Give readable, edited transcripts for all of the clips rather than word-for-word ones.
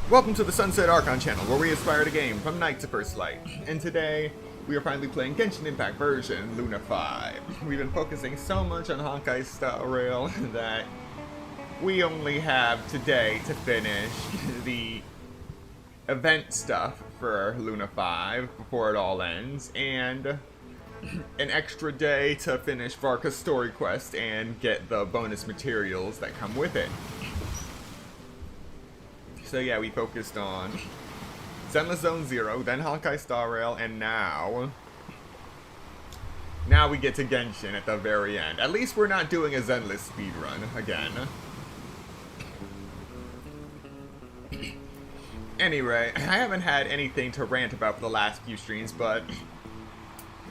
Welcome to the Sunset Archon channel, where we aspire to game from night to first light. And today, we are finally playing Genshin Impact version Luna 5. We've been focusing so much on Honkai Star Rail that we only have today to finish the event stuff for Luna 5 before it all ends, and an extra day to finish Varka's story quest and get the bonus materials that come with it. So yeah, we focused on Zenless Zone 0, then Honkai Star Rail, and now we get to Genshin at the very end. At least we're not doing a Zenless speedrun again. Anyway, I haven't had anything to rant about for the last few streams, but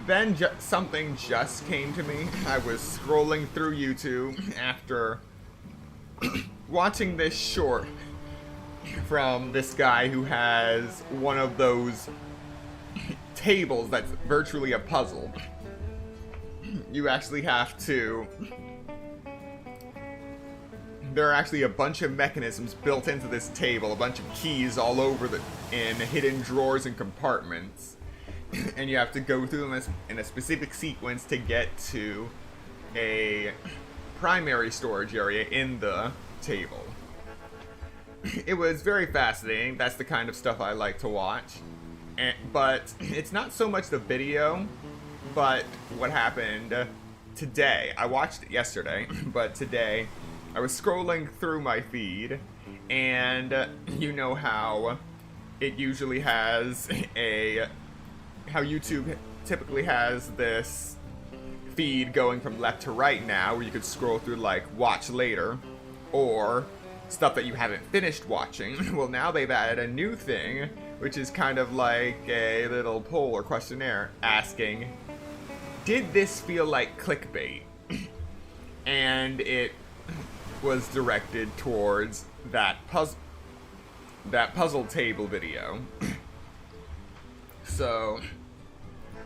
then something just came to me. I was scrolling through YouTube after watching this short from this guy who has one of those tables that's virtually a puzzle. You actually have to... There are actually a bunch of mechanisms built into this table, a bunch of keys all over in hidden drawers and compartments. And you have to go through them in a specific sequence to get to a primary storage area in the table. It was very fascinating. That's the kind of stuff I like to watch. But it's not so much the video, but what happened today. I watched it yesterday, but today I was scrolling through my feed, and you know how it usually has how YouTube typically has this feed going from left to right now, where you could scroll through like watch later, or stuff that you haven't finished watching. Well, now they've added a new thing, which is kind of like a little poll or questionnaire asking, did this feel like clickbait? And it was directed towards that puzzle table video. So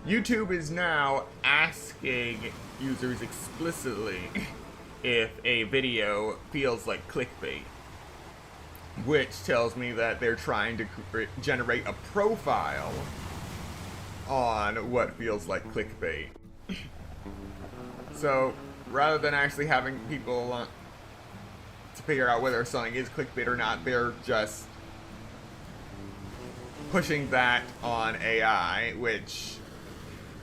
YouTube is now asking users explicitly if a video feels like clickbait, which tells me that they're trying to generate a profile on what feels like clickbait. So rather than actually having people to figure out whether something is clickbait or not, they're just pushing that on AI, which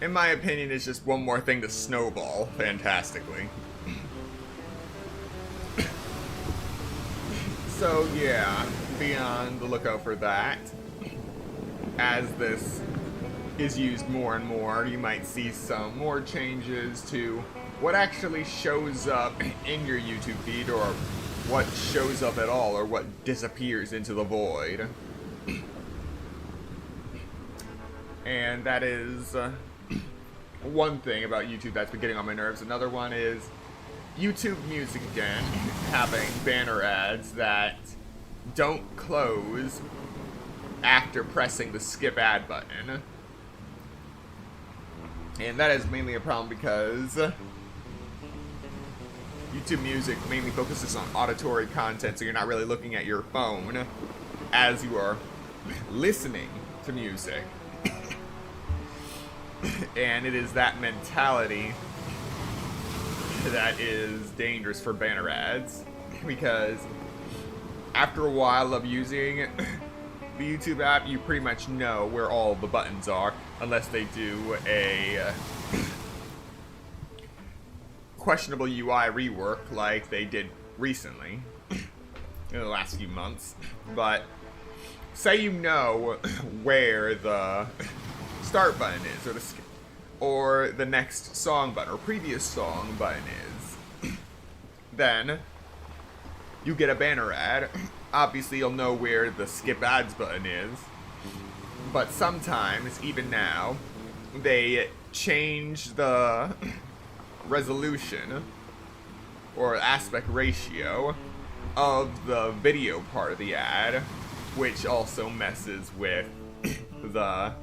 in my opinion is just one more thing to snowball fantastically. So yeah, be on the lookout for that. As this is used more and more, you might see some more changes to what actually shows up in your YouTube feed, or what shows up at all, or what disappears into the void. And that is one thing about YouTube that's been getting on my nerves. Another one is YouTube Music again having banner ads that don't close after pressing the skip ad button. And that is mainly a problem because YouTube Music mainly focuses on auditory content, so you're not really looking at your phone as you are listening to music. And it is that mentality that is dangerous for banner ads, because after a while of using the YouTube app, you pretty much know where all the buttons are, unless they do a questionable UI rework like they did recently in the last few months. But say you know where the start button is, or the next song button, or previous song button is, then you get a banner ad. Obviously you'll know where the skip ads button is, but sometimes, even now, they change the resolution or aspect ratio of the video part of the ad, which also messes with the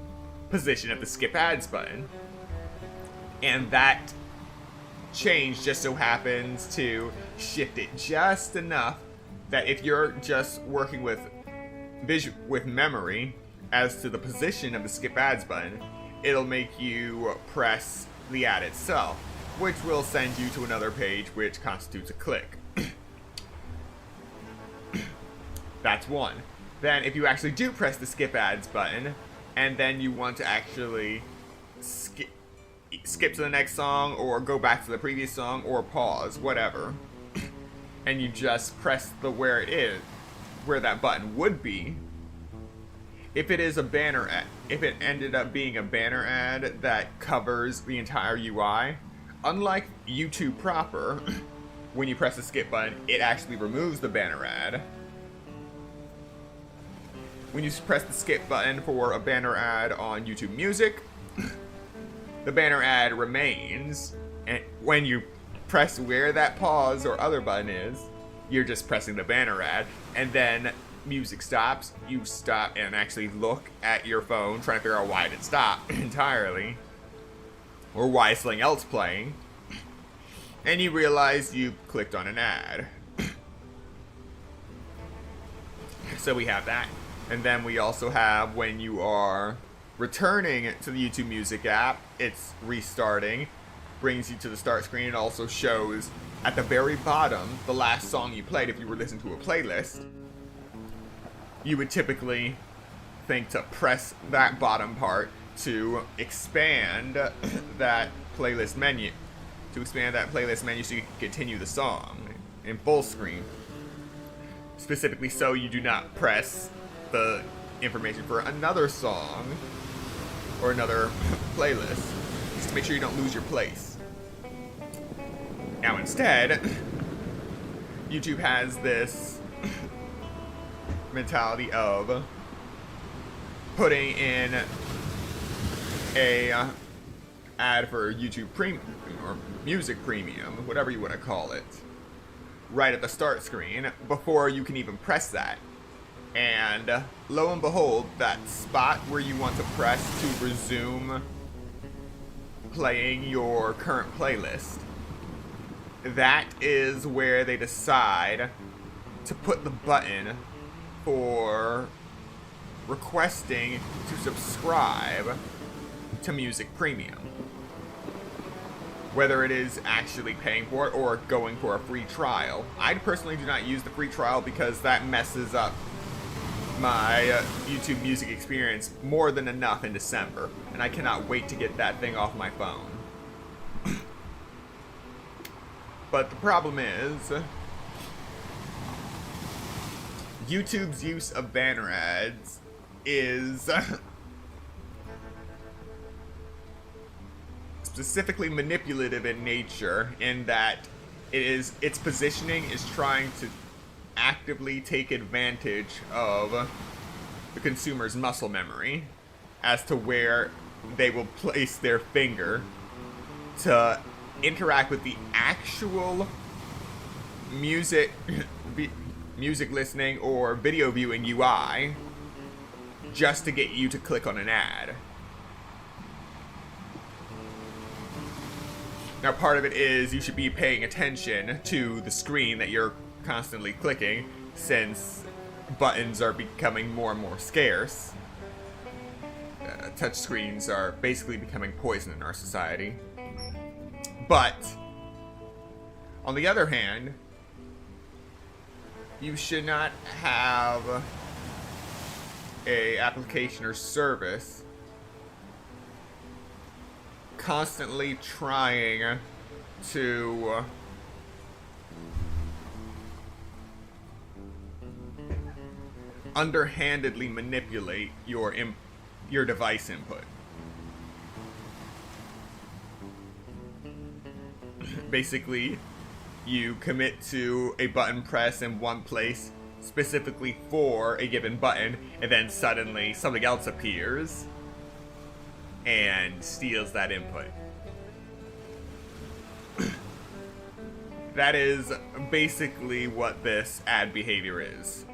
position of the skip ads button. And that change just so happens to shift it just enough that if you're just working with with memory as to the position of the skip ads button, it'll make you press the ad itself, which will send you to another page which constitutes a click. That's one. Then if you actually do press the skip ads button, and then you want to actually skip to the next song, or go back to the previous song, or pause, whatever, and you just press the where that button would be. If it is a banner ad, if it ended up being a banner ad that covers the entire UI, unlike YouTube proper, when you press the skip button, it actually removes the banner ad. When you press the skip button for a banner ad on YouTube Music, the banner ad remains, and when you press where that pause or other button is, you're just pressing the banner ad, and then music stops, you stop and actually look at your phone, trying to figure out why it stopped entirely, or why is something else playing, and you realize you clicked on an ad. So we have that. And then we also have when you are returning to the YouTube Music app, it's restarting, brings you to the start screen. It also shows at the very bottom the last song you played. If you were listening to a playlist, you would typically think to press that bottom part to expand that playlist menu. To expand that playlist menu so you can continue the song in full screen. Specifically so you do not press the information for another song or another playlist, just to make sure you don't lose your place. Now instead, YouTube has this mentality of putting in a ad for YouTube Premium or Music Premium, whatever you want to call it, right at the start screen before you can even press that. And lo and behold, that spot where you want to press to resume playing your current playlist, that is where they decide to put the button for requesting to subscribe to Music Premium. Whether it is actually paying for it or going for a free trial. I personally do not use the free trial because that messes up my YouTube Music experience more than enough in December, and I cannot wait to get that thing off my phone. But the problem is, YouTube's use of banner ads is specifically manipulative in nature, in that its positioning is trying to actively take advantage of the consumer's muscle memory as to where they will place their finger to interact with the actual music listening or video viewing UI just to get you to click on an ad. Now, part of it is you should be paying attention to the screen that you're constantly clicking, since buttons are becoming more and more scarce. Touchscreens are basically becoming poison in our society. But on the other hand, you should not have a application or service constantly trying to underhandedly manipulate your device input. Basically, you commit to a button press in one place specifically for a given button, and then suddenly something else appears and steals that input. That is basically what this ad behavior is.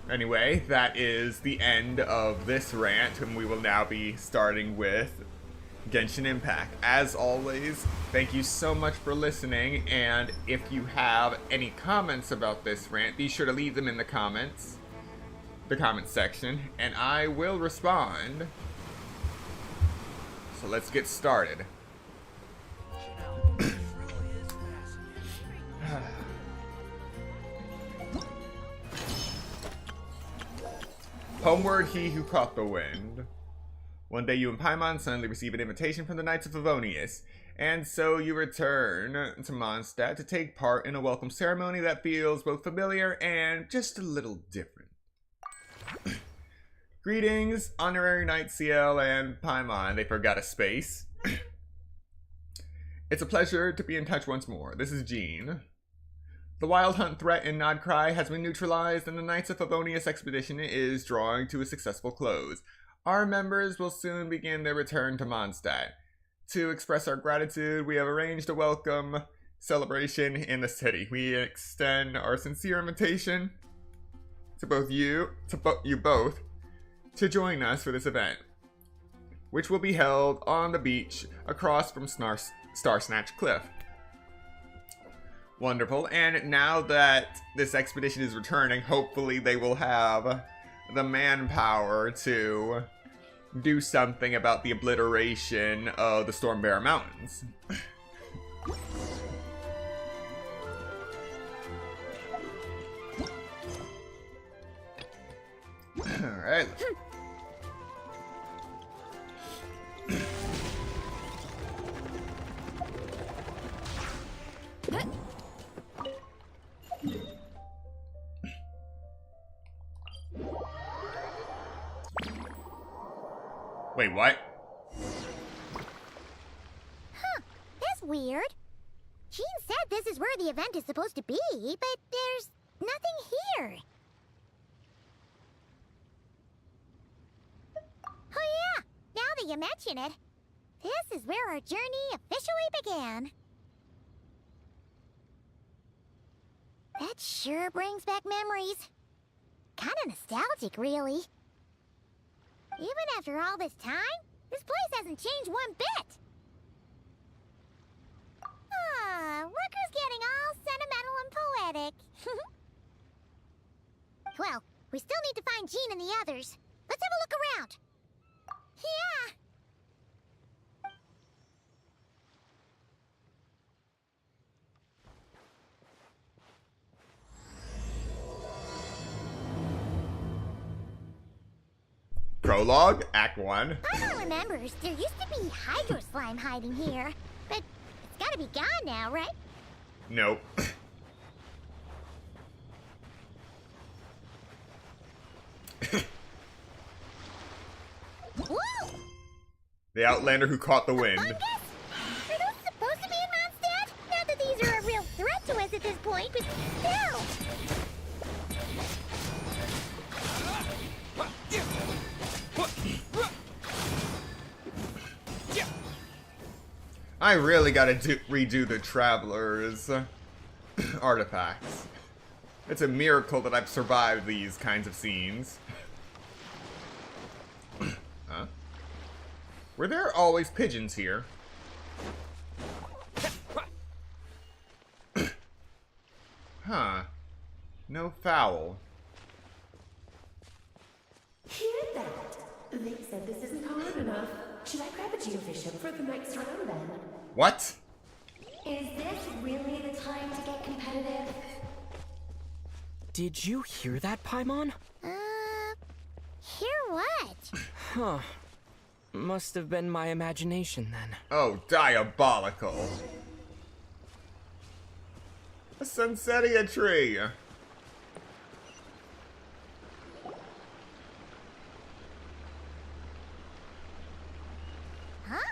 Anyway, that is the end of this rant, and we will now be starting with Genshin Impact. As always, thank you so much for listening, and if you have any comments about this rant, be sure to leave them in the comment section, and I will respond. So let's get started. Homeward, he who caught the wind. One day you and Paimon suddenly receive an invitation from the Knights of Favonius, and so you return to Mondstadt to take part in a welcome ceremony that feels both familiar and just a little different. Greetings, Honorary Knight CL and Paimon. They forgot a space. It's a pleasure to be in touch once more. This is Jean. The Wild Hunt threat in Nodcry has been neutralized, and the Knights of Favonius expedition is drawing to a successful close. Our members will soon begin their return to Mondstadt. To express our gratitude, we have arranged a welcome celebration in the city. We extend our sincere invitation to you both, to join us for this event, which will be held on the beach across from Star Snatch Cliff. Wonderful, and now that this expedition is returning, hopefully they will have the manpower to do something about the obliteration of the Stormbearer Mountains. Alright. Wait, what? Huh, that's weird. Jean said this is where the event is supposed to be, but there's nothing here. Oh yeah, now that you mention it, this is where our journey officially began. That sure brings back memories. Kinda nostalgic, really. Even after all this time, this place hasn't changed one bit. Look who's getting all sentimental and poetic. Well, we still need to find Jean and the others. Let's have a look around. Yeah. Prologue, Act 1. Paimon remembers there used to be hydro slime hiding here, but it's gotta be gone now, right? Nope. Whoa! The Outlander who caught the wind. Fungus? Are those supposed to be in Mondstadt? Not that these are a real threat to us at this point, but still! I really gotta redo the Traveler's artifacts. It's a miracle that I've survived these kinds of scenes. Huh? Were there always pigeons here? Huh. No fowl. Hear that? They said this isn't hard enough. Should I grab a geovision for the next round then? What? Is this really the time to get competitive? Did you hear that, Paimon? Hear what? Huh. Must have been my imagination then. Oh, diabolical. A Sunsetia tree. Huh?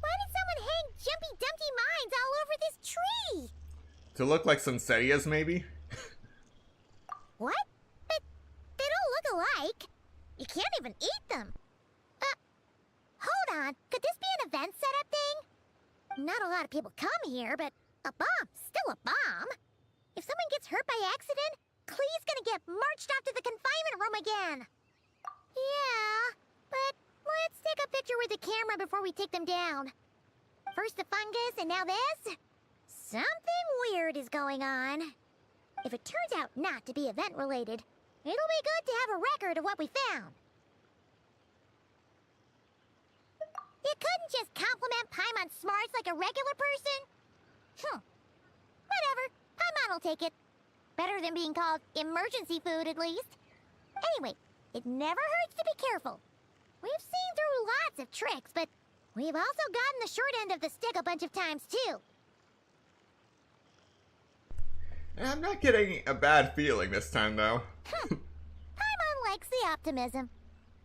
Why did someone hang Jumpy Dumpty mines all over this tree? To look like Sunsetias, maybe? What? But they don't look alike. You can't even eat them. Hold on. Could this be an event setup thing? Not a lot of people come here, but a bomb's still a bomb. If someone gets hurt by accident, Klee's gonna get marched off to the confinement room again. Yeah, but let's take a picture with the camera before we take them down. First the fungus, and now this? Something weird is going on. If it turns out not to be event-related, it'll be good to have a record of what we found. You couldn't just compliment Paimon's smarts like a regular person? Whatever. Paimon will take it. Better than being called emergency food, at least. Anyway, it never hurts to be careful. We've seen through lots of tricks, but we've also gotten the short end of the stick a bunch of times, too. I'm not getting a bad feeling this time, though. Paimon likes the optimism.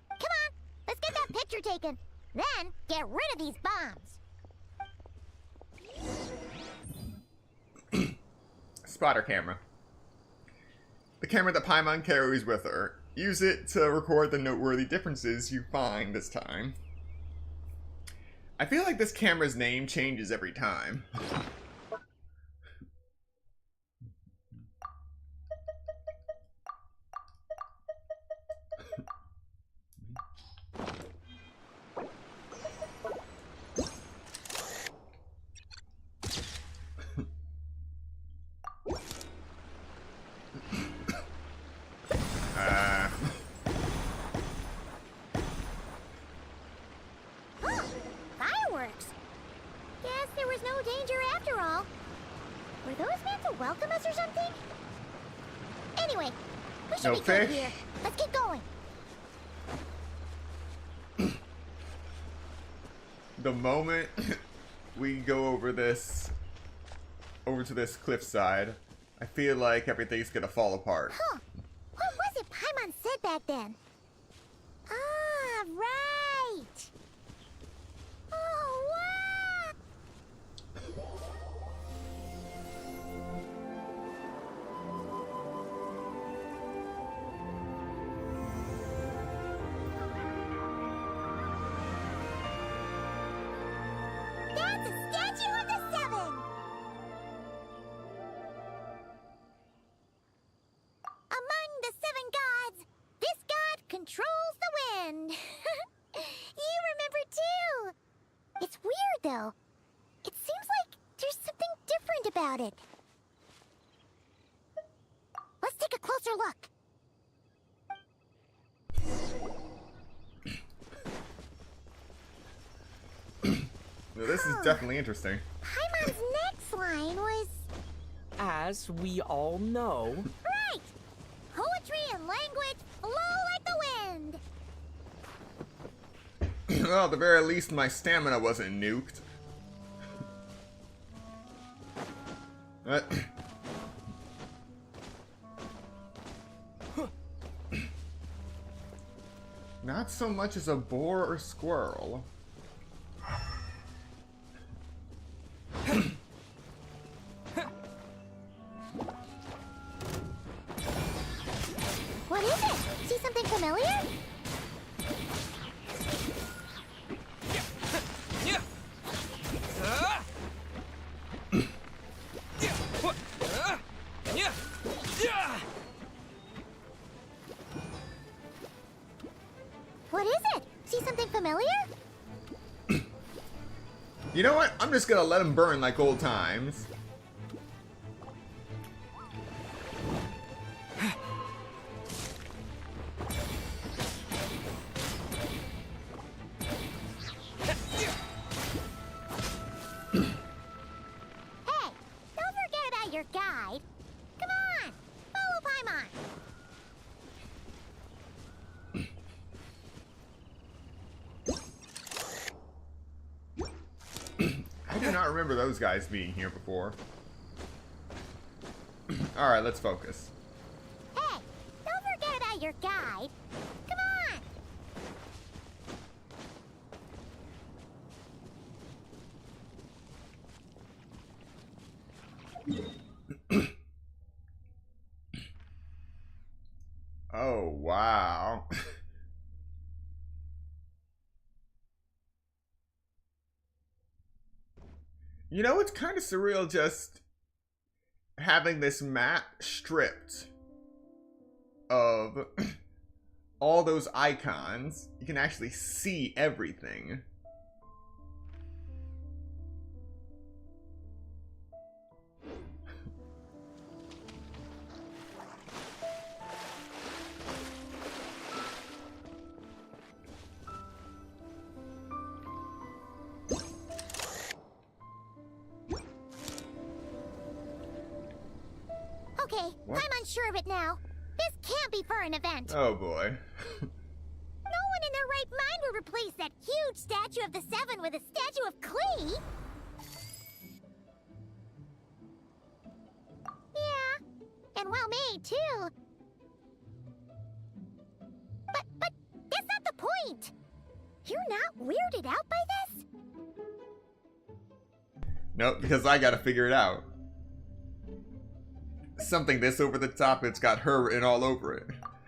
Come on, let's get that picture taken. Then, get rid of these bombs. Spotter camera. The camera that Paimon carries with her. Use it to record the noteworthy differences you find this time. I feel like this camera's name changes every time. Fireworks! Guess there was no danger after all. Were those meant to welcome us or something? Anyway, we should No be good fish. here. Let's keep going. The moment we go over to this cliffside, I feel like everything's gonna fall apart. Huh. What was it Paimon said back then? Ah, right! Oh, wow! That's a statue of the Seven! Among the seven gods, this god controls the wind. You remember too. It's weird though. It seems like there's something different about it. Let's take a closer look. This is definitely interesting. Paimon's next line was As we all know, right. Poetry and language flow like the wind. Well, at the very least, my stamina wasn't nuked. Not so much as a boar or squirrel. What is it? See something familiar? What is it? See something familiar? You know what? I'm just gonna let him burn like old times. Hey, don't forget about your guide. Come on, follow Paimon. I do not remember those guys being here before. Alright, let's focus. Hey, don't forget about your guide. Come on. Oh, wow. You know, it's kind of surreal just having this map stripped of all those icons, you can actually see everything. Okay, What? I'm unsure of it now. This can't be for an event. Oh boy. No one in their right mind would replace that huge statue of the Seven with a statue of Klee. Yeah, and well made too. But that's not the point. You're not weirded out by this? Nope, because I gotta figure it out. Something this over the top, it's got her written all over it.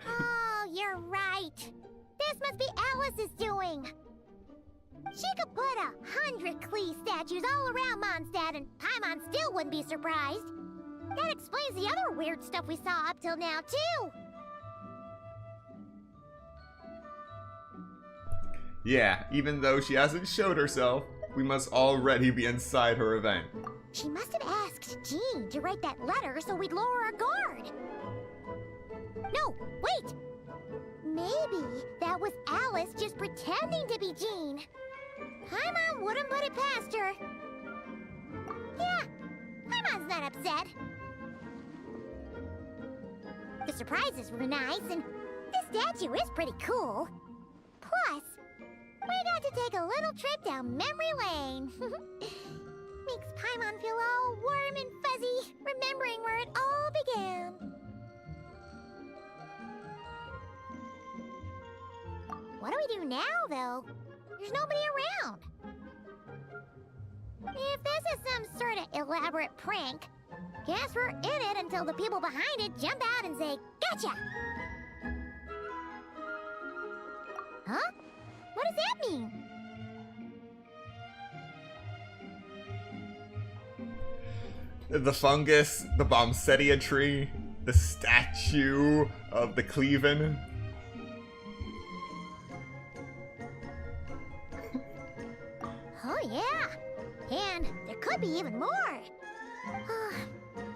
Oh, you're right. This must be Alice's doing. She could put 100 Klee statues all around Mondstadt and Paimon still wouldn't be surprised. That explains the other weird stuff we saw up till now, too. Yeah, even though she hasn't showed herself, we must already be inside her event. She must have asked Jean to write that letter so we'd lower our guard. No, wait! Maybe that was Alice just pretending to be Jean. Paimon wouldn't put it past her. Yeah, Paimon's not upset. The surprises were nice, and this statue is pretty cool. Plus, we got to take a little trip down memory lane. Makes Paimon feel all warm and fuzzy, remembering where it all began. What do we do now, though? There's nobody around. If this is some sort of elaborate prank, guess we're in it until the people behind it jump out and say, "Gotcha!" Huh? What does that mean? The fungus, the Bombsettia tree, the statue of the Cleaven. Oh yeah, and there could be even more.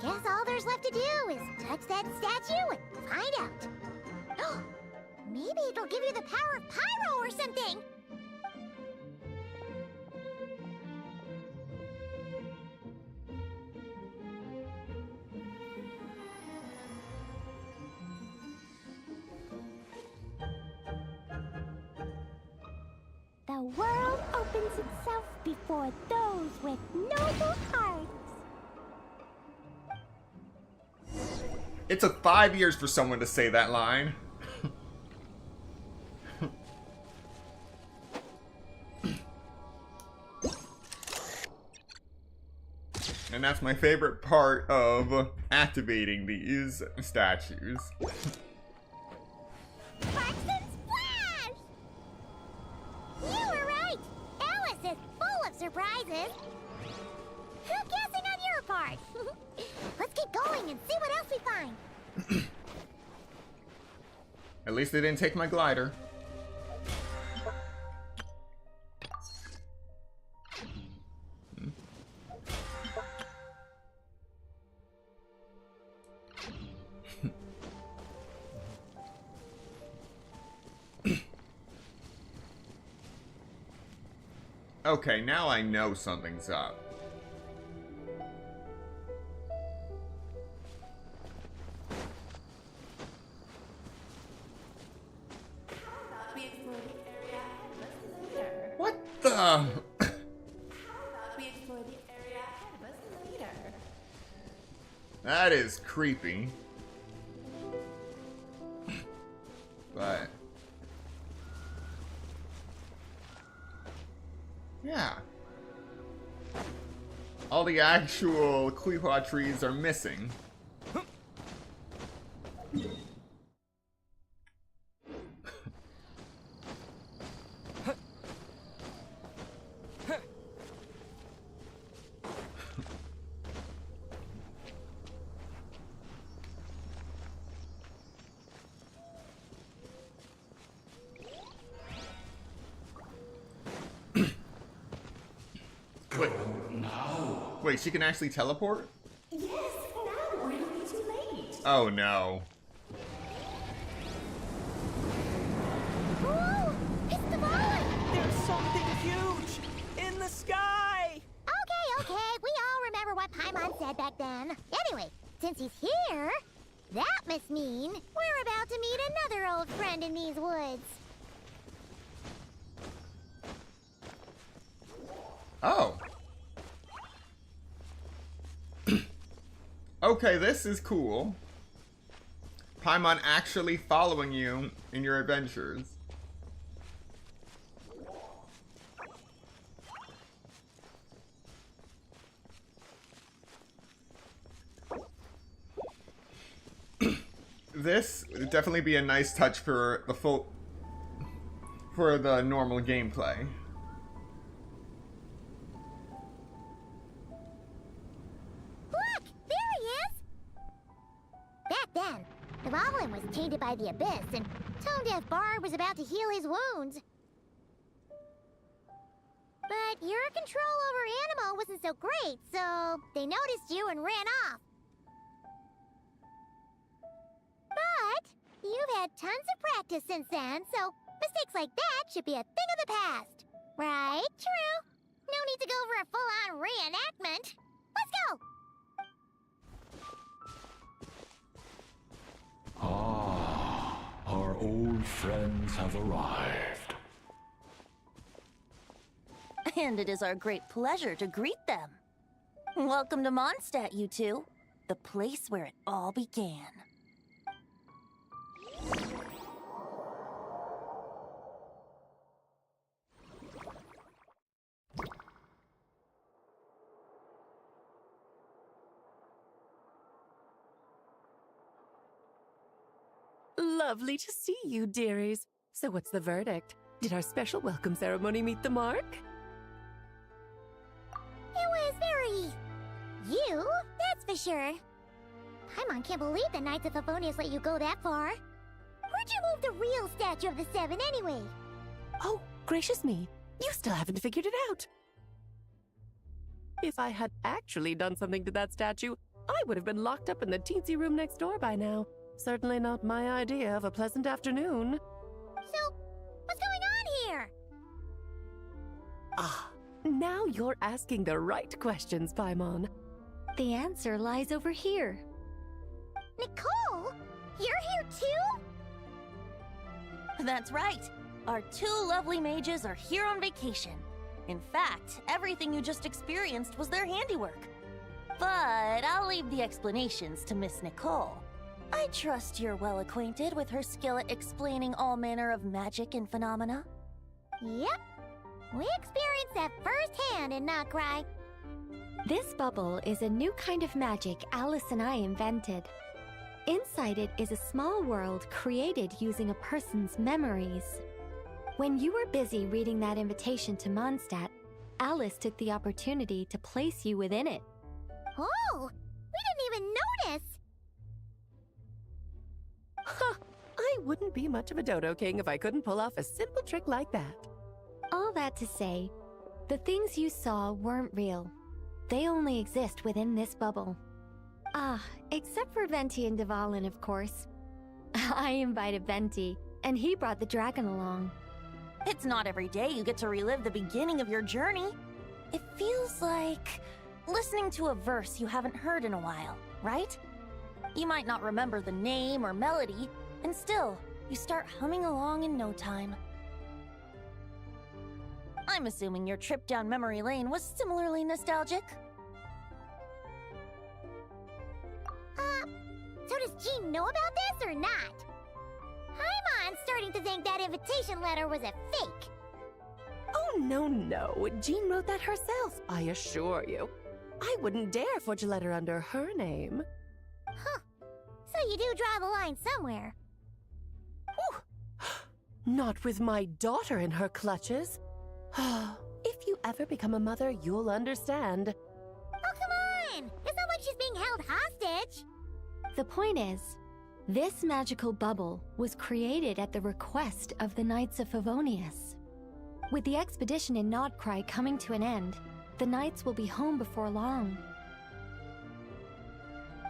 Guess all there's left to do is touch that statue and find out. Maybe it'll give you the power of Pyro or something. The world opens itself before those with noble hearts. It took 5 years for someone to say that line. And that's my favorite part of activating these statues. Paxton Splash! You were right! Alice is full of surprises. Good guessing on your part. Let's keep going and see what else we find. At least they didn't take my glider. Okay, now I know something's up. We explore the area ahead of us later. What the? We explore the area ahead of us later. That is creepy. But yeah. All the actual Qlipa trees are missing. Wait, she can actually teleport? Yes, now or it'll be too late. Oh no. Whoa! It's the ball! There's something huge in the sky! Okay, we all remember what Paimon said back then. Anyway, since he's here, that must mean we're about to meet another old friend in these woods. Oh. Okay, this is cool. Paimon actually following you in your adventures. This would definitely be a nice touch for the normal gameplay. Look! There he is! Back then, the Goblin was tainted by the Abyss, and Tone-Deaf Bard was about to heal his wounds. But your control over Animo wasn't so great, so they noticed you and ran off. But you've had tons of practice since then, so mistakes like that should be a thing of the past. Right? True. No need to go for a full-on reenactment. Let's go! Ah, our old friends have arrived. And it is our great pleasure to greet them. Welcome to Mondstadt, you two. The place where it all began. Lovely to see you, dearies. So what's the verdict? Did our special welcome ceremony meet the mark? It was very... you, that's for sure. Paimon can't believe the Knights of Favonius let you go that far. Where'd you move the real statue of the Seven anyway? Oh, gracious me. You still haven't figured it out. If I had actually done something to that statue, I would have been locked up in the teensy room next door by now. Certainly not my idea of a pleasant afternoon. So, what's going on here? Ah, now you're asking the right questions, Paimon. The answer lies over here. Nicole? You're here too? That's right. Our two lovely mages are here on vacation. In fact, everything you just experienced was their handiwork. But I'll leave the explanations to Miss Nicole. I trust you're well acquainted with her skill at explaining all manner of magic and phenomena. Yep. We experienced that firsthand in Notcry. This bubble is a new kind of magic Alice and I invented. Inside it is a small world created using a person's memories. When you were busy reading that invitation to Mondstadt, Alice took the opportunity to place you within it. Oh, we didn't even notice. Huh, I wouldn't be much of a dodo king if I couldn't pull off a simple trick like that. All that to say, the things you saw weren't real. They only exist within this bubble. Ah, except for Venti and Dvalin, of course. I invited Venti, and he brought the dragon along. It's not every day you get to relive the beginning of your journey. It feels like listening to a verse you haven't heard in a while, right? You might not remember the name or melody, and still, you start humming along in no time. I'm assuming your trip down memory lane was similarly nostalgic. So does Jean know about this or not? Paimon's starting to think that invitation letter was a fake. Oh, no. Jean wrote that herself, I assure you. I wouldn't dare forge a letter under her name. Huh. So you do draw the line somewhere. Whew. Not with my daughter in her clutches. If you ever become a mother, you'll understand. Oh, come on! It's not like she's being held hostage. The point is, this magical bubble was created at the request of the Knights of Favonius. With the expedition in Nodcry coming to an end, The knights will be home before long.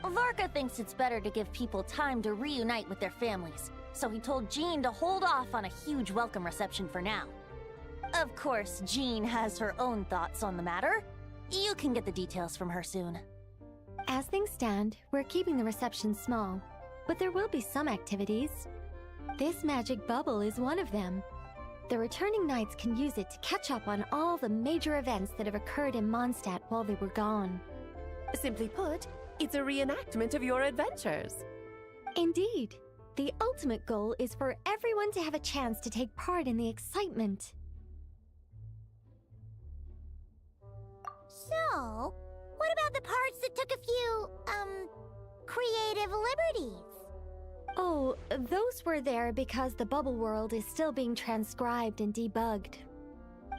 Varka thinks it's better to give people time to reunite with their families, so he told Jean to hold off on a huge welcome reception for now. Of course, Jean has her own thoughts on the matter. You can get the details from her soon. As things stand, we're keeping the reception small, but there will be some activities. This magic bubble is one of them. The returning knights can use it to catch up on all the major events that have occurred in Mondstadt while they were gone. Simply put, it's a reenactment of your adventures. Indeed. The ultimate goal is for everyone to have a chance to take part in the excitement. So, what about the parts that took a few, creative liberties? Oh, those were there because the bubble world is still being transcribed and debugged.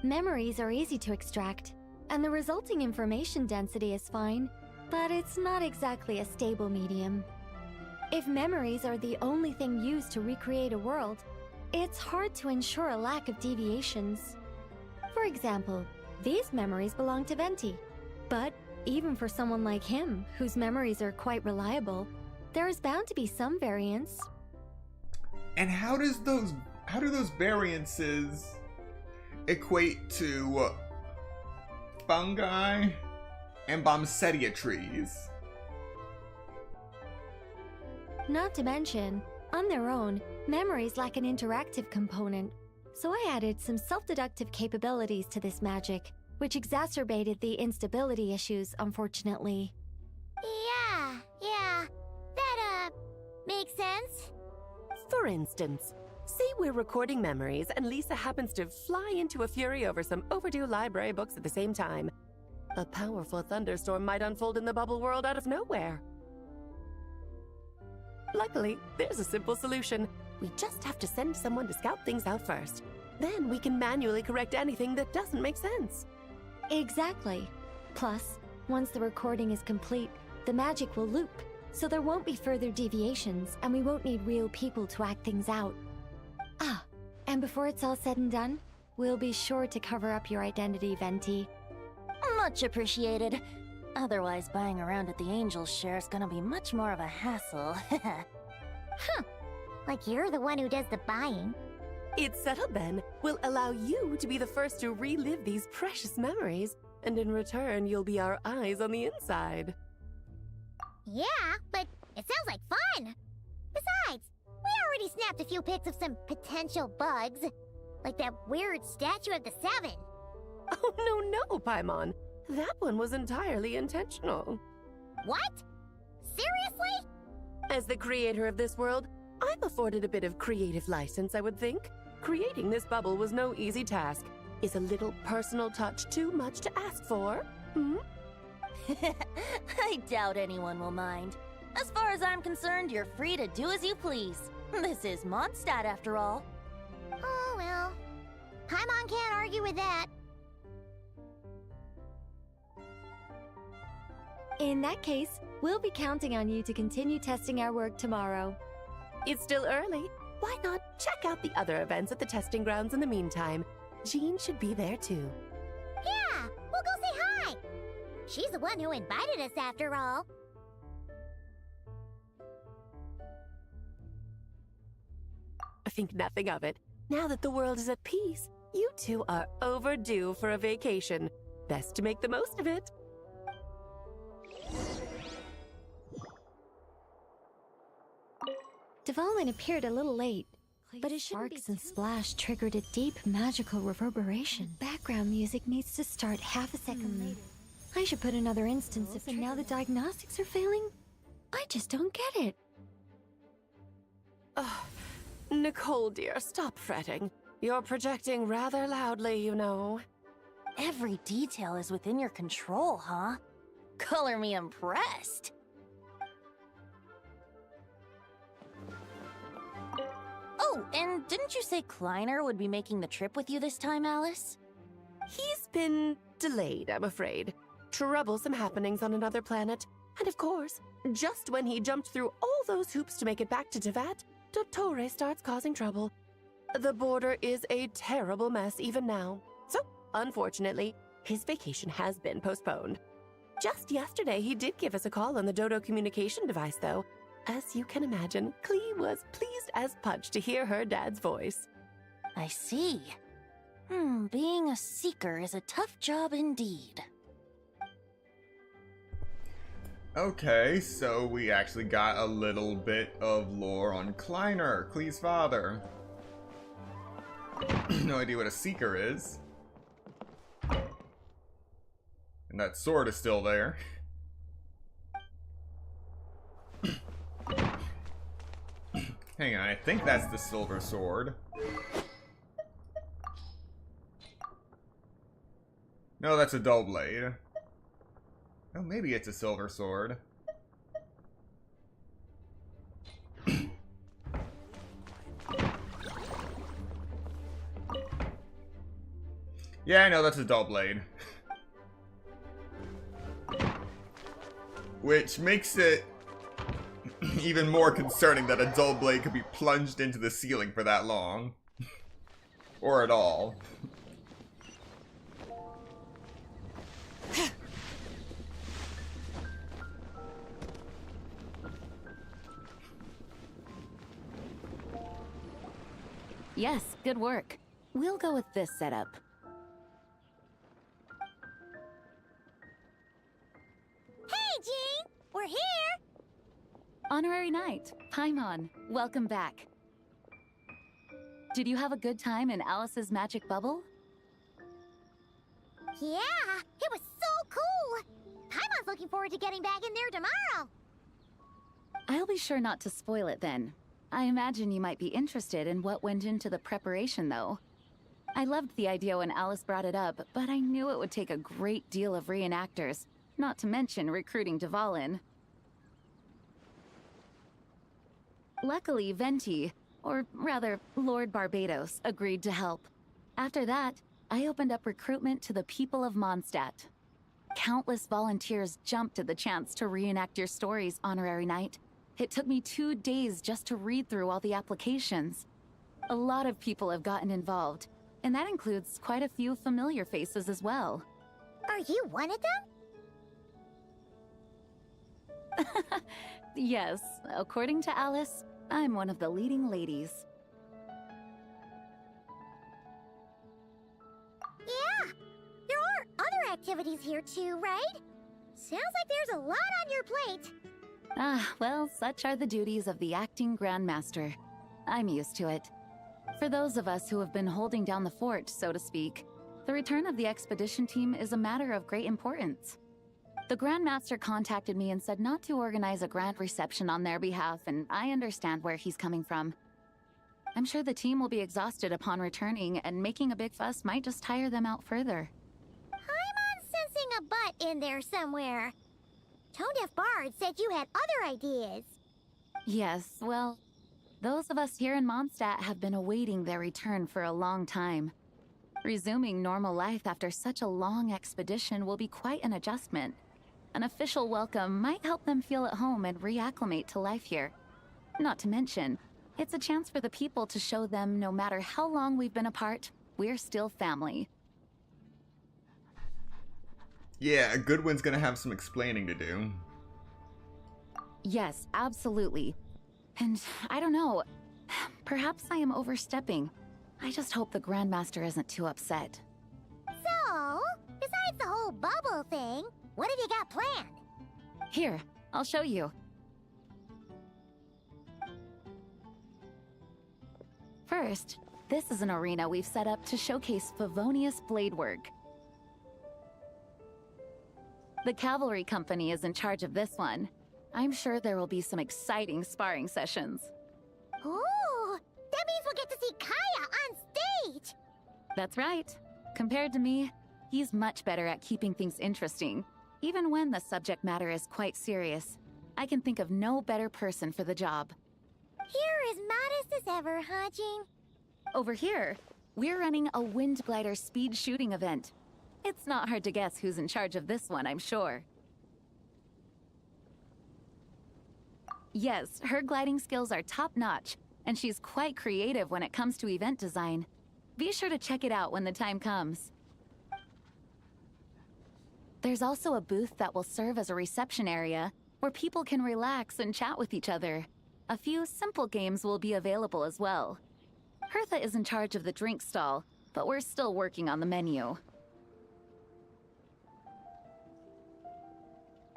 Memories are easy to extract, and the resulting information density is fine, but it's not exactly a stable medium. If memories are the only thing used to recreate a world, it's hard to ensure a lack of deviations. For example, these memories belong to Venti, but even for someone like him, whose memories are quite reliable, there is bound to be some variance. And how do those variances equate to fungi and Bombsettia trees? Not to mention, on their own, memories lack an interactive component, so I added some self-deductive capabilities to this magic, which exacerbated the instability issues, unfortunately. Yeah, that, makes sense. For instance, say we're recording memories and Lisa happens to fly into a fury over some overdue library books at the same time. A powerful thunderstorm might unfold in the bubble world out of nowhere. Luckily, there's a simple solution. We just have to send someone to scout things out first. Then we can manually correct anything that doesn't make sense. Exactly. Plus, once the recording is complete, the magic will loop, so there won't be further deviations, and we won't need real people to act things out. Ah, and before it's all said and done, we'll be sure to cover up your identity, Venti. Much appreciated. Otherwise, buying around at the Angel's share is gonna be much more of a hassle. Like you're the one who does the buying. It's settled then. We'll allow you to be the first to relive these precious memories, and in return, you'll be our eyes on the inside. Yeah, but it sounds like fun! Besides, we already snapped a few pics of some potential bugs. Like that weird statue of the Seven. Oh, no, Paimon. That one was entirely intentional. What? Seriously? As the creator of this world, I'm afforded a bit of creative license, I would think. Creating this bubble was no easy task. Is a little personal touch too much to ask for? I doubt anyone will mind. As far as I'm concerned, you're free to do as you please. This is Mondstadt, after all. Oh, well. Paimon can't argue with that. In that case, we'll be counting on you to continue testing our work tomorrow. It's still early. Why not check out the other events at the testing grounds in the meantime? Jean should be there too. Yeah, we'll go say hi. She's the one who invited us after all. Think nothing of it. Now that the world is at peace, you two are overdue for a vacation. Best to make the most of it. Development appeared a little late, but his sparks and splash triggered a deep magical reverberation. Background music needs to start half a second late. I should put another instance if now the diagnostics are failing. I just don't get it. Nicole, dear, stop fretting. You're projecting rather loudly, you know. Every detail is within your control, huh? Color me impressed. Oh, and didn't you say Kleiner would be making the trip with you this time, Alice? He's been delayed, I'm afraid. Troublesome happenings on another planet. And of course, just when he jumped through all those hoops to make it back to Tevat, Dottore starts causing trouble. The border is a terrible mess even now. So, unfortunately, His vacation has been postponed. Just yesterday, he did give us a call on the Dodo communication device, though. As you can imagine, Klee was pleased as punch to hear her dad's voice. I see. Being a seeker is a tough job indeed. Okay, so we actually got a little bit of lore on Kleiner, Klee's father. No idea what a seeker is. And that sword is still there. Hang on, I think that's the silver sword. No, that's a dull blade. Oh, maybe it's a silver sword. Yeah, I know that's a dull blade. Which makes it even more concerning that a dull blade could be plunged into the ceiling for that long. Or at all. Yes, good work. We'll go with this setup. Hey, Jean! We're here! Honorary Knight, Paimon, welcome back. Did you have a good time in Alice's magic bubble? Yeah, it was so cool! Paimon's looking forward to getting back in there tomorrow! I'll be sure not to spoil it then. I imagine you might be interested in what went into the preparation, though. I loved the idea when Alice brought it up, but I knew it would take a great deal of reenactors, not to mention recruiting Dvalin. Luckily, Venti, or rather, Lord Barbados, agreed to help. After that, I opened up recruitment to the people of Mondstadt. Countless volunteers jumped at the chance to reenact your stories, Honorary Knight. It took me 2 days just to read through all the applications. A lot of people have gotten involved, and that includes quite a few familiar faces as well. Are you one of them? Yes, according to Alice, I'm one of the leading ladies. Yeah, there are other activities here too, right? Sounds like there's a lot on your plate. Well, such are the duties of the acting Grandmaster. I'm used to it. For those of us who have been holding down the fort, so to speak, the return of the expedition team is a matter of great importance. The Grandmaster contacted me and said not to organize a grand reception on their behalf, and I understand where he's coming from. I'm sure the team will be exhausted upon returning, and making a big fuss might just tire them out further. I'm sensing a butt in there somewhere. Tone-deaf Bard said you had other ideas. Yes, well, those of us here in Mondstadt have been awaiting their return for a long time. Resuming normal life after such a long expedition will be quite an adjustment. An official welcome might help them feel at home and reacclimate to life here. Not to mention, it's a chance for the people to show them no matter how long we've been apart, we're still family. Yeah, Goodwin's gonna have some explaining to do. Yes, absolutely. And I don't know, perhaps I am overstepping. I just hope the Grandmaster isn't too upset. So, besides the whole bubble thing, what have you got planned? Here, I'll show you. First, this is an arena we've set up to showcase Favonius blade work. The Cavalry Company is in charge of this one. I'm sure there will be some exciting sparring sessions. Ooh, that means we'll get to see Kaya on stage! That's right. Compared to me, he's much better at keeping things interesting, even when the subject matter is quite serious. I can think of no better person for the job. You're as modest as ever, huh, Jean? Over here, we're running a Wind Glider speed shooting event. It's not hard to guess who's in charge of this one, I'm sure. Yes, her gliding skills are top-notch, and she's quite creative when it comes to event design. Be sure to check it out when the time comes. There's also a booth that will serve as a reception area where people can relax and chat with each other. A few simple games will be available as well. Hertha is in charge of the drink stall, but we're still working on the menu.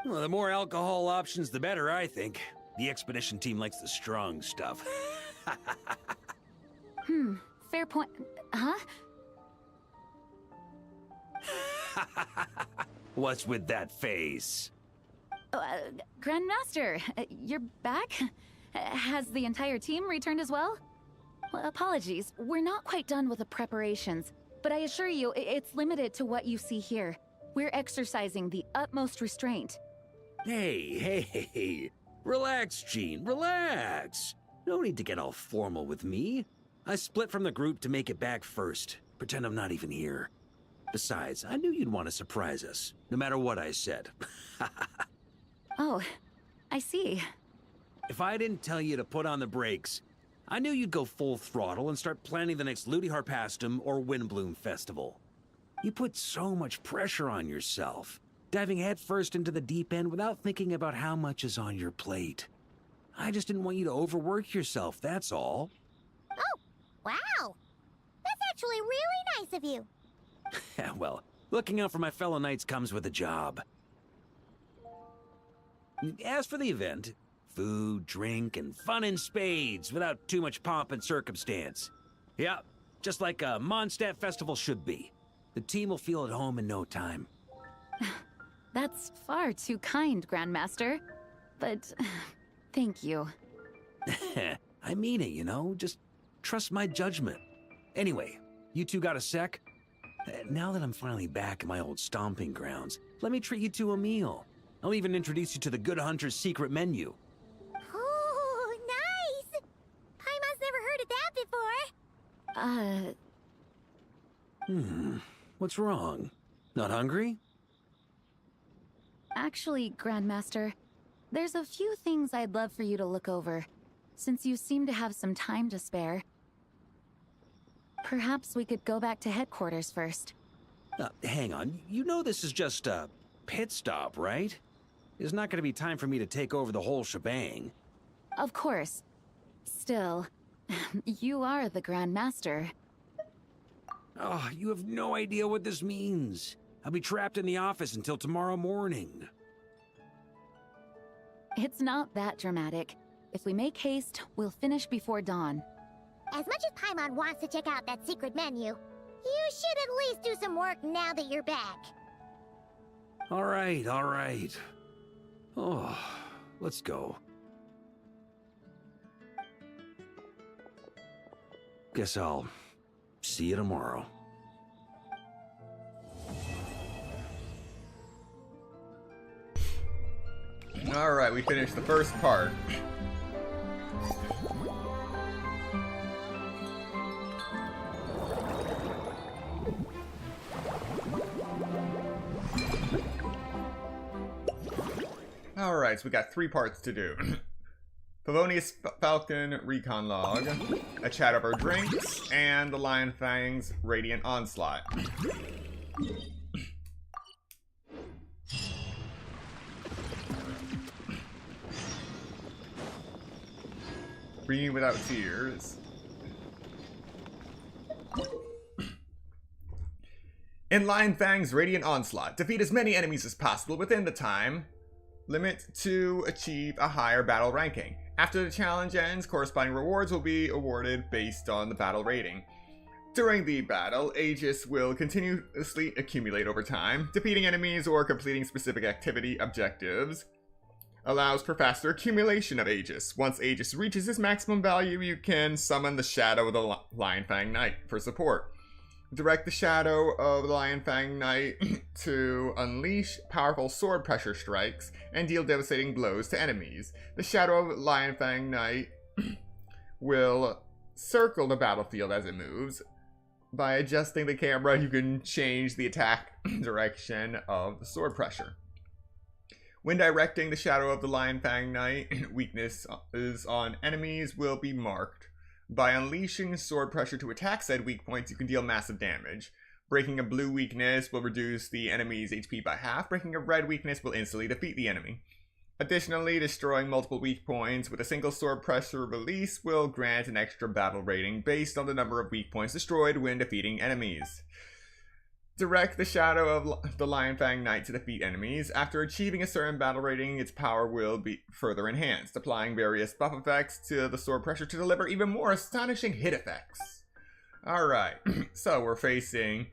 Well, the more alcohol options, the better, I think. The expedition team likes the strong stuff. Fair point. Huh? What's with that face? Grandmaster, you're back? Has the entire team returned as well? Well, apologies, we're not quite done with the preparations, but I assure you, it's limited to what you see here. We're exercising the utmost restraint. Hey. Relax, Gene, relax. No need to get all formal with me. I split from the group to make it back first. Pretend I'm not even here. Besides, I knew you'd want to surprise us, no matter what I said. Oh, I see. If I didn't tell you to put on the brakes, I knew you'd go full throttle and start planning the next Ludi Harpastum or Windbloom Festival. You put so much pressure on yourself, diving headfirst into the deep end without thinking about how much is on your plate. I just didn't want you to overwork yourself, that's all. Oh, wow. That's actually really nice of you. Well, looking out for my fellow knights comes with a job. As for the event, food, drink, and fun in spades without too much pomp and circumstance. Yeah, just like a Mondstadt festival should be. The team will feel at home in no time. That's far too kind, Grandmaster. But thank you. I mean it, you know? Just trust my judgment. Anyway, you two got a sec? Now that I'm finally back in my old stomping grounds, let me treat you to a meal. I'll even introduce you to the Good Hunter's secret menu. Oh, nice! Paimon's never heard of that before. What's wrong? Not hungry? Actually, Grandmaster, there's a few things I'd love for you to look over, since you seem to have some time to spare. Perhaps we could go back to headquarters first. Hang on. You know this is just a pit stop, right? There's not going to be time for me to take over the whole shebang. Of course. Still, you are the Grandmaster. Oh, you have no idea what this means. I'll be trapped in the office until tomorrow morning. It's not that dramatic. If we make haste, we'll finish before dawn. As much as Paimon wants to check out that secret menu, you should at least do some work now that you're back. All right. Oh, let's go. Guess I'll see you tomorrow. Alright, we finished the first part. Alright, so we got 3 parts to do. Favonius Falcon Recon Log, a chat of our drinks, and the Lion Fang's Radiant Onslaught. Reading without tears. In Lion Fang's Radiant Onslaught, defeat as many enemies as possible within the time limit to achieve a higher battle ranking. After the challenge ends, corresponding rewards will be awarded based on the battle rating. During the battle, Aegis will continuously accumulate over time. Defeating enemies or completing specific activity objectives allows for faster accumulation of Aegis. Once Aegis reaches its maximum value, you can summon the Shadow of the Lion Fang Knight for support. Direct the Shadow of the Lion Fang Knight to unleash powerful sword pressure strikes and deal devastating blows to enemies. The Shadow of the Lion Fang Knight will circle the battlefield as it moves. By adjusting the camera, you can change the attack direction of the sword pressure. When directing the Shadow of the Lion Fang Knight, weaknesses on enemies will be marked. By unleashing sword pressure to attack said weak points, you can deal massive damage. Breaking a blue weakness will reduce the enemy's HP by half. Breaking a red weakness will instantly defeat the enemy. Additionally, destroying multiple weak points with a single sword pressure release will grant an extra battle rating based on the number of weak points destroyed when defeating enemies. Direct the Shadow of the Lionfang Knight to defeat enemies. After achieving a certain battle rating, its power will be further enhanced, applying various buff effects to the sword pressure to deliver even more astonishing hit effects. Alright, so we're facing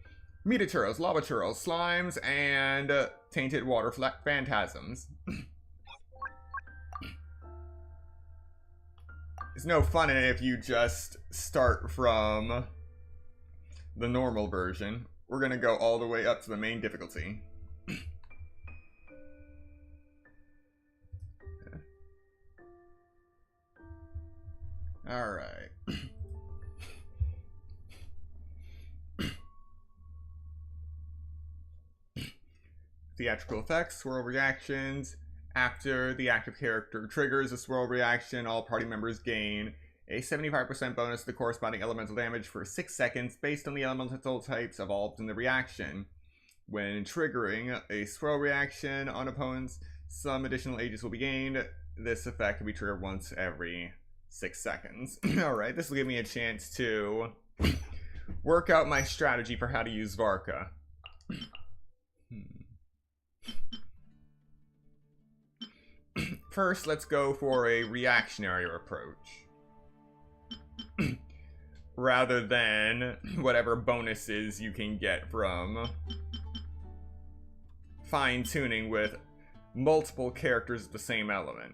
Metaturals, Lava Turtles, Slimes, and Tainted Water Phantasms. It's no fun in it if you just start from the normal version. We're gonna go all the way up to the main difficulty. Alright. Theatrical effects, swirl reactions. After the active character triggers a swirl reaction, all party members gain a 75% bonus to the corresponding elemental damage for 6 seconds based on the elemental types evolved in the reaction. When triggering a swirl reaction on opponents, some additional ages will be gained. This effect can be triggered once every 6 seconds. Alright, this will give me a chance to work out my strategy for how to use Varka. First, let's go for a reactionary approach. Rather than whatever bonuses you can get from fine-tuning with multiple characters of the same element.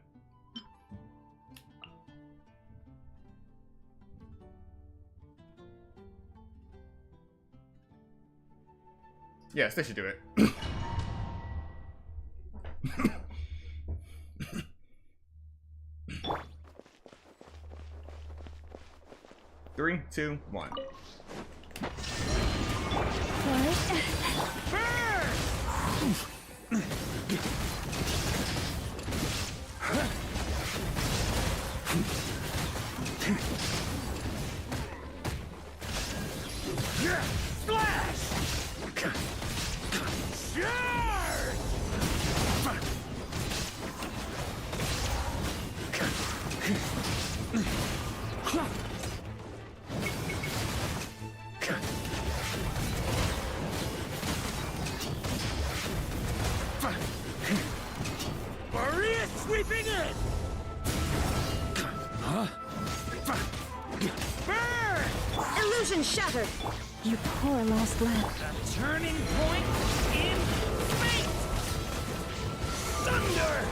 Yes, this should do it. 3, 2, 1. Sweeping in! Huh? Burn! Illusion shattered! You poor lost lad. The turning point in fate! Thunder!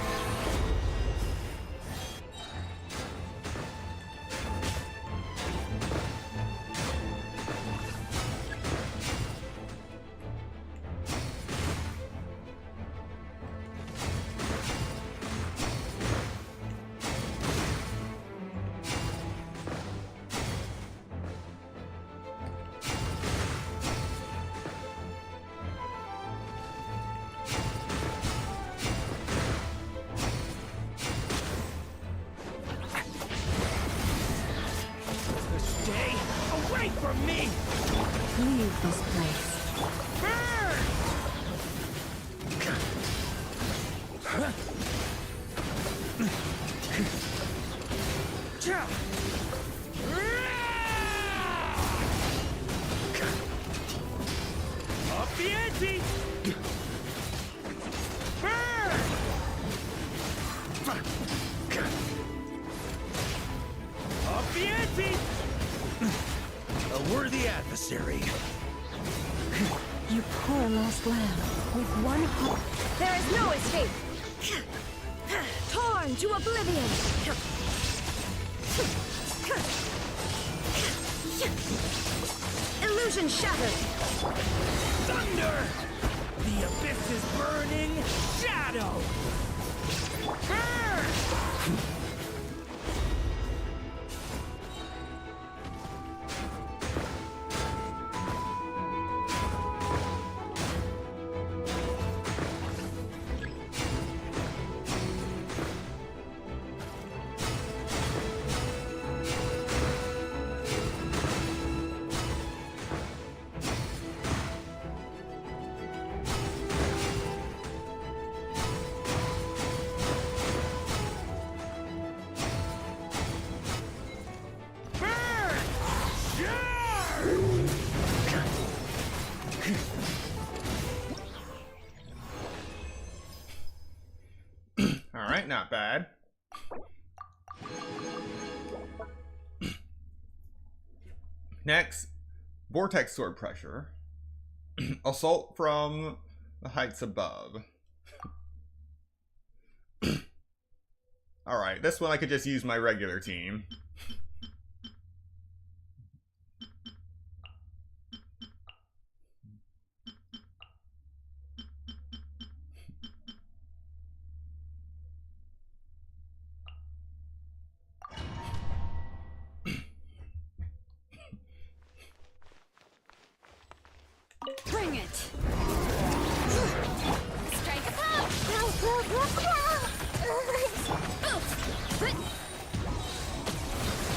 From me! Leave this place. Burn! Up the ante! Burn! Up the ante! A worthy adversary. You poor lost lamb. With one hope. There is no escape. Torn to oblivion. Illusion shattered. Thunder! The abyss is burning. Shadow! Burn! Next, vortex sword pressure. Assault from the heights above. Alright, this one I could just use my regular team. Bring it! Strike a pop!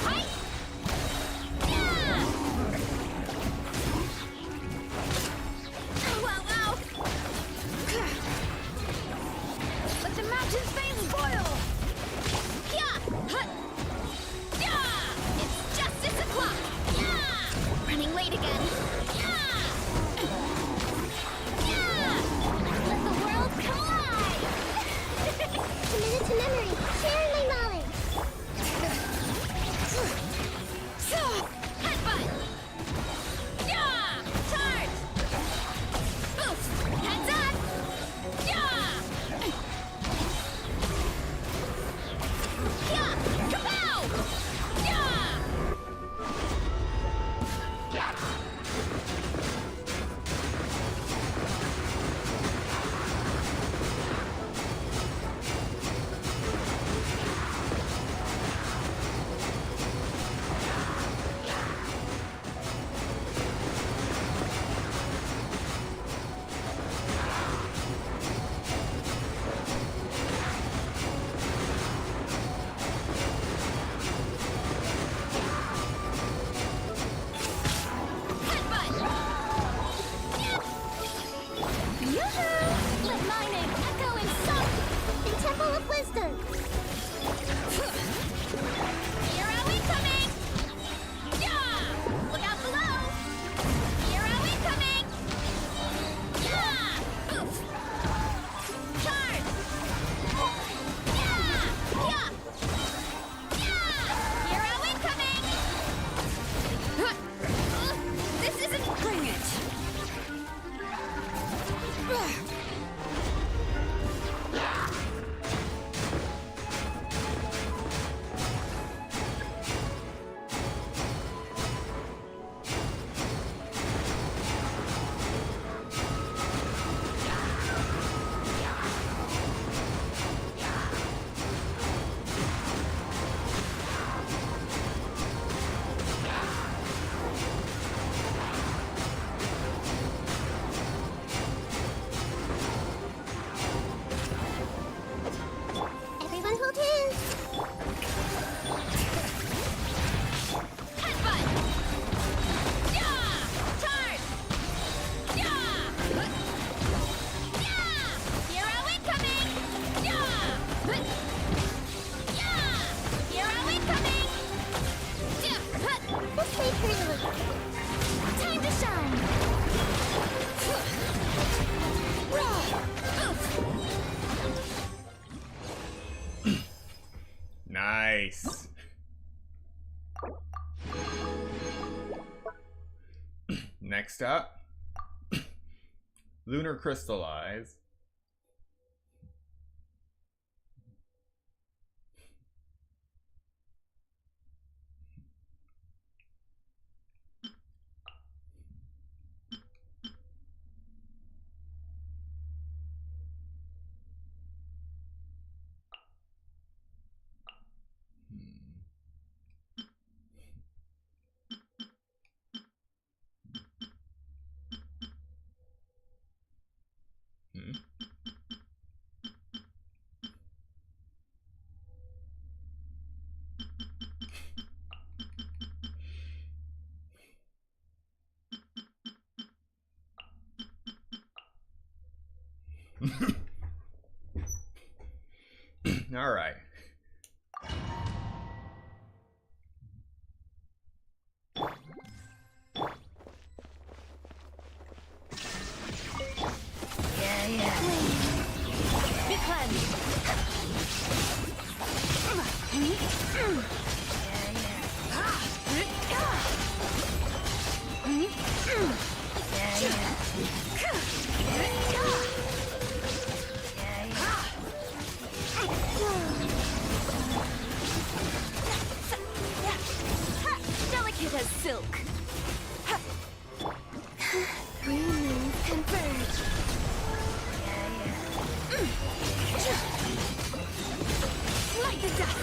Hi! Yeah! Wow, wow! Let the mountain's veins boil! Yeah! Hut! Yeah! It's justice o'clock! Yeah! Running late again! Yeah! Yeah! Let the world come alive! Committed to memory, sharing my knowledge! Headbutt! Yeah! Charge! Boost! Heads up! Yeah! Yeah! Kapow! Yeah! Yoo-hoo! Let my name echo in song in Temple of Wisdom. Hero incoming! Yeah! Look out below! Hero incoming! Yeah! Oof! Charge! Yeah! Yeah! Yeah! Hero incoming! This isn't... Bring it! Everyone hold hands! Headbutt! Yeah! Charge! Yeah! Yeah! Hero incoming! Yeah! Yeah! Hero incoming! This way, Curly. Time to shine! Nice. Next up, Lunar Crystallize. All right. Be cleansed! smoke. Three moons converge. Like the dust.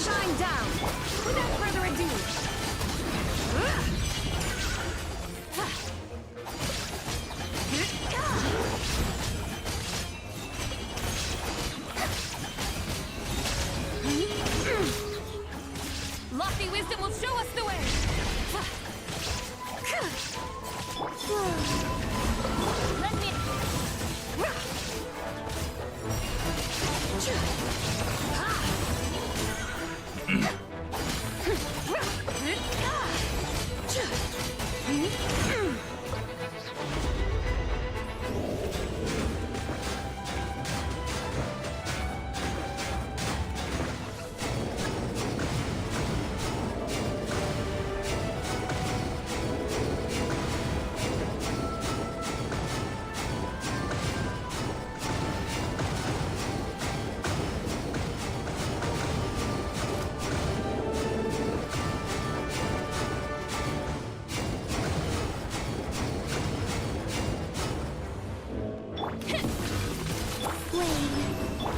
Shine down! Without further ado! Lofty wisdom will show us the way! Let me...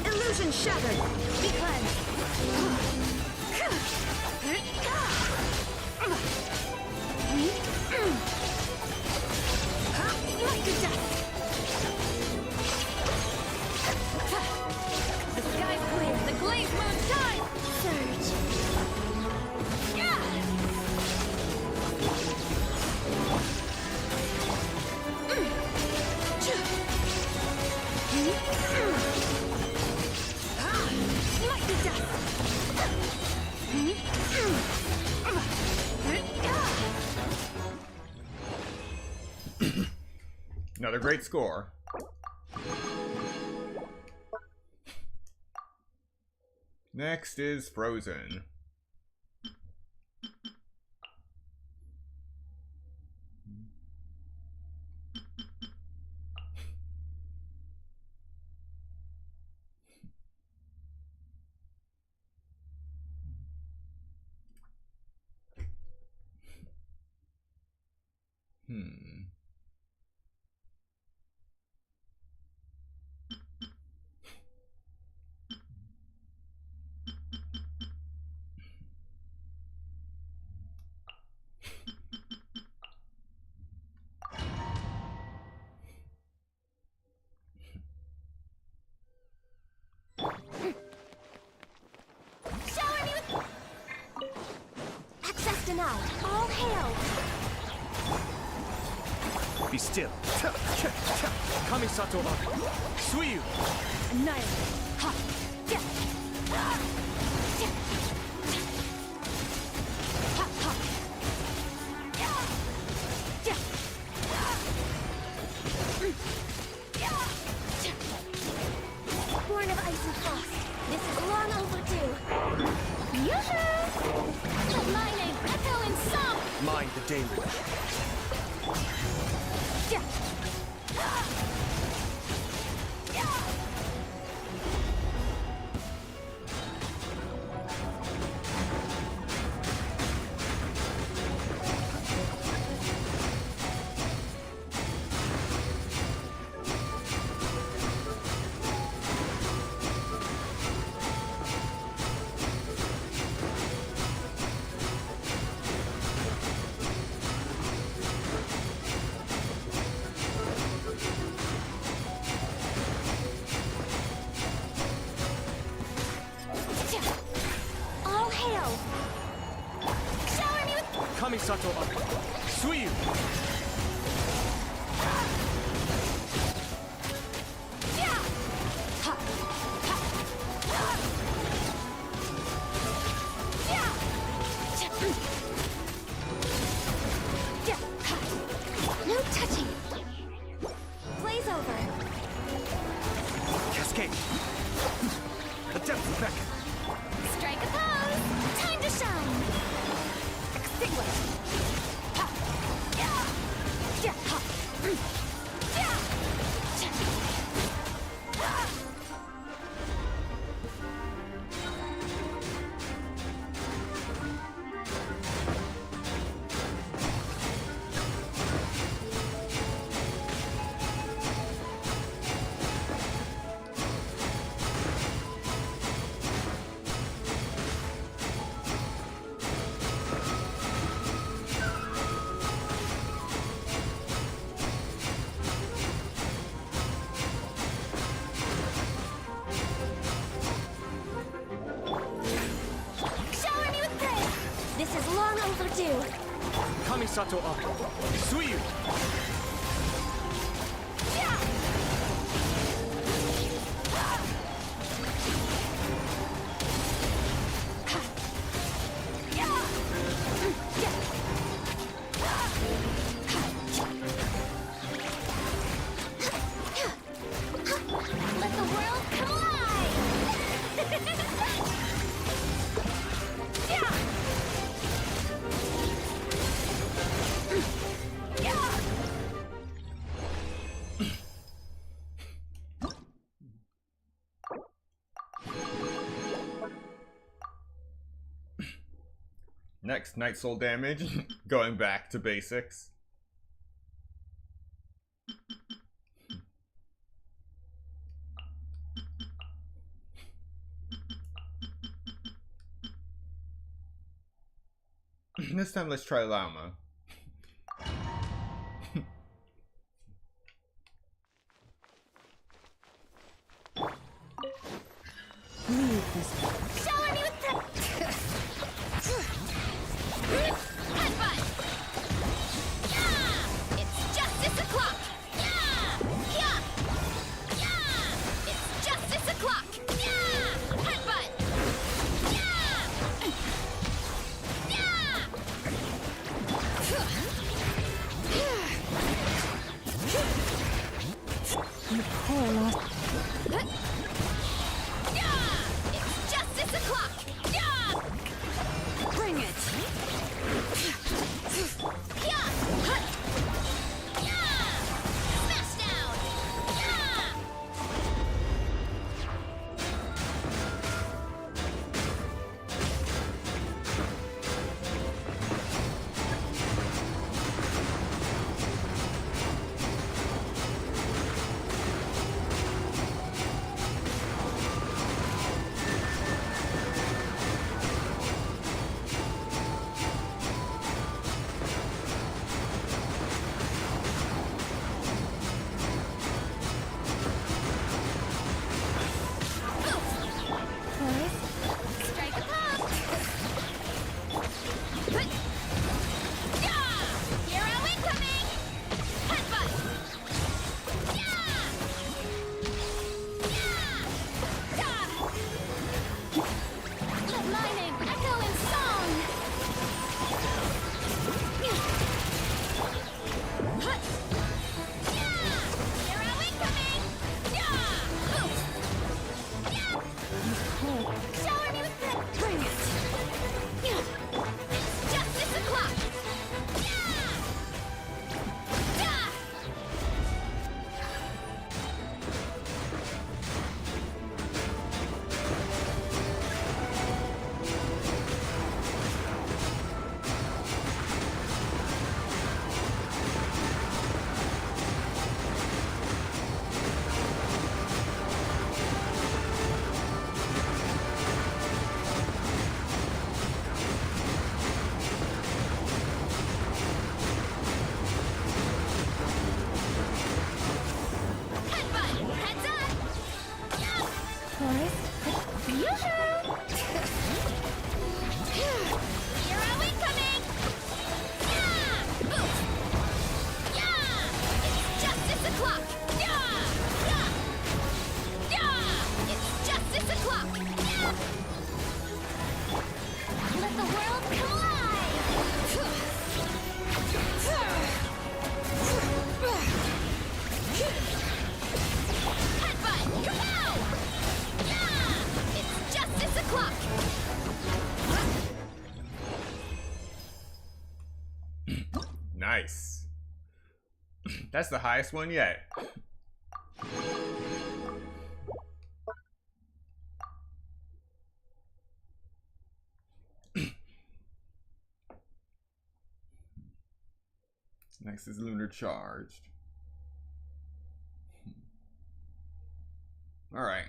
Illusion shattered! Be cleansed! Like the dust! The sky's clear! The glaze moon shines! Surge! Like the dust! Another great score. Next is Frozen. Denied. All hail! Be still. Kamisato wa Suyu. Annihilate. Ha! Yeah. Ha! Ha! Born of ice and frost. This is long overdue. Yoo-hoo! Let my name echo in song! Mind the deluge. Kamisato wa Suyu. Ha! beckon. Strike a pose! Time to shine! Extinguish! Ha! Yeah! Yeah! Ha! Yeah! Ah! Shower me with praise! This is long overdue! Kamisato wa Suyu. Yeah! Let the world come alive! Yeah! Yeah! Next, Night Soul damage. Going back to basics. This time, let's try Llama. Shower me with Headbutt! Yeah! It's justice o'clock! Yeah! Yeah! Yeah! It's justice o'clock! Yeah! Headbutt! Yeah! You poor lost. Yeah! It's justice o'clock! Yeah! Bring it! Yeah! Yeah! Smash down! Yeah! Strike a pose! Yeah! Hero incoming! Headbutt! Yeah! Yeah! Let lightning echo in song! Yeah! Hero incoming! Yeah! Yeah! Shower me with the... Bring it! It's justice o'clock! Yeah! Yeah! Headbutt! Heads up! Yeah! Yoo-hoo! Hero incoming! Yeah! Oof! Yeah! It's justice o'clock! Yeah! Yeah! Yeah! It's justice o'clock! Yeah! Let the world come alive! Headbutt! Kapow! Yeah! It's justice clock! Nice. That's the highest one yet. Next is Lunar Charged. Alright.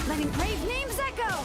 Letting brave names echo!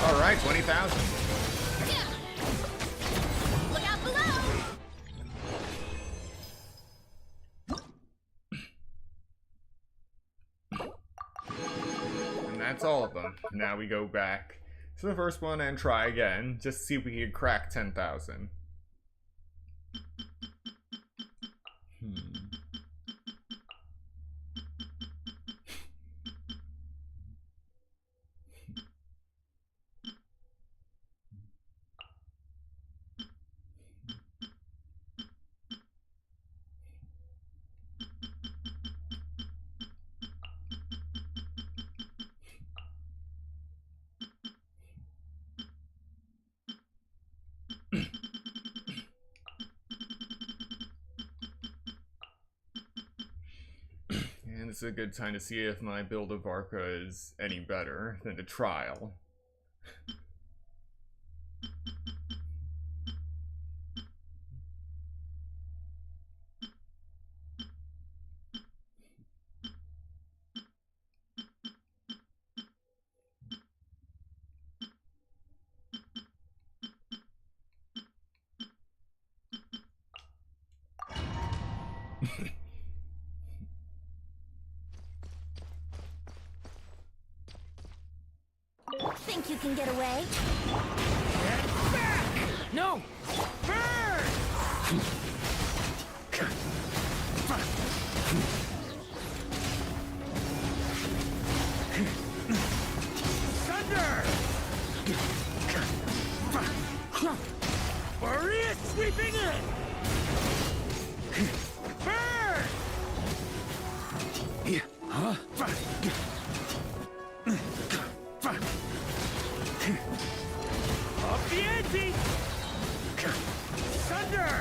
Alright, 20,000. Look out below! And that's all of them. Now we go back to the first one and try again, just to see if we can crack 10,000. And it's a good time to see if my build of Varka is any better than the trial. Think you can get away? No! Thunder! Maria sweeping in! Burn! Huh? Up the ante! Thunder!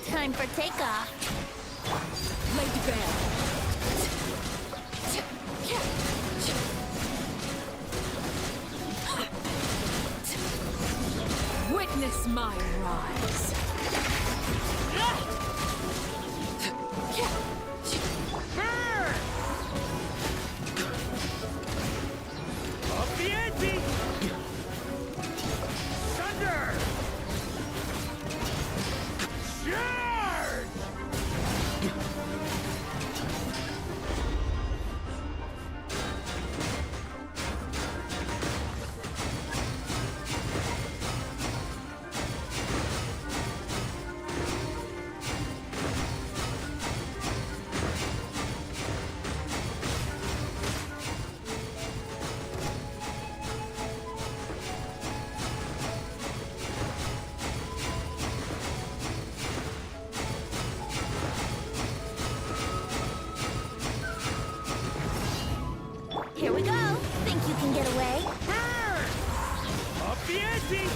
Time for takeoff. Lady Bear. Witness my rise. Burn! Up the ante! Thunder! Charge! Here we go. Think you can get away? Burn! Up the ante!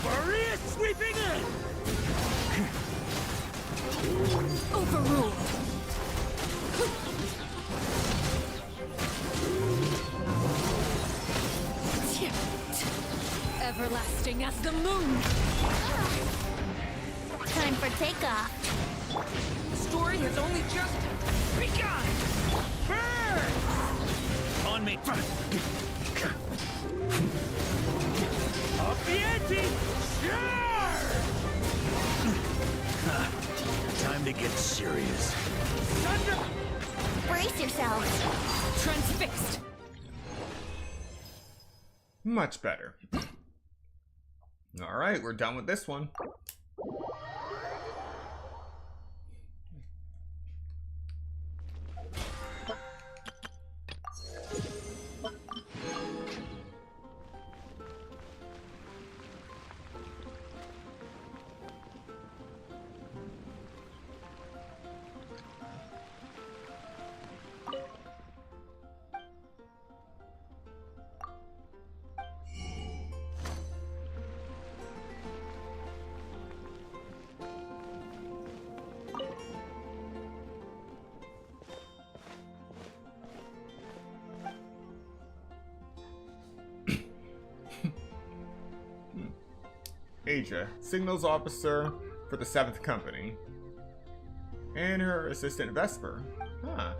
Maria sweeping in! Overruled. Everlasting as the moon. Time for takeoff. The story has only just begun. Burn! On me! Up the ante! Charge! Time to get serious. Thunder! Brace yourselves. Transfixed. Much better. Alright, we're done with this one. Asia, signals officer for the 7th Company. And her assistant Vesper. Huh.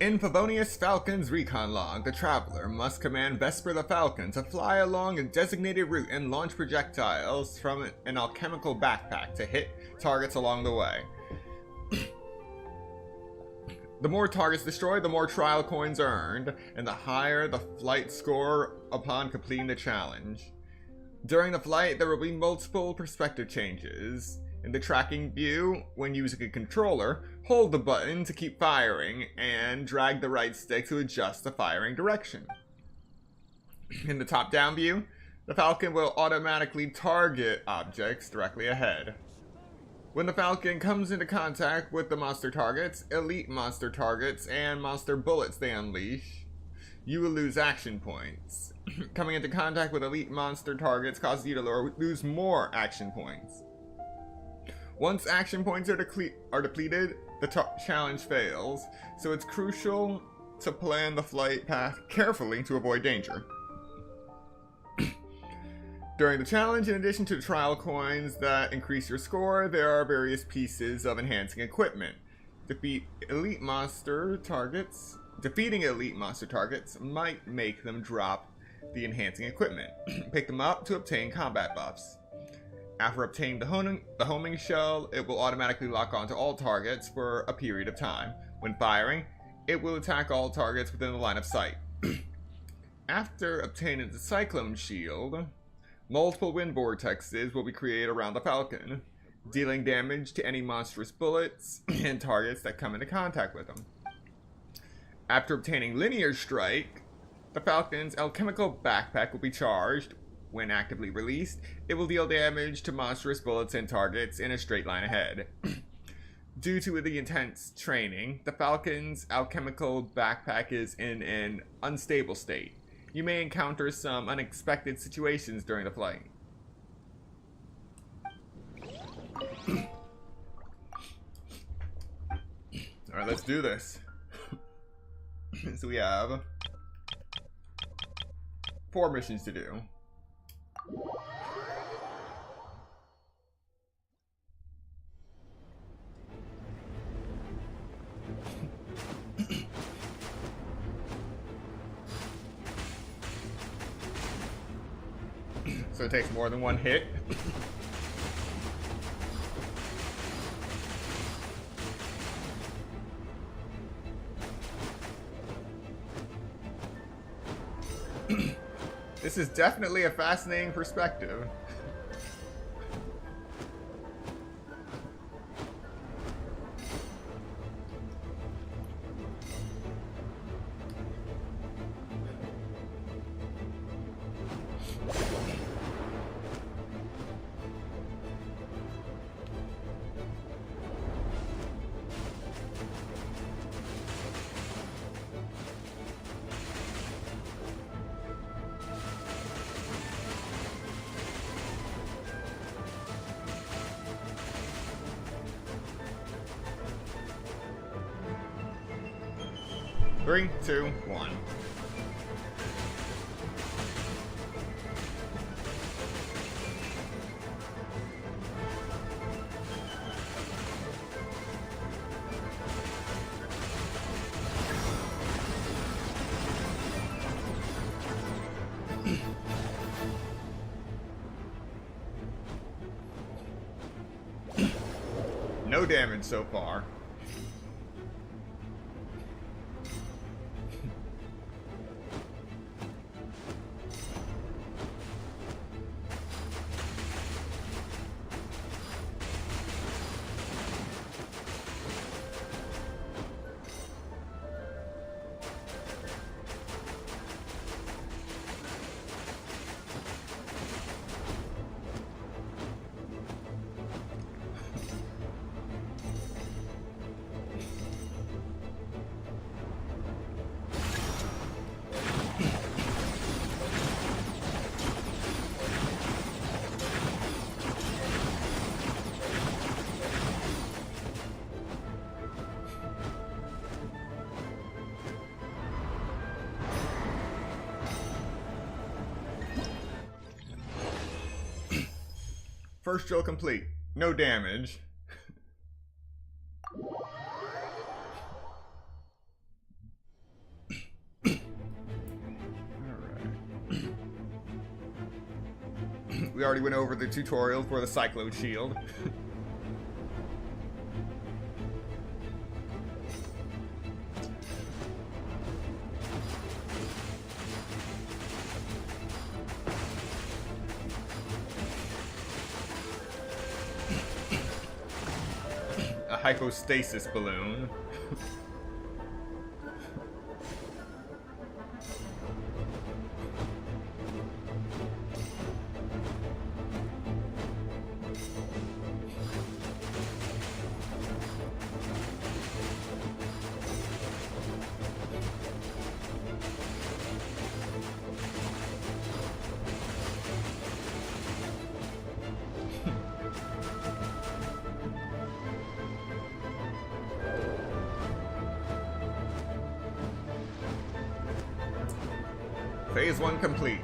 In Favonius Falcon's recon log, the traveler must command Vesper the Falcon to fly along a designated route and launch projectiles from an alchemical backpack to hit targets along the way. The more targets destroyed, the more trial coins earned, and the higher the flight score upon completing the challenge. During the flight, there will be multiple perspective changes. In the tracking view, when using a controller, hold the button to keep firing, and drag the right stick to adjust the firing direction. In the top-down view, the Falcon will automatically target objects directly ahead. When the Falcon comes into contact with the monster targets, elite monster targets, and monster bullets they unleash, you will lose action points. Coming into contact with elite monster targets causes you to lose more action points. Once action points are depleted, the challenge fails, so it's crucial to plan the flight path carefully to avoid danger. During the challenge, in addition to trial coins that increase your score, there are various pieces of enhancing equipment. Defeating elite monster targets might make them drop the enhancing equipment. Pick them up to obtain combat buffs. After obtaining the homing shell, it will automatically lock onto all targets for a period of time. When firing, it will attack all targets within the line of sight. After obtaining the cyclone shield, multiple wind vortexes will be created around the Falcon, dealing damage to any monstrous bullets and targets that come into contact with them. After obtaining linear strike, the Falcon's alchemical backpack will be charged. When actively released, it will deal damage to monstrous bullets and targets in a straight line ahead. Due to the intense training, the Falcon's alchemical backpack is in an unstable state. You may encounter some unexpected situations during the flight. Alright, let's do this. So we have 4 missions to do. So it takes more than one hit. This is definitely a fascinating perspective. Three, two, one. No damage so far. First drill complete. No damage. We already went over the tutorial for the Cyclone Shield. A hypostasis balloon. Phase 1 complete.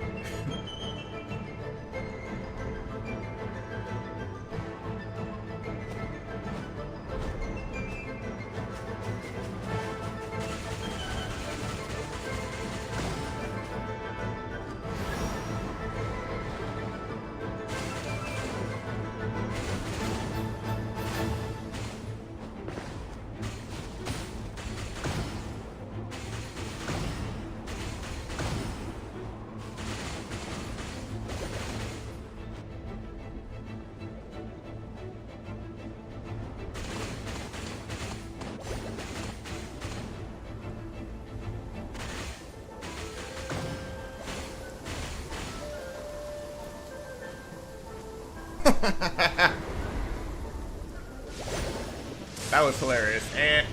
That was hilarious. And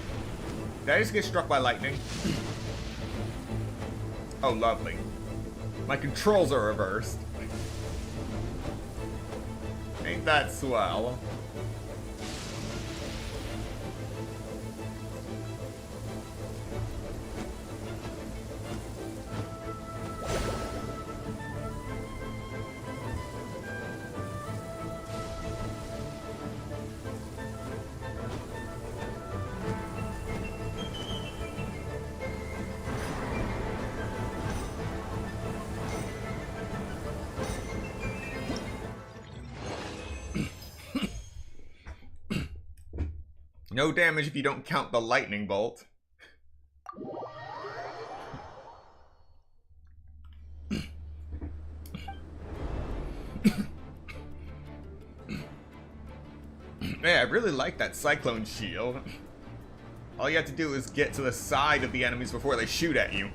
did I just get struck by lightning? Oh, lovely. My controls are reversed. Ain't that swell? No damage if you don't count the lightning bolt. Yeah, I really like that cyclone shield. All you have to do is get to the side of the enemies before they shoot at you.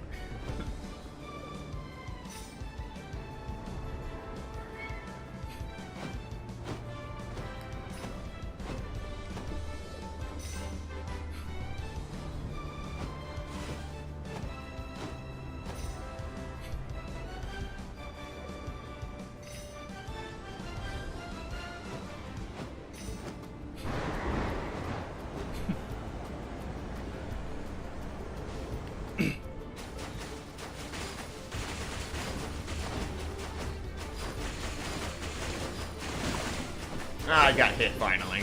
Ah, I got hit finally.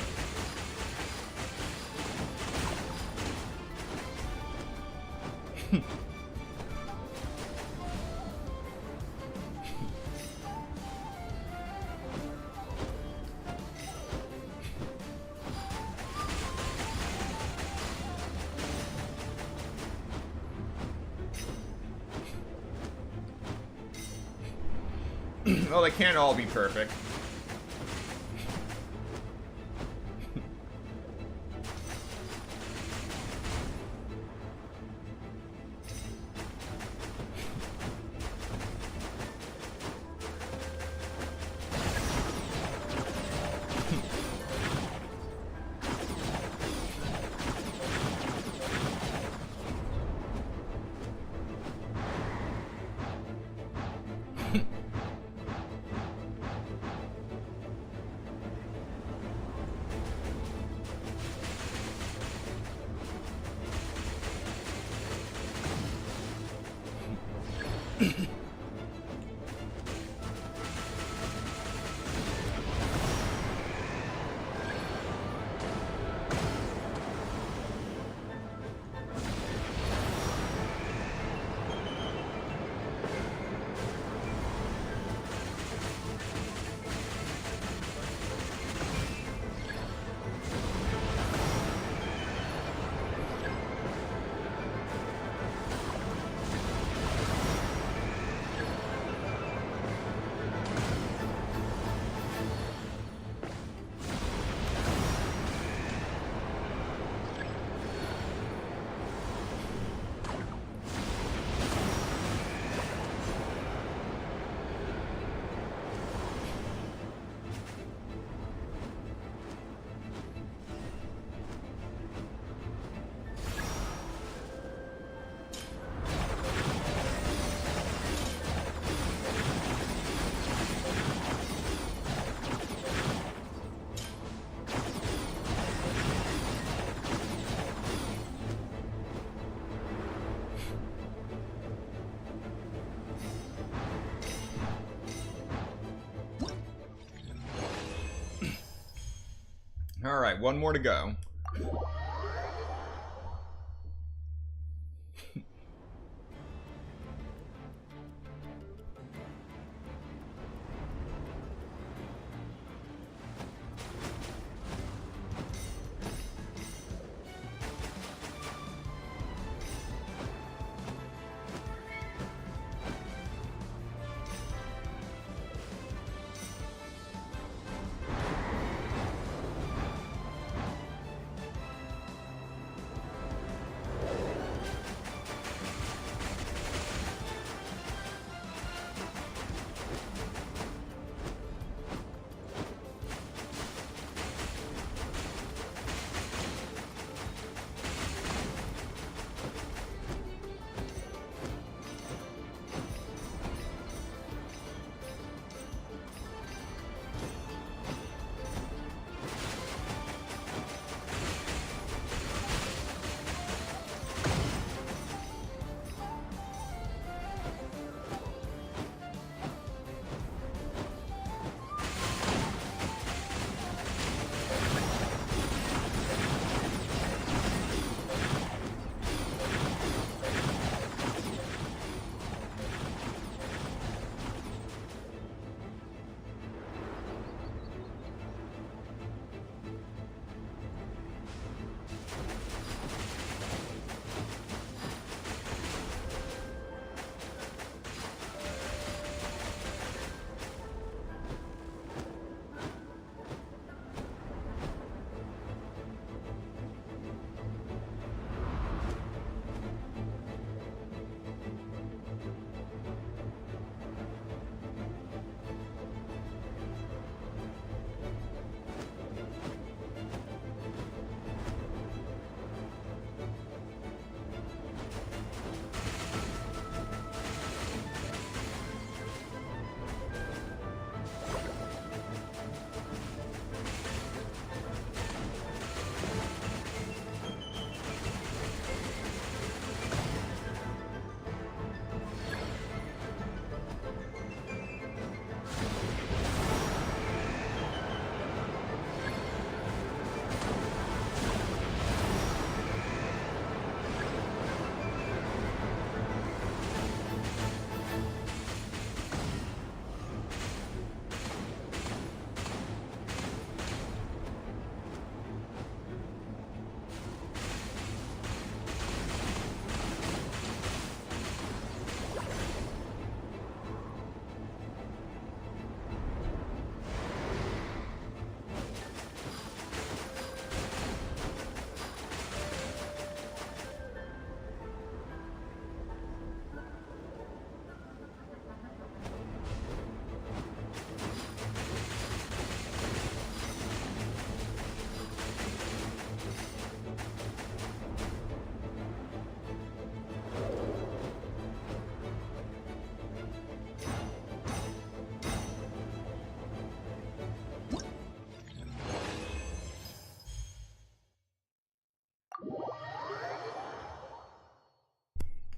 Well, they can't all be perfect. Alright, one more to go.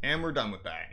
And we're done with that.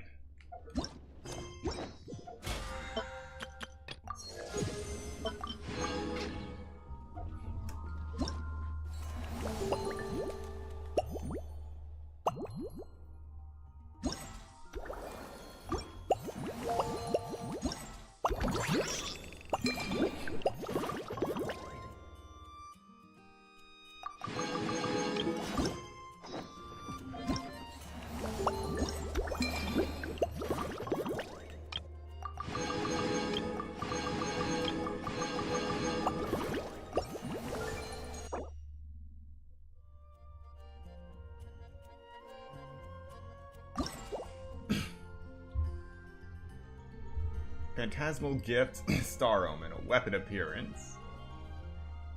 Phantasmal Gift, Star Omen, a weapon appearance.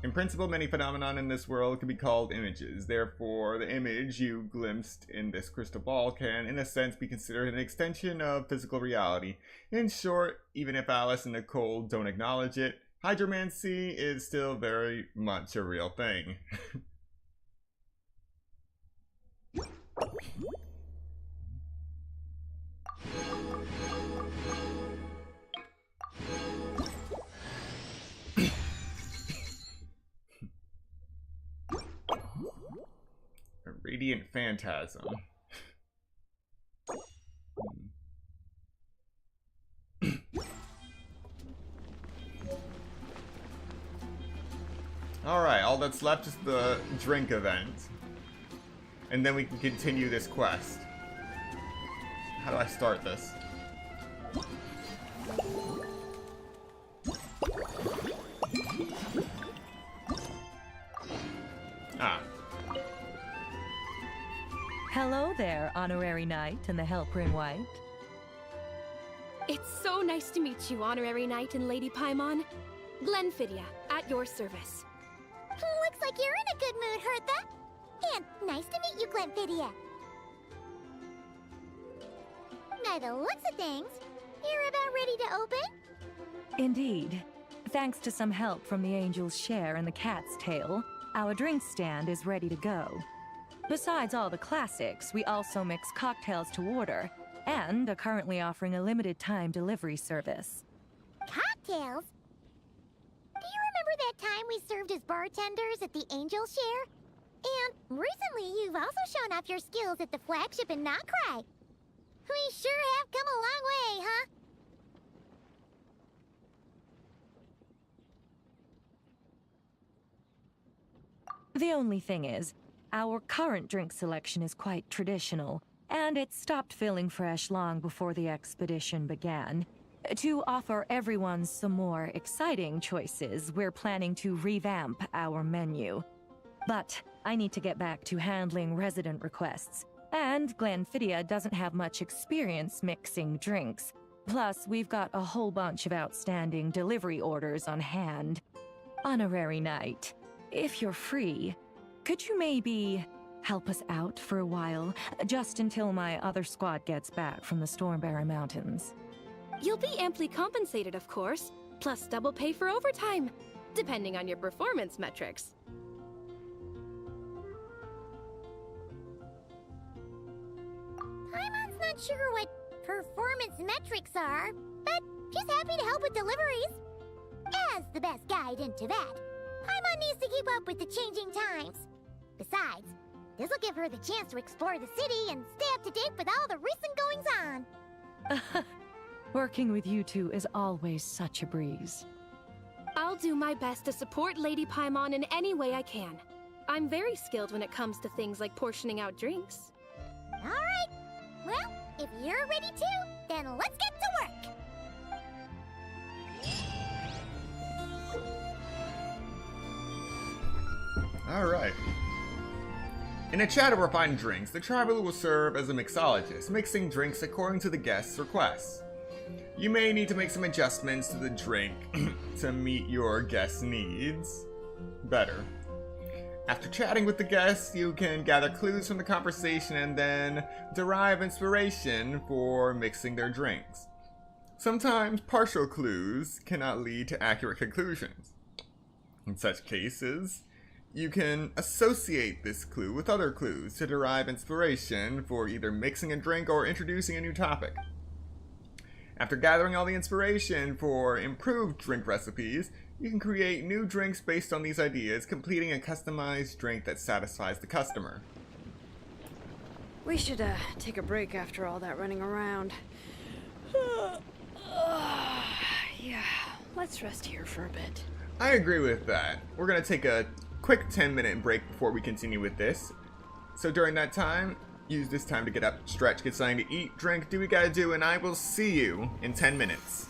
In principle, many phenomena in this world can be called images. Therefore, the image you glimpsed in this crystal ball can, in a sense, be considered an extension of physical reality. In short, even if Alice and Nicole don't acknowledge it, hydromancy is still very much a real thing. Radiant Phantasm. Alright, all that's left is the drink event. And then we can continue this quest. How do I start this? Ah. Hello there, Honorary Knight and the Helper in White. It's so nice to meet you, Honorary Knight and Lady Paimon. Glenfidia, at your service. Looks like you're in a good mood, Hertha. And nice to meet you, Glenfidia. By the looks of things, you're about ready to open? Indeed. Thanks to some help from the Angel's Share and the Cat's Tail, our drink stand is ready to go. Besides all the classics, we also mix cocktails to order, and are currently offering a limited time delivery service. Cocktails? Do you remember that time we served as bartenders at the Angel's Share? And recently you've also shown off your skills at the flagship in Nokrai. We sure have come a long way, huh? The only thing is, our current drink selection is quite traditional, and it stopped feeling fresh long before the expedition began. To offer everyone some more exciting choices, we're planning to revamp our menu. But I need to get back to handling resident requests, and Glenfidia doesn't have much experience mixing drinks. Plus, we've got a whole bunch of outstanding delivery orders on hand. Honorary Knight, if you're free, could you maybe help us out for a while, just until my other squad gets back from the Stormbearer Mountains? You'll be amply compensated, of course, plus double pay for overtime, depending on your performance metrics. Paimon's not sure what performance metrics are, but she's happy to help with deliveries. As the best guide into that, Paimon needs to keep up with the changing times. Besides, this'll give her the chance to explore the city and stay up to date with all the recent goings-on. Working with you two is always such a breeze. I'll do my best to support Lady Paimon in any way I can. I'm very skilled when it comes to things like portioning out drinks. All right. Well, if you're ready too, then let's get to work. Alright. In a chat of refined drinks, the traveler will serve as a mixologist, mixing drinks according to the guest's requests. You may need to make some adjustments to the drink to meet your guest's needs better. After chatting with the guests, you can gather clues from the conversation and then derive inspiration for mixing their drinks. Sometimes partial clues cannot lead to accurate conclusions. In such cases, you can associate this clue with other clues to derive inspiration for either mixing a drink or introducing a new topic. After gathering all the inspiration for improved drink recipes, you can create new drinks based on these ideas, completing a customized drink that satisfies the customer. We should take a break after all that running around. Yeah, let's rest here for a bit. I agree with that. We're gonna take a quick 10-minute break before we continue with this. So during that time, use this time to get up, stretch, get something to eat, drink, do what you gotta do, and I will see you in 10 minutes.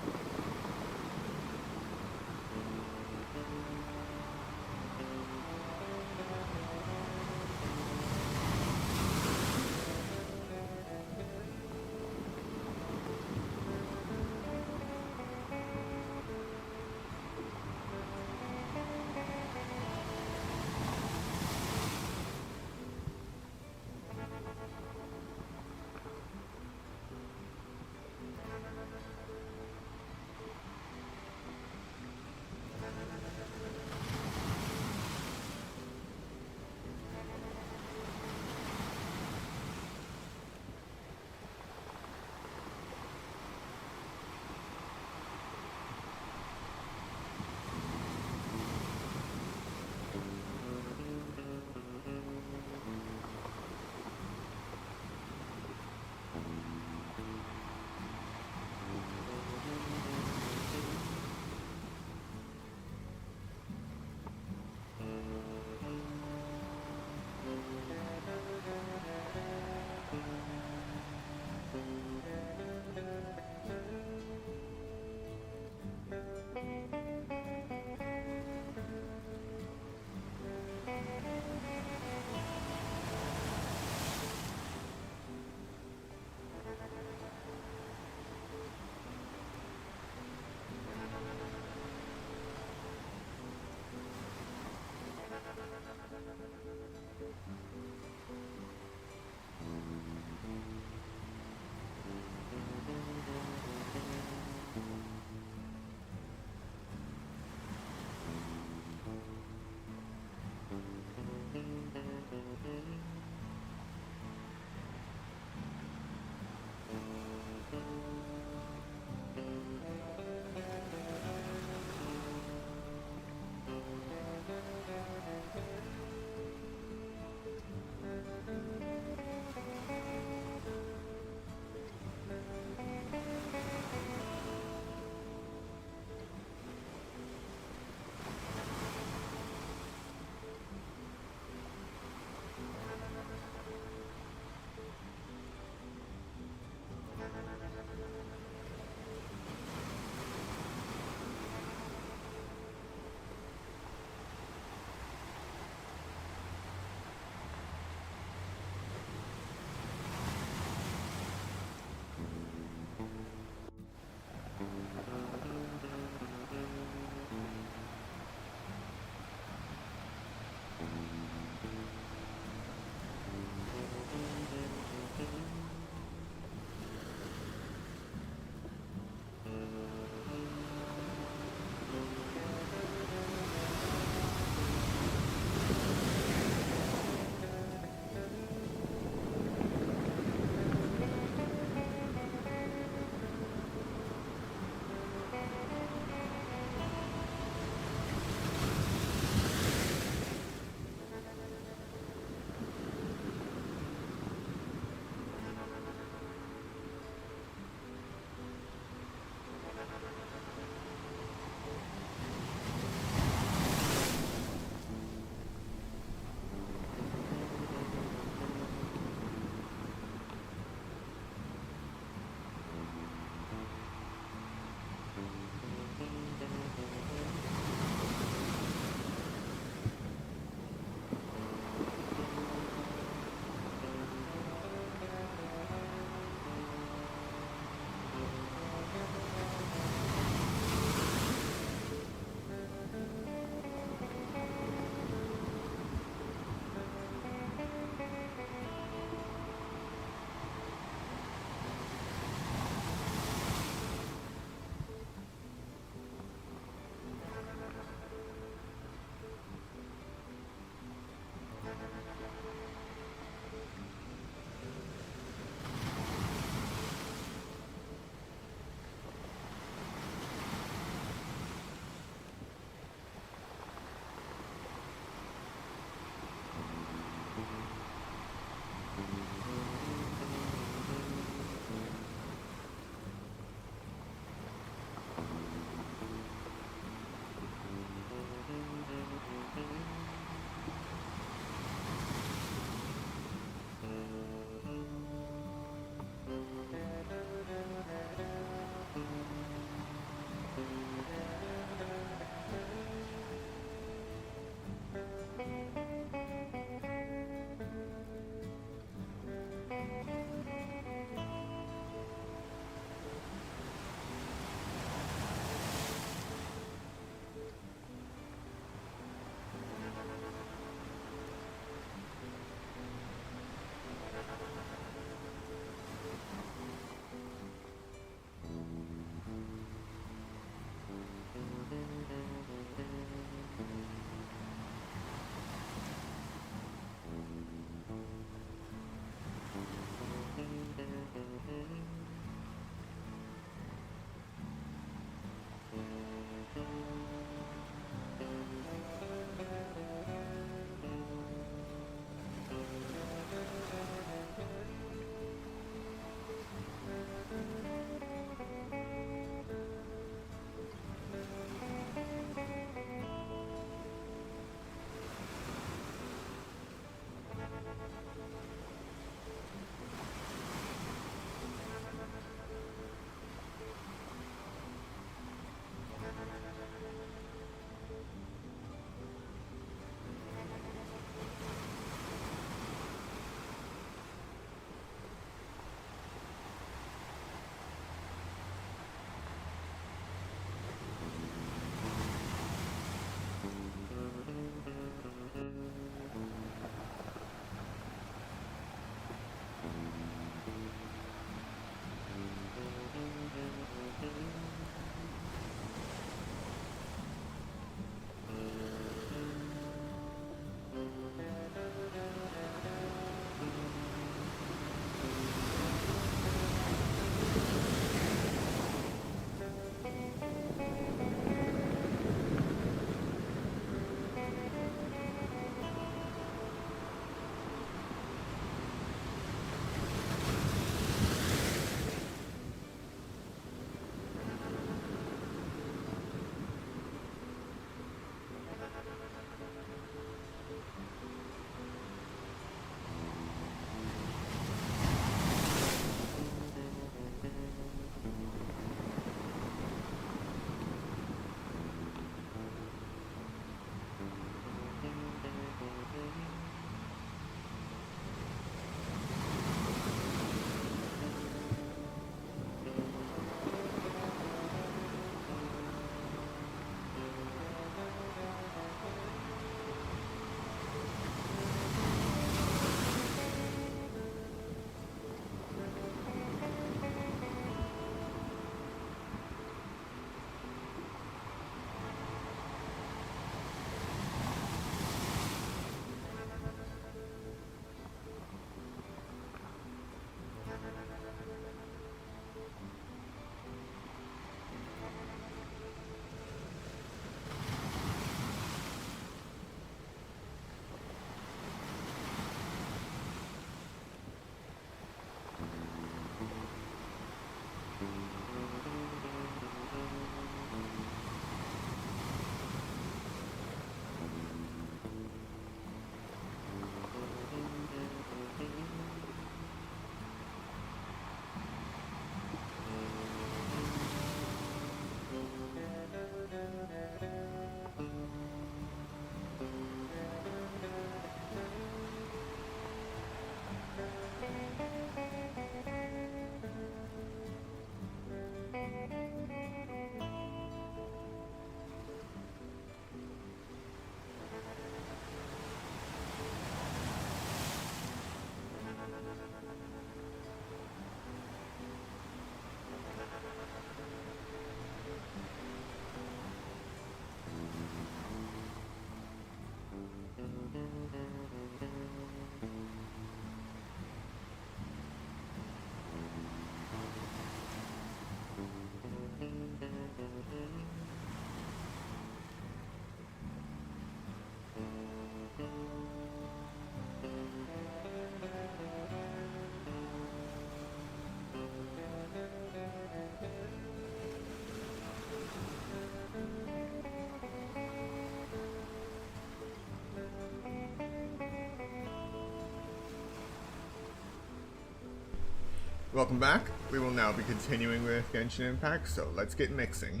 Welcome back. We will now be continuing with Genshin Impact, so let's get mixing.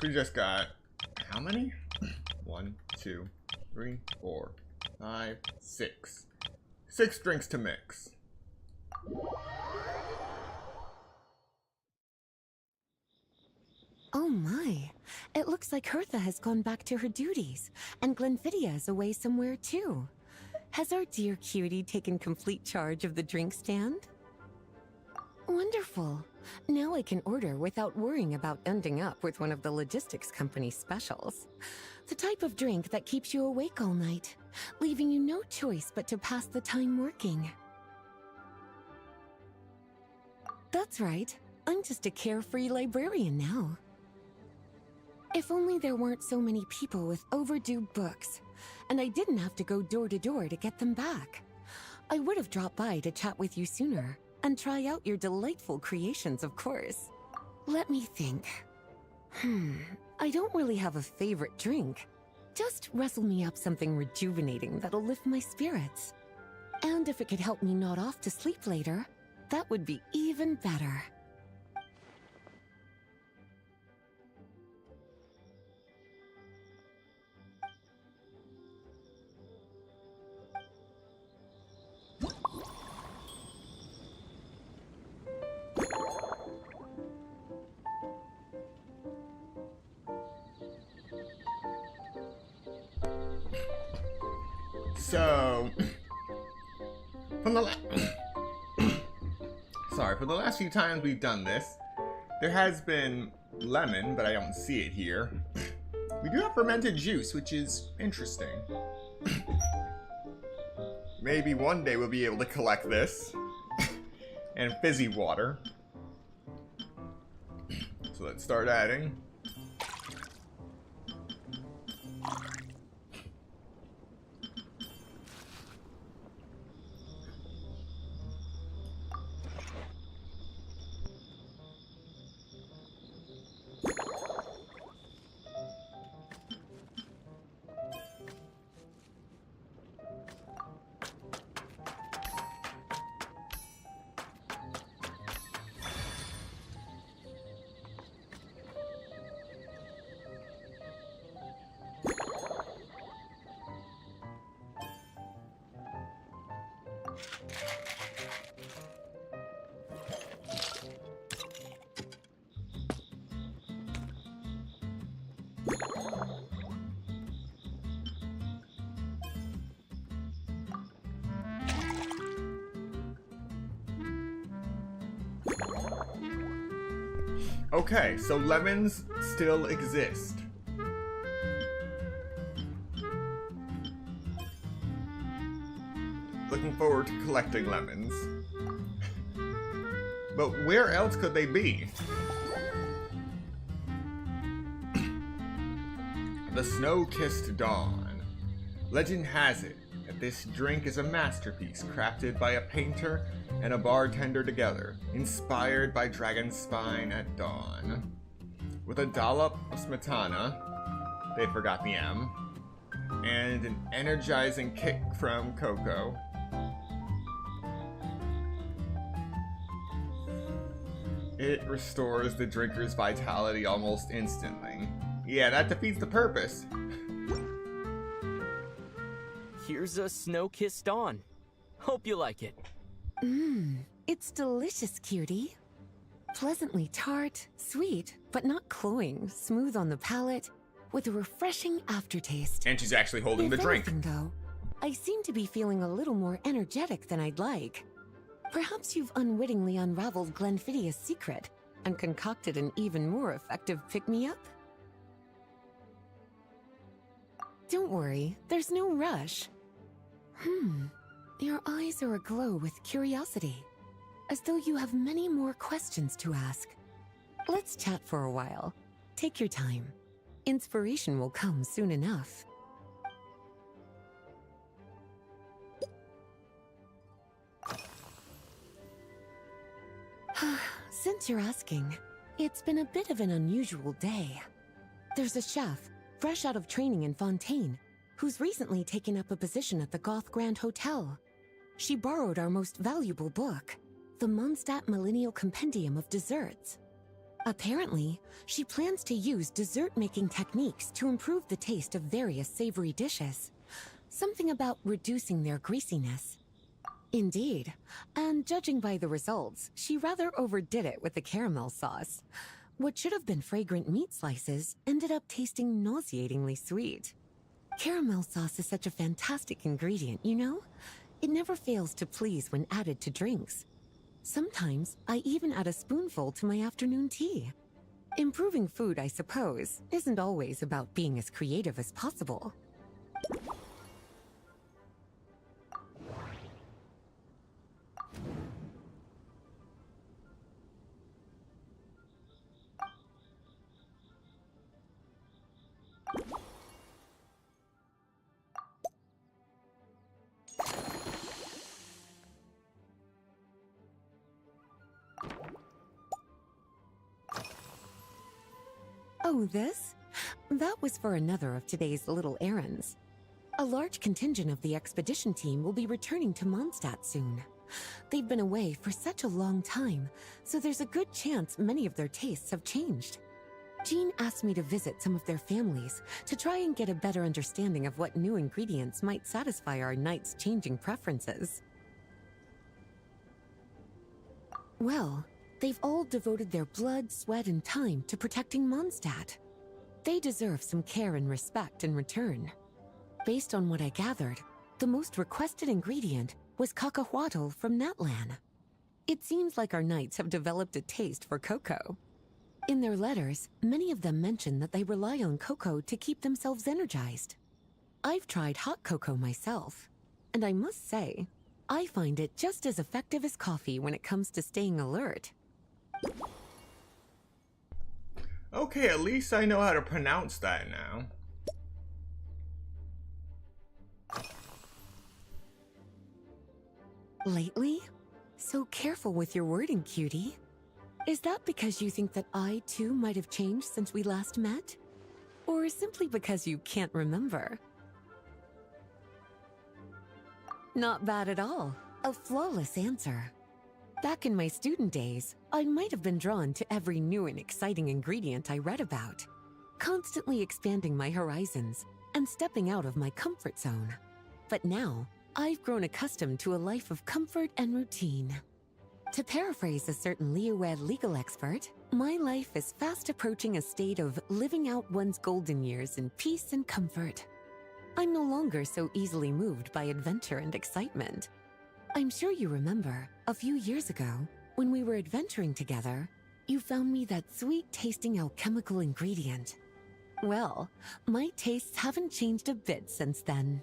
We just got how many? 1, 2, 3, 4, 5, 6. 6 drinks to mix. Oh my, it looks like Hertha has gone back to her duties, and Glenfiddia is away somewhere too. Has our dear cutie taken complete charge of the drink stand? Wonderful. Now I can order without worrying about ending up with one of the logistics company's specials. The type of drink that keeps you awake all night, leaving you no choice but to pass the time working. That's right, I'm just a carefree librarian now. If only there weren't so many people with overdue books, and I didn't have to go door to door to get them back. I would have dropped by to chat with you sooner, and try out your delightful creations, of course. Let me think. I don't really have a favorite drink. Just wrestle me up something rejuvenating that'll lift my spirits. And if it could help me nod off to sleep later, that would be even better. So, from the for the last few times we've done this, there has been lemon, but I don't see it here. We do have fermented juice, which is interesting. Maybe one day we'll be able to collect this. And fizzy water. So let's start adding. Okay, so lemons still exist. Looking forward to collecting lemons. But where else could they be? The Snow-Kissed Dawn. Legend has it that this drink is a masterpiece crafted by a painter and a bartender together, inspired by dragon spine at dawn. With a dollop of smetana, they forgot the M, and an energizing kick from cocoa. It restores the drinker's vitality almost instantly. Yeah, that defeats the purpose. Here's a Snow-Kissed Dawn. Hope you like it. It's delicious, cutie. Pleasantly tart, sweet, but not cloying, smooth on the palate, with a refreshing aftertaste. And she's actually holding the drink. If anything, though, I seem to be feeling a little more energetic than I'd like. Perhaps you've unwittingly unraveled Glenfiddia's secret and concocted an even more effective pick-me-up? Don't worry, there's no rush. Your eyes are aglow with curiosity, as though you have many more questions to ask. Let's chat for a while. Take your time. Inspiration will come soon enough. Since you're asking, it's been a bit of an unusual day. There's a chef, fresh out of training in Fontaine, who's recently taken up a position at the Goth Grand Hotel. She borrowed our most valuable book, the Mondstadt Millennial Compendium of Desserts. Apparently, she plans to use dessert-making techniques to improve the taste of various savory dishes. Something about reducing their greasiness. Indeed, and judging by the results, she rather overdid it with the caramel sauce. What should have been fragrant meat slices ended up tasting nauseatingly sweet. Caramel sauce is such a fantastic ingredient, you know? It never fails to please when added to drinks. Sometimes, I even add a spoonful to my afternoon tea. Improving food, I suppose, isn't always about being as creative as possible. Oh, this? That was for another of today's little errands. A large contingent of the expedition team will be returning to Mondstadt soon. They've been away for such a long time, so there's a good chance many of their tastes have changed. Jean asked me to visit some of their families to try and get a better understanding of what new ingredients might satisfy our knights' changing preferences. Well, they've all devoted their blood, sweat, and time to protecting Mondstadt. They deserve some care and respect in return. Based on what I gathered, the most requested ingredient was cacahuatl from Natlan. It seems like our knights have developed a taste for cocoa. In their letters, many of them mention that they rely on cocoa to keep themselves energized. I've tried hot cocoa myself, and I must say, I find it just as effective as coffee when it comes to staying alert. Okay, at least I know how to pronounce that now. Lately? So careful with your wording, cutie. Is that because you think that I, too, might have changed since we last met? Or simply because you can't remember? Not bad at all. A flawless answer. Back in my student days, I might have been drawn to every new and exciting ingredient I read about, constantly expanding my horizons and stepping out of my comfort zone. But now, I've grown accustomed to a life of comfort and routine. To paraphrase a certain Leo-Ed legal expert, my life is fast approaching a state of living out one's golden years in peace and comfort. I'm no longer so easily moved by adventure and excitement. I'm sure you remember, a few years ago, when we were adventuring together, you found me that sweet-tasting alchemical ingredient. Well, my tastes haven't changed a bit since then.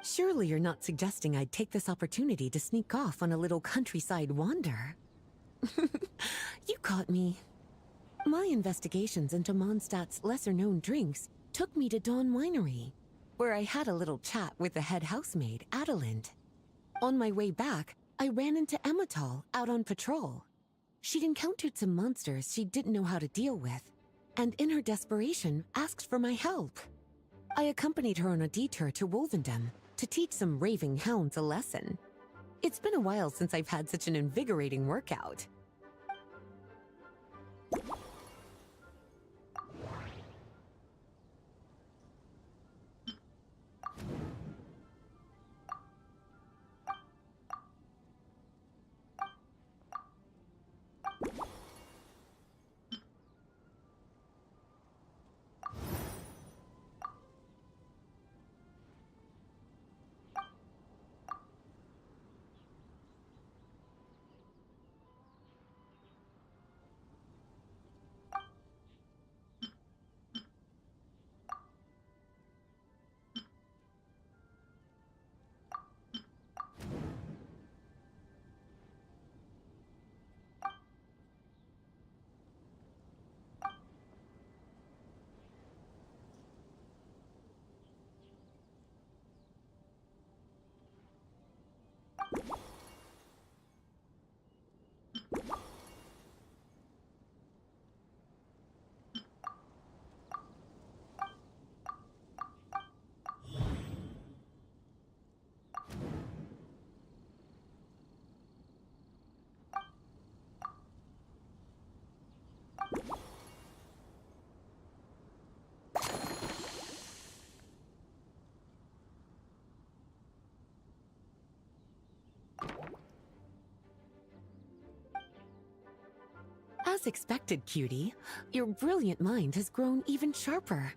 Surely you're not suggesting I'd take this opportunity to sneak off on a little countryside wander? You caught me. My investigations into Mondstadt's lesser-known drinks took me to Dawn Winery, where I had a little chat with the head housemaid, Adelind. On my way back, I ran into Emmetall out on patrol. She'd encountered some monsters she didn't know how to deal with, and in her desperation, asked for my help. I accompanied her on a detour to Wolvendom to teach some raving hounds a lesson. It's been a while since I've had such an invigorating workout. As expected, cutie, your brilliant mind has grown even sharper.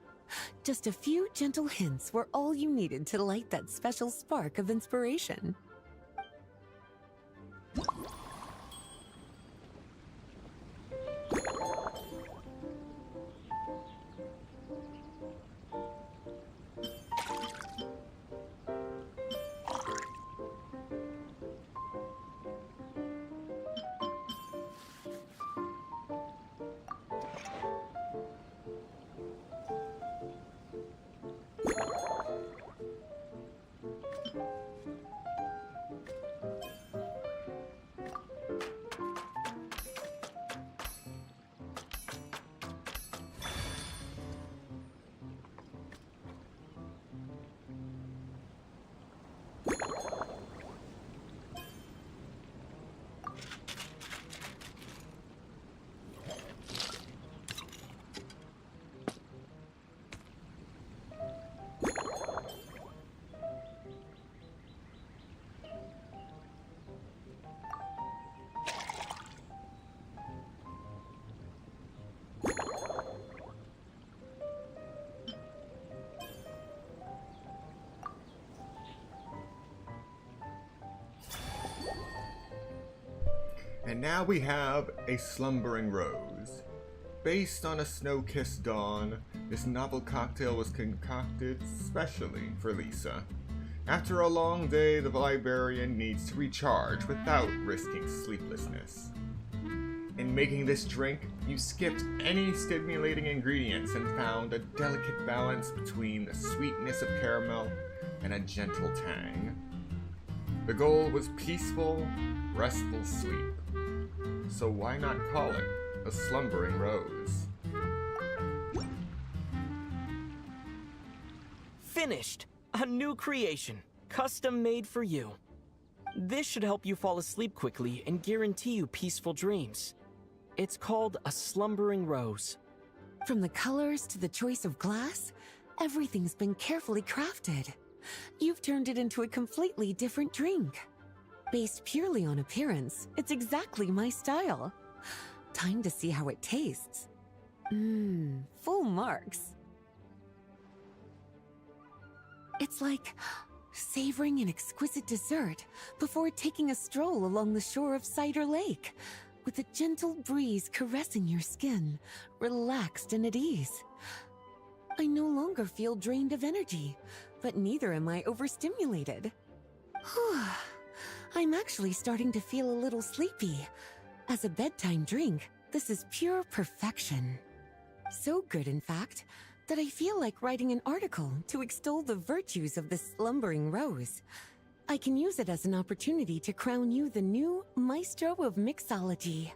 Just a few gentle hints were all you needed to light that special spark of inspiration. And now we have a slumbering rose. Based on a snow-kissed dawn, this novel cocktail was concocted specially for Lisa. After a long day, the librarian needs to recharge without risking sleeplessness. In making this drink, you skipped any stimulating ingredients and found a delicate balance between the sweetness of caramel and a gentle tang. The goal was peaceful, restful sleep. So why not call it a slumbering rose? Finished! A new creation, custom made for you. This should help you fall asleep quickly and guarantee you peaceful dreams. It's called a slumbering rose. From the colors to the choice of glass, everything's been carefully crafted. You've turned it into a completely different drink. Based purely on appearance, it's exactly my style. Time to see how it tastes. Full marks. It's like savoring an exquisite dessert before taking a stroll along the shore of Cider Lake, with a gentle breeze caressing your skin, relaxed and at ease. I no longer feel drained of energy, but neither am I overstimulated. I'm actually starting to feel a little sleepy. As a bedtime drink, this is pure perfection. So good, in fact, that I feel like writing an article to extol the virtues of this slumbering rose. I can use it as an opportunity to crown you the new maestro of mixology.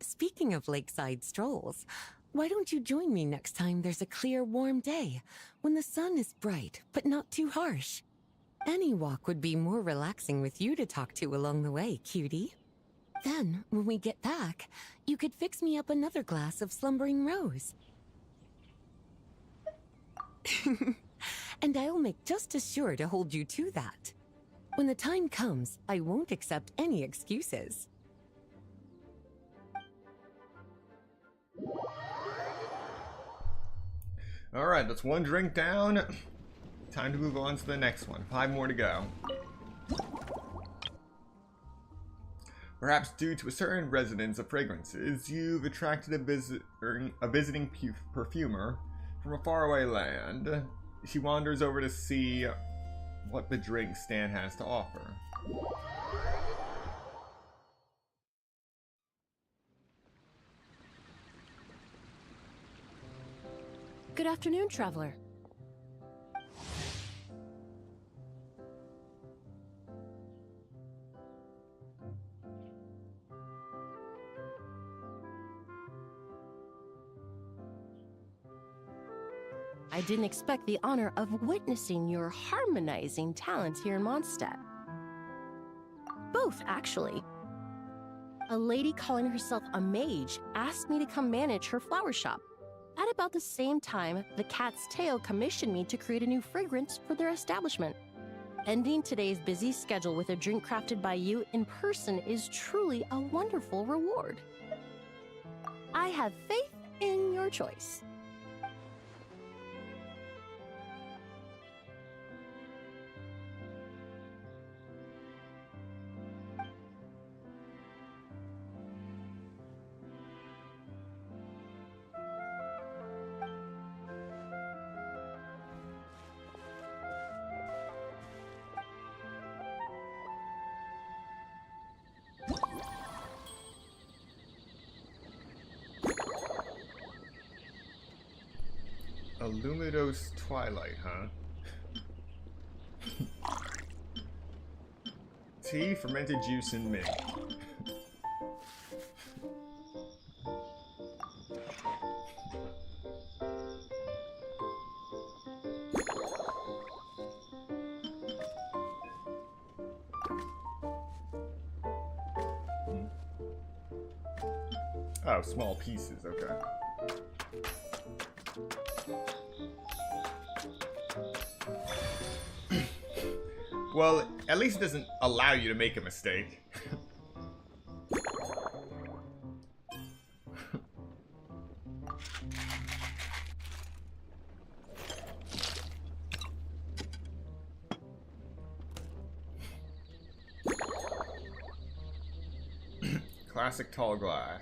Speaking of lakeside strolls, why don't you join me next time there's a clear, warm day, when the sun is bright but not too harsh? Any walk would be more relaxing with you to talk to along the way, cutie. Then, when we get back, you could fix me up another glass of slumbering rose. And I'll make just as sure to hold you to that. When the time comes, I won't accept any excuses. Alright, that's one drink down. Time to move on to the next one. 5 more to go. Perhaps due to a certain resonance of fragrances, you've attracted a visiting perfumer from a faraway land. She wanders over to see what the drink stand has to offer. Good afternoon, traveler. I didn't expect the honor of witnessing your harmonizing talents here in Mondstadt. Both, actually. A lady calling herself a mage asked me to come manage her flower shop. At about the same time, the Cat's Tail commissioned me to create a new fragrance for their establishment. Ending today's busy schedule with a drink crafted by you in person is truly a wonderful reward. I have faith in your choice. A Lumidos Twilight, huh? Tea, fermented juice, and mint. Oh, small pieces, okay. Well, at least it doesn't allow you to make a mistake. Classic tall glass.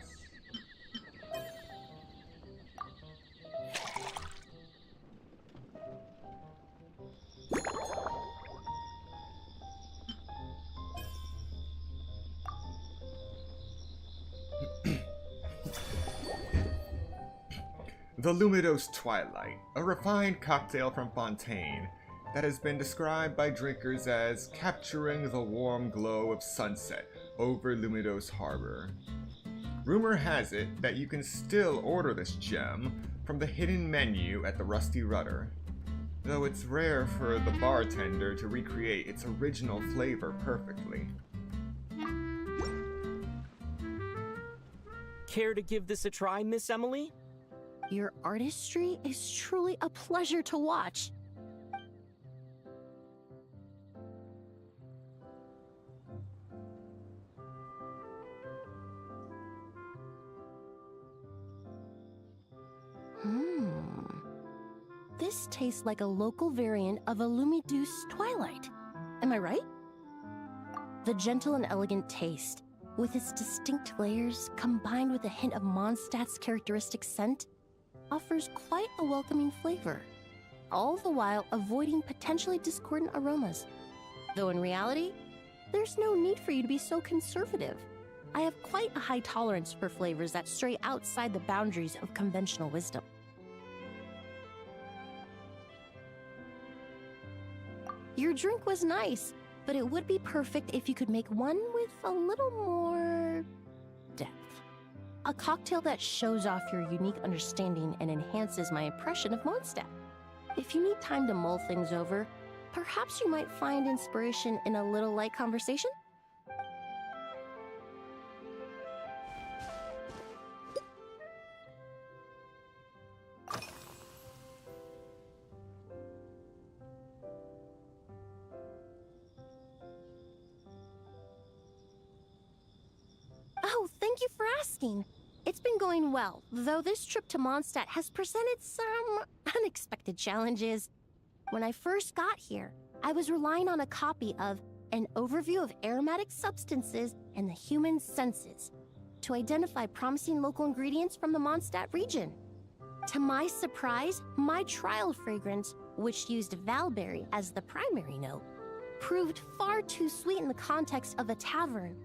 The Lumidos Twilight, a refined cocktail from Fontaine that has been described by drinkers as capturing the warm glow of sunset over Lumidos Harbor. Rumor has it that you can still order this gem from the hidden menu at the Rusty Rudder, though it's rare for the bartender to recreate its original flavor perfectly. Care to give this a try, Miss Emily? Your artistry is truly a pleasure to watch. This tastes like a local variant of a Lumidos Twilight. Am I right? The gentle and elegant taste, with its distinct layers combined with a hint of Mondstadt's characteristic scent, offers quite a welcoming flavor, all the while avoiding potentially discordant aromas. Though in reality, there's no need for you to be so conservative. I have quite a high tolerance for flavors that stray outside the boundaries of conventional wisdom. Your drink was nice, but it would be perfect if you could make one with a little more depth. A cocktail that shows off your unique understanding and enhances my impression of Mondstadt. If you need time to mull things over, perhaps you might find inspiration in a little light conversation? Oh, thank you for asking. It's been going well, though this trip to Mondstadt has presented some unexpected challenges. When I first got here, I was relying on a copy of An Overview of Aromatic Substances and the Human Senses to identify promising local ingredients from the Mondstadt region. To my surprise, my trial fragrance, which used valberry as the primary note, proved far too sweet in the context of a tavern,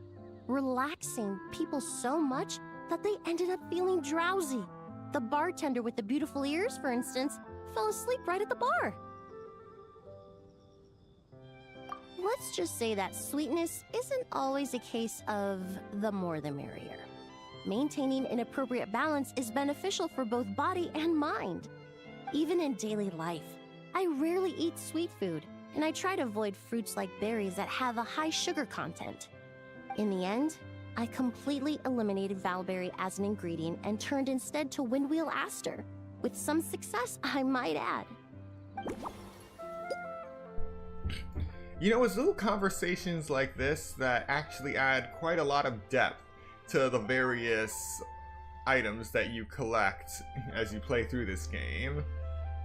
relaxing people so much that they ended up feeling drowsy. The bartender with the beautiful ears, for instance, fell asleep right at the bar. Let's just say that sweetness isn't always a case of the more the merrier. Maintaining an appropriate balance is beneficial for both body and mind. Even in daily life, I rarely eat sweet food, and I try to avoid fruits like berries that have a high sugar content. In the end, I completely eliminated valberry as an ingredient and turned instead to windwheel aster, with some success, I might add. You know, it's little conversations like this that actually add quite a lot of depth to the various items that you collect as you play through this game.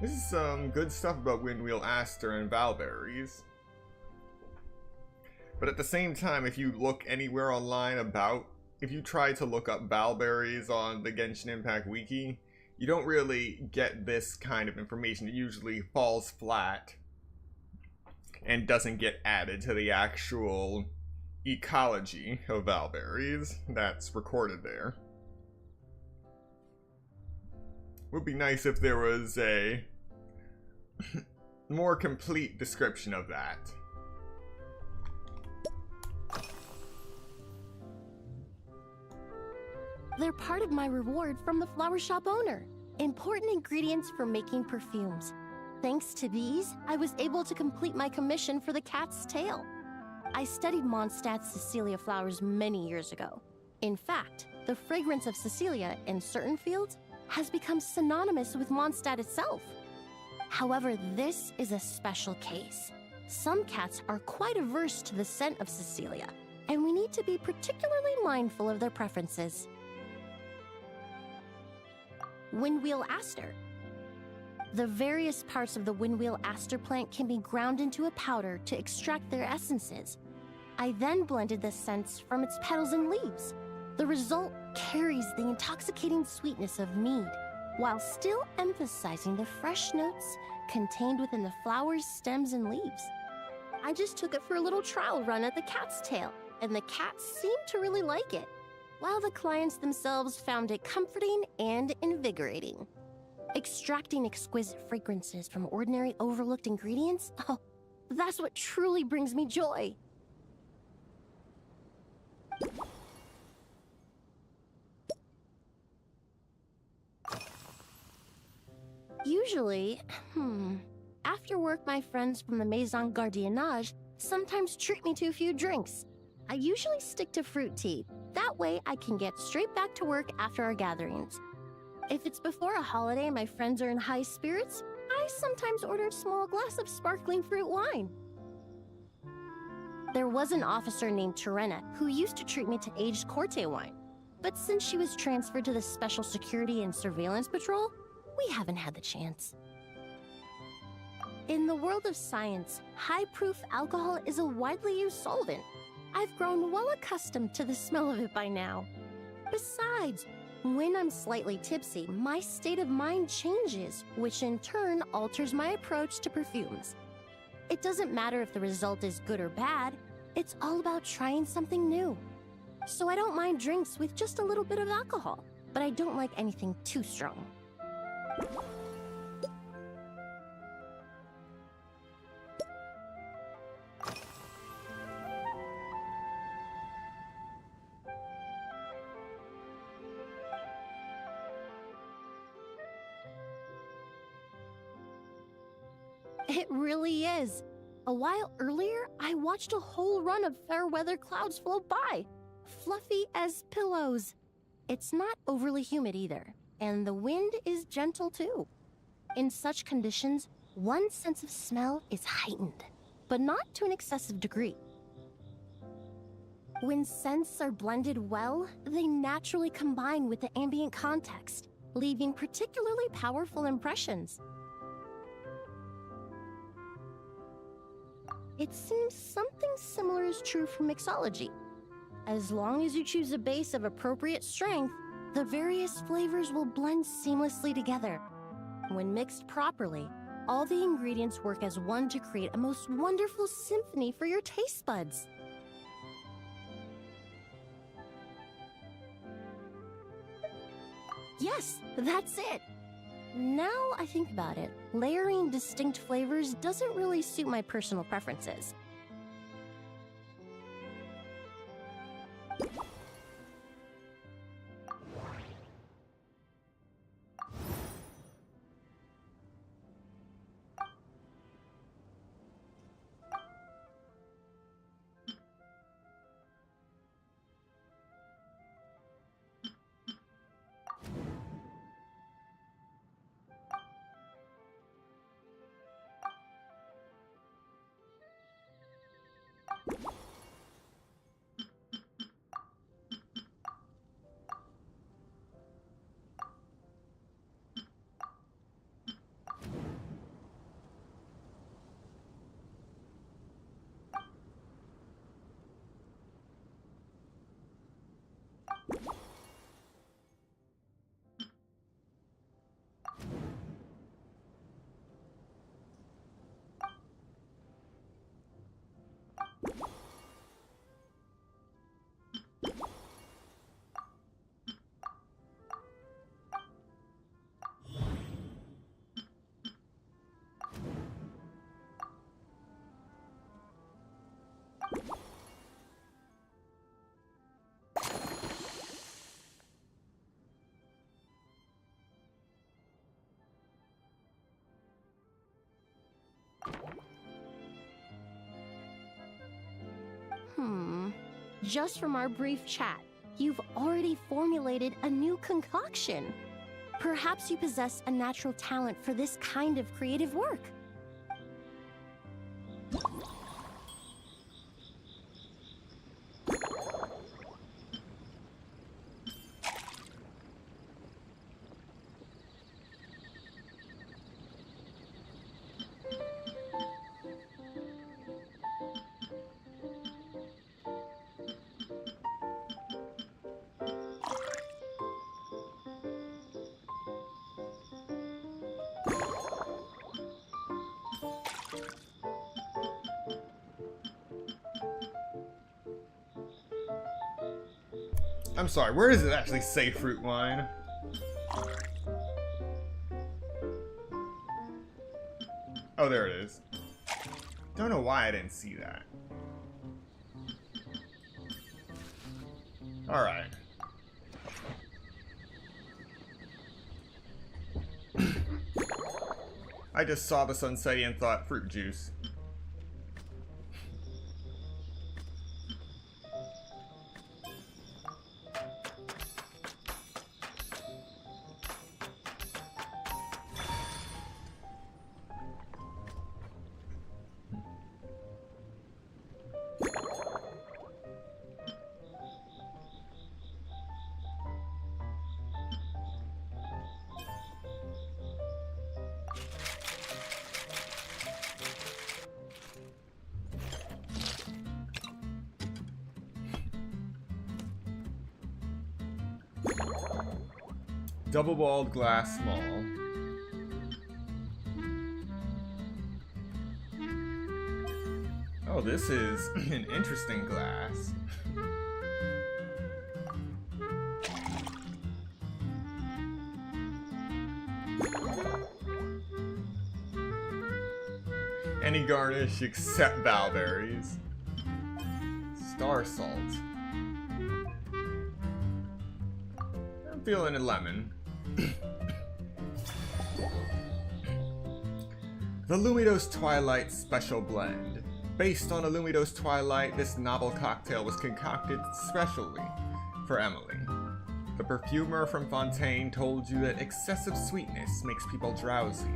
This is some good stuff about Windwheel Aster and Valberries. But at the same time, if you look anywhere online if you try to look up Valberries on the Genshin Impact Wiki, you don't really get this kind of information. It usually falls flat and doesn't get added to the actual ecology of Valberries that's recorded there. Would be nice if there was a more complete description of that. They're part of my reward from the flower shop owner. Important ingredients for making perfumes. Thanks to these, I was able to complete my commission for the cat's tail. I studied Mondstadt's Cecilia flowers many years ago. In fact, the fragrance of Cecilia in certain fields has become synonymous with Mondstadt itself. However, this is a special case. Some cats are quite averse to the scent of Cecilia, and we need to be particularly mindful of their preferences. Windwheel Aster. The various parts of the Windwheel Aster plant can be ground into a powder to extract their essences. I then blended the scents from its petals and leaves. The result carries the intoxicating sweetness of mead, while still emphasizing the fresh notes contained within the flower's stems and leaves. I just took it for a little trial run at the cat's tail, and the cats seemed to really like it, while the clients themselves found it comforting and invigorating. Extracting exquisite fragrances from ordinary overlooked ingredients? Oh, that's what truly brings me joy. Usually, after work my friends from the Maison Gardiennage sometimes treat me to a few drinks. I usually stick to fruit tea. That way I can get straight back to work after our gatherings. If it's before a holiday and my friends are in high spirits, I sometimes order a small glass of sparkling fruit wine. There was an officer named Terena who used to treat me to aged Corte wine. But since she was transferred to the Special Security and Surveillance Patrol, we haven't had the chance. In the world of science, high-proof alcohol is a widely used solvent. I've grown well accustomed to the smell of it by now. Besides, when I'm slightly tipsy, my state of mind changes, which in turn alters my approach to perfumes. It doesn't matter if the result is good or bad, it's all about trying something new. So I don't mind drinks with just a little bit of alcohol, but I don't like anything too strong. It really is. A while earlier, I watched a whole run of fair weather clouds float by, fluffy as pillows. It's not overly humid either, and the wind is gentle too. In such conditions, one's sense of smell is heightened, but not to an excessive degree. When scents are blended well, they naturally combine with the ambient context, leaving particularly powerful impressions. It seems something similar is true for mixology. As long as you choose a base of appropriate strength, the various flavors will blend seamlessly together. When mixed properly, all the ingredients work as one to create a most wonderful symphony for your taste buds. Yes, that's it. Now I think about it, layering distinct flavors doesn't really suit my personal preferences. Just from our brief chat, you've already formulated a new concoction. Perhaps you possess a natural talent for this kind of creative work. I'm sorry, where does it actually say fruit wine? Oh, there it is. Don't know why I didn't see that. Alright. I just saw the sunset and thought fruit juice. Double-walled glass small. Oh, this is an interesting glass. Any garnish except bowberries. Star salt. I'm feeling a lemon. The Lumidos Twilight Special Blend. Based on a Lumidos Twilight, this novel cocktail was concocted specially for Emily. The perfumer from Fontaine told you that excessive sweetness makes people drowsy,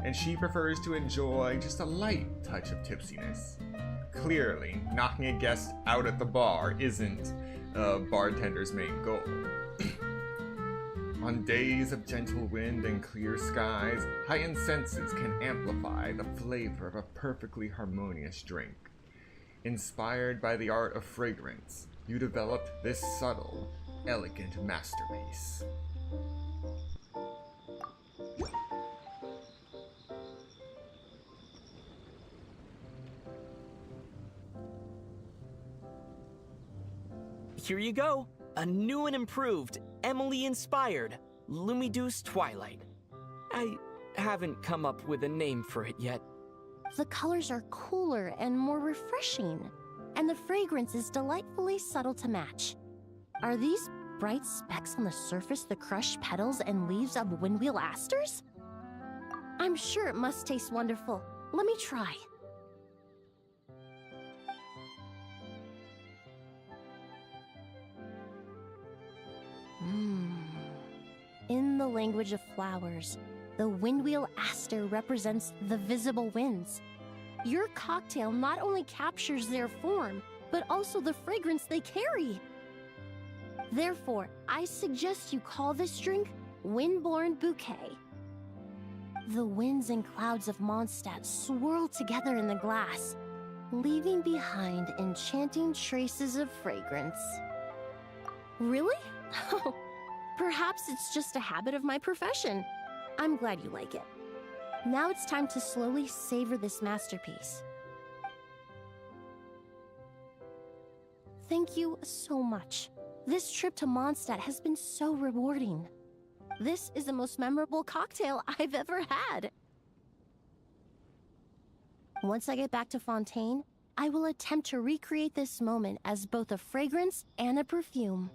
and she prefers to enjoy just a light touch of tipsiness. Clearly, knocking a guest out at the bar isn't a bartender's main goal. On days of gentle wind and clear skies, heightened senses can amplify the flavor of a perfectly harmonious drink. Inspired by the art of fragrance, you developed this subtle, elegant masterpiece. Here you go. A new and improved, Emily-inspired Lumidos Twilight. I haven't come up with a name for it yet. The colors are cooler and more refreshing, and the fragrance is delightfully subtle to match. Are these bright specks on the surface the crushed petals and leaves of windwheel asters? I'm sure it must taste wonderful. Let me try. In the language of flowers, the windwheel aster represents the visible winds. Your cocktail not only captures their form, but also the fragrance they carry. Therefore, I suggest you call this drink Windborne Bouquet. The winds and clouds of Mondstadt swirl together in the glass, leaving behind enchanting traces of fragrance. Really? Perhaps it's just a habit of my profession. I'm glad you like it. Now it's time to slowly savor this masterpiece. Thank you so much. This trip to Mondstadt has been so rewarding. This is the most memorable cocktail I've ever had. Once I get back to Fontaine, I will attempt to recreate this moment as both a fragrance and a perfume.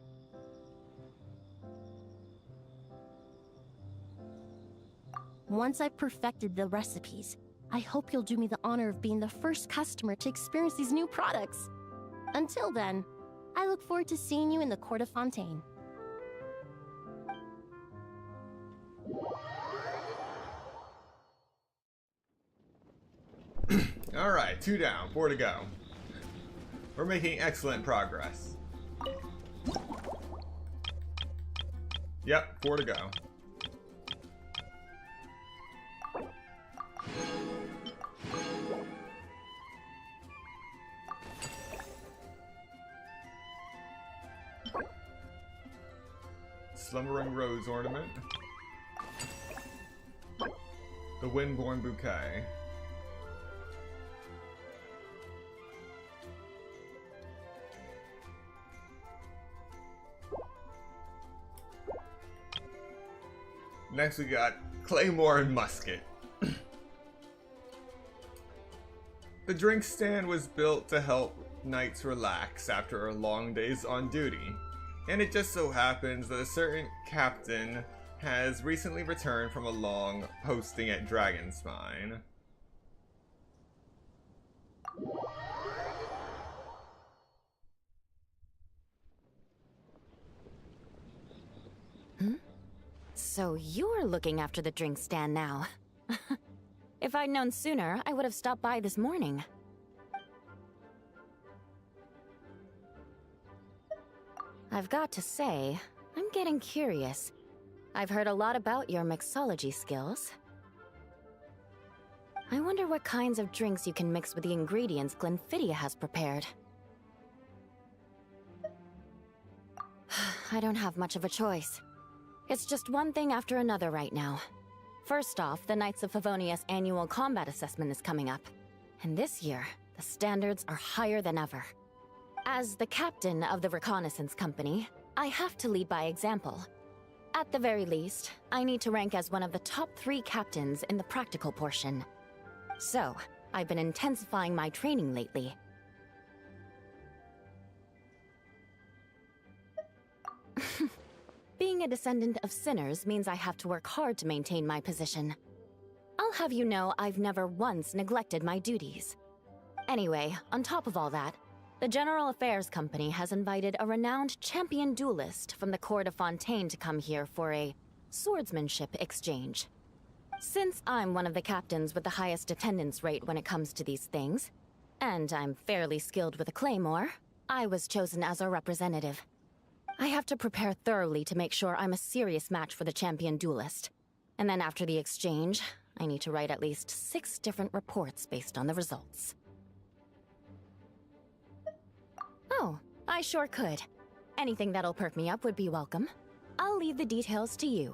Once I've perfected the recipes, I hope you'll do me the honor of being the first customer to experience these new products. Until then, I look forward to seeing you in the Court of Fontaine. Alright, 2 down, 4 to go. We're making excellent progress. Yep, 4 to go. Slumbering Rose Ornament. The Windborn Bouquet. Next we got Claymore and Musket. The drink stand was built to help knights relax after long days on duty, and it just so happens that a certain captain has recently returned from a long posting at Dragonspine. So you're looking after the drink stand now. If I'd known sooner, I would have stopped by this morning. I've got to say, I'm getting curious. I've heard a lot about your mixology skills. I wonder what kinds of drinks you can mix with the ingredients Glenfiddich has prepared. I don't have much of a choice. It's just one thing after another right now. First off, the Knights of Favonius annual combat assessment is coming up. And this year, the standards are higher than ever. As the captain of the reconnaissance company, I have to lead by example. At the very least, I need to rank as one of the top 3 captains in the practical portion. So, I've been intensifying my training lately. Being a descendant of sinners means I have to work hard to maintain my position. I'll have you know I've never once neglected my duties. Anyway, on top of all that, the General Affairs Company has invited a renowned champion duelist from the Court of Fontaine to come here for a swordsmanship exchange. Since I'm one of the captains with the highest attendance rate when it comes to these things, and I'm fairly skilled with a claymore, I was chosen as a representative. I have to prepare thoroughly to make sure I'm a serious match for the champion duelist. And then after the exchange, I need to write at least 6 different reports based on the results. Oh, I sure could. Anything that'll perk me up would be welcome. I'll leave the details to you.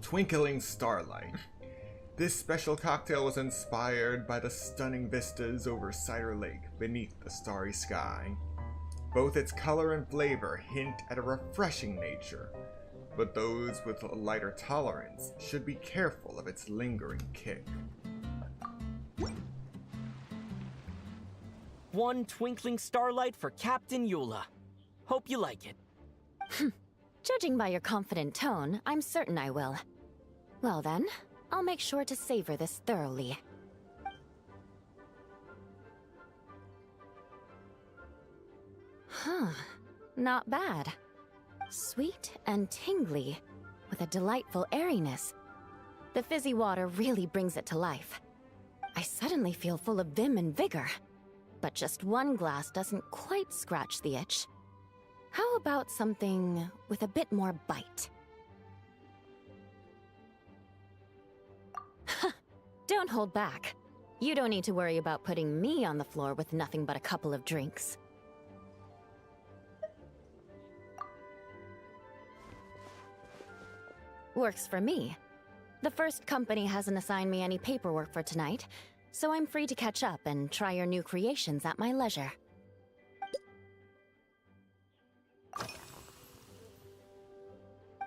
Twinkling Starlight. This special cocktail was inspired by the stunning vistas over Cider Lake beneath the starry sky. Both its color and flavor hint at a refreshing nature, but those with a lighter tolerance should be careful of its lingering kick. 1 twinkling starlight for Captain Eula. Hope you like it. Judging by your confident tone, I'm certain I will. Well then, I'll make sure to savor this thoroughly. Huh, not bad. Sweet and tingly. with a delightful airiness. The fizzy water really brings it to life. I suddenly feel full of vim and vigor. But just one glass doesn't quite scratch the itch. How about something with a bit more bite? Don't hold back. You don't need to worry about putting me on the floor with nothing but a couple of drinks. Works for me. The first company hasn't assigned me any paperwork for tonight, so I'm free to catch up and try your new creations at my leisure.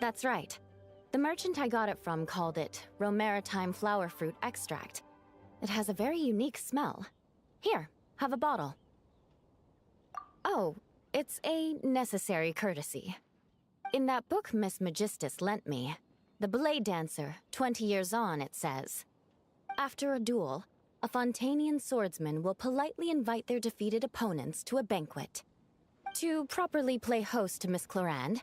That's right. The merchant I got it from called it Romaritime Flower Fruit Extract. It has a very unique smell. Here, have a bottle. Oh, it's a necessary courtesy. In that book Miss Magistus lent me, The Blade Dancer, 20 Years On, it says, after a duel, a Fontanian swordsman will politely invite their defeated opponents to a banquet. To properly play host to Miss Clorand,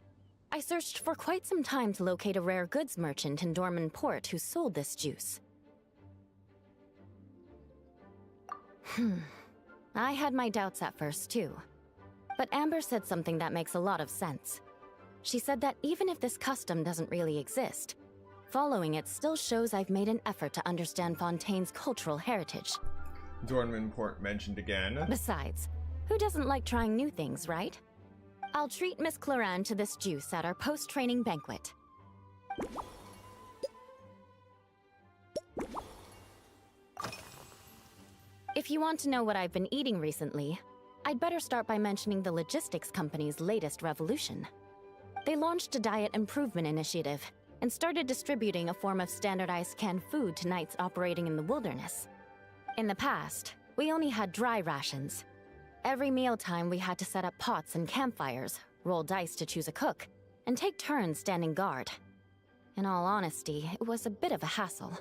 I searched for quite some time to locate a rare goods merchant in Dorman Port who sold this juice. I had my doubts at first, too. But Amber said something that makes a lot of sense. She said that even if this custom doesn't really exist, following it still shows I've made an effort to understand Fontaine's cultural heritage. Dorman Port mentioned again. Besides, who doesn't like trying new things, right? I'll treat Miss Clorand to this juice at our post-training banquet. If you want to know what I've been eating recently, I'd better start by mentioning the logistics company's latest revolution. They launched a diet improvement initiative and started distributing a form of standardized canned food to knights operating in the wilderness. In the past, we only had dry rations. Every mealtime we had to set up pots and campfires, roll dice to choose a cook, and take turns standing guard. In all honesty, it was a bit of a hassle.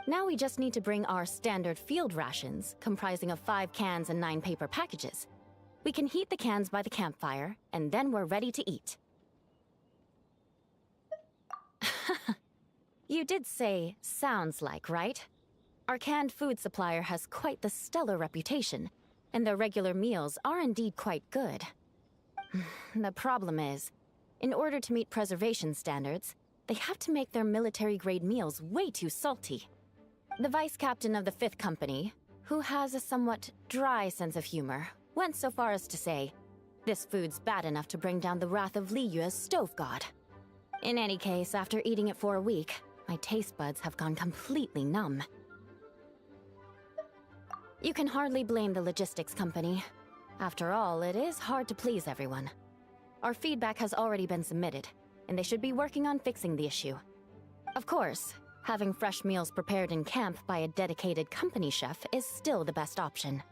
Now we just need to bring our standard field rations, comprising of 5 cans and 9 paper packages. We can heat the cans by the campfire, and then we're ready to eat. You did say, sounds like, right? Our canned food supplier has quite the stellar reputation, and their regular meals are indeed quite good. The problem is, in order to meet preservation standards, they have to make their military-grade meals way too salty. The vice captain of the 5th Company, who has a somewhat dry sense of humor, went so far as to say, this food's bad enough to bring down the wrath of Liyue's stove god. In any case, after eating it for a week, my taste buds have gone completely numb. You can hardly blame the logistics company. After all, it is hard to please everyone. Our feedback has already been submitted, and they should be working on fixing the issue. Of course, having fresh meals prepared in camp by a dedicated company chef is still the best option.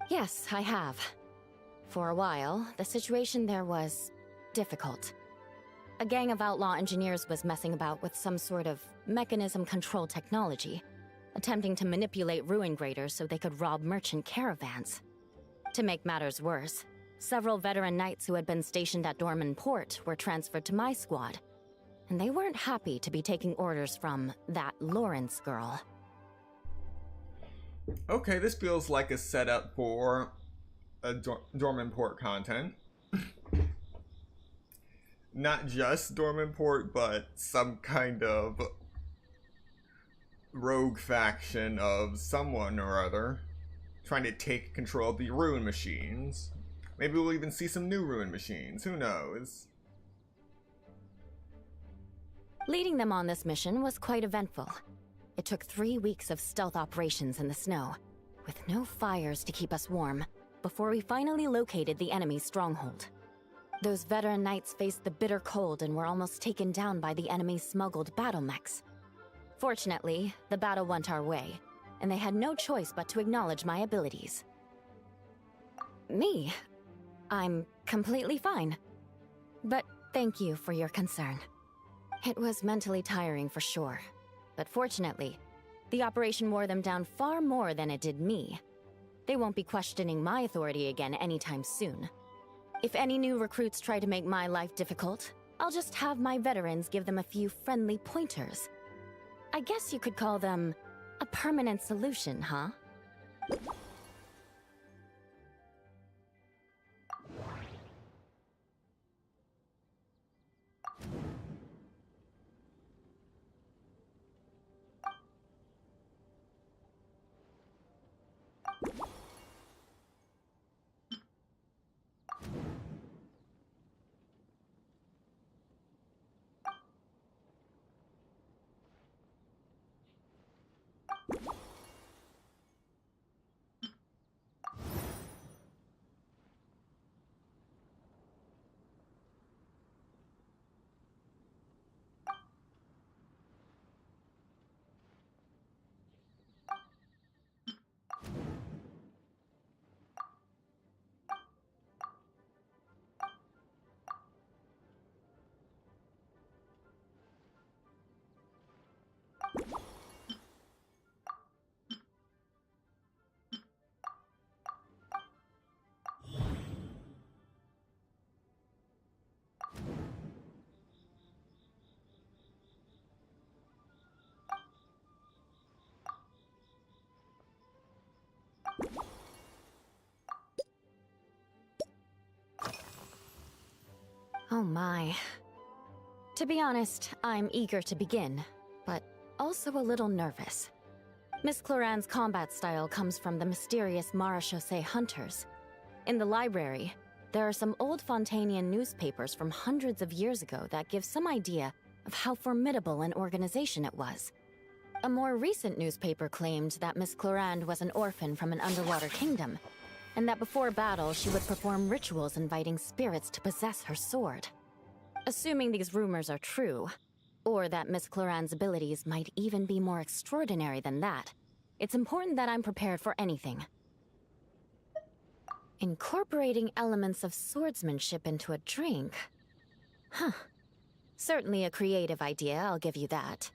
Yes, I have. For a while, the situation there was difficult. A gang of outlaw engineers was messing about with some sort of mechanism control technology, attempting to manipulate ruin graders so they could rob merchant caravans. To make matters worse, several veteran knights who had been stationed at Dorman Port were transferred to my squad, and they weren't happy to be taking orders from that Lawrence girl. Okay, this feels like a setup for a Dorman Port content. Not just Dorman Port, but some kind of rogue faction of someone or other trying to take control of the ruin machines. Maybe we'll even see some new ruin machines, who knows? Leading them on this mission was quite eventful. It took 3 weeks of stealth operations in the snow, with no fires to keep us warm, before we finally located the enemy's stronghold. Those veteran knights faced the bitter cold and were almost taken down by the enemy's smuggled battle mechs. Fortunately, the battle went our way, and they had no choice but to acknowledge my abilities. Me? I'm completely fine. But thank you for your concern. It was mentally tiring for sure, but fortunately, the operation wore them down far more than it did me. They won't be questioning my authority again anytime soon. If any new recruits try to make my life difficult, I'll just have my veterans give them a few friendly pointers. I guess you could call them a permanent solution, huh? Oh my. To be honest, I'm eager to begin, but also a little nervous. Miss Cloran's combat style comes from the mysterious Marechaussee hunters. In the library, there are some old Fontanian newspapers from hundreds of years ago that give some idea of how formidable an organization it was. A more recent newspaper claimed that Miss Cloran was an orphan from an underwater kingdom, and that before battle she would perform rituals inviting spirits to possess her sword. Assuming these rumors are true, or that Miss Cloran's abilities might even be more extraordinary than that, it's important that I'm prepared for anything. Incorporating elements of swordsmanship into a drink? Huh. Certainly a creative idea, I'll give you that.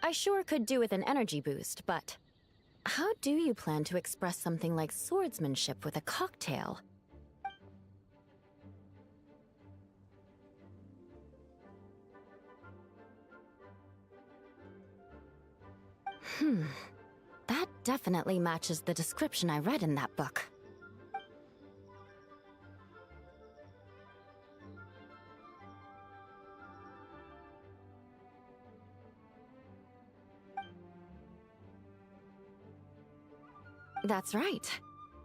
I sure could do with an energy boost, but how do you plan to express something like swordsmanship with a cocktail? That definitely matches the description I read in that book. That's right.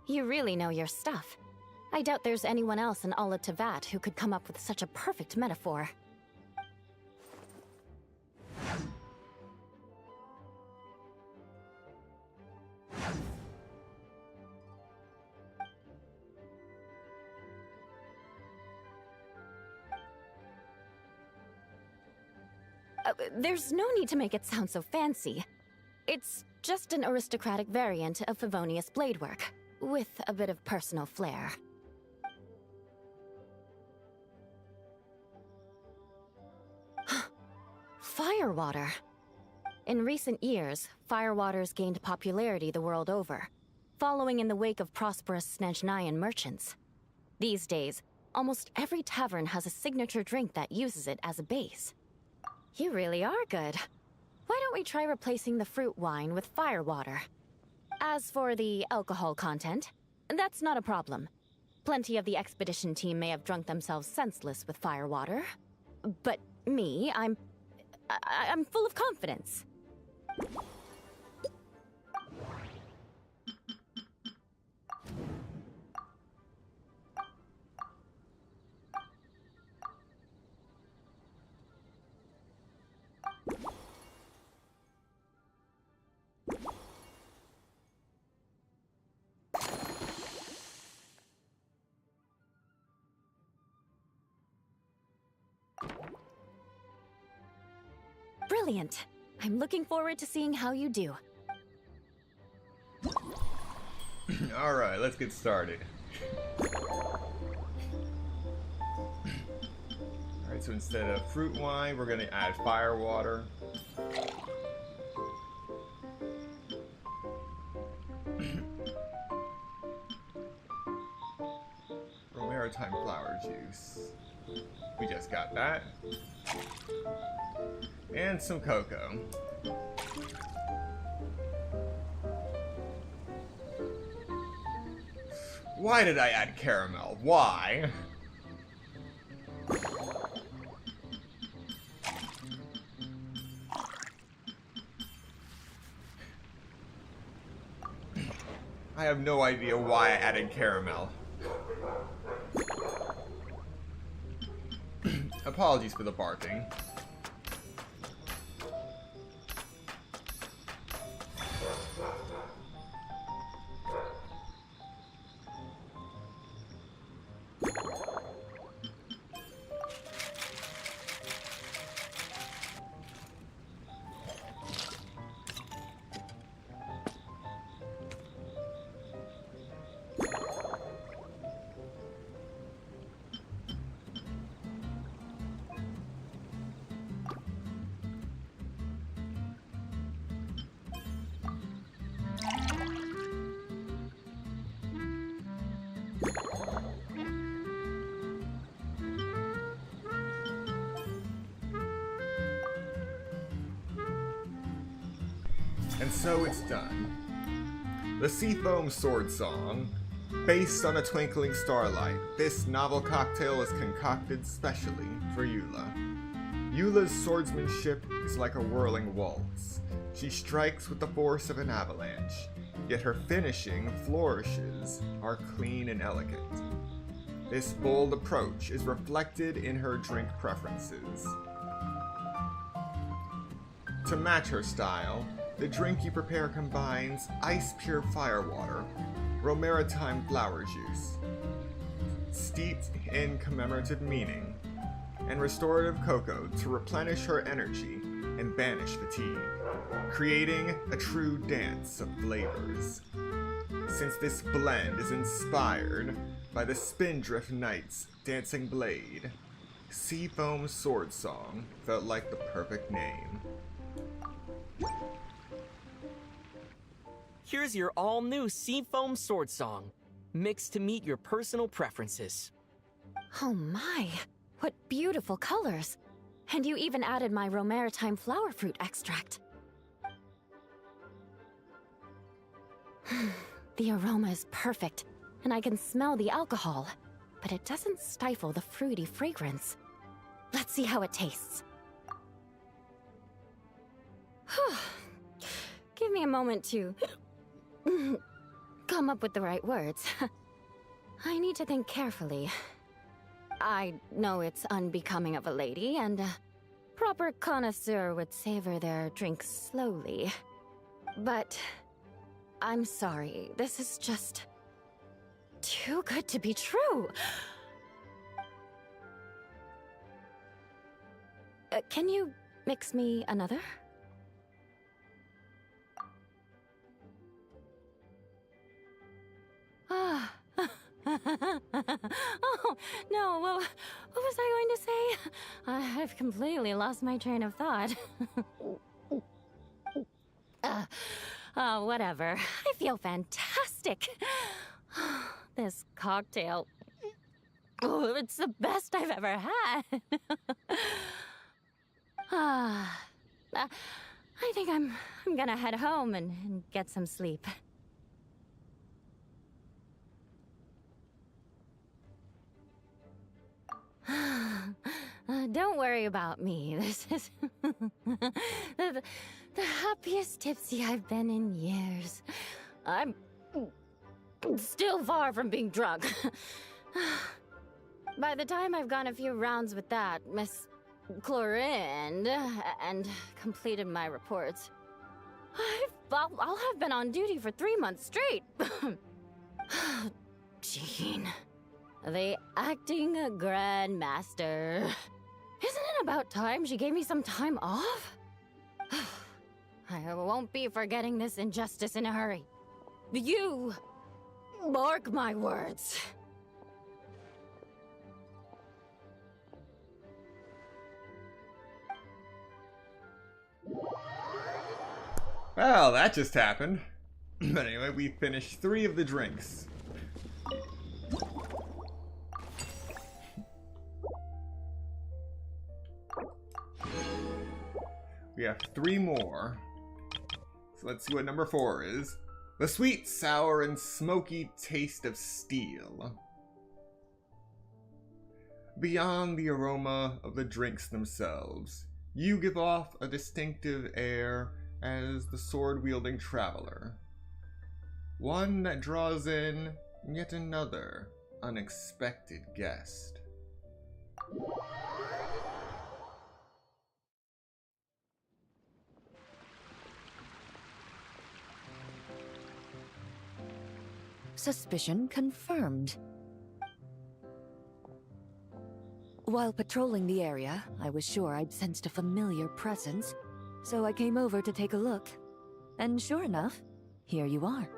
You really know your stuff. I doubt there's anyone else in all of Tevat who could come up with such a perfect metaphor. There's no need to make it sound so fancy. It's just an aristocratic variant of Favonius bladework, with a bit of personal flair. Firewater. In recent years, firewaters gained popularity the world over, following in the wake of prosperous Snezhnayan merchants. These days, almost every tavern has a signature drink that uses it as a base. You really are good. Why don't we try replacing the fruit wine with firewater? As for the alcohol content, that's not a problem. Plenty of the expedition team may have drunk themselves senseless with firewater. But me, I'm full of confidence. Brilliant. I'm looking forward to seeing how you do. Alright, let's get started. Alright, so instead of fruit wine, we're gonna add firewater. maritime flower juice. We just got that. And some cocoa. Why did I add caramel? Why? I have no idea why I added caramel. Apologies for the barking. And so it's done. The Seafoam Sword Song. Based on a twinkling starlight, this novel cocktail is concocted specially for Eula. Eula's swordsmanship is like a whirling waltz. She strikes with the force of an avalanche, yet her finishing flourishes are clean and elegant. This bold approach is reflected in her drink preferences. To match her style, the drink you prepare combines ice-pure firewater, romaritime flower juice, steeped in commemorative meaning, and restorative cocoa to replenish her energy and banish fatigue, creating a true dance of flavors. Since this blend is inspired by the Spindrift Knight's dancing blade, Seafoam Sword Song felt like the perfect name. Here's your all-new Seafoam Sword Song, mixed to meet your personal preferences. Oh my, what beautiful colors! And you even added my romaritime flower fruit extract. The aroma is perfect, and I can smell the alcohol, but it doesn't stifle the fruity fragrance. Let's see how it tastes. Give me a moment to come up with the right words. I need to think carefully. I know it's unbecoming of a lady, and a proper connoisseur would savor their drinks slowly. But I'm sorry, this is just too good to be true. Can you mix me another? Ah. Oh, no, what was I going to say? I've completely lost my train of thought. Whatever. I feel fantastic. This cocktail. Oh, it's the best I've ever had. I think I'm gonna head home and get some sleep. Don't worry about me. This is the happiest tipsy I've been in years. I'm still far from being drunk. By the time I've gone a few rounds with that Miss Chlorine and completed my reports, I'll have been on duty for 3 months straight. Jean. The acting grandmaster. Isn't it about time she gave me some time off? I won't be forgetting this injustice in a hurry. You mark my words. Well, that just happened. But anyway, we finished 3 of the drinks. We have 3 more. So let's see what number 4 is. The sweet, sour, and smoky taste of steel. Beyond the aroma of the drinks themselves, you give off a distinctive air as the sword-wielding traveler. One that draws in yet another unexpected guest. Suspicion confirmed. While patrolling the area, I was sure I'd sensed a familiar presence, so I came over to take a look. And sure enough, here you are.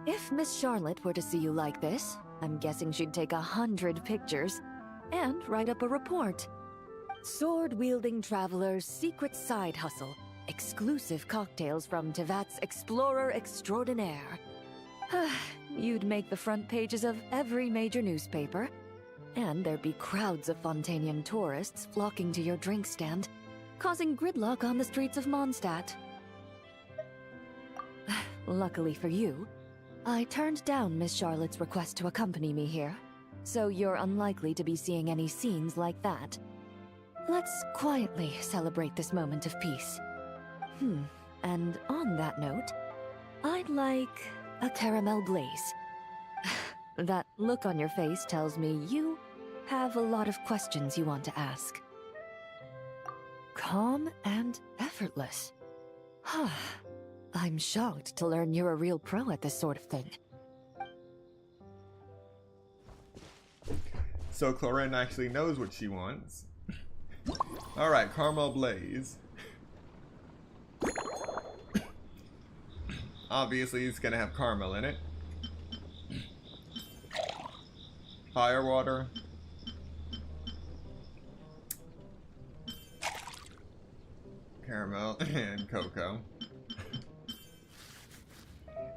If Miss Charlotte were to see you like this, I'm guessing she'd take 100 pictures and write up a report. Sword-wielding traveler's secret side hustle. Exclusive cocktails from Tevat's Explorer Extraordinaire. You'd make the front pages of every major newspaper, and there'd be crowds of Fontanian tourists flocking to your drink stand, causing gridlock on the streets of Mondstadt. Luckily for you, I turned down Miss Charlotte's request to accompany me here, so you're unlikely to be seeing any scenes like that. Let's quietly celebrate this moment of peace. And on that note, I'd like a caramel blaze. That look on your face tells me you have a lot of questions you want to ask. Calm and effortless. I'm shocked to learn you're a real pro at this sort of thing. So Clorin actually knows what she wants. Alright, caramel blaze. Obviously, it's gonna have caramel in it. Firewater. Caramel and cocoa.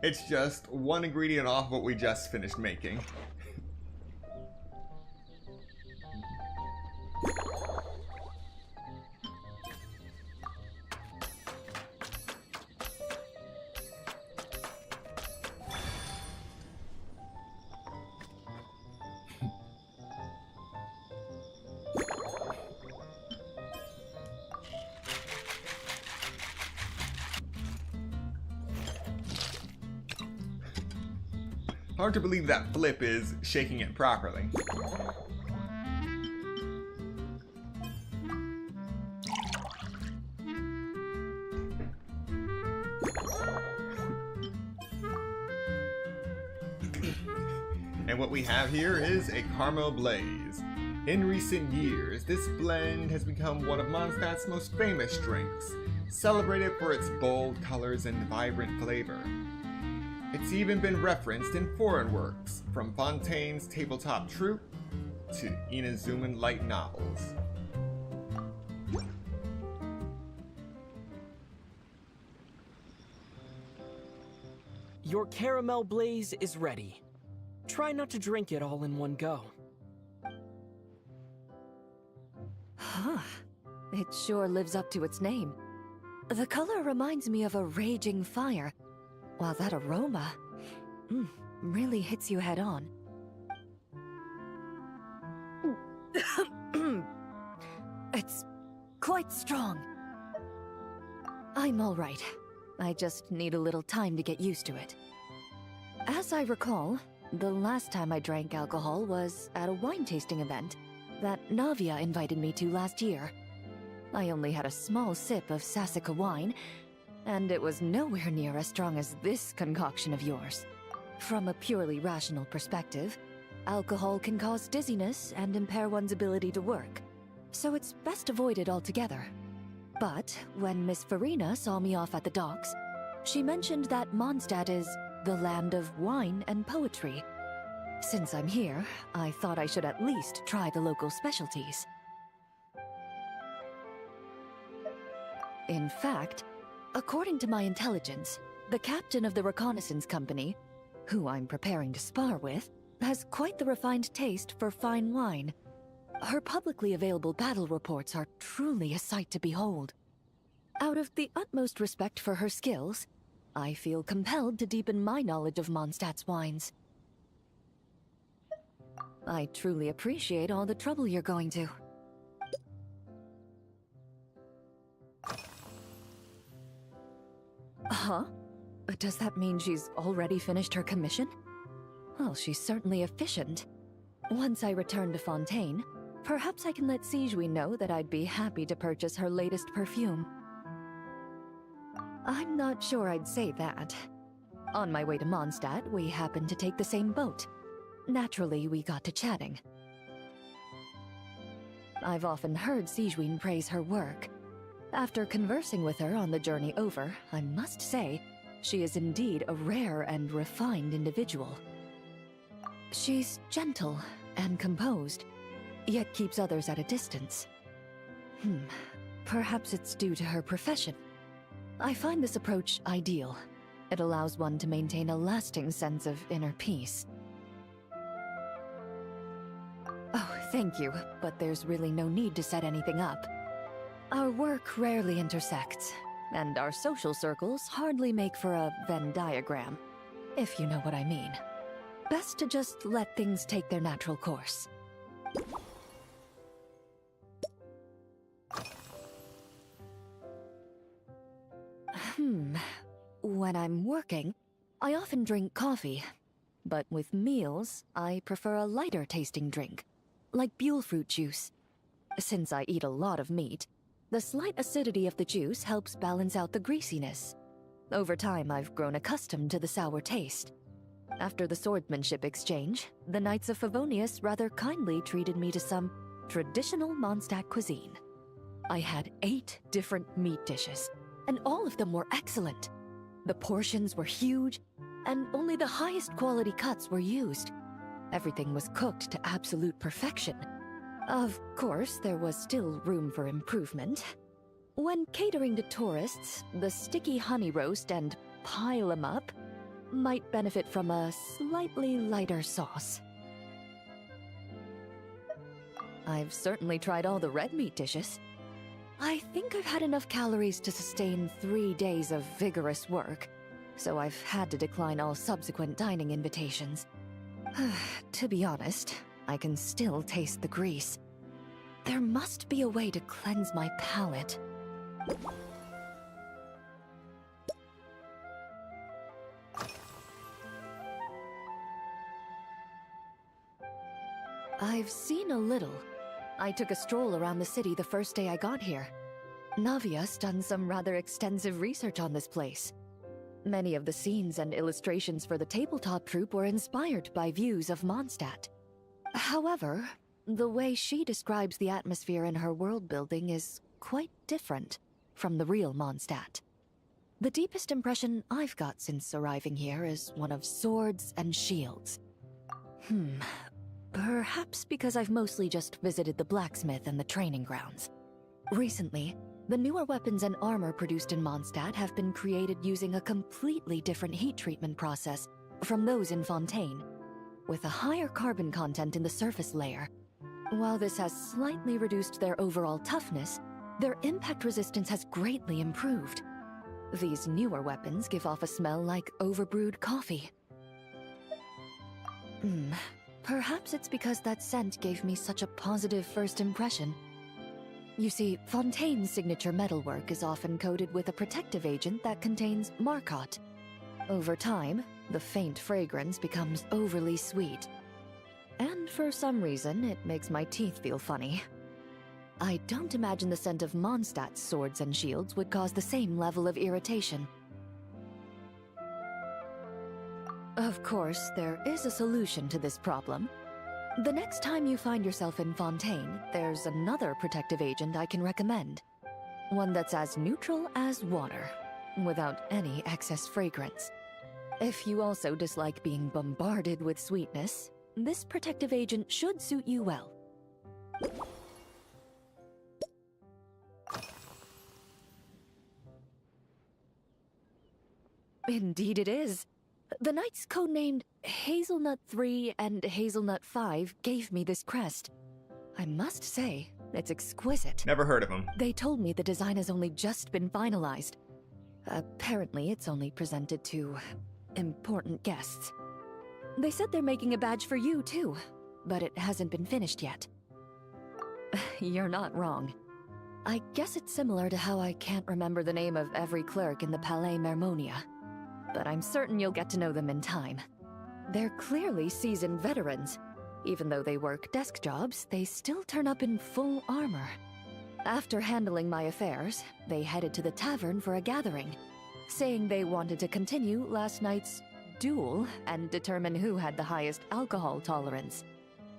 It's just one ingredient off what we just finished making. Hard to believe that Flip is shaking it properly. And what we have here is a caramel blaze. In recent years, this blend has become one of Mondstadt's most famous drinks, celebrated for its bold colors and vibrant flavor. It's even been referenced in foreign works, from Fontaine's tabletop troupe to Inazuman light novels. Your caramel blaze is ready. Try not to drink it all in one go. It sure lives up to its name. The color reminds me of a raging fire, while that aroma really hits you head on. It's quite strong. I'm all right. I just need a little time to get used to it. As I recall, the last time I drank alcohol was at a wine tasting event that Navia invited me to last year. I only had a small sip of Sassica wine, and it was nowhere near as strong as this concoction of yours. From a purely rational perspective, alcohol can cause dizziness and impair one's ability to work, so it's best avoided altogether. But when Miss Farina saw me off at the docks, she mentioned that Mondstadt is the land of wine and poetry. Since I'm here, I thought I should at least try the local specialties. In fact, according to my intelligence, the captain of the reconnaissance company, who I'm preparing to spar with, has quite the refined taste for fine wine. Her publicly available battle reports are truly a sight to behold. Out of the utmost respect for her skills, I feel compelled to deepen my knowledge of Mondstadt's wines. I truly appreciate all the trouble you're going to. Huh? Does that mean she's already finished her commission? Well, she's certainly efficient. Once I return to Fontaine, perhaps I can let Sigewin know that I'd be happy to purchase her latest perfume. I'm not sure I'd say that. On my way to Mondstadt, we happened to take the same boat. Naturally, we got to chatting. I've often heard Sigewin praise her work. After conversing with her on the journey over, I must say, she is indeed a rare and refined individual. She's gentle and composed, yet keeps others at a distance. Perhaps it's due to her profession. I find this approach ideal. It allows one to maintain a lasting sense of inner peace. Oh, thank you, but there's really no need to set anything up. Our work rarely intersects, and our social circles hardly make for a Venn diagram, if you know what I mean. Best to just let things take their natural course. When I'm working, I often drink coffee. But with meals, I prefer a lighter tasting drink, like Buell fruit juice. Since I eat a lot of meat, the slight acidity of the juice helps balance out the greasiness. Over time, I've grown accustomed to the sour taste. After the swordsmanship exchange, the Knights of Favonius rather kindly treated me to some traditional Mondstadt cuisine. I had 8 different meat dishes, and all of them were excellent. The portions were huge, and only the highest quality cuts were used. Everything was cooked to absolute perfection. Of course, there was still room for improvement. When catering to tourists, the sticky honey roast and pile 'em up might benefit from a slightly lighter sauce. I've certainly tried all the red meat dishes. I think I've had enough calories to sustain 3 days of vigorous work, so I've had to decline all subsequent dining invitations. To be honest, I can still taste the grease. There must be a way to cleanse my palate. I've seen a little. I took a stroll around the city the first day I got here. Navia's done some rather extensive research on this place. Many of the scenes and illustrations for the tabletop troupe were inspired by views of Mondstadt. However, the way she describes the atmosphere in her world building is quite different from the real Mondstadt. The deepest impression I've got since arriving here is one of swords and shields. Perhaps because I've mostly just visited the blacksmith and the training grounds. Recently, the newer weapons and armor produced in Mondstadt have been created using a completely different heat treatment process from those in Fontaine, with a higher carbon content in the surface layer. While this has slightly reduced their overall toughness, their impact resistance has greatly improved. These newer weapons give off a smell like overbrewed coffee. Perhaps it's because that scent gave me such a positive first impression. You see, Fontaine's signature metalwork is often coated with a protective agent that contains marcotte. Over time, the faint fragrance becomes overly sweet. And for some reason, it makes my teeth feel funny. I don't imagine the scent of Mondstadt's swords and shields would cause the same level of irritation. Of course, there is a solution to this problem. The next time you find yourself in Fontaine, there's another protective agent I can recommend. One that's as neutral as water, without any excess fragrance. If you also dislike being bombarded with sweetness, this protective agent should suit you well. Indeed it is. The knights codenamed Hazelnut 3 and Hazelnut 5 gave me this crest. I must say, it's exquisite. Never heard of him. They told me the design has only just been finalized. Apparently, it's only presented to important guests. They said they're making a badge for you, too, but it hasn't been finished yet. You're not wrong. I guess it's similar to how I can't remember the name of every clerk in the Palais Mermonia, but I'm certain you'll get to know them in time. They're clearly seasoned veterans. Even though they work desk jobs, they still turn up in full armor. After handling my affairs, they headed to the tavern for a gathering, saying they wanted to continue last night's duel and determine who had the highest alcohol tolerance.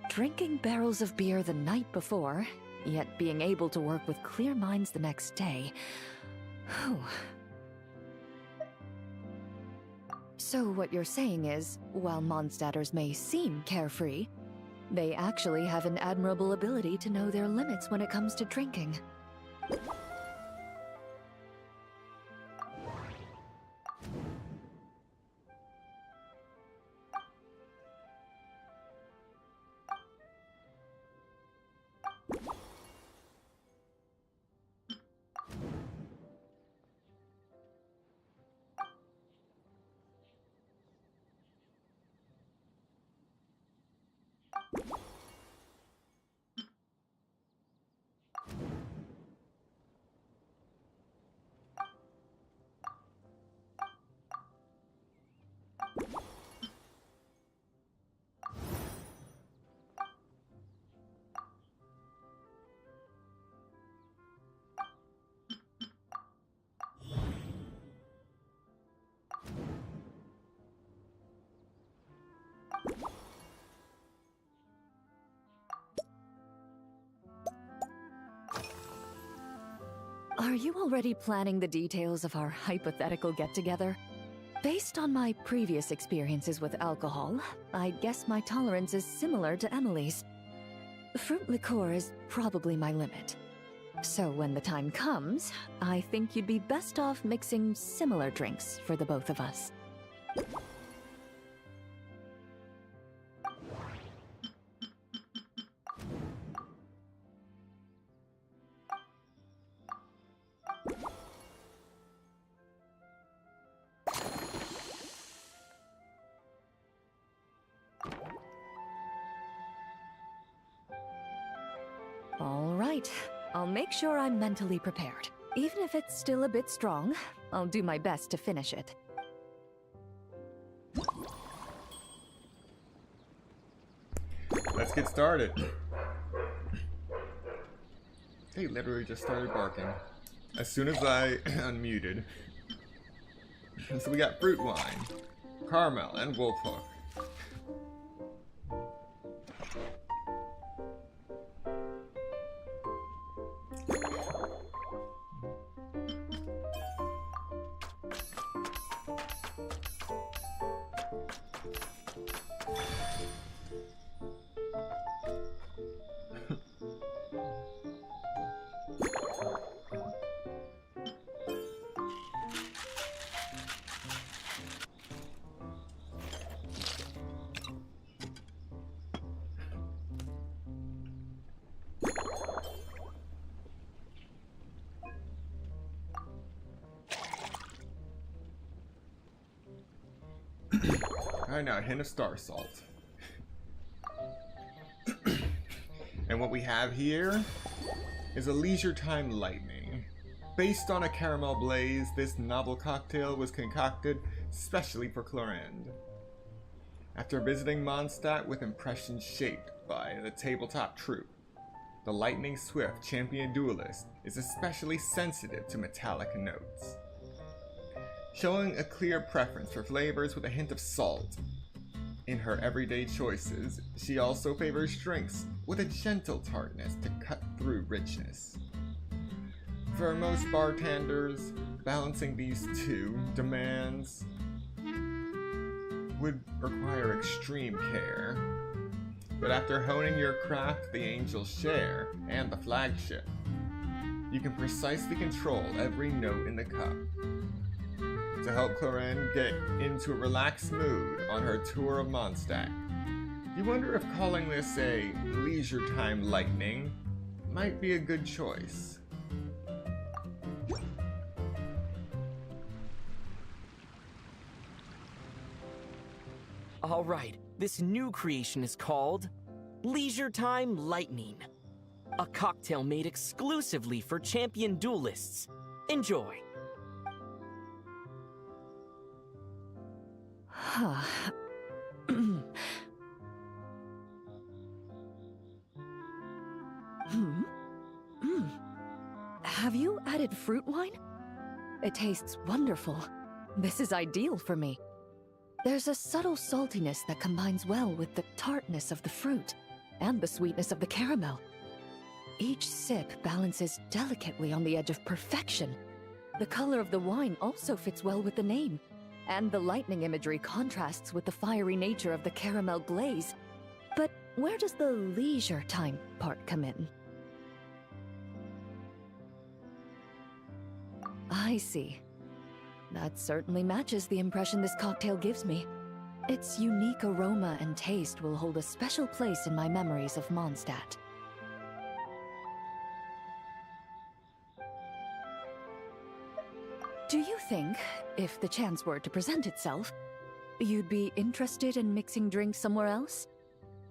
Drinking barrels of beer the night before, yet being able to work with clear minds the next day. Whew. So what you're saying is, while Mondstadters may seem carefree, they actually have an admirable ability to know their limits when it comes to drinking. Are you already planning the details of our hypothetical get-together? Based on my previous experiences with alcohol, I guess my tolerance is similar to Emily's. Fruit liqueur is probably my limit. So when the time comes, I think you'd be best off mixing similar drinks for the both of us. All right, I'll make sure I'm mentally prepared. Even if it's still a bit strong, I'll do my best to finish it. Let's get started. They literally just started barking as soon as I unmuted. So we got fruit wine, caramel, and wolf hook. Alright, now a hint of star salt. And what we have here is a leisure time lightning. Based on a caramel blaze, this novel cocktail was concocted specially for Clorinde. After visiting Mondstadt with impressions shaped by the tabletop troupe, the lightning swift champion duelist is especially sensitive to metallic notes. Showing a clear preference for flavors with a hint of salt. In her everyday choices, she also favors drinks with a gentle tartness to cut through richness. For most bartenders, balancing these two demands would require extreme care. But after honing your craft, the Angels share, and the flagship, you can precisely control every note in the cup. To help Clorinde get into a relaxed mood on her tour of Mondstadt, You wonder if calling this a leisure time lightning might be a good choice. Alright, this new creation is called Leisure Time Lightning. A cocktail made exclusively for champion duelists. Enjoy. Have you added fruit wine? It tastes wonderful. This is ideal for me. There's a subtle saltiness that combines well with the tartness of the fruit and the sweetness of the caramel. Each sip balances delicately on the edge of perfection. The color of the wine also fits well with the name, and the lightning imagery contrasts with the fiery nature of the caramel glaze. But where does the leisure time part come in? I see. That certainly matches the impression this cocktail gives me. Its unique aroma and taste will hold a special place in my memories of Mondstadt. Do you think, if the chance were to present itself, you'd be interested in mixing drinks somewhere else?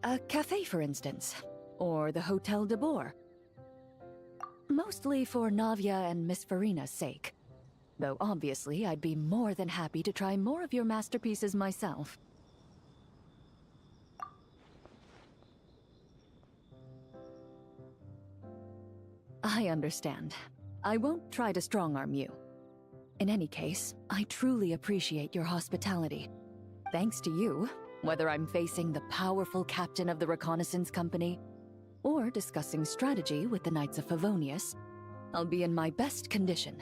A cafe, for instance, or the Hotel de Boer? Mostly for Navia and Miss Farina's sake. Though obviously I'd be more than happy to try more of your masterpieces myself. I understand. I won't try to strong-arm you. In any case, I truly appreciate your hospitality. Thanks to you, whether I'm facing the powerful captain of the reconnaissance company, or discussing strategy with the Knights of Favonius, I'll be in my best condition.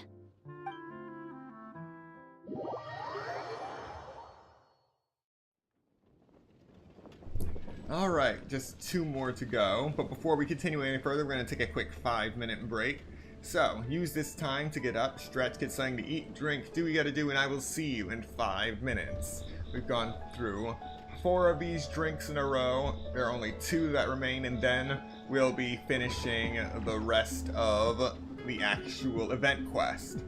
Alright, just 2 more to go, but before we continue any further, we're going to take a quick 5-minute break. So, use this time to get up, stretch, get something to eat, drink, do what you gotta do, and I will see you in 5 minutes. We've gone through 4 of these drinks in a row, there are only 2 that remain, and then we'll be finishing the rest of the actual event quest.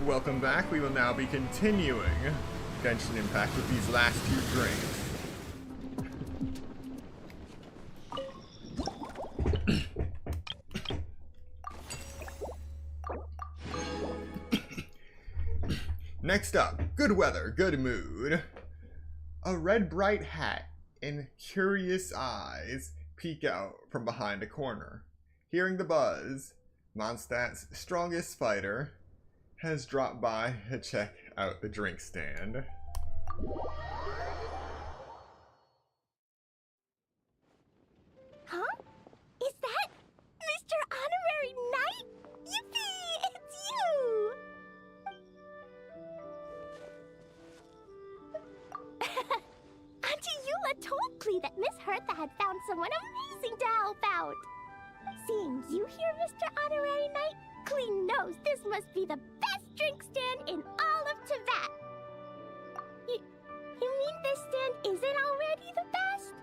Welcome back. We will now be continuing Genshin Impact with these last two drinks. Next up, good weather, good mood. A red bright hat and curious eyes peek out from behind a corner. Hearing the buzz, Mondstadt's strongest fighter has dropped by to check out the drink stand. Huh? Is that Mr. Honorary Knight? Yippee! It's you! Auntie Eula told Klee that Miss Hertha had found someone amazing to help out. Seeing you here, Mr. Honorary Knight, Klee knows this must be the best drink stand in all of Teyvat. You mean this stand isn't already the best?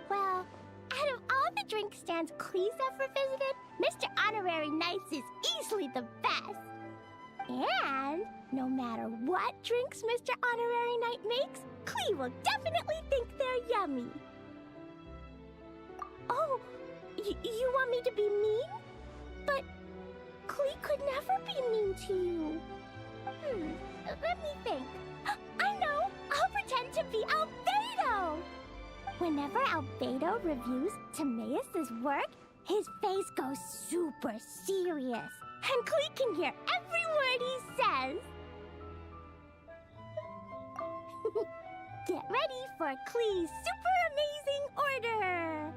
Well, out of all the drink stands Klee's ever visited, Mr. Honorary Knight's is easily the best. And no matter what drinks Mr. Honorary Knight makes, Klee will definitely think they're yummy. Oh, you want me to be mean? But Klee could never be mean to you. Let me think. I know! I'll pretend to be Albedo! Whenever Albedo reviews Timaeus' work, his face goes super serious, and Klee can hear every word he says. Get ready for Klee's super amazing order!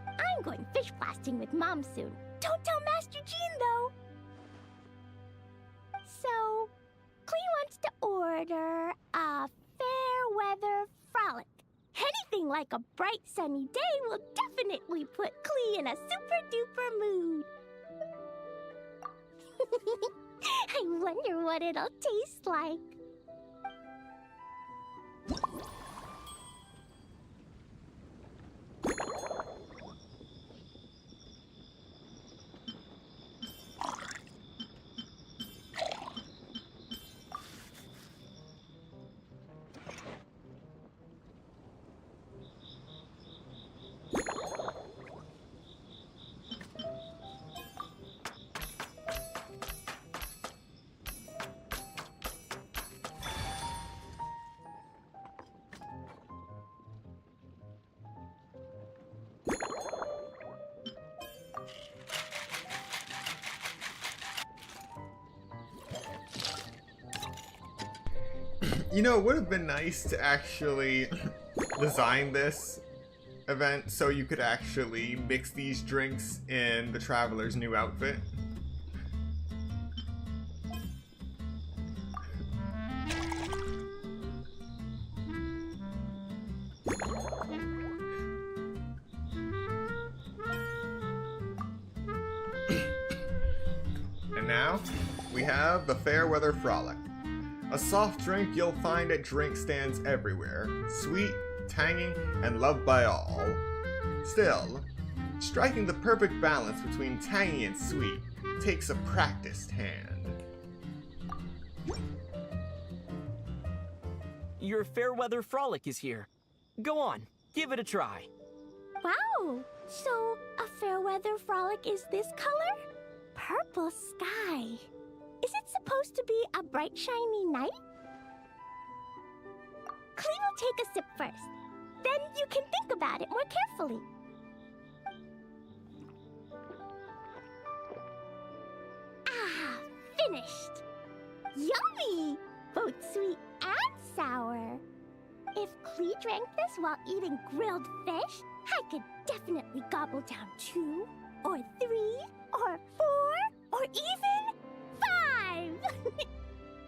I'm going fish blasting with Mom soon. Don't tell Master Jean, though! So, Klee wants to order a fair weather frolic. Anything like a bright sunny day will definitely put Klee in a super duper mood. I wonder what it'll taste like. You know, it would have been nice to actually design this event so you could actually mix these drinks in the Traveler's new outfit. And now, we have the Fairweather Frolic. A soft drink you'll find at drink stands everywhere. Sweet, tangy, and loved by all. Still, striking the perfect balance between tangy and sweet takes a practiced hand. Your Fairweather Frolic is here. Go on, give it a try. Wow! So, a Fairweather Frolic is this color? Purple sky. Is it supposed to be a bright, shiny night? Klee will take a sip first. Then you can think about it more carefully. Ah, finished! Yummy! Both sweet and sour. If Klee drank this while eating grilled fish, I could definitely gobble down 2, or 3, or 4, or even 5!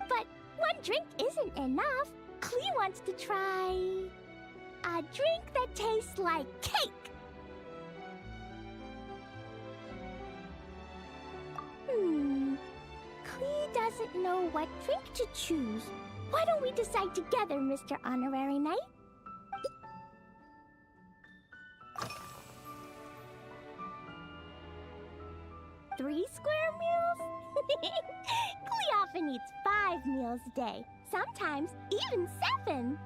But one drink isn't enough. Klee wants to try a drink that tastes like cake. Klee doesn't know what drink to choose. Why don't we decide together, Mr. Honorary Knight? 3 square meals? Klee often eats 5 meals a day, sometimes even 7.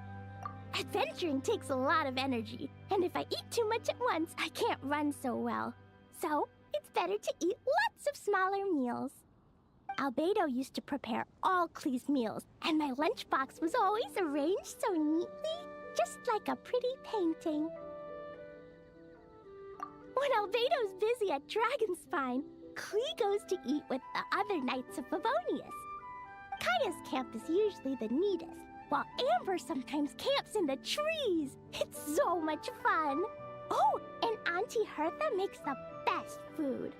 Adventuring takes a lot of energy, and if I eat too much at once, I can't run so well. So, it's better to eat lots of smaller meals. Albedo used to prepare all Klee's meals, and my lunchbox was always arranged so neatly, just like a pretty painting. When Albedo's busy at Dragonspine, Klee goes to eat with the other Knights of Favonius. Kaya's camp is usually the neatest, while Amber sometimes camps in the trees. It's so much fun. Oh, and Auntie Hertha makes the best food.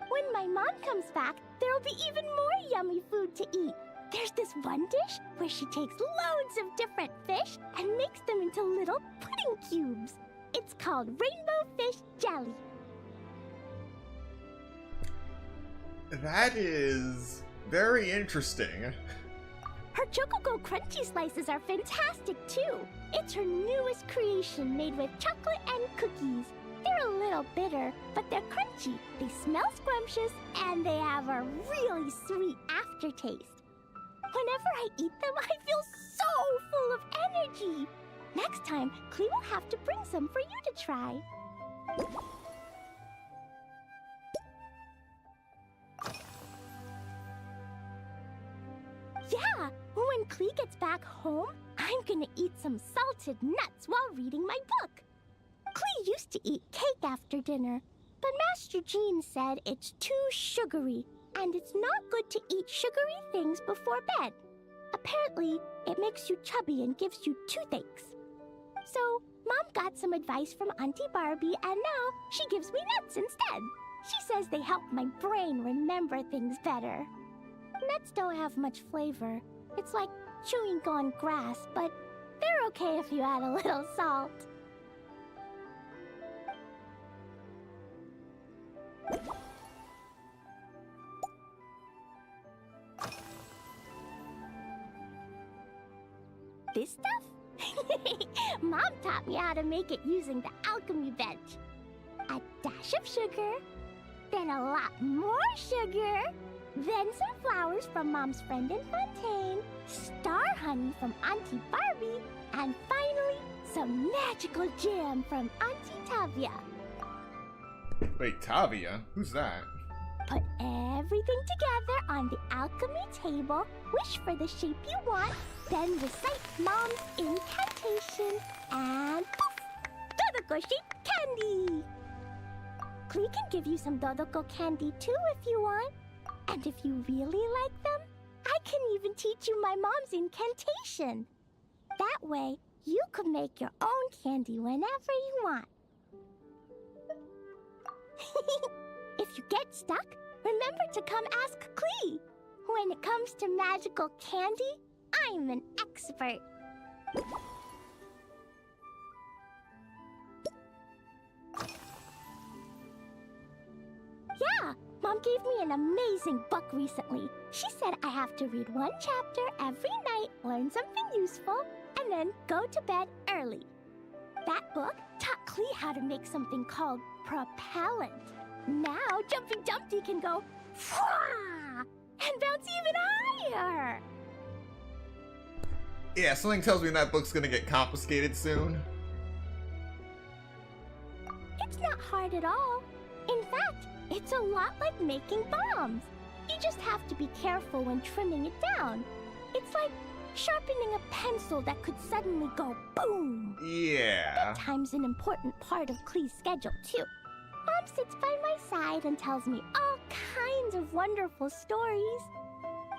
When my mom comes back, there'll be even more yummy food to eat. There's this one dish where she takes loads of different fish and makes them into little pudding cubes. It's called rainbow fish jelly. That is very interesting. Her Chocogo Crunchy Slices are fantastic too. It's her newest creation made with chocolate and cookies. They're a little bitter, but they're crunchy. They smell scrumptious, and they have a really sweet aftertaste. Whenever I eat them, I feel so full of energy. Next time, Klee will have to bring some for you to try. Yeah, when Klee gets back home, I'm gonna eat some salted nuts while reading my book. Klee used to eat cake after dinner, but Master Jean said it's too sugary, and it's not good to eat sugary things before bed. Apparently, it makes you chubby and gives you toothaches. So, Mom got some advice from Auntie Barbie, and now she gives me nuts instead. She says they help my brain remember things better. Nuts don't have much flavor. It's like chewing on grass, but they're okay if you add a little salt. This stuff? Mom taught me how to make it using the alchemy bench. A dash of sugar, then a lot more sugar, then some flowers from Mom's friend in Fontaine, star honey from Auntie Barbie, and finally, some magical jam from Auntie Tavia. Wait, Tavia? Who's that? Put everything together on the alchemy table, wish for the shape you want, then recite Mom's incantation, and poof! Dodoko-shaped candy! Klee can give you some Dodoko candy too if you want. And if you really like them, I can even teach you my mom's incantation. That way, you could make your own candy whenever you want. If you get stuck, remember to come ask Klee. When it comes to magical candy, I'm an expert. Yeah, Mom gave me an amazing book recently. She said I have to read one chapter every night, learn something useful, and then go to bed early. That book taught Klee how to make something called propellant. Now Jumping Dumpty can go Fwah! And bounce even higher. Yeah, something tells me that book's gonna get confiscated soon. It's not hard at all. In fact, it's a lot like making bombs. You just have to be careful when trimming it down. It's like sharpening a pencil that could suddenly go boom. Yeah. Bedtime's an important part of Klee's schedule, too. Mom sits by my side and tells me all kinds of wonderful stories.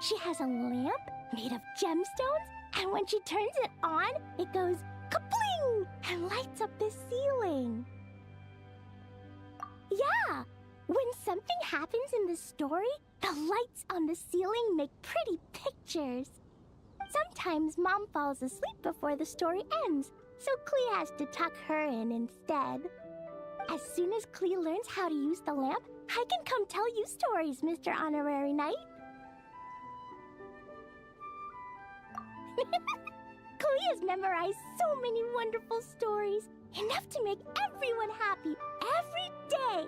She has a lamp made of gemstones, and when she turns it on, it goes kabling and lights up the ceiling. Yeah, when something happens in the story, the lights on the ceiling make pretty pictures. Sometimes Mom falls asleep before the story ends, so Klee has to tuck her in instead. As soon as Klee learns how to use the lamp, I can come tell you stories, Mr. Honorary Knight. Klee has memorized so many wonderful stories, enough to make everyone happy every day.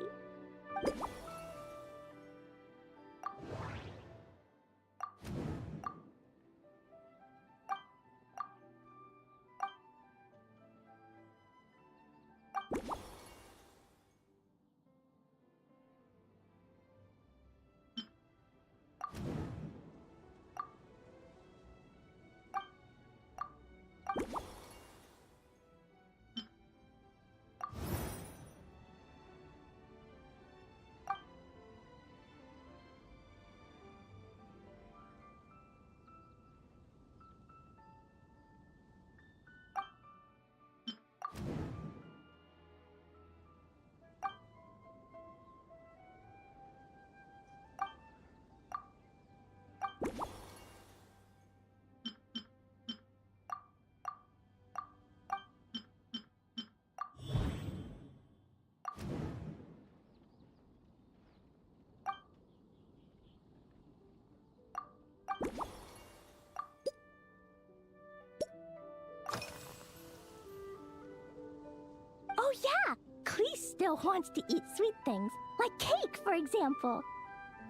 still wants to eat sweet things, like cake, for example.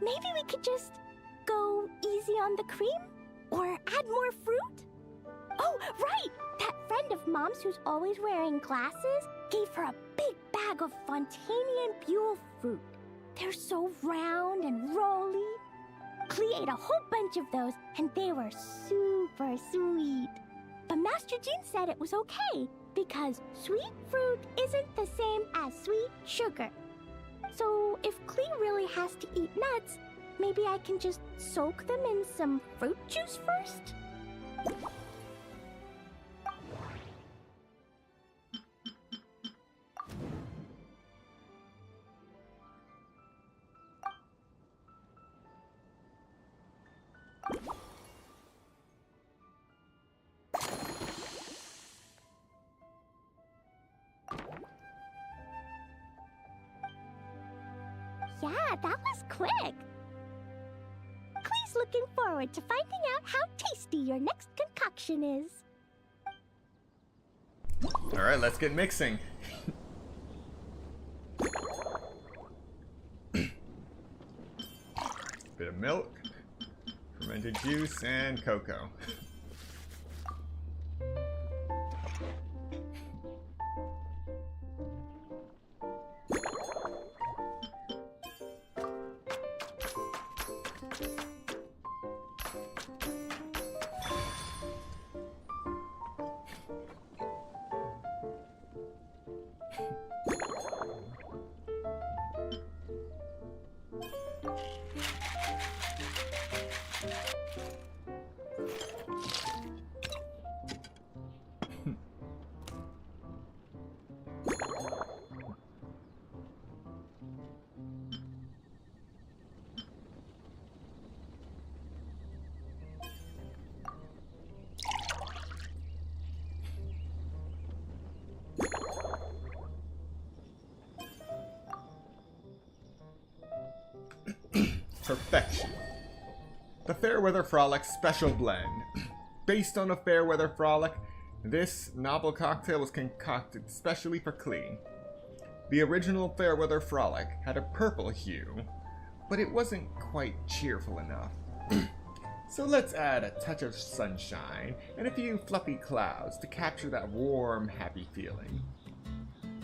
Maybe we could just go easy on the cream? Or add more fruit? Oh, right! That friend of Mom's who's always wearing glasses gave her a big bag of Fontanian Buell fruit. They're so round and rolly. Klee ate a whole bunch of those, and they were super sweet. But Master Jean said it was okay, because sweet fruit isn't the same as sweet sugar. So if Klee really has to eat nuts, maybe I can just soak them in some fruit juice first? Yeah, that was quick. Klee's looking forward to finding out how tasty your next concoction is. Alright, let's get mixing. Bit of milk, fermented juice, and cocoa. Perfection. The Fairweather Frolic Special Blend. Based on a Fairweather Frolic, this novel cocktail was concocted specially for Klee. The original Fairweather Frolic had a purple hue, but it wasn't quite cheerful enough. So let's add a touch of sunshine and a few fluffy clouds to capture that warm, happy feeling.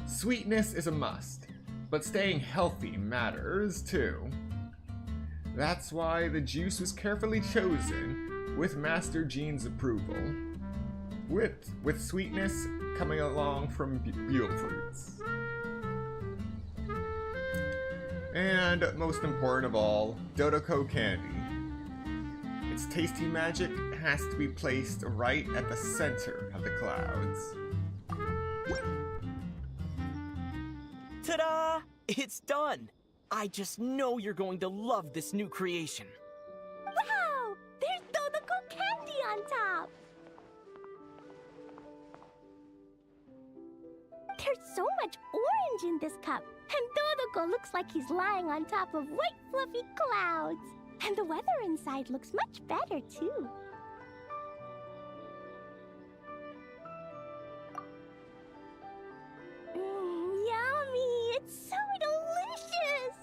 Sweetness is a must, but staying healthy matters too. That's why the juice was carefully chosen with Master Jean's approval, with sweetness coming along from Buell fruits. And most important of all, Dodoko candy. Its tasty magic has to be placed right at the center of the clouds. Ta-da! It's done! I just know you're going to love this new creation. Wow! There's Dodoko candy on top! There's so much orange in this cup, and Dodoko looks like he's lying on top of white fluffy clouds. And the weather inside looks much better, too. Yummy! It's so delicious!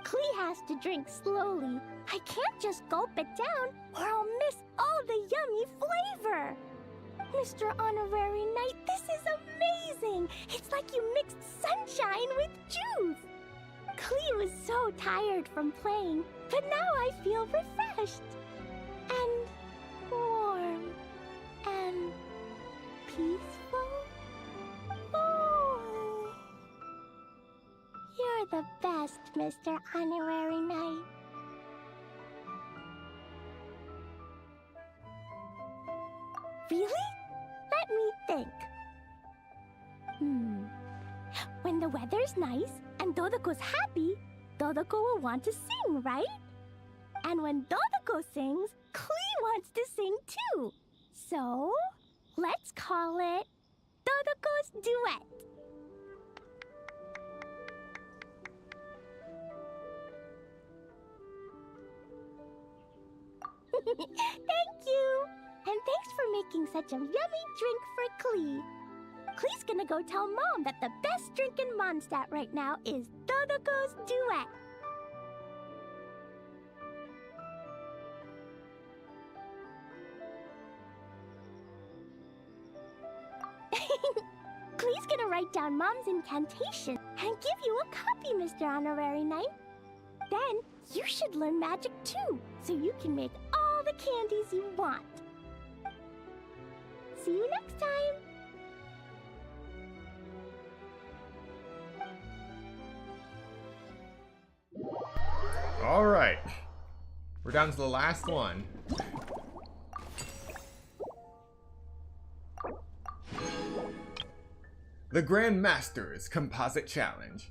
Klee has to drink slowly. I can't just gulp it down, or I'll miss all the yummy flavor. Mr. Honorary Knight, this is amazing! It's like you mixed sunshine with juice! Klee was so tired from playing, but now I feel refreshed. And warm. And peaceful. Oh. You're the best, Mr. Honorary Knight. Really? Let me think. When the weather's nice and Dodoko's happy, Dodoko will want to sing, right? And when Dodoko sings, Klee wants to sing too. So, let's call it Dodoko's Duet. Thank you! And thanks for making such a yummy drink for Klee. Klee's gonna go tell Mom that the best drink in Mondstadt right now is Dodoko's Duet. Klee's gonna write down Mom's incantation and give you a copy, Mr. Honorary Knight. Then you should learn magic too, so you can make all the candies you want. See you next time! Alright. We're down to the last one. The Grand Master's Composite Challenge.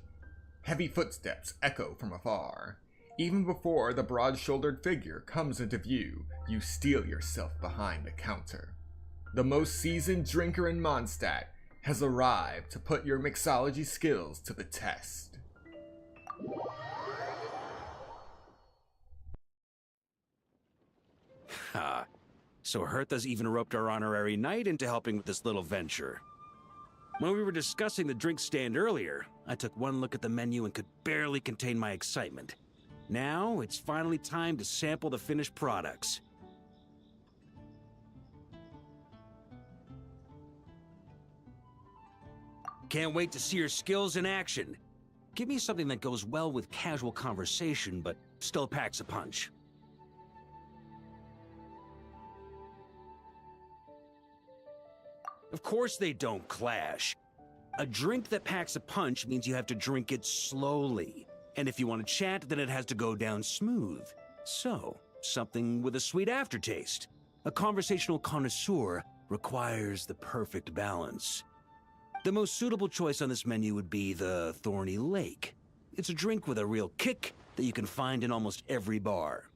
Heavy footsteps echo from afar. Even before the broad-shouldered figure comes into view, you steel yourself behind the counter. The most seasoned drinker in Mondstadt has arrived to put your mixology skills to the test. Ha. So Hertha's even roped our honorary knight into helping with this little venture. When we were discussing the drink stand earlier, I took one look at the menu and could barely contain my excitement. Now, it's finally time to sample the finished products. Can't wait to see your skills in action. Give me something that goes well with casual conversation, but still packs a punch. Of course they don't clash. A drink that packs a punch means you have to drink it slowly. And if you want to chat, then it has to go down smooth. So, something with a sweet aftertaste. A conversational connoisseur requires the perfect balance. The most suitable choice on this menu would be the Thorny Lake. It's a drink with a real kick that you can find in almost every bar.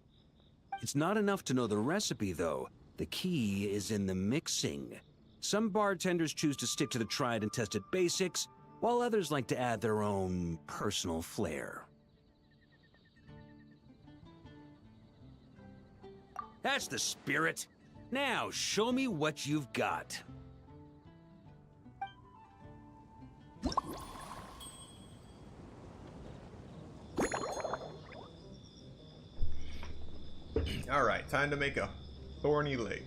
It's not enough to know the recipe, though. The key is in the mixing. Some bartenders choose to stick to the tried and tested basics, while others like to add their own personal flair. That's the spirit. Now, show me what you've got. Alright, time to make a Thorny Lake.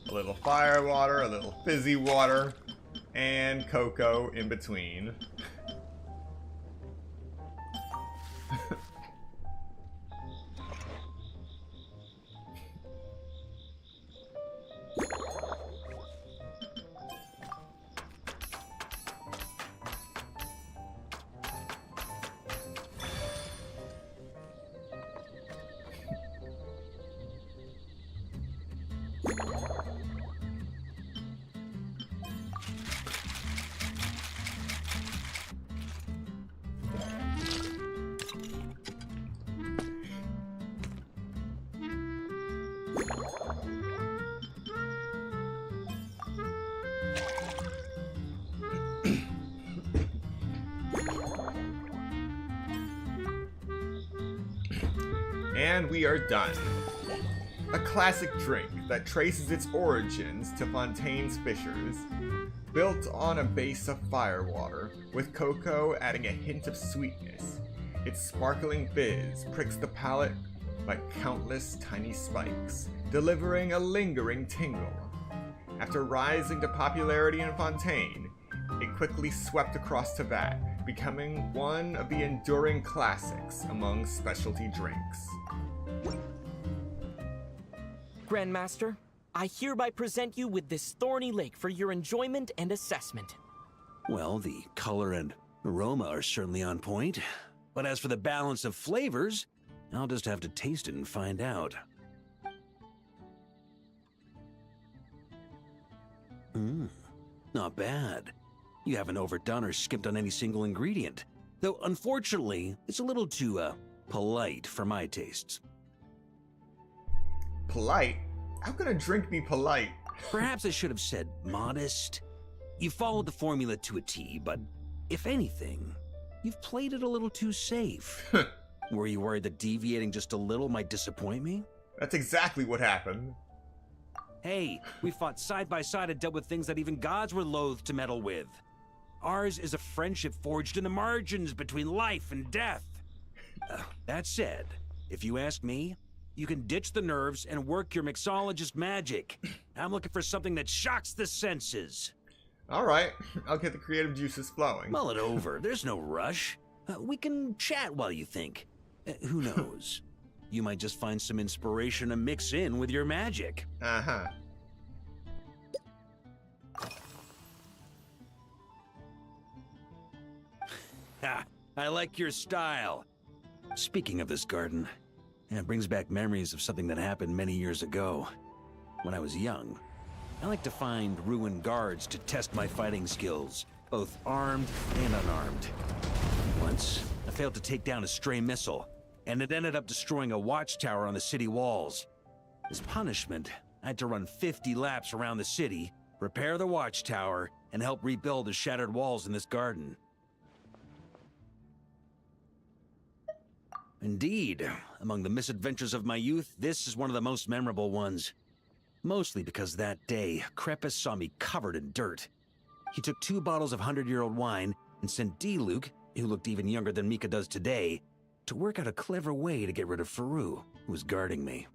A little fire water, a little fizzy water, and cocoa in between. And we are done. A classic drink that traces its origins to Fontaine's Fishers. Built on a base of firewater, with cocoa adding a hint of sweetness. Its sparkling fizz pricks the palate like countless tiny spikes, delivering a lingering tingle. After rising to popularity in Fontaine, it quickly swept across to Vat, becoming one of the enduring classics among specialty drinks. Grandmaster, I hereby present you with this Thorny Lake for your enjoyment and assessment. Well, the color and aroma are certainly on point. But as for the balance of flavors, I'll just have to taste it and find out. Not bad. You haven't overdone or skimped on any single ingredient. Though, unfortunately, it's a little too, polite for my tastes. Polite? How can a drink be polite? Perhaps I should have said modest. You followed the formula to a T, but if anything, you've played it a little too safe. Were you worried that deviating just a little might disappoint me? That's exactly what happened. Hey, we fought side by side and dealt with things that even gods were loath to meddle with. Ours is a friendship forged in the margins between life and death. That said, if you ask me, you can ditch the nerves and work your mixologist magic. I'm looking for something that shocks the senses. Alright, I'll get the creative juices flowing. Mull it over, there's no rush. We can chat while you think. Who knows? You might just find some inspiration to mix in with your magic. Uh-huh. Ha! I like your style. Speaking of this garden, it brings back memories of something that happened many years ago. When I was young, I like to find ruined guards to test my fighting skills, both armed and unarmed. Once, I failed to take down a stray missile, and it ended up destroying a watchtower on the city walls. As punishment, I had to run 50 laps around the city, repair the watchtower, and help rebuild the shattered walls in this garden. Indeed, among the misadventures of my youth, this is one of the most memorable ones. Mostly because that day, Crepus saw me covered in dirt. He took 2 bottles of 100-year-old wine and sent D-Luke, who looked even younger than Mika does today, to work out a clever way to get rid of Faru, who was guarding me.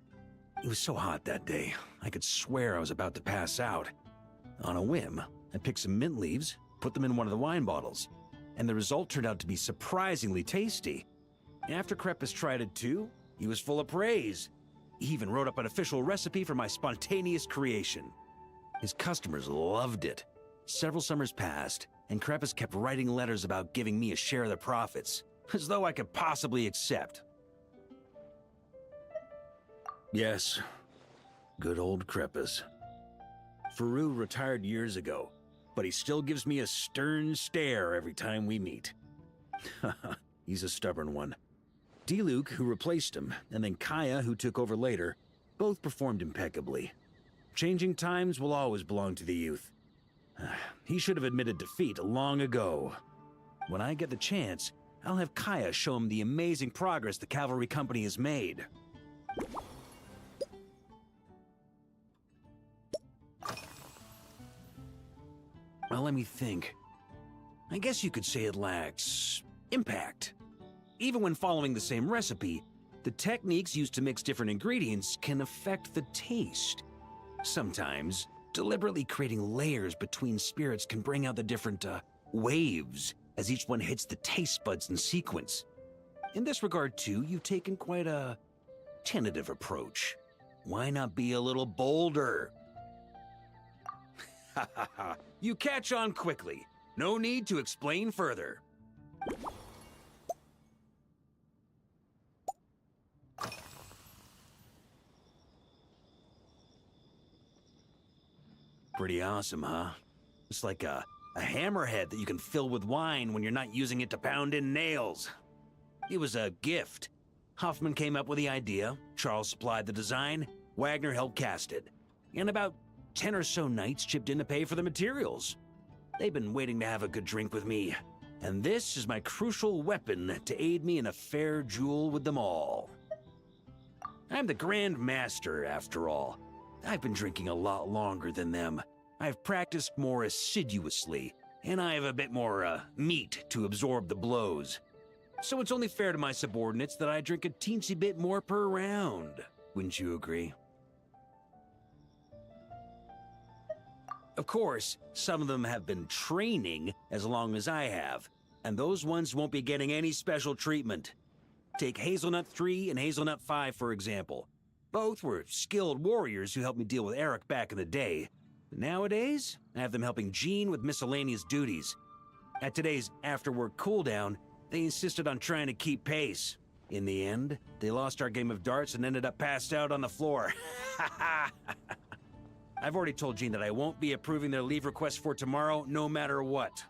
It was so hot that day, I could swear I was about to pass out. On a whim, I picked some mint leaves, put them in one of the wine bottles, and the result turned out to be surprisingly tasty. After Crepus tried it too, he was full of praise. He even wrote up an official recipe for my spontaneous creation. His customers loved it. Several summers passed, and Crepus kept writing letters about giving me a share of the profits, as though I could possibly accept. Yes, good old Crepus. Faru retired years ago, but he still gives me a stern stare every time we meet. He's a stubborn one. D-Luke, who replaced him, and then Kaya, who took over later, both performed impeccably. Changing times will always belong to the youth. He should have admitted defeat long ago. When I get the chance, I'll have Kaya show him the amazing progress the cavalry company has made. Well, let me think. I guess you could say it lacks impact. Even when following the same recipe, the techniques used to mix different ingredients can affect the taste. Sometimes, deliberately creating layers between spirits can bring out the different, waves as each one hits the taste buds in sequence. In this regard, too, you've taken quite a tentative approach. Why not be a little bolder? Ha ha ha, you catch on quickly. No need to explain further. Pretty awesome, huh? It's like a hammerhead that you can fill with wine when you're not using it to pound in nails. It was a gift. Hoffman came up with the idea, Charles supplied the design, Wagner helped cast it. And about 10 or so knights chipped in to pay for the materials. They've been waiting to have a good drink with me, and this is my crucial weapon to aid me in a fair duel with them all. I'm the Grand Master, after all. I've been drinking a lot longer than them. I've practiced more assiduously, and I have a bit more, meat to absorb the blows. So it's only fair to my subordinates that I drink a teensy bit more per round. Wouldn't you agree? Of course, some of them have been training as long as I have, and those ones won't be getting any special treatment. Take Hazelnut 3 and Hazelnut 5, for example. Both were skilled warriors who helped me deal with Eric back in the day. But nowadays, I have them helping Jean with miscellaneous duties. At today's after-work cooldown, they insisted on trying to keep pace. In the end, they lost our game of darts and ended up passed out on the floor. I've already told Jean that I won't be approving their leave request for tomorrow, no matter what.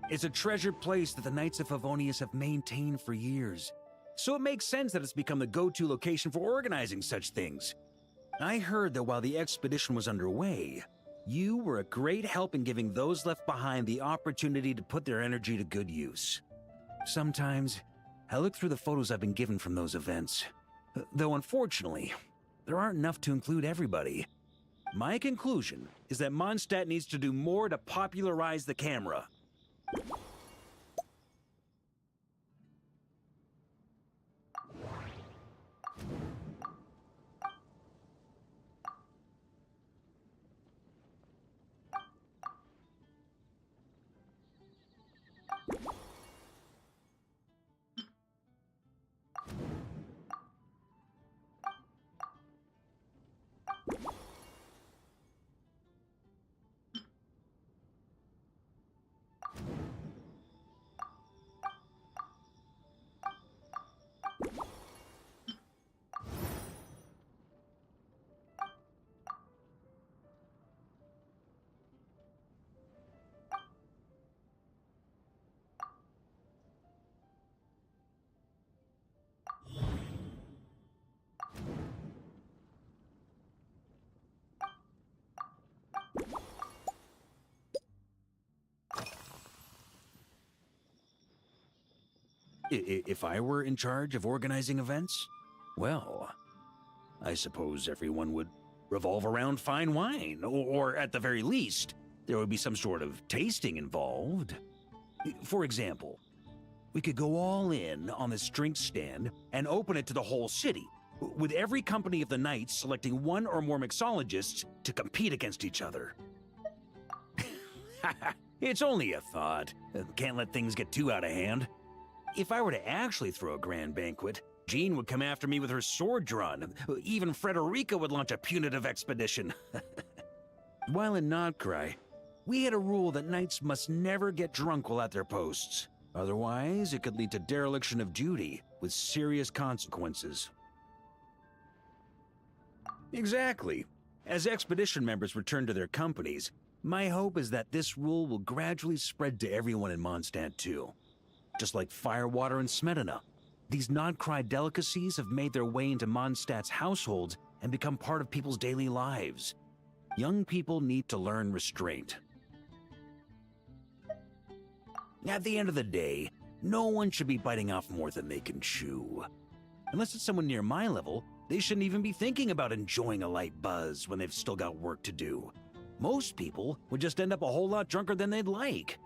It's a treasured place that the Knights of Favonius have maintained for years. So it makes sense that it's become the go-to location for organizing such things. I heard that while the expedition was underway, you were a great help in giving those left behind the opportunity to put their energy to good use. Sometimes, I look through the photos I've been given from those events. Though unfortunately, there aren't enough to include everybody. My conclusion is that Mondstadt needs to do more to popularize the camera. If I were in charge of organizing events, well, I suppose everyone would revolve around fine wine, or at the very least, there would be some sort of tasting involved. For example, we could go all in on this drink stand and open it to the whole city, with every company of the night selecting one or more mixologists to compete against each other. It's only a thought. Can't let things get too out of hand. If I were to actually throw a grand banquet, Jean would come after me with her sword drawn. Even Frederica would launch a punitive expedition. While in Notcry, we had a rule that knights must never get drunk while at their posts. Otherwise, it could lead to dereliction of duty, with serious consequences. Exactly. As expedition members return to their companies, my hope is that this rule will gradually spread to everyone in Mondstadt too. Just like firewater and Smedina, these Notcry delicacies have made their way into Mondstadt's households and become part of people's daily lives. Young people need to learn restraint. At the end of the day, no one should be biting off more than they can chew. Unless it's someone near my level, they shouldn't even be thinking about enjoying a light buzz when they've still got work to do. Most people would just end up a whole lot drunker than they'd like.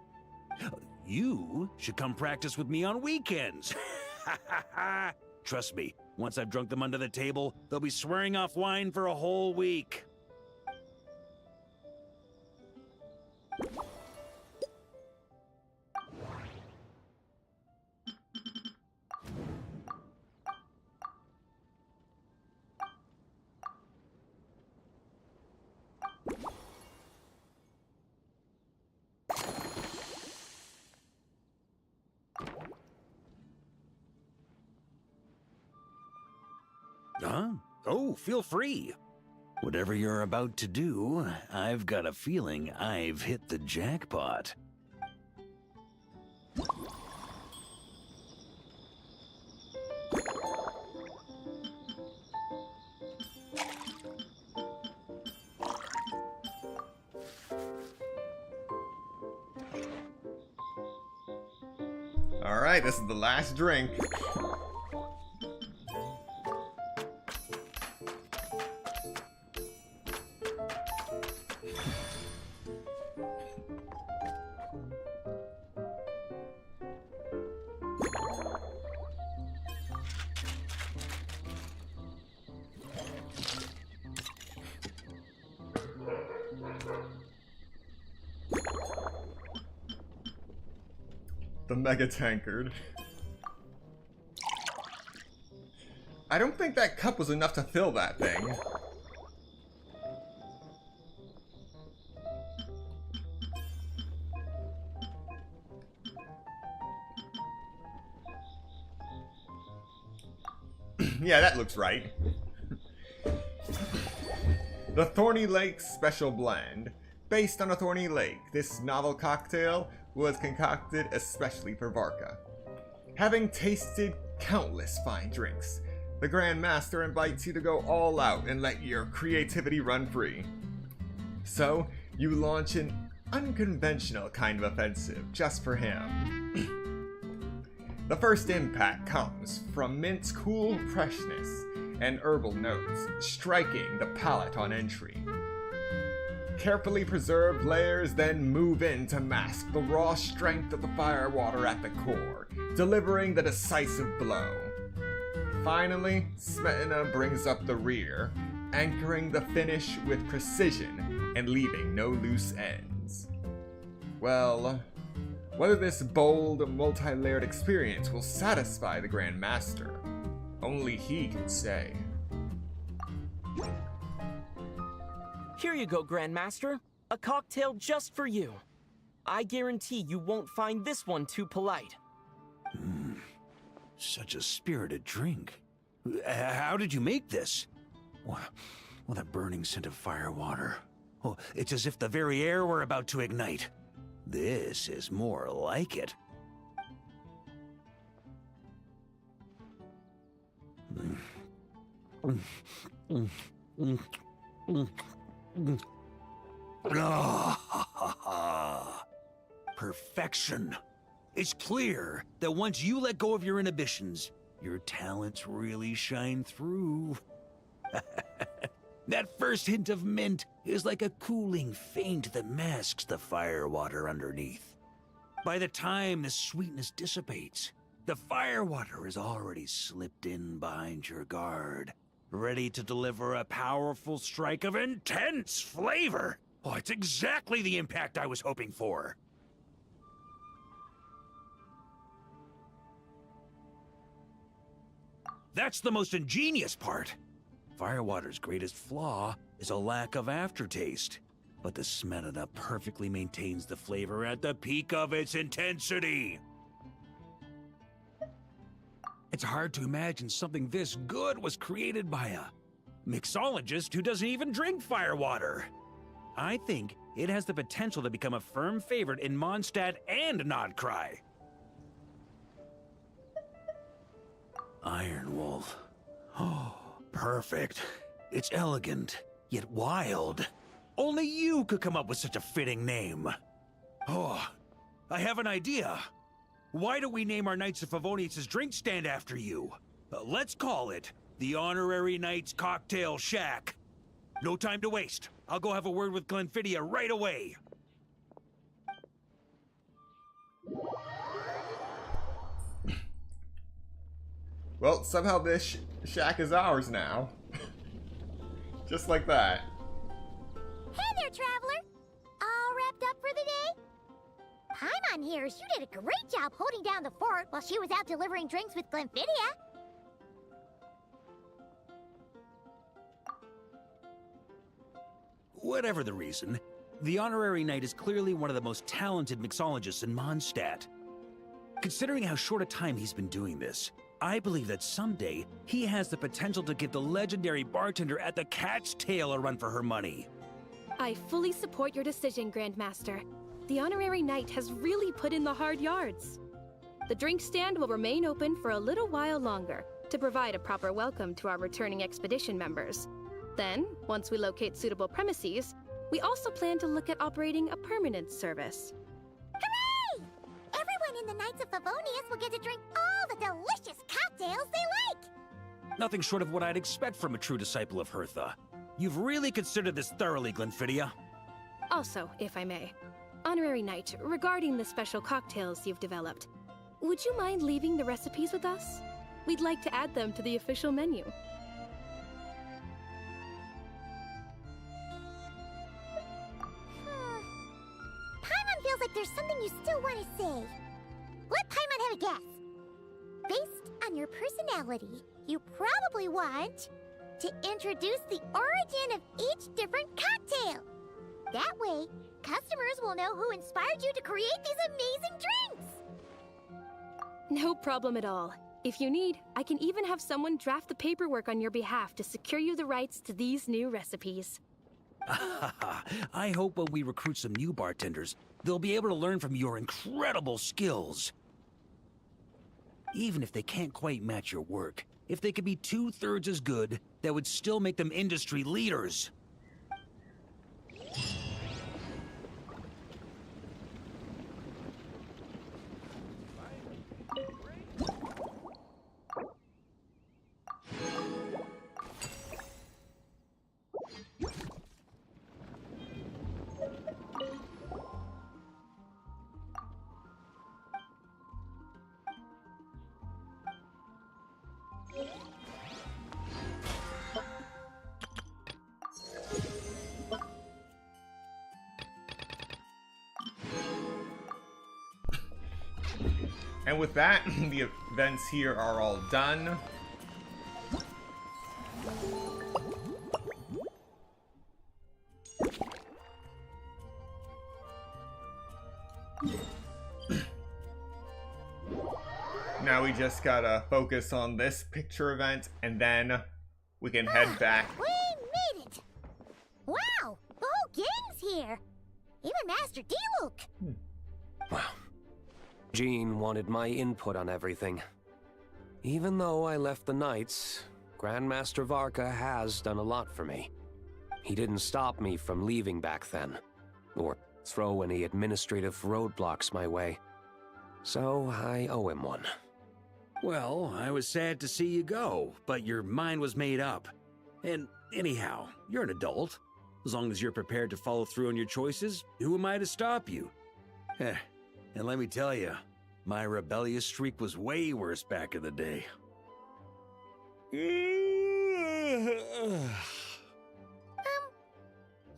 You should come practice with me on weekends. Trust me, once I've drunk them under the table, they'll be swearing off wine for a whole week. Huh? Oh, feel free. Whatever you're about to do, I've got a feeling I've hit the jackpot. Alright, this is the last drink. The Mega Tankard. I don't think that cup was enough to fill that thing. Yeah, that looks right. The Thorny Lake Special Blend. Based on a thorny lake, this novel cocktail was concocted especially for Varka. Having tasted countless fine drinks, the Grand Master invites you to go all out and let your creativity run free. So, you launch an unconventional kind of offensive just for him. The first impact comes from mint's cool freshness and herbal notes, striking the palate on entry. Carefully preserved layers then move in to mask the raw strength of the firewater at the core, delivering the decisive blow. Finally, Smetana brings up the rear, anchoring the finish with precision and leaving no loose ends. Well, whether this bold, multi-layered experience will satisfy the Grand Master, only he can say. Here you go, Grandmaster. A cocktail just for you. I guarantee you won't find this one too polite. Such a spirited drink. How did you make this? Well, that burning scent of firewater. Oh, it's as if the very air were about to ignite. This is more like it. Perfection. It's clear that once you let go of your inhibitions, your talents really shine through. That first hint of mint is like a cooling feint that masks the firewater underneath. By the time the sweetness dissipates, the firewater is already slipped in behind your guard, ready to deliver a powerful strike of intense flavor. Oh, it's exactly the impact I was hoping for. That's the most ingenious part. Firewater's greatest flaw is a lack of aftertaste, but the Smetana perfectly maintains the flavor at the peak of its intensity. It's hard to imagine something this good was created by a mixologist who doesn't even drink firewater. I think it has the potential to become a firm favorite in Mondstadt and Nodcry. Iron Wolf. Oh, perfect. It's elegant, yet wild. Only you could come up with such a fitting name. Oh, I have an idea. Why don't we name our Knights of Favonius' drink stand after you? Let's call it the Honorary Knights Cocktail Shack. No time to waste. I'll go have a word with Glenfidia right away. Well, somehow this shack is ours now. Just like that. Hey there, traveler! All wrapped up for the day? Paimon hears you did a great job holding down the fort while she was out delivering drinks with Glenfidia. Whatever the reason, the Honorary Knight is clearly one of the most talented mixologists in Mondstadt. Considering how short a time he's been doing this, I believe that someday he has the potential to give the legendary bartender at the Cat's Tail a run for her money. I fully support your decision, Grandmaster. The Honorary Knight has really put in the hard yards. The drink stand will remain open for a little while longer to provide a proper welcome to our returning expedition members. Then, once we locate suitable premises, we also plan to look at operating a permanent service. Hooray! Everyone in the Knights of Favonius will get to drink all the delicious cocktails they like! Nothing short of what I'd expect from a true disciple of Hertha. You've really considered this thoroughly, Glenfidia. Also, if I may, Honorary Knight, regarding the special cocktails you've developed, would you mind leaving the recipes with us? We'd like to add them to the official menu. Paimon feels like there's something you still want to say. Let Paimon have a guess. Based on your personality, you probably want to introduce the origin of each different cocktail. That way, customers will know who inspired you to create these amazing drinks. No problem at all. If you need, I can even have someone draft the paperwork on your behalf to secure you the rights to these new recipes. I hope when we recruit some new bartenders, they'll be able to learn from your incredible skills. Even if they can't quite match your work, if they could be 2/3 as good, that would still make them industry leaders. And with that, the events here are all done. Now we just gotta focus on this picture event, and then we can head back. We made it! Wow! The whole gang's here! Even Master D-Luke! Wow. Jean wanted my input on everything. Even though I left the Knights, Grandmaster Varka has done a lot for me. He didn't stop me from leaving back then, or throw any administrative roadblocks my way. So I owe him one. Well, I was sad to see you go, but your mind was made up. And anyhow, you're an adult. As long as you're prepared to follow through on your choices, who am I to stop you? And let me tell you, my rebellious streak was way worse back in the day. You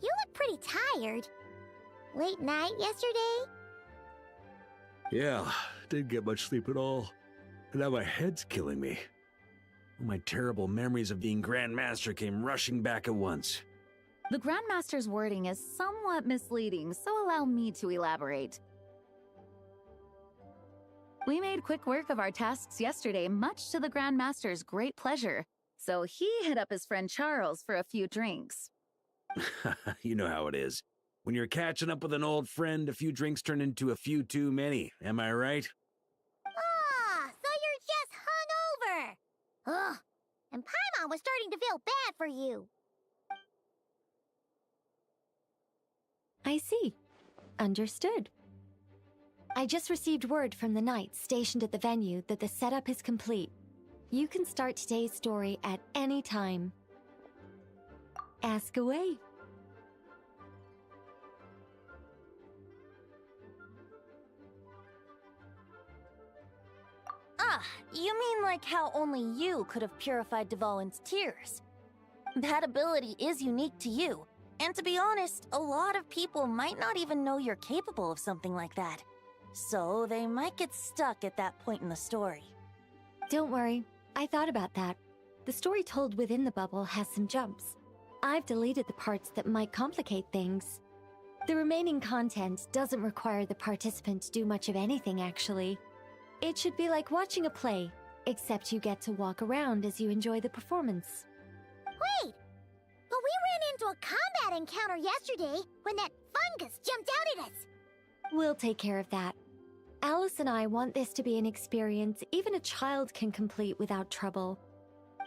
look pretty tired. Late night yesterday? Yeah, didn't get much sleep at all. And now my head's killing me. All my terrible memories of being Grandmaster came rushing back at once. The Grandmaster's wording is somewhat misleading, so allow me to elaborate. We made quick work of our tasks yesterday, much to the Grandmaster's great pleasure. So he hit up his friend Charles for a few drinks. You know how it is. When you're catching up with an old friend, a few drinks turn into a few too many. Am I right? Ah, so you're just hungover! Ugh, and Paimon was starting to feel bad for you. I see. Understood. I just received word from the Knights stationed at the venue that the setup is complete. You can start today's story at any time. Ask away. Ah, you mean like how only you could have purified Dvalin's tears? That ability is unique to you. And to be honest, a lot of people might not even know you're capable of something like that. So they might get stuck at that point in the story. Don't worry, I thought about that. The story told within the bubble has some jumps. I've deleted the parts that might complicate things. The remaining content doesn't require the participant to do much of anything, actually. It should be like watching a play, except you get to walk around as you enjoy the performance. Wait! But we ran into a combat encounter yesterday when that fungus jumped out at us! We'll take care of that. Alice and I want this to be an experience even a child can complete without trouble.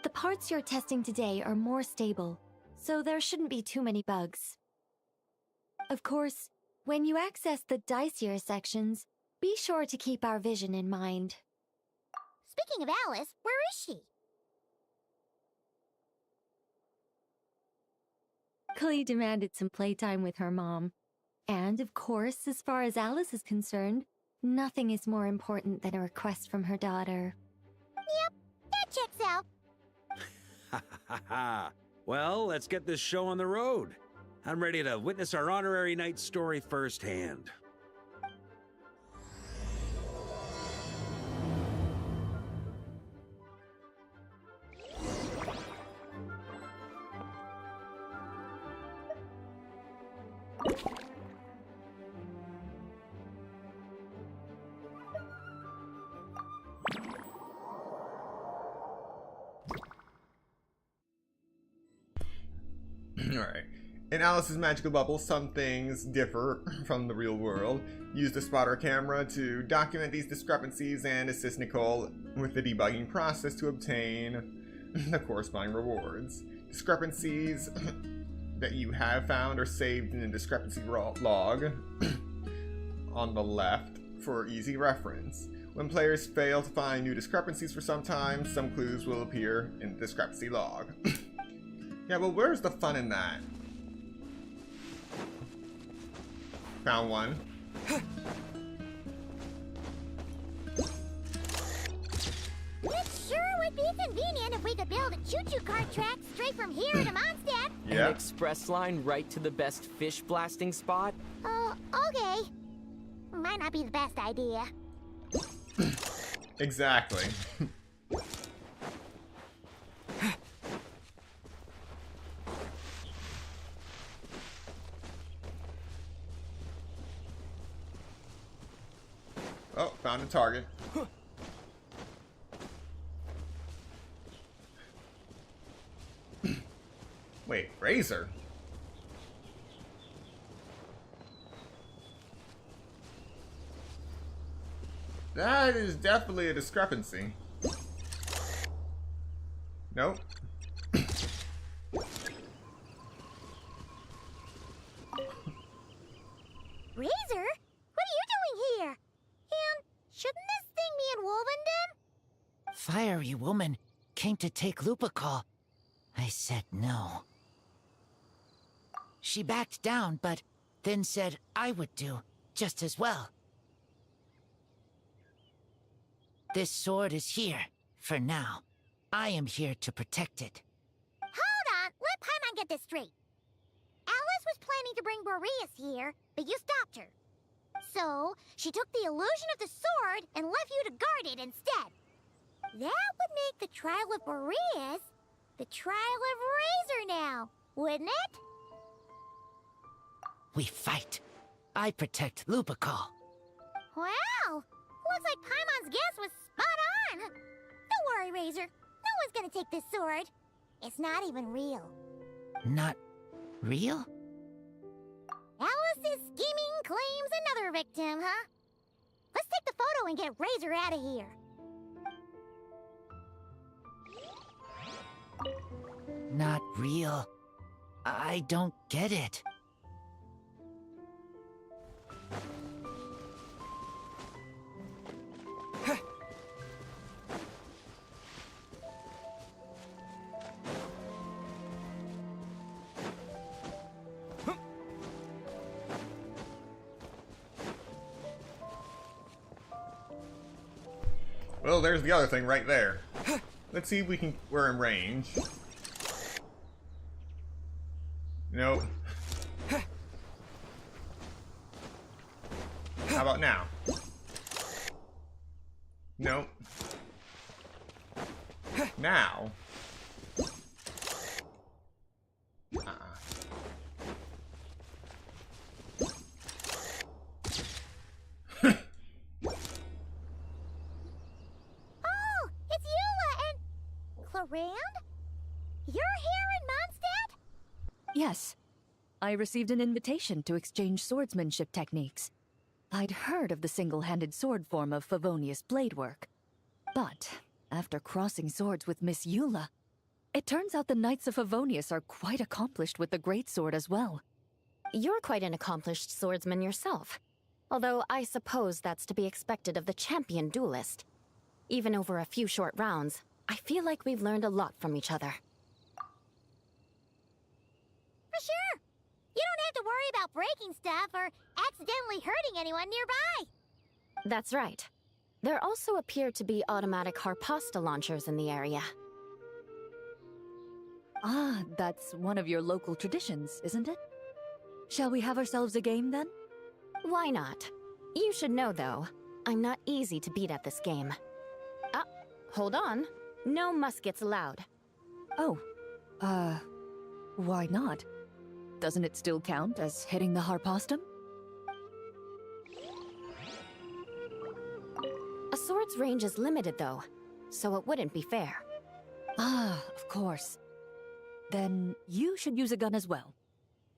The parts you're testing today are more stable, so there shouldn't be too many bugs. Of course, when you access the dicier sections, be sure to keep our vision in mind. Speaking of Alice, where is she? Klee demanded some playtime with her mom. And of course, as far as Alice is concerned, nothing is more important than a request from her daughter. Yep, that checks out. Ha ha ha! Well, let's get this show on the road. I'm ready to witness our honorary knight story firsthand. Alright. In Alice's magical bubble, some things differ from the real world. Use the spotter camera to document these discrepancies and assist Nicole with the debugging process to obtain the corresponding rewards. Discrepancies that you have found are saved in the discrepancy log on the left for easy reference. When players fail to find new discrepancies for some time, some clues will appear in the discrepancy log. Yeah, well, where's the fun in that? Found one. It sure would be convenient if we could build a choo-choo cart track straight from here to Mondstadt. Yeah. An express line right to the best fish blasting spot? Okay. Might not be the best idea. Exactly. Oh, found a target. Wait, Razor? That is definitely a discrepancy. Nope. Razor? What are you doing here? And shouldn't this thing be in Wolvenden? Fiery woman came to take Lupical. I said no. She backed down, but then said I would do just as well. This sword is here, for now. I am here to protect it. Hold on, let Paimon get this straight. Alice was planning to bring Boreas here, but you stopped her. So, she took the illusion of the sword and left you to guard it instead. That would make the trial of Boreas the trial of Razor now, wouldn't it? We fight. I protect Lupical. Wow! Looks like Paimon's guess was spot on. Don't worry, Razor. No one's gonna take this sword. It's not even real. Not real? Alice's scheming claims another victim, huh? Let's take the photo and get Razor out of here. Not real. I don't get it. Well, there's the other thing right there. Let's see if we're in range. Nope. How about now? Nope. Now? Oh, it's Eula and... Clarand? You're here in Mondstadt? Yes. I received an invitation to exchange swordsmanship techniques. I'd heard of the single-handed sword form of Favonius blade work. But, after crossing swords with Miss Eula, it turns out the Knights of Favonius are quite accomplished with the greatsword as well. You're quite an accomplished swordsman yourself. Although I suppose that's to be expected of the champion duelist. Even over a few short rounds, I feel like we've learned a lot from each other. For sure. You don't have to worry about breaking stuff or accidentally hurting anyone nearby. That's right. There also appear to be automatic harpasta launchers in the area. Ah, that's one of your local traditions, isn't it? Shall we have ourselves a game, then? Why not? You should know, though, I'm not easy to beat at this game. Ah, hold on. No muskets allowed. Oh, why not? Doesn't it still count as hitting the harpastum? A sword's range is limited, though, so it wouldn't be fair. Ah, of course. Then you should use a gun as well.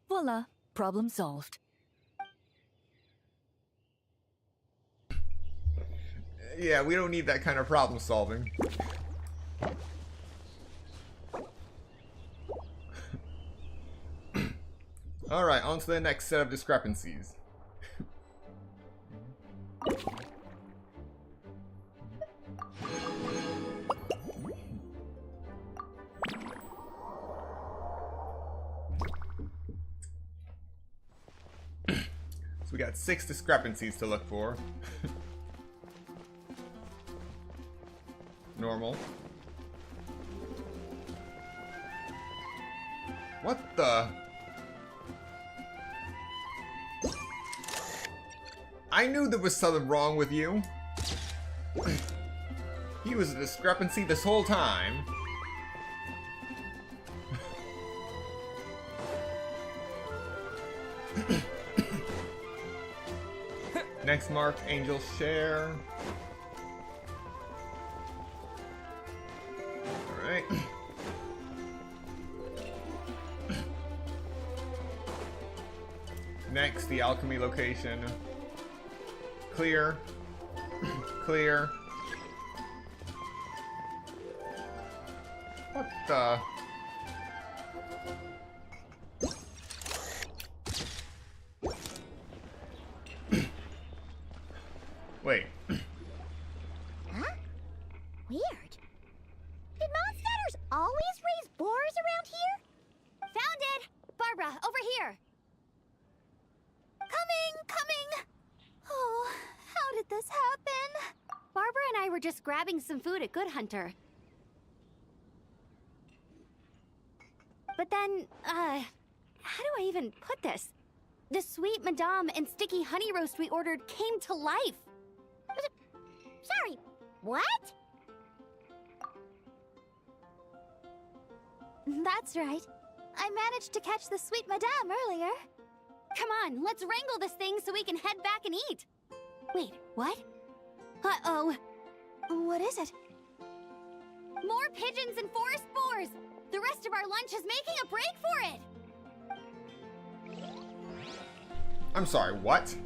Voila, problem solved. Yeah, we don't need that kind of problem solving. Alright, on to the next set of discrepancies. So we got 6 discrepancies to look for. Normal. What the? I knew there was something wrong with you. He was a discrepancy this whole time. Next mark, Angel Share. Alright. Next, the alchemy location. Clear. Clear. What the? Wait. Huh? Weird. Did Mondstatters always raise boars around here? Found it! Barbara, over here! Coming! Oh, how did this happen? Barbara and I were just grabbing some food at Good Hunter. But then, how do I even put this? The sweet madame and sticky honey roast we ordered came to life. Sorry, what? That's right. I managed to catch the sweet madame earlier. Come on, let's wrangle this thing so we can head back and eat. Wait, what? Uh-oh. What is it? More pigeons and forest boars! The rest of our lunch is making a break for it! I'm sorry, what?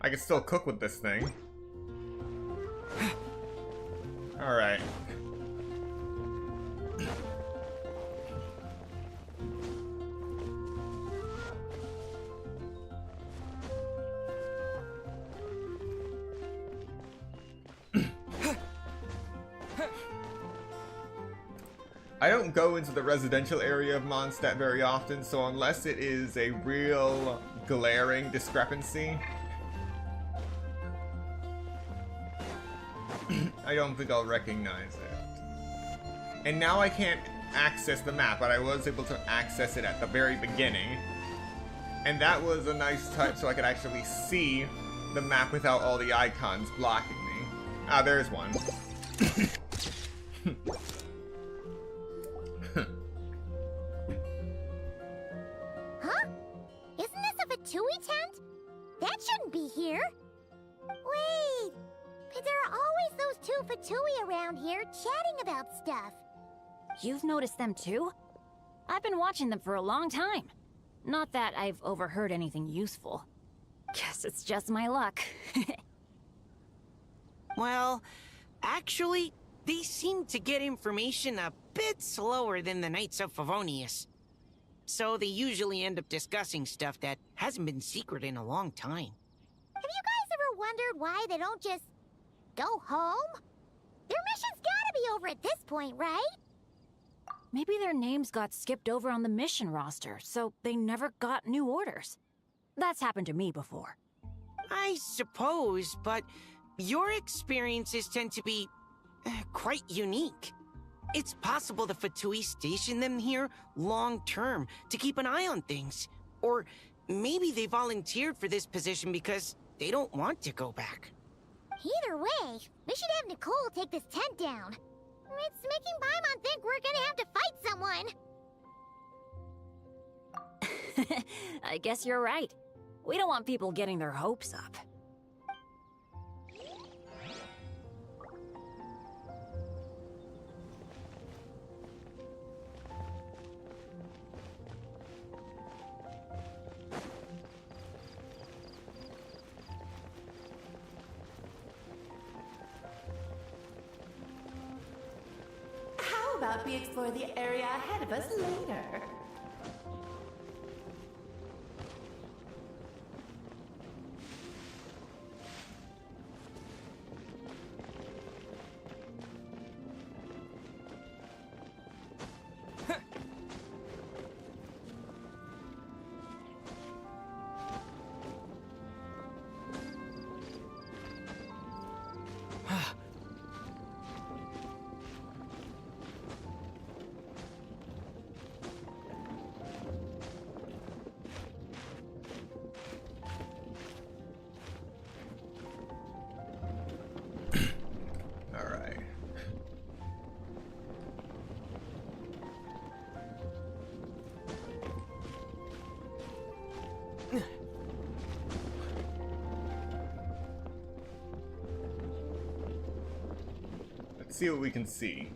I can still cook with this thing. Alright. I don't go into the residential area of Mondstadt very often, so unless it is a real glaring discrepancy, I don't think I'll recognize it. And now I can't access the map, but I was able to access it at the very beginning. And that was a nice touch, so I could actually see the map without all the icons blocking me. Ah, there's one. Huh? Isn't this a Fatui tent? That shouldn't be here. Wait, but there are always those two Fatui around here chatting about stuff. You've noticed them too? I've been watching them for a long time. Not that I've overheard anything useful. Guess it's just my luck. Well, actually, they seem to get information a bit slower than the Knights of Favonius. So they usually end up discussing stuff that hasn't been secret in a long time. Have you guys ever wondered why they don't just go home? Their mission's gotta be over at this point, right? Maybe their names got skipped over on the mission roster, so they never got new orders. That's happened to me before. I suppose, but your experiences tend to be quite unique. It's possible the Fatui stationed them here long-term to keep an eye on things. Or maybe they volunteered for this position because they don't want to go back. Either way, we should have Nicole take this tent down. It's making Paimon think we're gonna have to fight someone. I guess you're right. We don't want people getting their hopes up. How about we explore the area ahead of us later? see what we can see.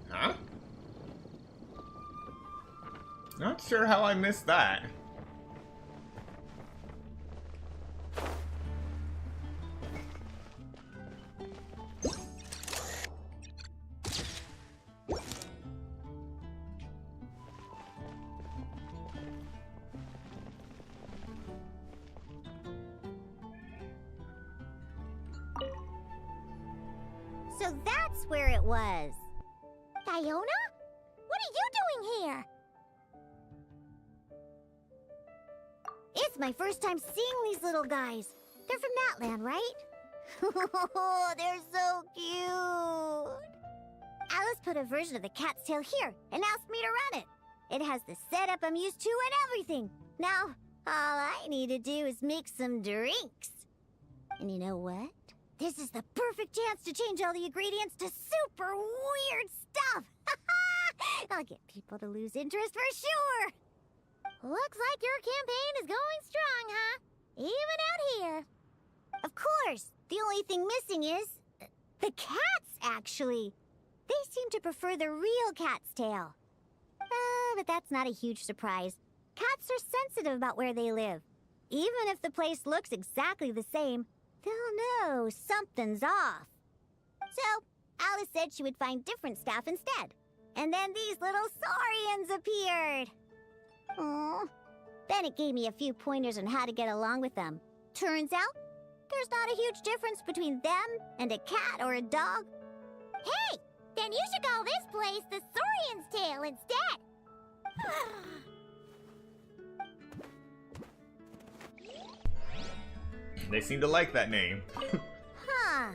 Huh? Not sure how I missed that. So that's where it was. Fiona? What are you doing here? It's my first time seeing these little guys. They're from that land, right? Oh, they're so cute. Alice put a version of the cat's tail here and asked me to run it. It has the setup I'm used to and everything. Now, all I need to do is make some drinks. And you know what? This is the perfect chance to change all the ingredients to super weird stuff. I'll get people to lose interest for sure. Looks like your campaign is going strong, huh? Even out here. Of course, the only thing missing is the cats, actually. They seem to prefer the real cat's tail. But that's not a huge surprise. Cats are sensitive about where they live. Even if the place looks exactly the same, they'll know something's off. So, Alice said she would find different staff instead. And then these little saurians appeared. Aww. Bennett gave me a few pointers on how to get along with them. Turns out, there's not a huge difference between them and a cat or a dog. Hey, then you should call this place the Saurian's Tail instead. They seem to like that name. Huh.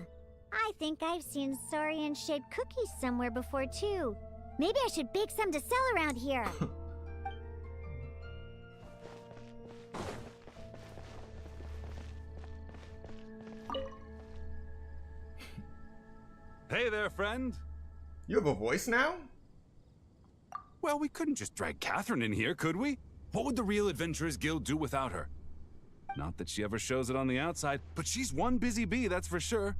I think I've seen saurian-shaped cookies somewhere before, too. Maybe I should bake some to sell around here. Hey there, friend. You have a voice now? Well, we couldn't just drag Catherine in here, could we? What would the Real Adventurers Guild do without her? Not that she ever shows it on the outside, but she's one busy bee, that's for sure.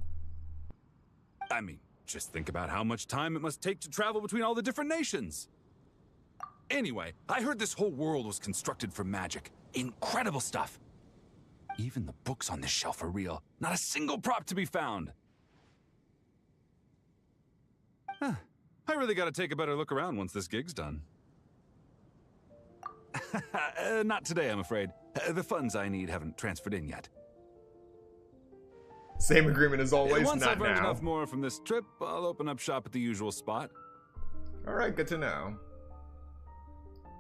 I mean, just think about how much time it must take to travel between all the different nations. Anyway, I heard this whole world was constructed for magic. Incredible stuff. Even the books on this shelf are real. Not a single prop to be found. Huh. I really gotta take a better look around once this gig's done. Not today, I'm afraid. The funds I need haven't transferred in yet. Same agreement as always, Once not I've earned now. enough more from this trip, I'll open up shop at the usual spot. Alright, good to know.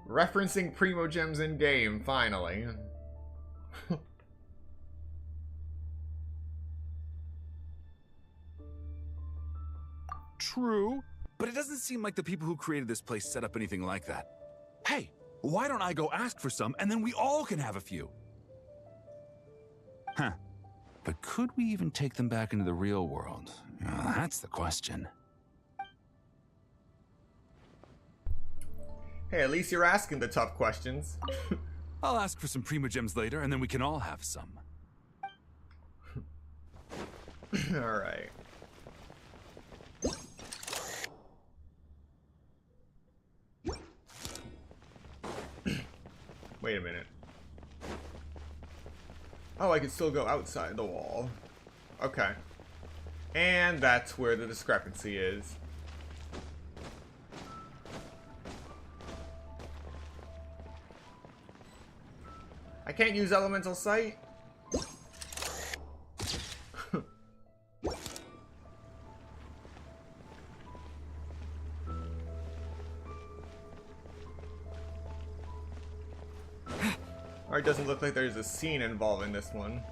Referencing Primo Gems in-game, finally. True, but it doesn't seem like the people who created this place set up anything like that. Hey, why don't I go ask for some, and then we all can have a few? Huh. But could we even take them back into the real world? That's the question. Hey, at least you're asking the tough questions. I'll ask for some Primo Gems later, and then we can all have some. Alright. Wait a minute. Oh, I can still go outside the wall. Okay. And that's where the discrepancy is. I can't use Elemental Sight? Alright, doesn't look like there's a scene involving this one.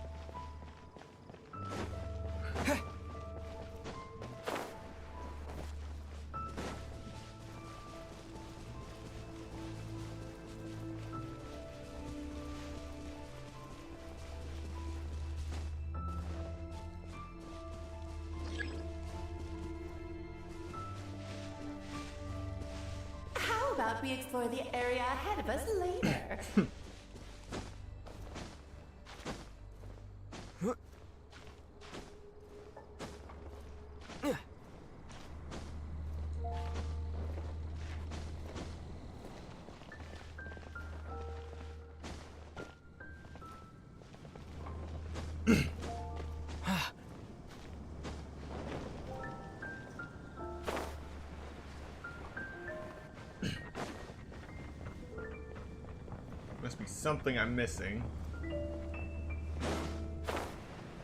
about we explore the area ahead of us later? Must be something I'm missing.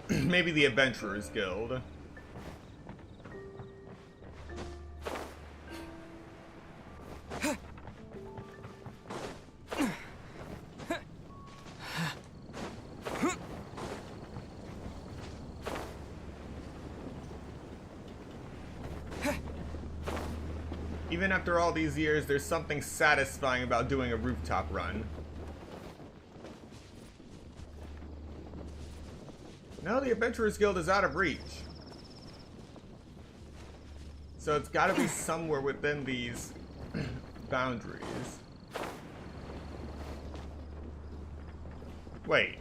Maybe the Adventurers Guild. Even after all these years, there's something satisfying about doing a rooftop run. No, the Adventurers Guild is out of reach. So it's gotta be somewhere within these boundaries. Wait.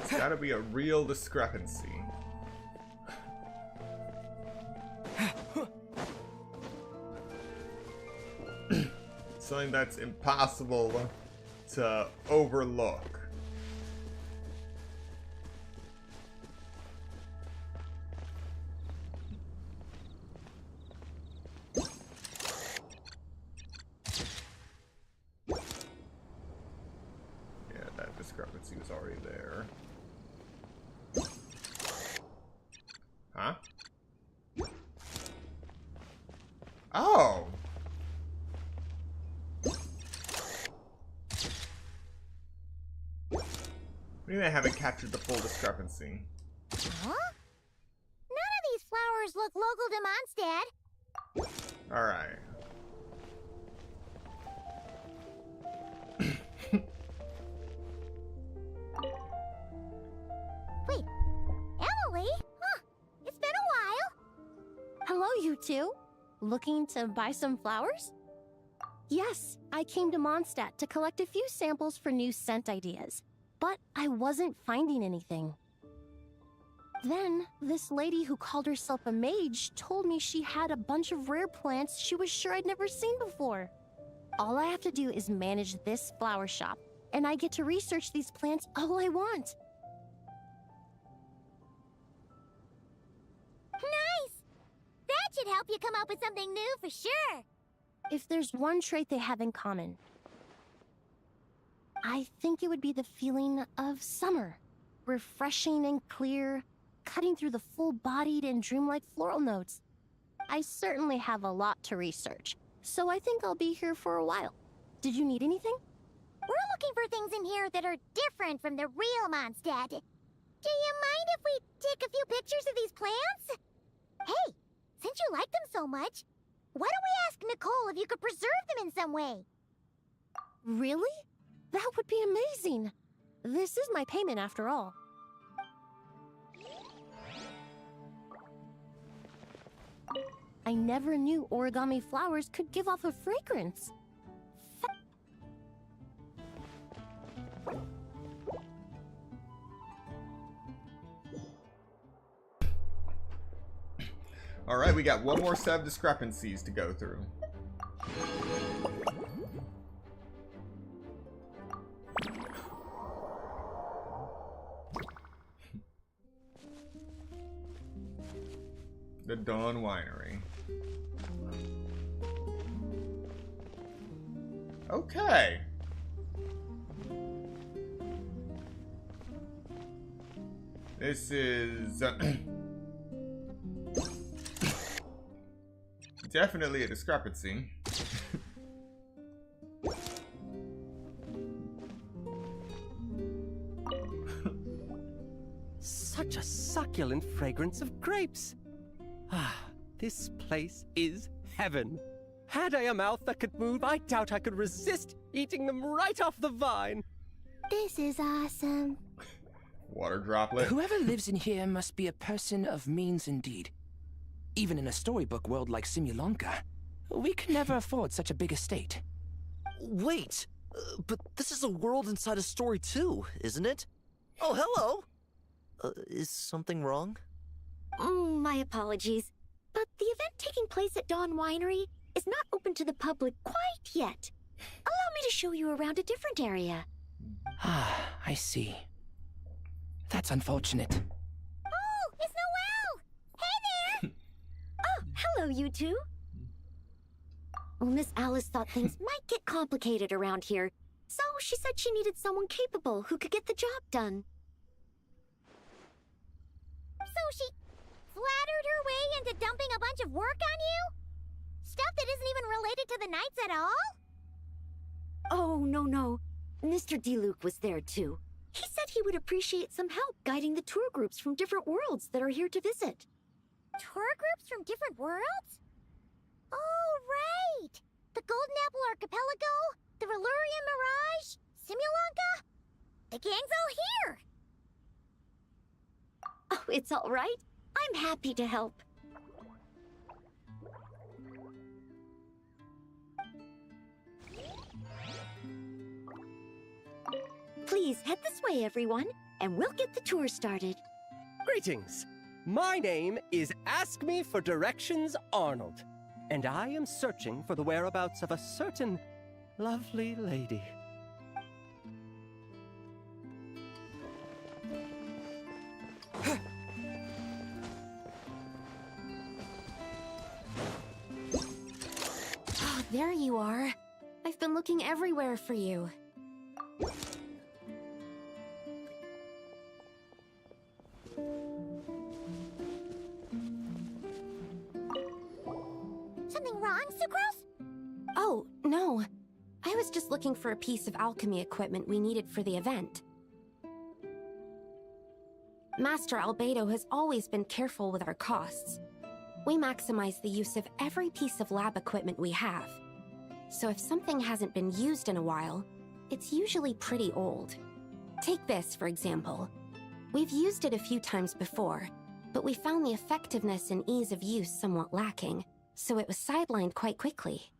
It's gotta be a real discrepancy. Something that's impossible to overlook. Yeah, that discrepancy was already there. Huh? Oh! Maybe I haven't captured the full discrepancy. Huh? None of these flowers look local to Mondstadt. Alright. Wait, Emily? Huh, it's been a while. Hello, you two. Looking to buy some flowers? Yes, I came to Mondstadt to collect a few samples for new scent ideas, but I wasn't finding anything. Then, this lady who called herself a mage told me she had a bunch of rare plants she was sure I'd never seen before. All I have to do is manage this flower shop, and I get to research these plants all I want. Nice! That should help you come up with something new for sure. If there's one trait they have in common, I think it would be the feeling of summer. Refreshing and clear, cutting through the full-bodied and dreamlike floral notes. I certainly have a lot to research, so I think I'll be here for a while. Did you need anything? We're looking for things in here that are different from the real Mondstadt. Do you mind if we take a few pictures of these plants? Hey, since you like them so much, why don't we ask Nicole if you could preserve them in some way? Really? That would be amazing. This is my payment after all. I never knew origami flowers could give off a fragrance. Alright, we got one more set of discrepancies to go through. The Dawn Winery. Okay. This is definitely a discrepancy. such a succulent fragrance of grapes. Ah, this place is heaven. Had I a mouth that could move, I doubt I could resist eating them right off the vine. This is awesome. Water droplet. Whoever lives in here must be a person of means indeed. Even in a storybook world like Simulanka, we could never afford such a big estate. Wait, but this is a world inside a story too, isn't it? Oh, hello! Is something wrong? My apologies, but the event taking place at Dawn Winery is not open to the public quite yet. Allow me to show you around a different area. Ah, I see. That's unfortunate. Oh, it's Noelle! Hey there! Oh, hello, you two. Well, Miss Alice thought things might get complicated around here, so she said she needed someone capable who could get the job done. So she flattered her way into dumping a bunch of work on you? Stuff that isn't even related to the Knights at all? Oh, no. Mr. DeLuke was there, too. He said he would appreciate some help guiding the tour groups from different worlds that are here to visit. Tour groups from different worlds? Oh, right! The Golden Apple Archipelago, the Valurian Mirage, Simulanka. The gang's all here! Oh, it's all right. I'm happy to help. Please head this way, everyone, and we'll get the tour started. Greetings. My name is Ask Me for Directions Arnold, and I am searching for the whereabouts of a certain lovely lady. Oh, there you are. I've been looking everywhere for you. Something wrong, Sucrose? Oh, no. I was just looking for a piece of alchemy equipment we needed for the event. Master Albedo has always been careful with our costs. We maximize the use of every piece of lab equipment we have. So if something hasn't been used in a while, it's usually pretty old. Take this, for example. We've used it a few times before, but we found the effectiveness and ease of use somewhat lacking, so it was sidelined quite quickly.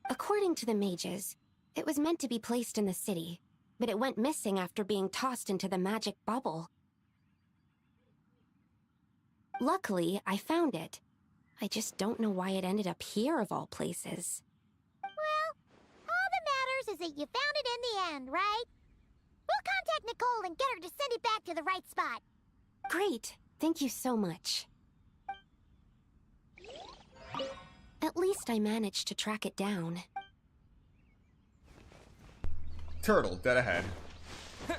According to the mages, it was meant to be placed in the city, but it went missing after being tossed into the magic bubble. Luckily, I found it. I just don't know why it ended up here of all places. Well, all that matters is that you found it in the end, right? We'll contact Nicole and get her to send it back to the right spot. Great. Thank you so much. At least I managed to track it down. Turtle, dead ahead. A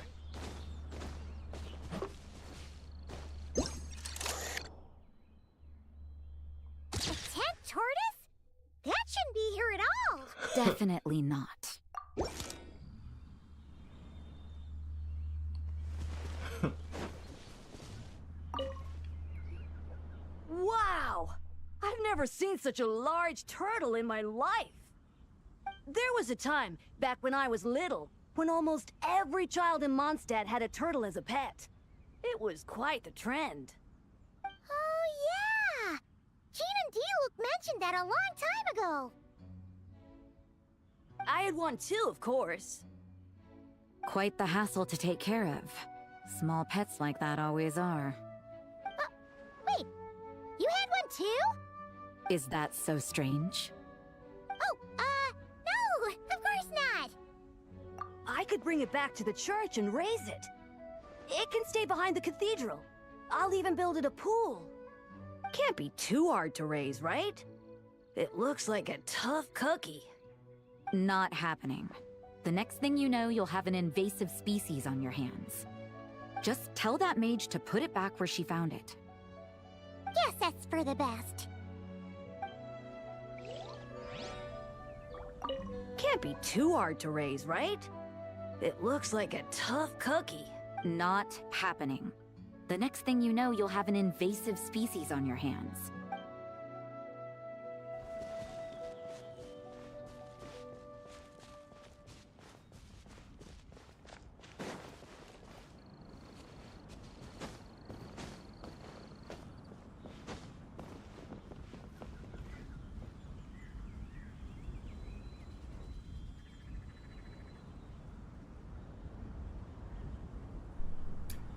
tent tortoise? That shouldn't be here at all. Definitely not. Wow! I've never seen such a large turtle in my life. There was a time, back when I was little, when almost every child in Mondstadt had a turtle as a pet. It was quite the trend. Oh, yeah! Jean and D-Luke mentioned that a long time ago. I had one too, of course. Quite the hassle to take care of. Small pets like that always are. Wait, you had one too? Is that so strange? Oh, no, of course not. I could bring it back to the church and raise it. It can stay behind the cathedral. I'll even build it a pool. Can't be too hard to raise, right? It looks like a tough cookie. Not happening. The next thing you know, you'll have an invasive species on your hands. Just tell that mage to put it back where she found it. Guess that's for the best. Can't be too hard to raise, right? It looks like a tough cookie. Not happening. The next thing you know, you'll have an invasive species on your hands.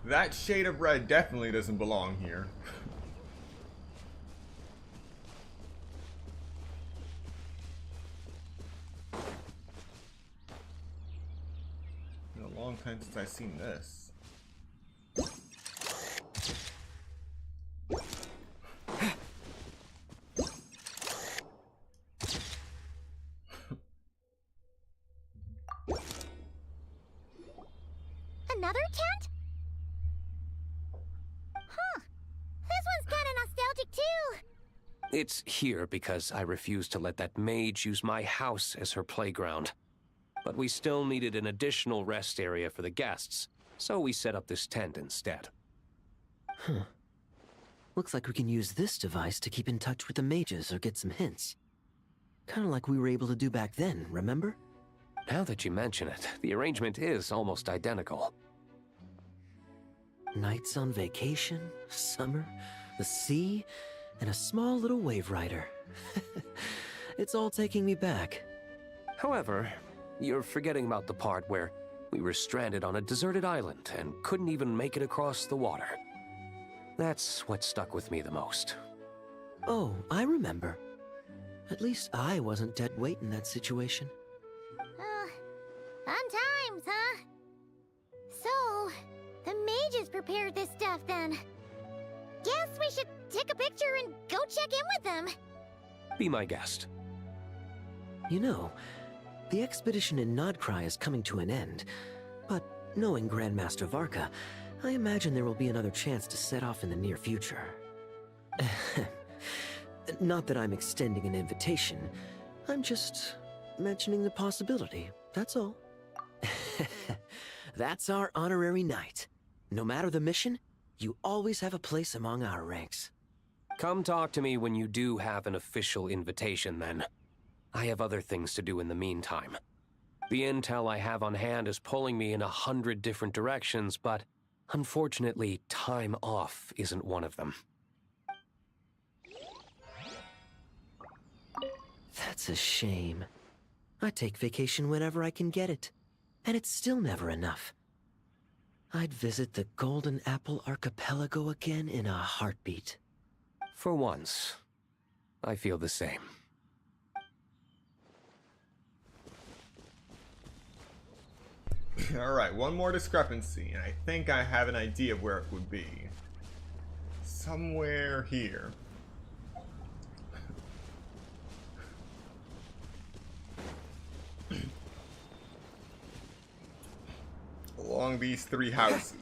That shade of red definitely doesn't belong here. Been a long time since I've seen this. Another tent? Huh. This one's kinda nostalgic too. It's here because I refused to let that mage use my house as her playground. But we still needed an additional rest area for the guests, so we set up this tent instead. Huh. Looks like we can use this device to keep in touch with the mages or get some hints. Kinda like we were able to do back then, remember? Now that you mention it, the arrangement is almost identical. Nights on vacation, summer, the sea, and a small little wave rider. It's all taking me back. However, you're forgetting about the part where we were stranded on a deserted island and couldn't even make it across the water. That's what stuck with me the most. Oh, I remember. At least I wasn't dead weight in that situation. Fun times, huh? So, the mages prepared this stuff then. Guess we should take a picture and go check in with them. Be my guest. You know, the expedition in Nodcry is coming to an end, but knowing Grandmaster Varka, I imagine there will be another chance to set off in the near future. Not that I'm extending an invitation, I'm just mentioning the possibility, that's all. That's our honorary knight. No matter the mission, you always have a place among our ranks. Come talk to me when you do have an official invitation, then. I have other things to do in the meantime. The intel I have on hand is pulling me in 100 different directions, but unfortunately, time off isn't one of them. That's a shame. I take vacation whenever I can get it, and it's still never enough. I'd visit the Golden Apple Archipelago again in a heartbeat. For once, I feel the same. Alright, one more discrepancy, and I think I have an idea of where it would be. Somewhere here. Along these three houses.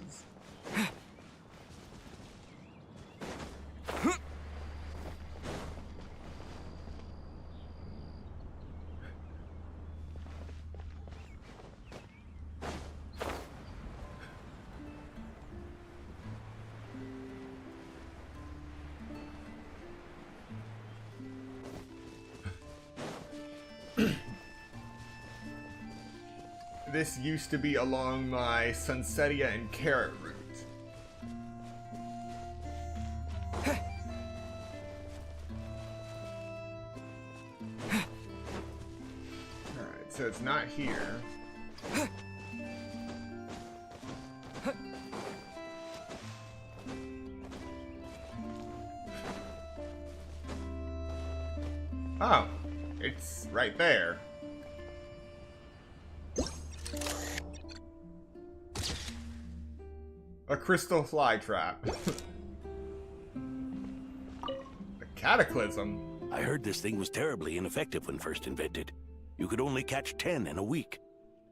This used to be along my Sunsetia and Carrot route. Alright, so it's not here. Oh, it's right there. A crystal fly trap. A cataclysm? I heard this thing was terribly ineffective when first invented. You could only catch 10 in a week.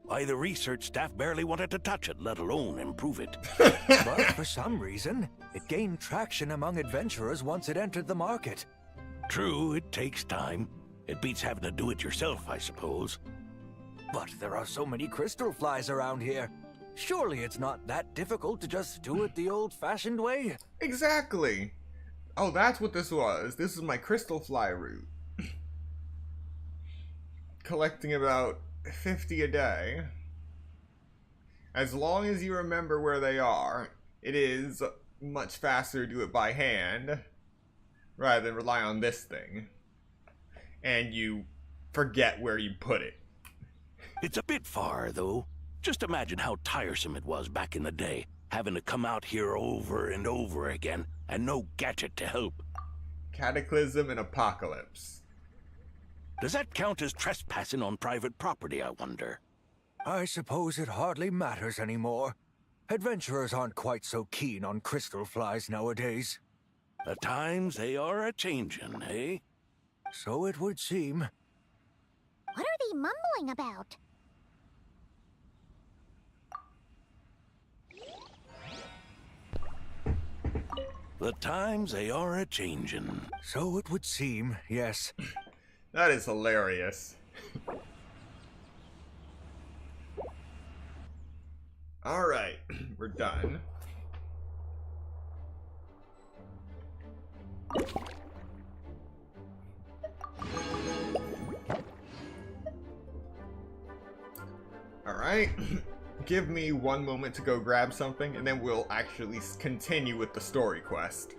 Why, the research staff barely wanted to touch it, let alone improve it. But for some reason, it gained traction among adventurers once it entered the market. True, it takes time. It beats having to do it yourself, I suppose. But there are so many crystal flies around here. Surely it's not that difficult to just do it the old-fashioned way. Exactly. Oh, that's what this was. This is my crystal fly route. Collecting about 50 a day. As long as you remember where they are, it is much faster to do it by hand rather than rely on this thing. And you forget where you put it. It's a bit far, though. Just imagine how tiresome it was back in the day, having to come out here over and over again, and no gadget to help. Cataclysm and Apocalypse. Does that count as trespassing on private property, I wonder? I suppose it hardly matters anymore. Adventurers aren't quite so keen on crystal flies nowadays. The times they are a-changin', eh? So it would seem. What are they mumbling about? The times they are a-changin'. So it would seem, yes. That is hilarious. Alright, we're done. Alright, give me one moment to go grab something, and then we'll actually continue with the story quest.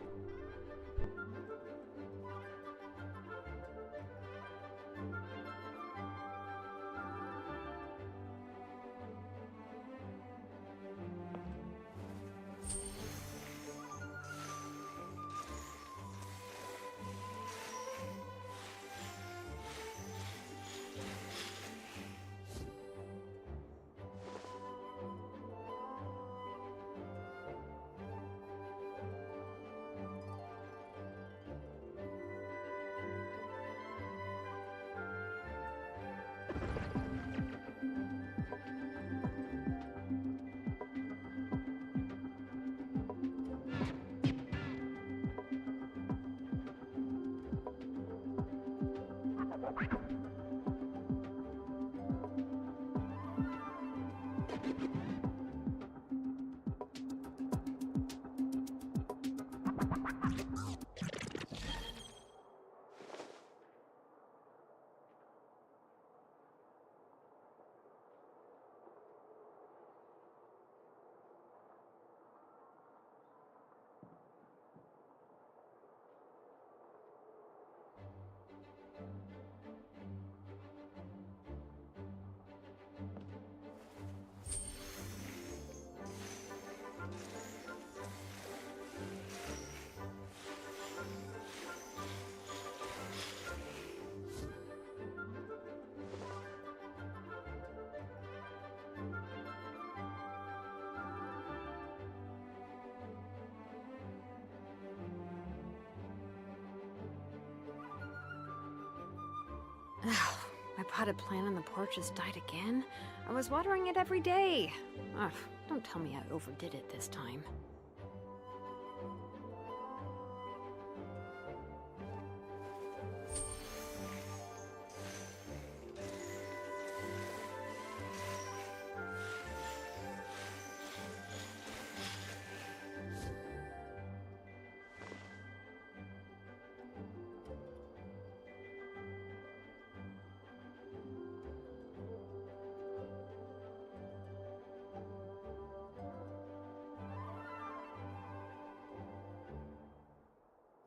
My potted plant on the porch has died again. I was watering it every day. Ugh, don't tell me I overdid it this time.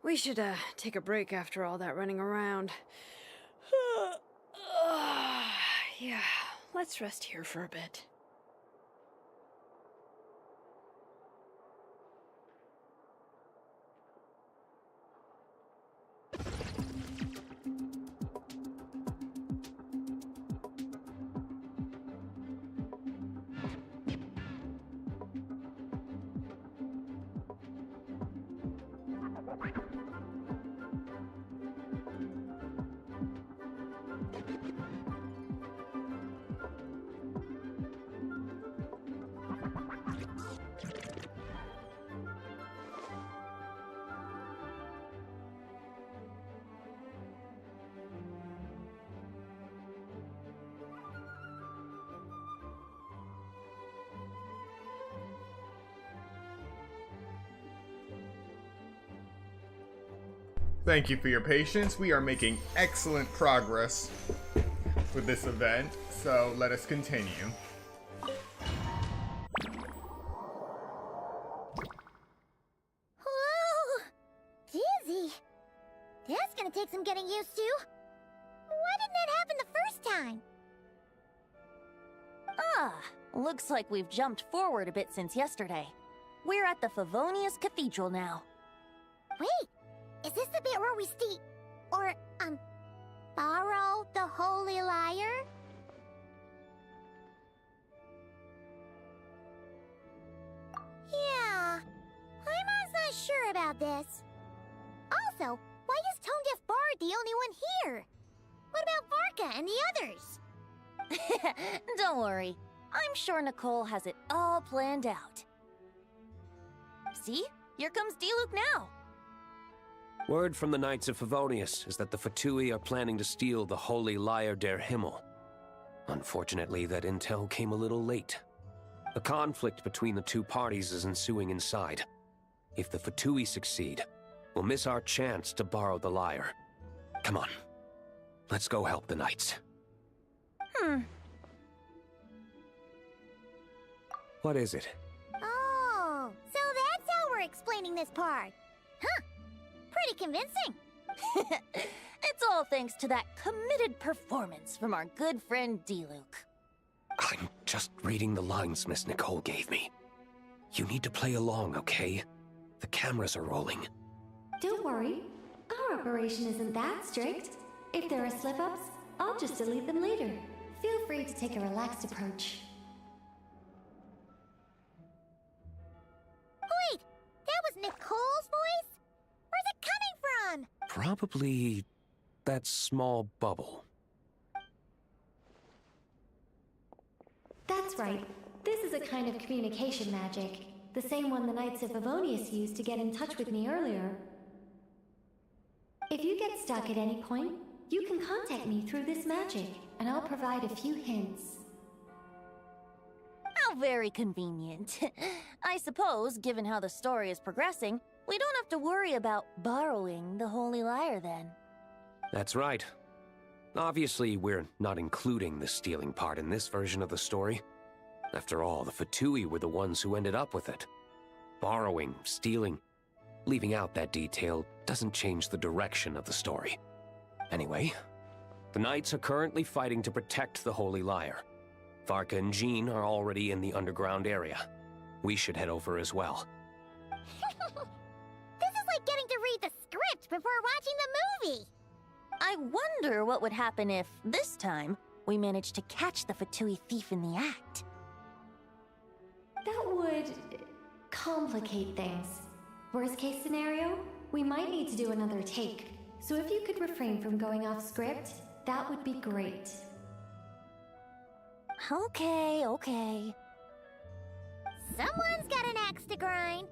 We should, take a break after all that running around. Yeah, let's rest here for a bit. Thank you for your patience. We are making excellent progress with this event, so let us continue. Whoa! Dizzy. That's gonna take some getting used to. Why didn't that happen the first time? Ah, looks like we've jumped forward a bit since yesterday. We're at the Favonius Cathedral now. Wait, is this the bit where we borrow the Holy Lyre? Yeah, I'm not sure about this. Also, why is Tone Deaf Bard the only one here? What about Varka and the others? Don't worry. I'm sure Nicole has it all planned out. See? Here comes Diluc now. Word from the Knights of Favonius is that the Fatui are planning to steal the Holy Lyre der Himmel. Unfortunately, that intel came a little late. A conflict between the two parties is ensuing inside. If the Fatui succeed, we'll miss our chance to borrow the lyre. Come on. Let's go help the Knights. What is it? Oh, so that's how we're explaining this part. Huh. Pretty convincing. It's all thanks to that committed performance from our good friend Diluc. I'm just reading the lines Miss Nicole gave me. You need to play along, okay? The cameras are rolling. Don't worry. Our operation isn't that strict. If there are slip-ups, I'll just delete them later. Feel free to take a relaxed approach. Wait, that was Nicole's voice? Where's it coming from? Probably that small bubble. That's right. This is a kind of communication magic. The same one the Knights of Favonius used to get in touch with me earlier. If you get stuck at any point, you can contact me through this magic, and I'll provide a few hints. How very convenient. I suppose, given how the story is progressing, we don't have to worry about borrowing the Holy Lyre then. That's right. Obviously, we're not including the stealing part in this version of the story. After all, the Fatui were the ones who ended up with it. Borrowing, stealing, leaving out that detail doesn't change the direction of the story. Anyway, the Knights are currently fighting to protect the Holy Lyre. Varka and Jean are already in the underground area. We should head over as well. This is like getting to read the script before watching the movie. I wonder what would happen if, this time, we managed to catch the Fatui thief in the act. That would complicate things. Worst case scenario, we might need to do another take. So if you could refrain from going off script, that would be great. Okay. Someone's got an axe to grind.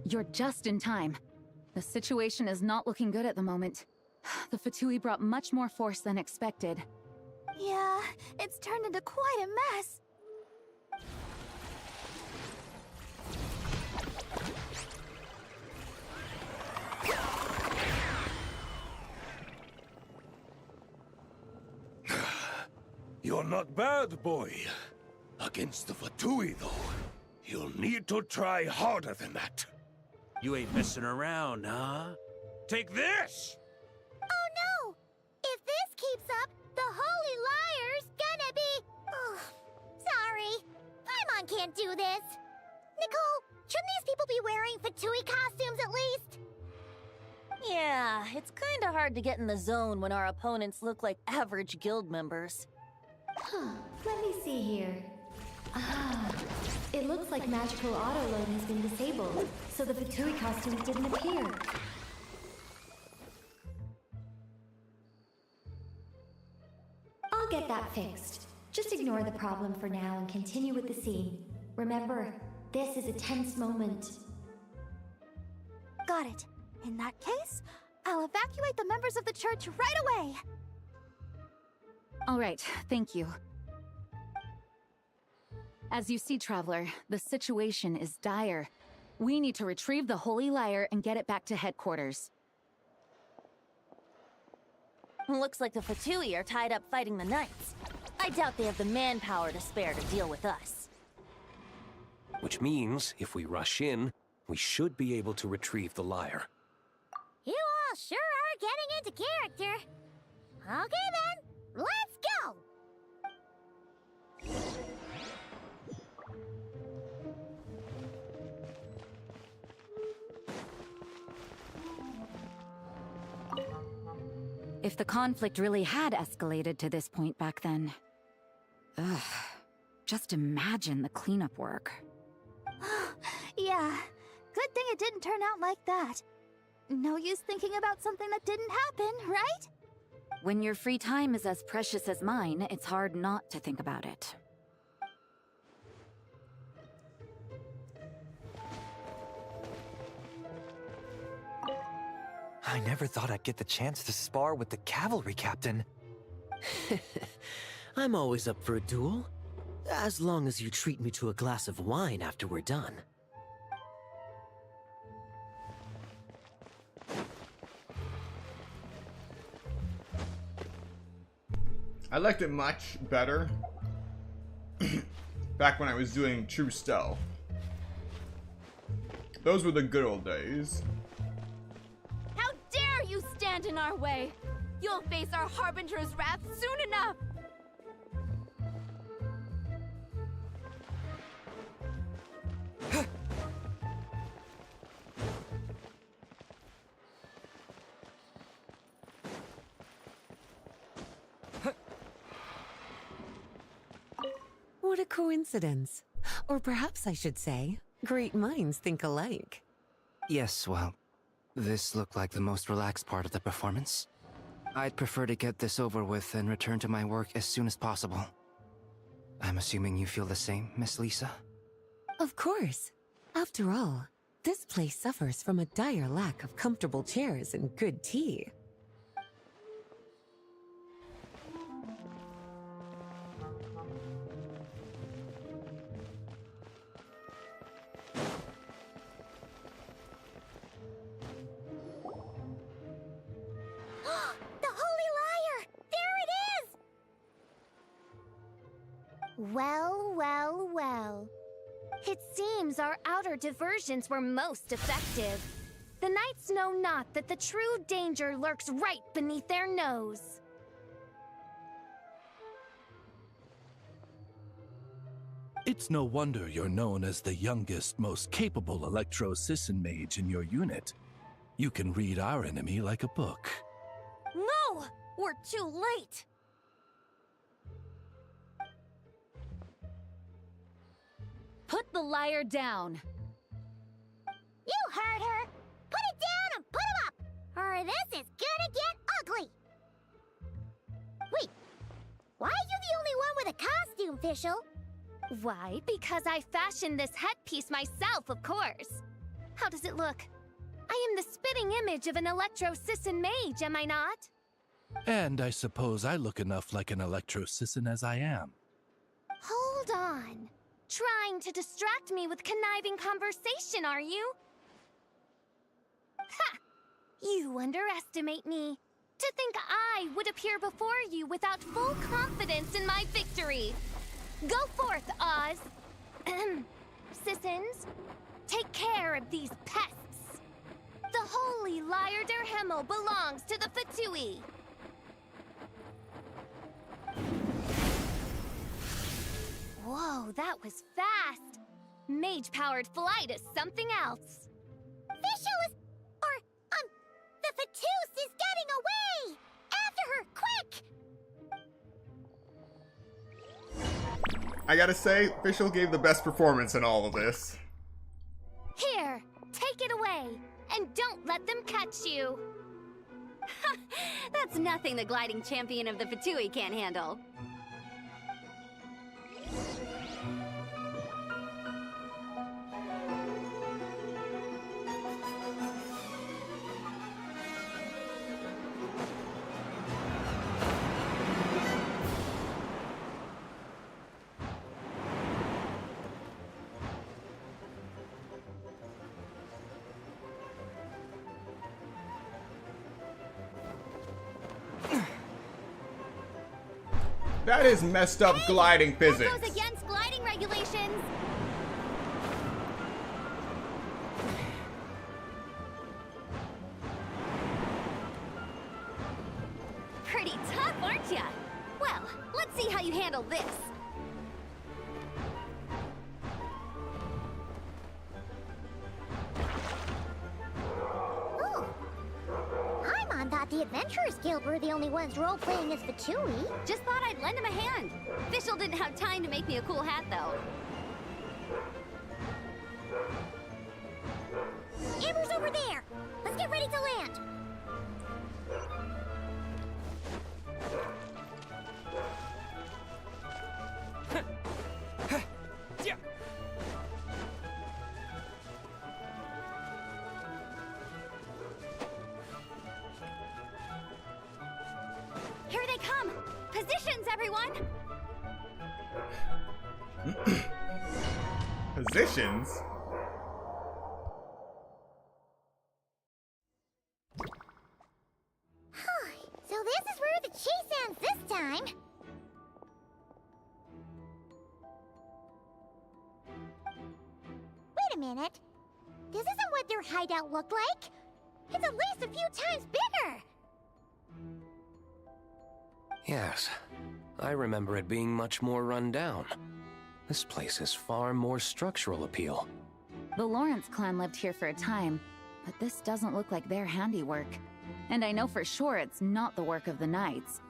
You're just in time. The situation is not looking good at the moment. The Fatui brought much more force than expected. Yeah, it's turned into quite a mess. You're not bad, boy. Against the Fatui, though, you'll need to try harder than that. You ain't messing around, huh? Take this! Oh no! If this keeps up, the Holy Lyre's gonna be... Oh, sorry. Paimon can't do this. Nicole, shouldn't these people be wearing Fatui costumes at least? Yeah, it's kinda hard to get in the zone when our opponents look like average guild members. Let me see here. It looks like magical auto-load has been disabled, so the Fatui costumes didn't appear. I'll get that fixed. Just ignore the problem for now and continue with the scene. Remember, This is a tense moment. Got it. In that case, I'll evacuate the members of the church right away. All right, thank you. As you see, Traveler, the situation is dire. We need to retrieve the Holy Lyre and get it back to headquarters. Looks like the Fatui are tied up fighting the Knights. I doubt they have the manpower to spare to deal with us. Which means, if we rush in, we should be able to retrieve the lyre. You all sure are getting into character. Okay then, let's go! If the conflict really had escalated to this point back then... Ugh. Just imagine the cleanup work. Yeah, good thing it didn't turn out like that. No use thinking about something that didn't happen, right? When your free time is as precious as mine, it's hard not to think about it. I never thought I'd get the chance to spar with the cavalry captain. I'm always up for a duel. As long as you treat me to a glass of wine after we're done. I liked it much better back when I was doing True Stealth. Those were the good old days. How dare you stand in our way! You'll face our Harbinger's wrath soon enough! What a coincidence. Or perhaps I should say, great minds think alike. Yes, well, this looked like the most relaxed part of the performance. I'd prefer to get this over with and return to my work as soon as possible. I'm assuming you feel the same, Miss Lisa? Of course. After all, this place suffers from a dire lack of comfortable chairs and good tea. Well, well, well. It seems our outer diversions were most effective. The knights know not that the true danger lurks right beneath their nose. It's no wonder you're known as the youngest, most capable electro-Sisson mage in your unit. You can read our enemy like a book. No! We're too late! Put the lyre down! You heard her! Put it down and put him up! Or this is gonna get ugly! Wait, why are you the only one with a costume, Fischl? Why, because I fashioned this headpiece myself, of course. How does it look? I am the spitting image of an electro-Sisson mage, am I not? And I suppose I look enough like an electro-Sisson as I am. Hold on. Trying to distract me with conniving conversation, are you? Ha! You underestimate me. To think I would appear before you without full confidence in my victory. Go forth, Oz. Sissons, take care of these pests. The holy Lyre der Himmel belongs to the Fatui. Whoa, that was fast. Mage-powered flight is something else. Fischl is... the Fatus is getting away! After her, quick! I gotta say, Fischl gave the best performance in all of this. Here, take it away, and don't let them catch you. That's nothing the gliding champion of the Fatui can't handle. That is messed up gliding physics. That goes against gliding regulations. Pretty tough, aren't ya? Well, let's see how you handle this. Oh. Paimon thought the Adventurers Guild were the only ones role-playing as Fatui. Just thought I'd lend him a hand. Fischl didn't have time to make me a cool hat, though. Amber's over there. Let's get ready to land. Here they come! Positions, everyone! Positions? So this is where the chase ends this time. Wait a minute. This isn't what their hideout looked like. It's at least a few times bigger. Yes, I remember it being much more run down. This place has far more structural appeal. The Lawrence clan lived here for a time, but this doesn't look like their handiwork. And I know for sure it's not the work of the Knights.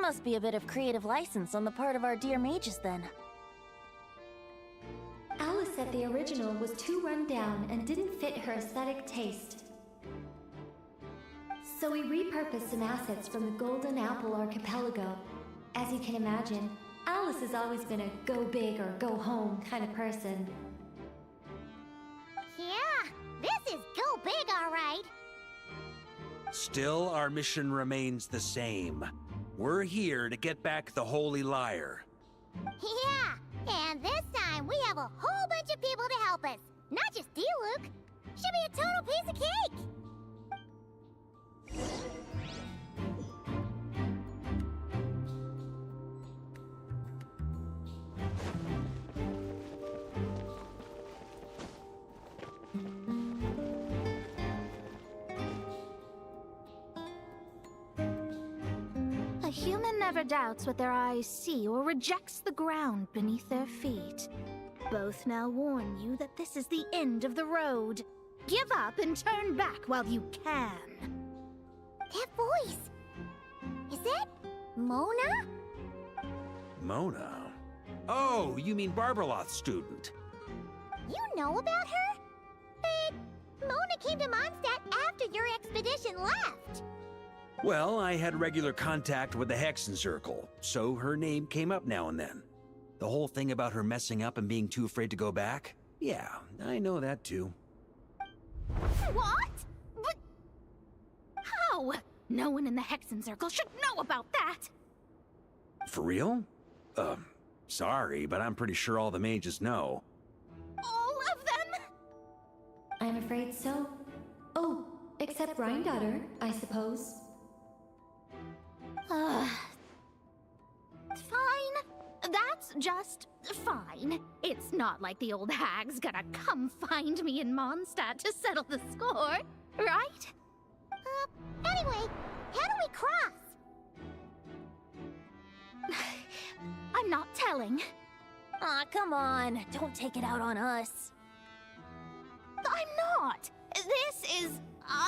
Must be a bit of creative license on the part of our dear mages then. Alice said the original was too run down and didn't fit her aesthetic taste. So we repurposed some assets from the Golden Apple Archipelago. As you can imagine, Alice has always been a go big or go home kind of person. Yeah, this is go big, all right. Still, our mission remains the same. We're here to get back the Holy Lyre. Yeah, and this time we have a whole bunch of people to help us. Not just Diluc. Should be a total piece of cake. A human never doubts what their eyes see or rejects the ground beneath their feet. Both now warn you that this is the end of the road. Give up and turn back while you can. That voice. Is that Mona? Mona? Oh, you mean Barbarloth's student. You know about her? But Mona came to Mondstadt after your expedition left. Well, I had regular contact with the Hexen Circle, so her name came up now and then. The whole thing about her messing up and being too afraid to go back? Yeah, I know that too. What? But how? No one in the Hexen Circle should know about that. For real? Sorry, but I'm pretty sure all the mages know. All of them? I'm afraid so. Oh, except Rhindaughter, I suppose. Fine. That's just fine. It's not like the old hag's gonna come find me in Mondstadt to settle the score, right? Anyway, how do we cross? I'm not telling. Aw, come on. Don't take it out on us. I'm not. This is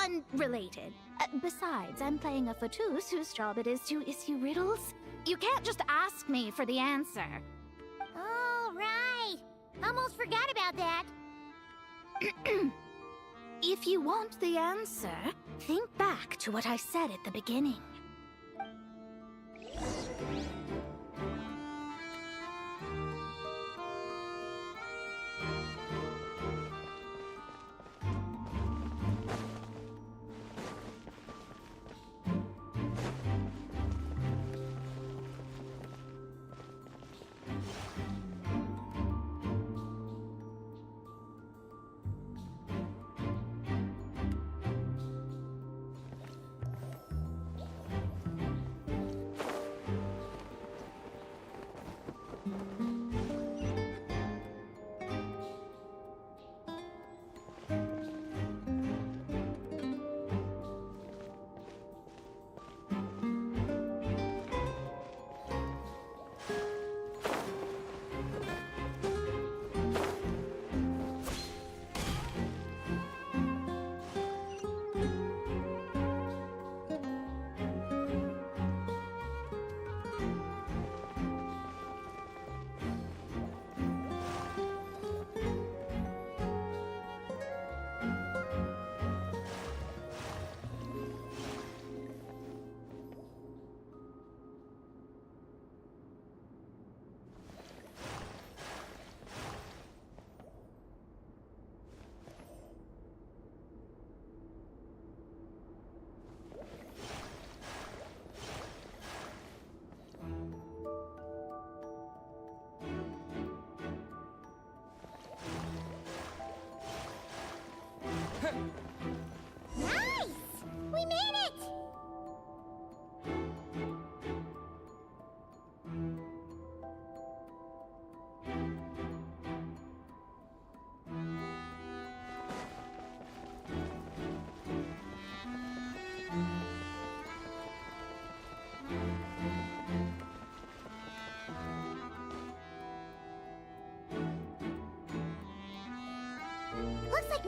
unrelated. Besides, I'm playing a Fatus whose job it is to issue riddles. You can't just ask me for the answer. All right. Almost forgot about that. If you want the answer, think back to what I said at the beginning.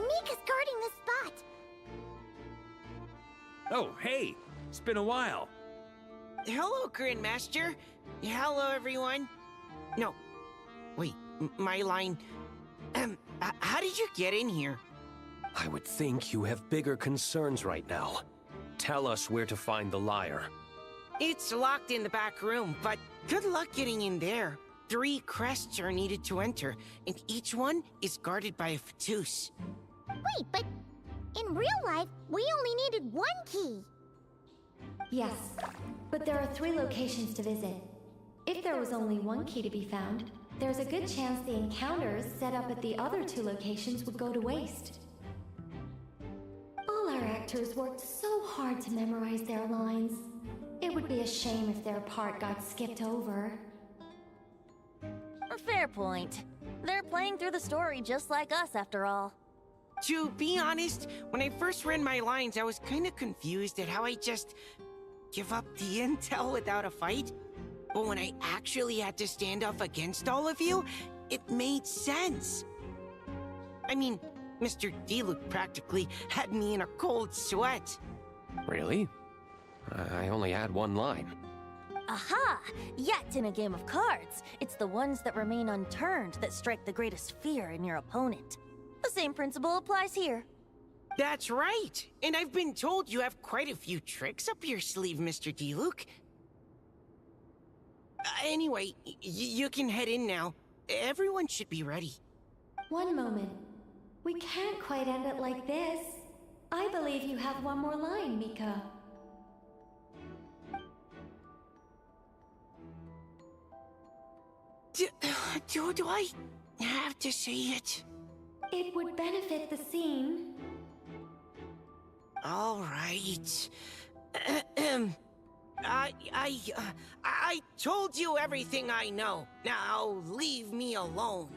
Mika's guarding this spot. Oh, hey! It's been a while. Hello, Grandmaster. Hello, everyone. No. Wait, my line... how did you get in here? I would think you have bigger concerns right now. Tell us where to find the lyre. It's locked in the back room, but good luck getting in there. 3 crests are needed to enter, and each one is guarded by a Fatous. Wait, but in real life, we only needed 1 key. Yes, but there are 3 locations to visit. If there was only 1 key to be found, there's a good chance the encounters set up at the other 2 locations would go to waste. All our actors worked so hard to memorize their lines. It would be a shame if their part got skipped over. A fair point. They're playing through the story just like us, after all. To be honest, when I first read my lines, I was kind of confused at how I just give up the intel without a fight. But when I actually had to stand up against all of you, it made sense. I mean, Mr. Diluc practically had me in a cold sweat. Really? I only had 1 line. Aha! Yet in a game of cards, it's the ones that remain unturned that strike the greatest fear in your opponent. The same principle applies here. That's right! And I've been told you have quite a few tricks up your sleeve, Mr. Diluc. Anyway, you can head in now. Everyone should be ready. One moment. We can't quite end it like this. I believe you have 1 more line, Mika. Do I have to say it? It would benefit the scene. All right. I told you everything I know. Now leave me alone.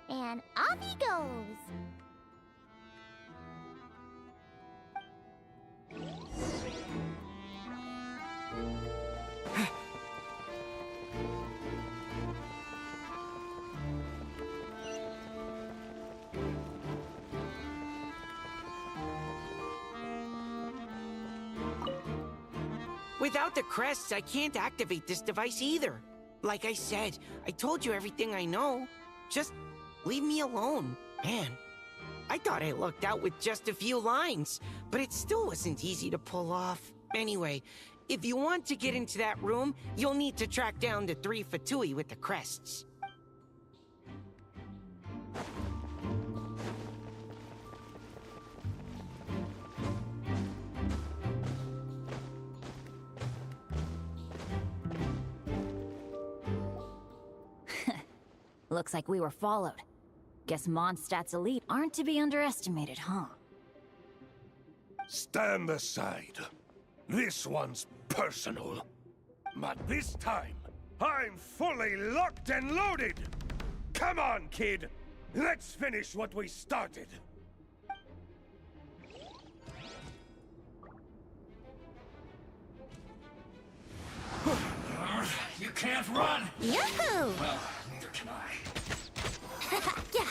And off he goes. Without the crests, I can't activate this device either. Like I said, I told you everything I know. Just leave me alone. Man, I thought I lucked out with just a few lines, but it still wasn't easy to pull off. Anyway, if you want to get into that room, you'll need to track down the 3 Fatui with the crests. Looks like we were followed. Guess Mondstadt's elite aren't to be underestimated, huh? Stand aside. This one's personal. But this time, I'm fully locked and loaded! Come on, kid! Let's finish what we started! You can't run! Yahoo! Well, neither can I. Yeah.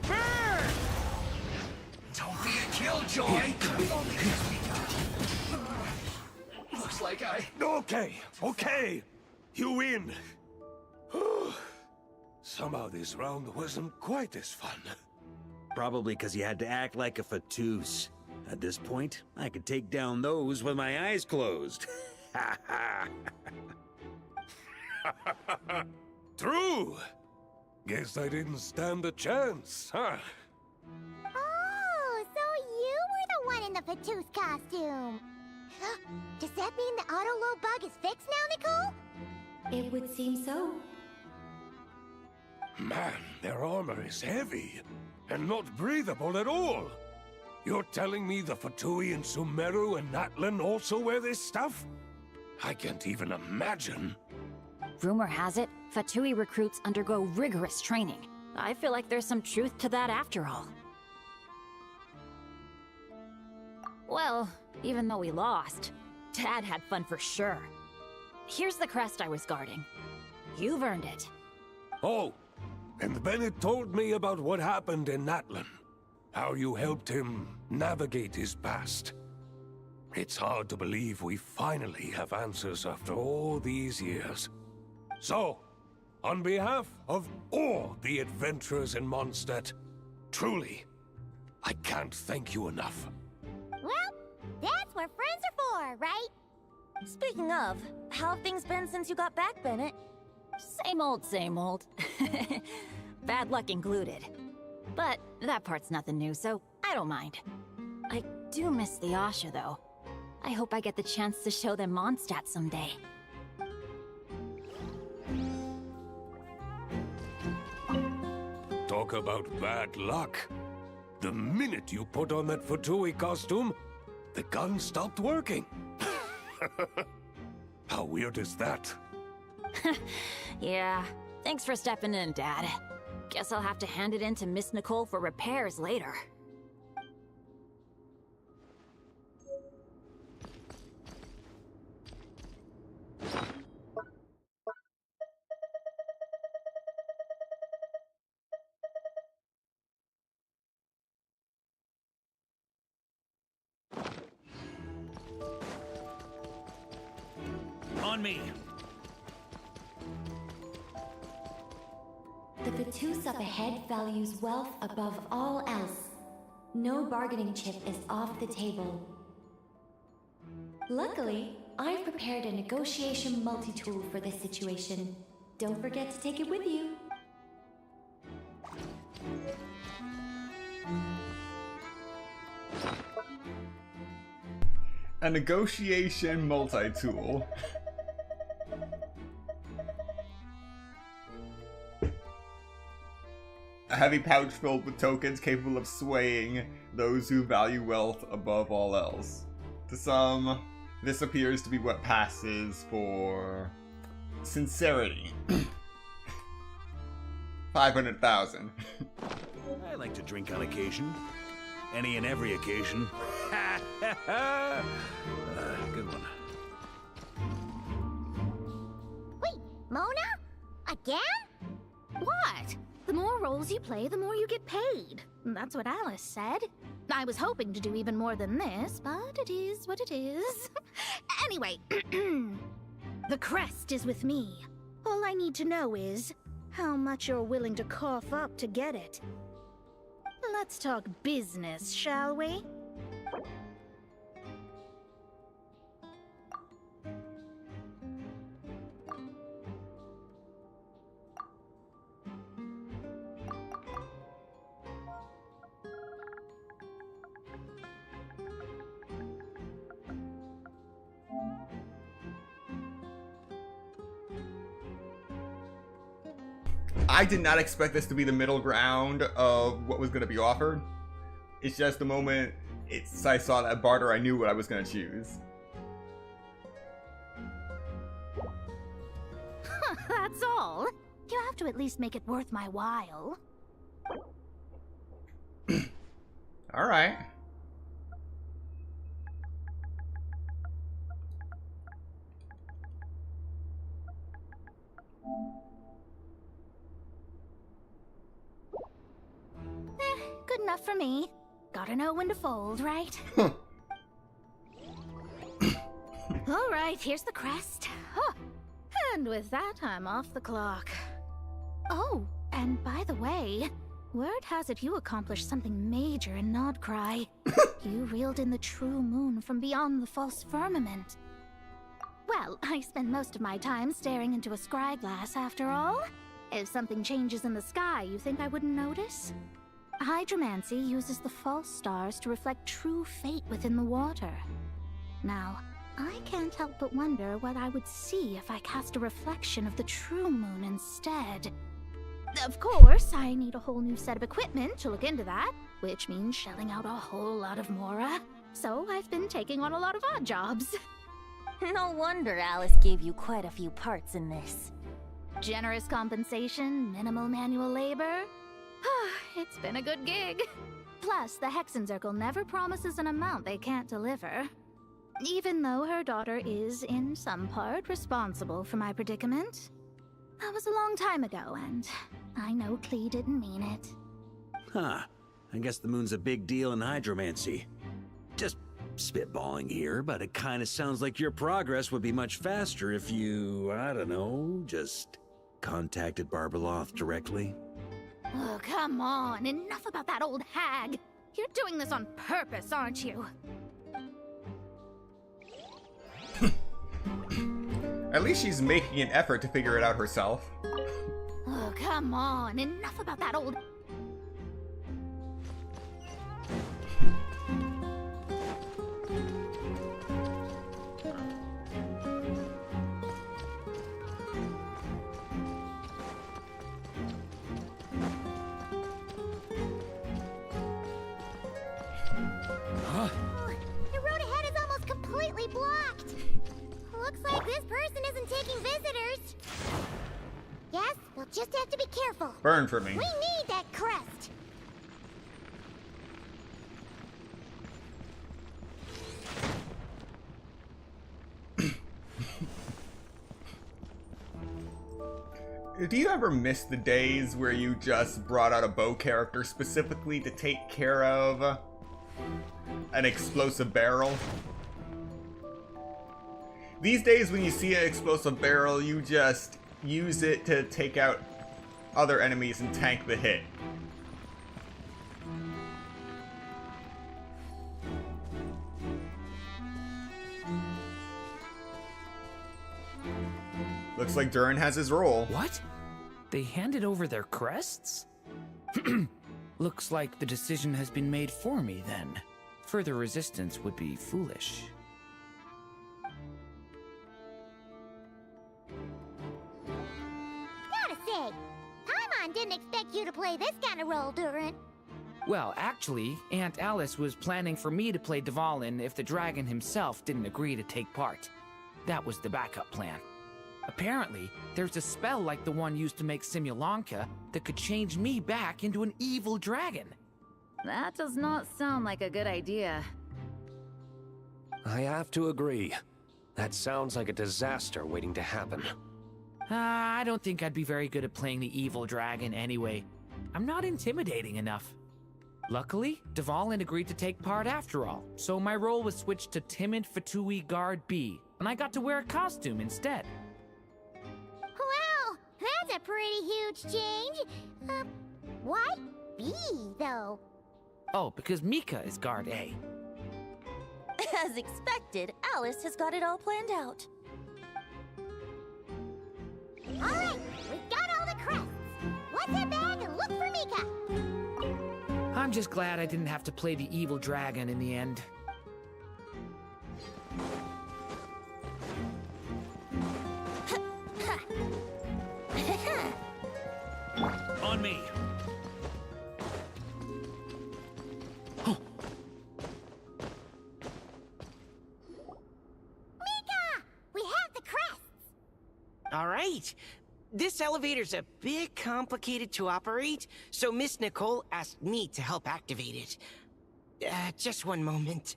Burn! Don't be a killjoy! Looks like I... Okay. You win. Somehow this round wasn't quite as fun. Probably because you had to act like a Fatous. At this point, I could take down those with my eyes closed. True. Guess I didn't stand a chance, huh? Oh, so you were the one in the Fatous costume. Does that mean the auto-load bug is fixed now, Nicole? It would seem so. Man, their armor is heavy, and not breathable at all. You're telling me the Fatui in Sumeru and Natlan also wear this stuff? I can't even imagine. Rumor has it, Fatui recruits undergo rigorous training. I feel like there's some truth to that after all. Well, even though we lost, Dad had fun for sure. Here's the crest I was guarding. You've earned it. Oh, and Bennett told me about what happened in Natlan. How you helped him navigate his past. It's hard to believe we finally have answers after all these years. So, on behalf of all the adventurers in Mondstadt, truly, I can't thank you enough. Well, that's what friends are for, right? Speaking of, how have things been since you got back, Bennett? Same old, same old. Bad luck included. But that part's nothing new, so I don't mind. I do miss the Asha, though. I hope I get the chance to show them Mondstadt someday. Talk about bad luck. The minute you put on that Fatui costume, the gun stopped working. How weird is that? Yeah, thanks for stepping in, Dad. Guess I'll have to hand it in to Miss Nicole for repairs later. On me. The Vatus up ahead values wealth above all else. No bargaining chip is off the table. Luckily, I've prepared a negotiation multi-tool for this situation. Don't forget to take it with you. A negotiation multi-tool. A heavy pouch filled with tokens capable of swaying those who value wealth above all else. To some, this appears to be what passes for sincerity. 500,000. I like to drink on occasion. Any and every occasion. Good one. Wait, Mona? Again? What? The more roles you play, the more you get paid. That's what Alice said. I was hoping to do even more than this, but it is what it is. Anyway, the crest is with me. All I need to know is how much you're willing to cough up to get it. Let's talk business, shall we? I did not expect this to be the middle ground of what was going to be offered. It's just the moment I saw that barter, I knew what I was going to choose. That's all. You have to at least make it worth my while. Alright. Good enough for me. Gotta know when to fold, right? Alright, here's the crest. Huh. And with that, I'm off the clock. Oh, and by the way, word has it you accomplished something major in Nodcry. You reeled in the true moon from beyond the false firmament. Well, I spend most of my time staring into a scry glass after all. If something changes in the sky, you think I wouldn't notice? Hydromancy uses the false stars to reflect true fate within the water. Now, I can't help but wonder what I would see if I cast a reflection of the true moon instead. Of course, I need a whole new set of equipment to look into that, which means shelling out a whole lot of mora. So I've been taking on a lot of odd jobs. No wonder Alice gave you quite a few parts in this. Generous compensation, minimal manual labor. It's been a good gig. Plus, the Hexenzirkel never promises an amount they can't deliver. Even though her daughter is, in some part, responsible for my predicament. That was a long time ago, and I know Klee didn't mean it. Huh. I guess the moon's a big deal in hydromancy. Just spitballing here, but it kind of sounds like your progress would be much faster if you, I don't know, just contacted Barbeloth directly. Oh, come on. Enough about that old hag. You're doing this on purpose, aren't you? At least she's making an effort to figure it out herself. Oh, come on. Enough about that old... The road ahead is almost completely blocked. Looks like this person isn't taking visitors. Yes, we'll just have to be careful. Burn for me. We need that crest. Do you ever miss the days where you just brought out a bow character specifically to take care of an explosive barrel? These days when you see an explosive barrel, you just use it to take out other enemies and tank the hit. Looks like Durin has his role. What? They handed over their crests? Looks like the decision has been made for me then. Further resistance would be foolish. Gotta say, Paimon didn't expect you to play this kind of role, Durin. Well, actually, Aunt Alice was planning for me to play Dvalin if the dragon himself didn't agree to take part. That was the backup plan. Apparently, there's a spell like the one used to make Simulanka that could change me back into an evil dragon. That does not sound like a good idea. I have to agree. That sounds like a disaster waiting to happen. I don't think I'd be very good at playing the evil dragon anyway. I'm not intimidating enough. Luckily, Dvalin agreed to take part after all, so my role was switched to Timid Fatui Guard B, and I got to wear a costume instead. Wow, that's a pretty huge change. Why B, though? Oh, because Mika is Guard A. As expected, Alice has got it all planned out. All right, we've got all the crests. Let's head back and look for Mika. I'm just glad I didn't have to play the evil dragon in the end. On me. Mika! We have the crests! All right. This elevator's a bit complicated to operate, so Miss Nicole asked me to help activate it. Just one moment.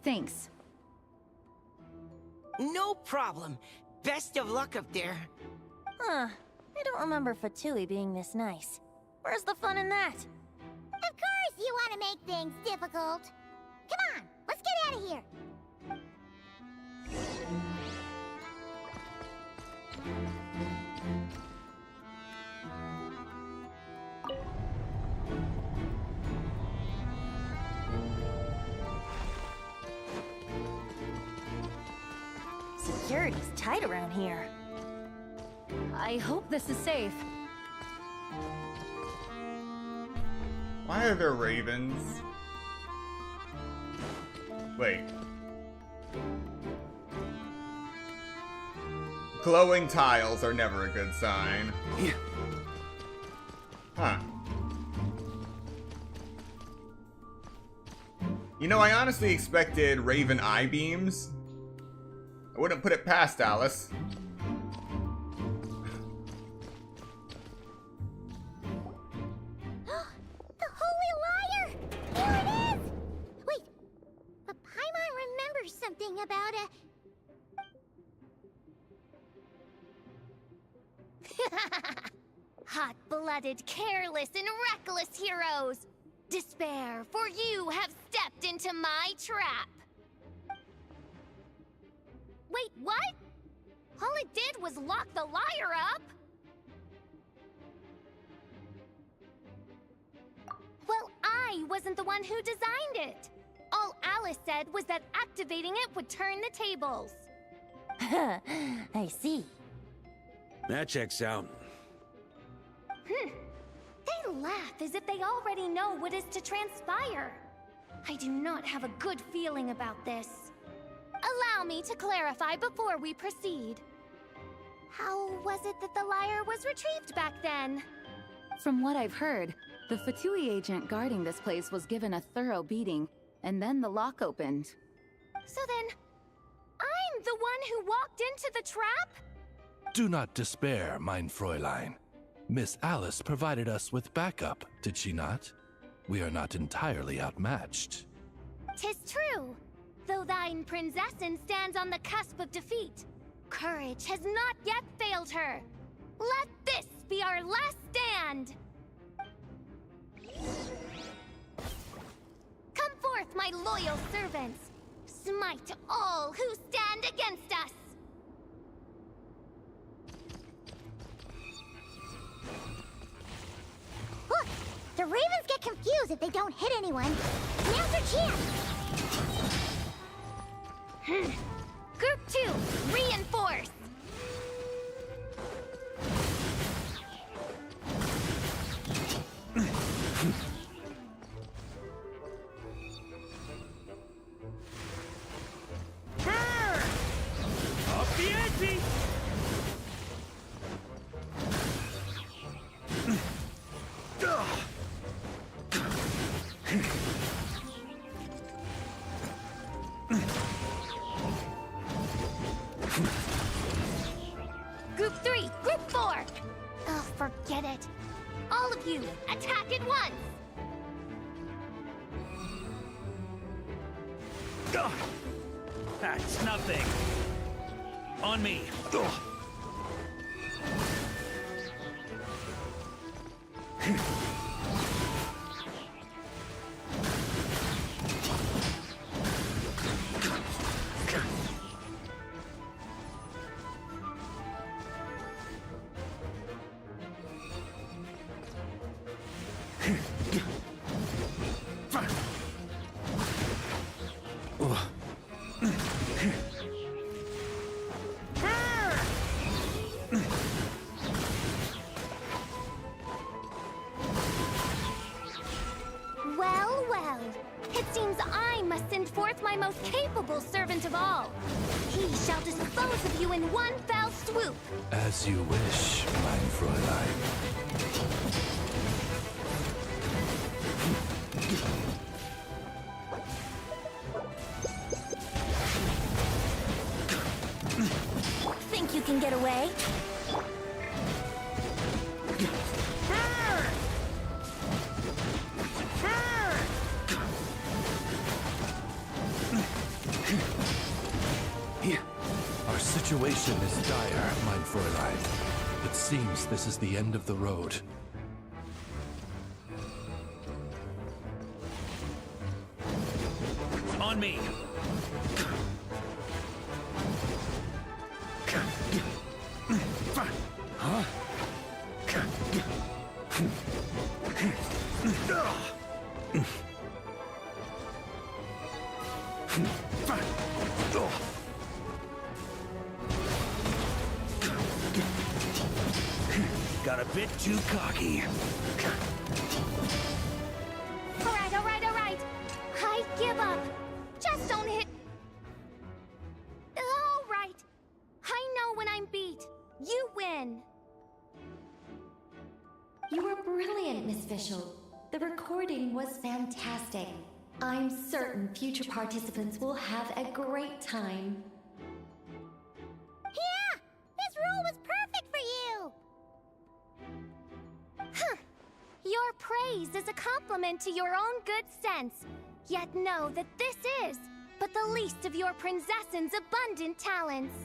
Thanks. No problem. Best of luck up there. Huh. I don't remember Fatui being this nice. Where's the fun in that? Of course you want to make things difficult. Come on, let's get out of here. Security's tight around here. I hope this is safe. Why are there ravens? Wait. Glowing tiles are never a good sign. Huh. You know, I honestly expected raven eye beams. I wouldn't put it past Alice. The Holy Liar! Here it about a... Hot-blooded, careless, and reckless heroes! Despair, for you have stepped into my trap! Wait, what? All it did was lock the liar up? Well, I wasn't the one who designed it. All Alice said was that activating it would turn the tables. I see. That checks out. They laugh as if they already know what is to transpire. I do not have a good feeling about this. Allow me to clarify before we proceed. How was it that the lyre was retrieved back then? From what I've heard, the Fatui agent guarding this place was given a thorough beating, and then the lock opened. So then, I'm the one who walked into the trap? Do not despair, mein Fräulein. Miss Alice provided us with backup, did she not? We are not entirely outmatched. 'Tis true. Though thine prinzessin stands on the cusp of defeat, courage has not yet failed her. Let this be our last stand! Come forth, my loyal servants! Smite all who stand against us! Look! The ravens get confused if they don't hit anyone. Now's their chance! Group 2, reinforce! Up the ante! Group 3, Group 4! Oh, forget it. All of you, attack at once! That's nothing. On me. Well, well. It seems I must send forth my most capable servant of all. He shall dispose of you in one fell swoop. As you wish, mein Fräulein. Think you can get away? Our situation is dire, mein Fräulein. It seems this is the end of the road. On me. Huh? Got a bit too cocky. Alright. I give up. Just don't hit. Alright. I know when I'm beat. You win. You were brilliant, Miss Fischl. The recording was fantastic. I'm certain future participants will have a great time. Yeah! This role was perfect for you! Huh. Your praise is a compliment to your own good sense. Yet know that this is but the least of your princess's abundant talents.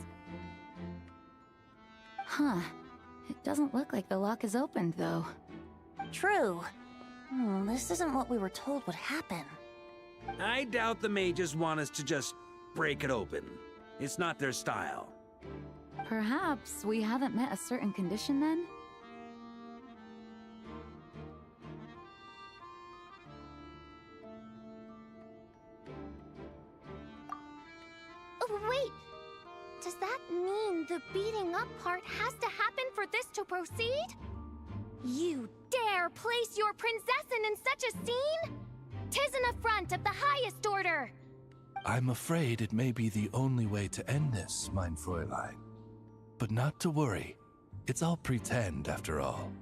Huh. It doesn't look like the lock is opened, though. True. This isn't what we were told would happen. I doubt the mages want us to just break it open. It's not their style. Perhaps we haven't met a certain condition then? Oh, wait! Does that mean the beating up part has to happen for this to proceed? You dare place your princessin in such a scene? 'Tis an affront of the highest order! I'm afraid it may be the only way to end this, mein Fräulein. But not to worry. It's all pretend, after all.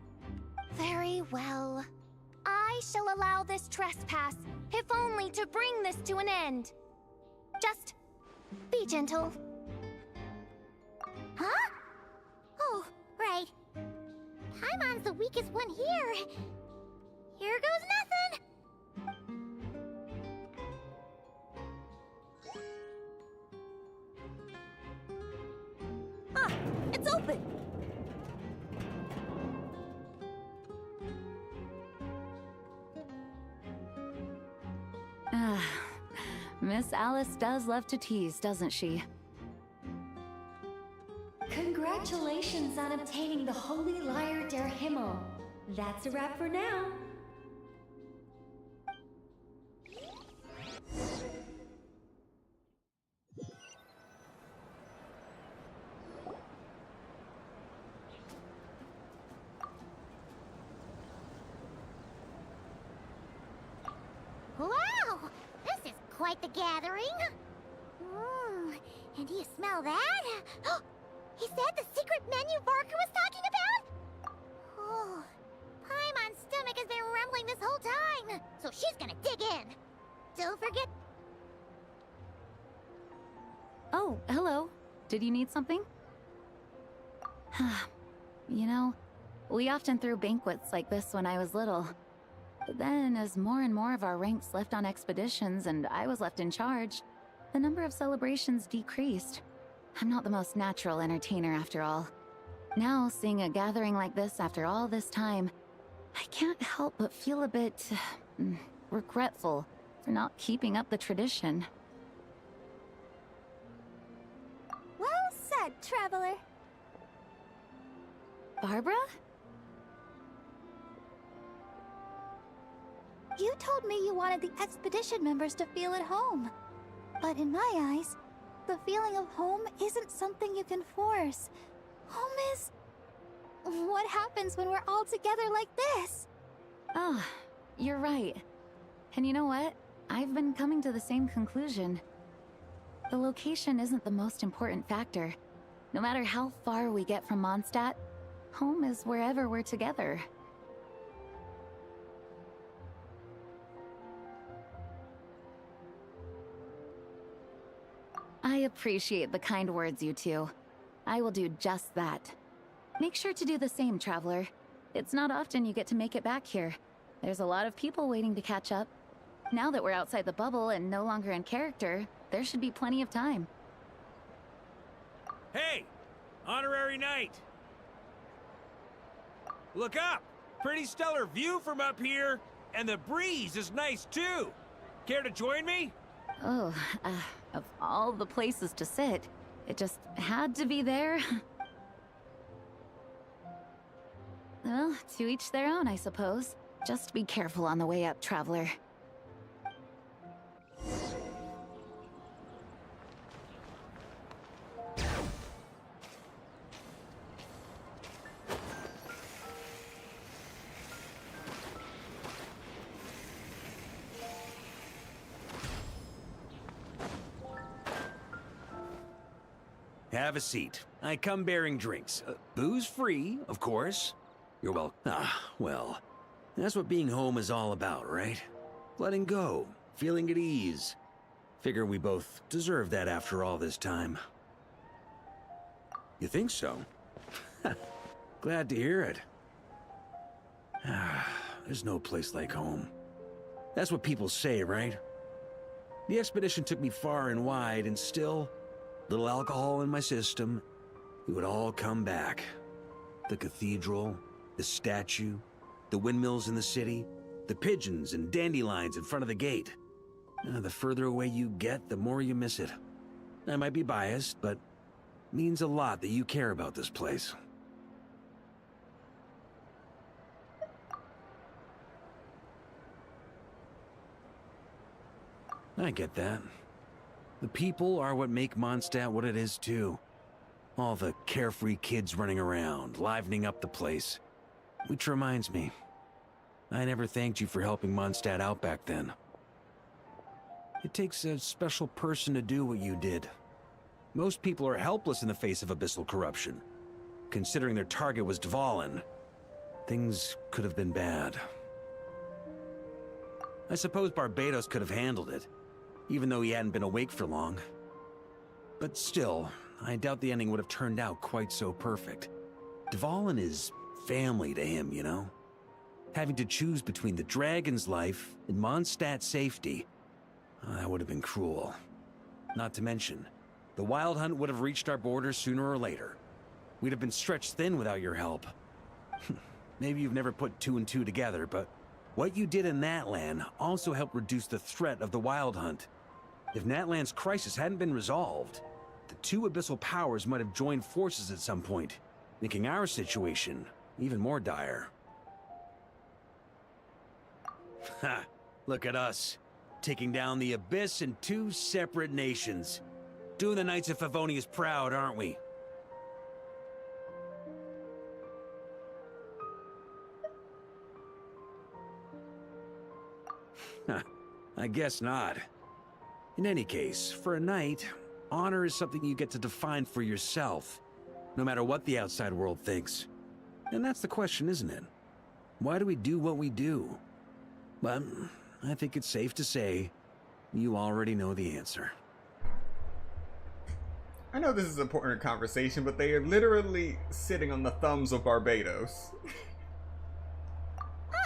Very well. I shall allow this trespass, if only to bring this to an end. Just be gentle. Huh? Oh, right. Paimon's the weakest one here. Here goes nothing. Ah, it's open! Miss Alice does love to tease, doesn't she? Congratulations on obtaining the Holy Lyre der Himmel. That's a wrap for now. Wow! This is quite the gathering. And do you smell that? Is that the secret menu Varka was talking about? Oh, Paimon's stomach has been rumbling this whole time, so she's gonna dig in. Don't forget. Oh, hello. Did you need something? You know, we often threw banquets like this when I was little. But then, as more and more of our ranks left on expeditions and I was left in charge, the number of celebrations decreased. I'm not the most natural entertainer after all. Now, seeing a gathering like this after all this time, I can't help but feel a bit regretful for not keeping up the tradition. Well said, traveler. Barbara? You told me you wanted the expedition members to feel at home. But in my eyes, the feeling of home isn't something you can force. Home is... what happens when we're all together like this? Ah, you're right. And you know what? I've been coming to the same conclusion. The location isn't the most important factor. No matter how far we get from Mondstadt, home is wherever we're together. I appreciate the kind words, you two. I will do just that. Make sure to do the same, traveler. It's not often you get to make it back here. There's a lot of people waiting to catch up. Now that we're outside the bubble and no longer in character, there should be plenty of time. Hey! Honorary knight! Look up! Pretty stellar view from up here, and the breeze is nice too! Care to join me? Oh, of all the places to sit, it just had to be there. Well, to each their own, I suppose. Just be careful on the way up, traveler. Have a seat. I come bearing drinks. Booze free, of course. You're welcome. Well, that's what being home is all about, right? Letting go, feeling at ease. Figure we both deserve that after all this time. You think so? Glad to hear it. There's no place like home. That's what people say, right? The expedition took me far and wide, and still, little alcohol in my system, it would all come back. The cathedral, the statue, the windmills in the city, the pigeons and dandelions in front of the gate. The further away you get, the more you miss it. I might be biased, but it means a lot that you care about this place. I get that. The people are what make Mondstadt what it is, too. All the carefree kids running around, livening up the place. Which reminds me, I never thanked you for helping Mondstadt out back then. It takes a special person to do what you did. Most people are helpless in the face of abyssal corruption. Considering their target was Dvalin, things could have been bad. I suppose Barbados could have handled it, even though he hadn't been awake for long. But still, I doubt the ending would have turned out quite so perfect. Dvalin is family to him, you know? Having to choose between the dragon's life and Mondstadt's safety, that would have been cruel. Not to mention, the Wild Hunt would have reached our borders sooner or later. We'd have been stretched thin without your help. Maybe you've never put two and two together, but what you did in Natlan also helped reduce the threat of the Wild Hunt. If Natlan's crisis hadn't been resolved, the two abyssal powers might have joined forces at some point, making our situation even more dire. Ha! Look at us, taking down the Abyss in two separate nations. Doing the Knights of Favonius proud, aren't we? I guess not. In any case, for a knight, honor is something you get to define for yourself, no matter what the outside world thinks. And that's the question, isn't it? Why do we do what we do? Well, I think it's safe to say you already know the answer. I know this is an important conversation, but they are literally sitting on the thumbs of Barbados.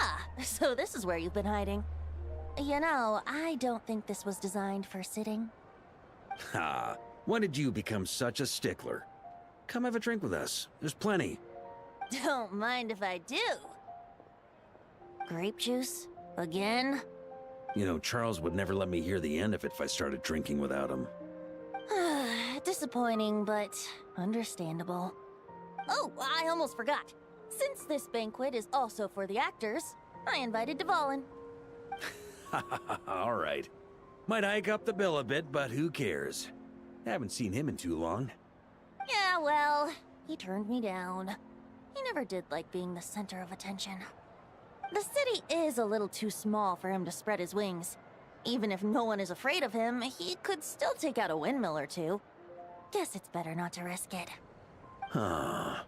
Ah, so this is where you've been hiding. You know, I don't think this was designed for sitting. Ha! When did you become such a stickler? Come have a drink with us. There's plenty. Don't mind if I do. Grape juice? Again? You know, Charles would never let me hear the end of it if I started drinking without him. Disappointing, but understandable. Oh, I almost forgot. Since this banquet is also for the actors, I invited Dvalin. All right. Might hike up the bill a bit, but who cares? Haven't seen him in too long. Yeah, well, he turned me down. He never did like being the center of attention. The city is a little too small for him to spread his wings. Even if no one is afraid of him, he could still take out a windmill or two. Guess it's better not to risk it. Huh.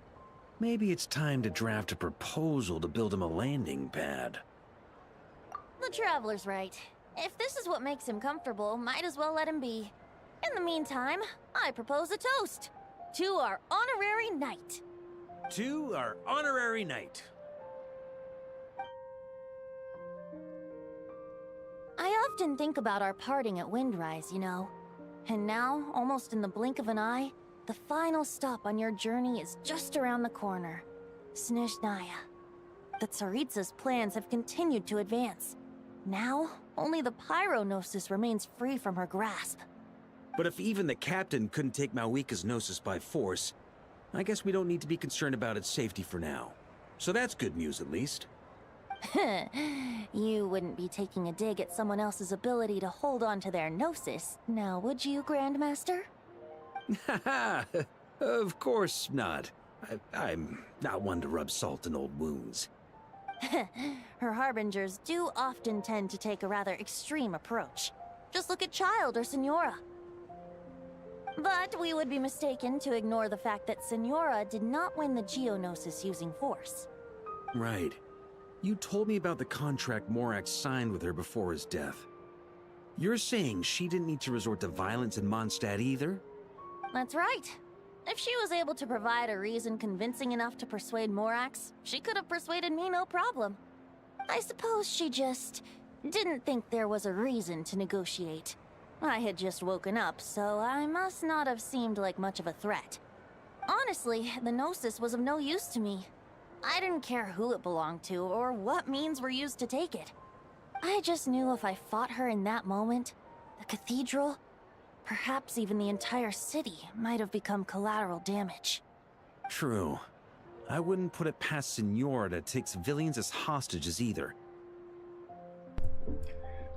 Maybe it's time to draft a proposal to build him a landing pad. The Traveler's right. If this is what makes him comfortable, might as well let him be. In the meantime, I propose a toast to our honorary knight. To our honorary knight. I often think about our parting at Windrise, you know. And now, almost in the blink of an eye, the final stop on your journey is just around the corner. Snezhnaya. The Tsaritsa's plans have continued to advance. Now, only the Pyronosis remains free from her grasp. But if even the captain couldn't take Malwika's Gnosis by force, I guess we don't need to be concerned about its safety for now. So that's good news, at least. You wouldn't be taking a dig at someone else's ability to hold on to their Gnosis, now would you, Grandmaster? Haha, of course not. I'm not one to rub salt in old wounds. Her harbingers do often tend to take a rather extreme approach. Just look at Child or Senora. But we would be mistaken to ignore the fact that Senora did not win the Geonosis using force. Right. You told me about the contract Morax signed with her before his death. You're saying she didn't need to resort to violence in Mondstadt either? That's right. If she was able to provide a reason convincing enough to persuade Morax, she could have persuaded me no problem. I suppose she just didn't think there was a reason to negotiate. I had just woken up, so I must not have seemed like much of a threat. Honestly, the Gnosis was of no use to me. I didn't care who it belonged to or what means were used to take it. I just knew if I fought her in that moment, the cathedral, perhaps even the entire city, might have become collateral damage. True. I wouldn't put it past Senora to take civilians as hostages either.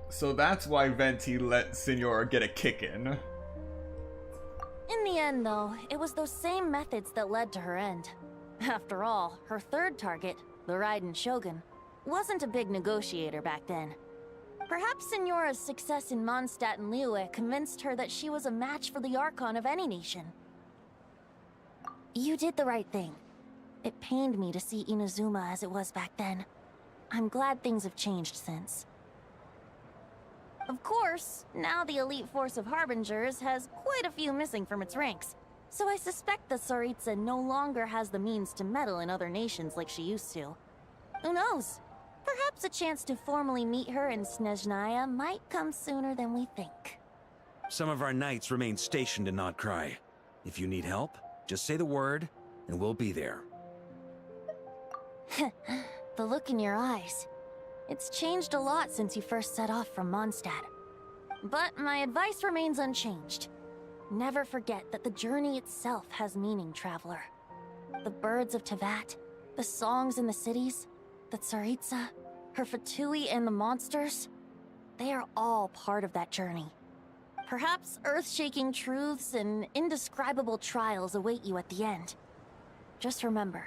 So that's why Venti let Senora get a kick in. In the end, though, it was those same methods that led to her end. After all, her third target, the Raiden Shogun, wasn't a big negotiator back then. Perhaps Senora's success in Mondstadt and Liyue convinced her that she was a match for the Archon of any nation. You did the right thing. It pained me to see Inazuma as it was back then. I'm glad things have changed since. Of course, now the elite force of Harbingers has quite a few missing from its ranks, so I suspect that Tsaritsa no longer has the means to meddle in other nations like she used to. Who knows? Perhaps a chance to formally meet her in Snezhnaya might come sooner than we think. Some of our knights remain stationed in Notcry. If you need help, just say the word, and we'll be there. The look in your eyes. It's changed a lot since you first set off from Mondstadt. But my advice remains unchanged. Never forget that the journey itself has meaning, traveler. The birds of Tevat, the songs in the cities, the Tsaritsa, her Fatui and the monsters, they are all part of that journey. Perhaps earth-shaking truths and indescribable trials await you at the end. Just remember,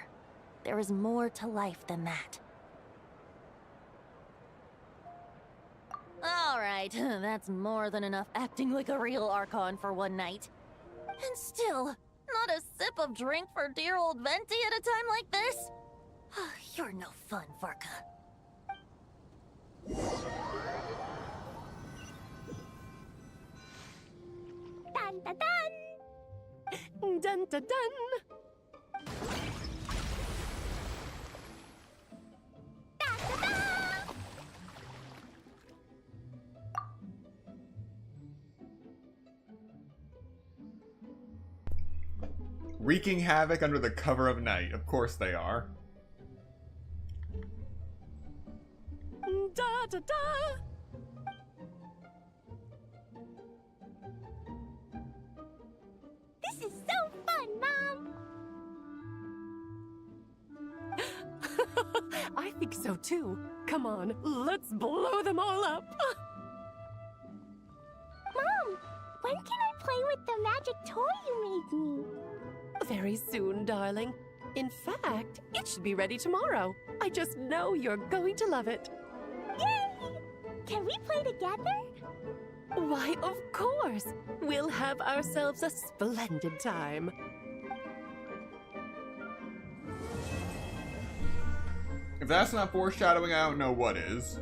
there is more to life than that. Alright, that's more than enough acting like a real Archon for one night. And still, not a sip of drink for dear old Venti at a time like this? You're no fun, Varka. Dun dun dun! Dun dun dun! Wreaking havoc under the cover of night. Of course they are. Da da da! This is so fun, Mom! I think so too. Come on, let's blow them all up. Mom, when can I play with the magic toy you made me? Very soon, darling. In fact, it should be ready tomorrow. I just know you're going to love it. Yay! Can we play together? Why, of course. We'll have ourselves a splendid time. If that's not foreshadowing, I don't know what is.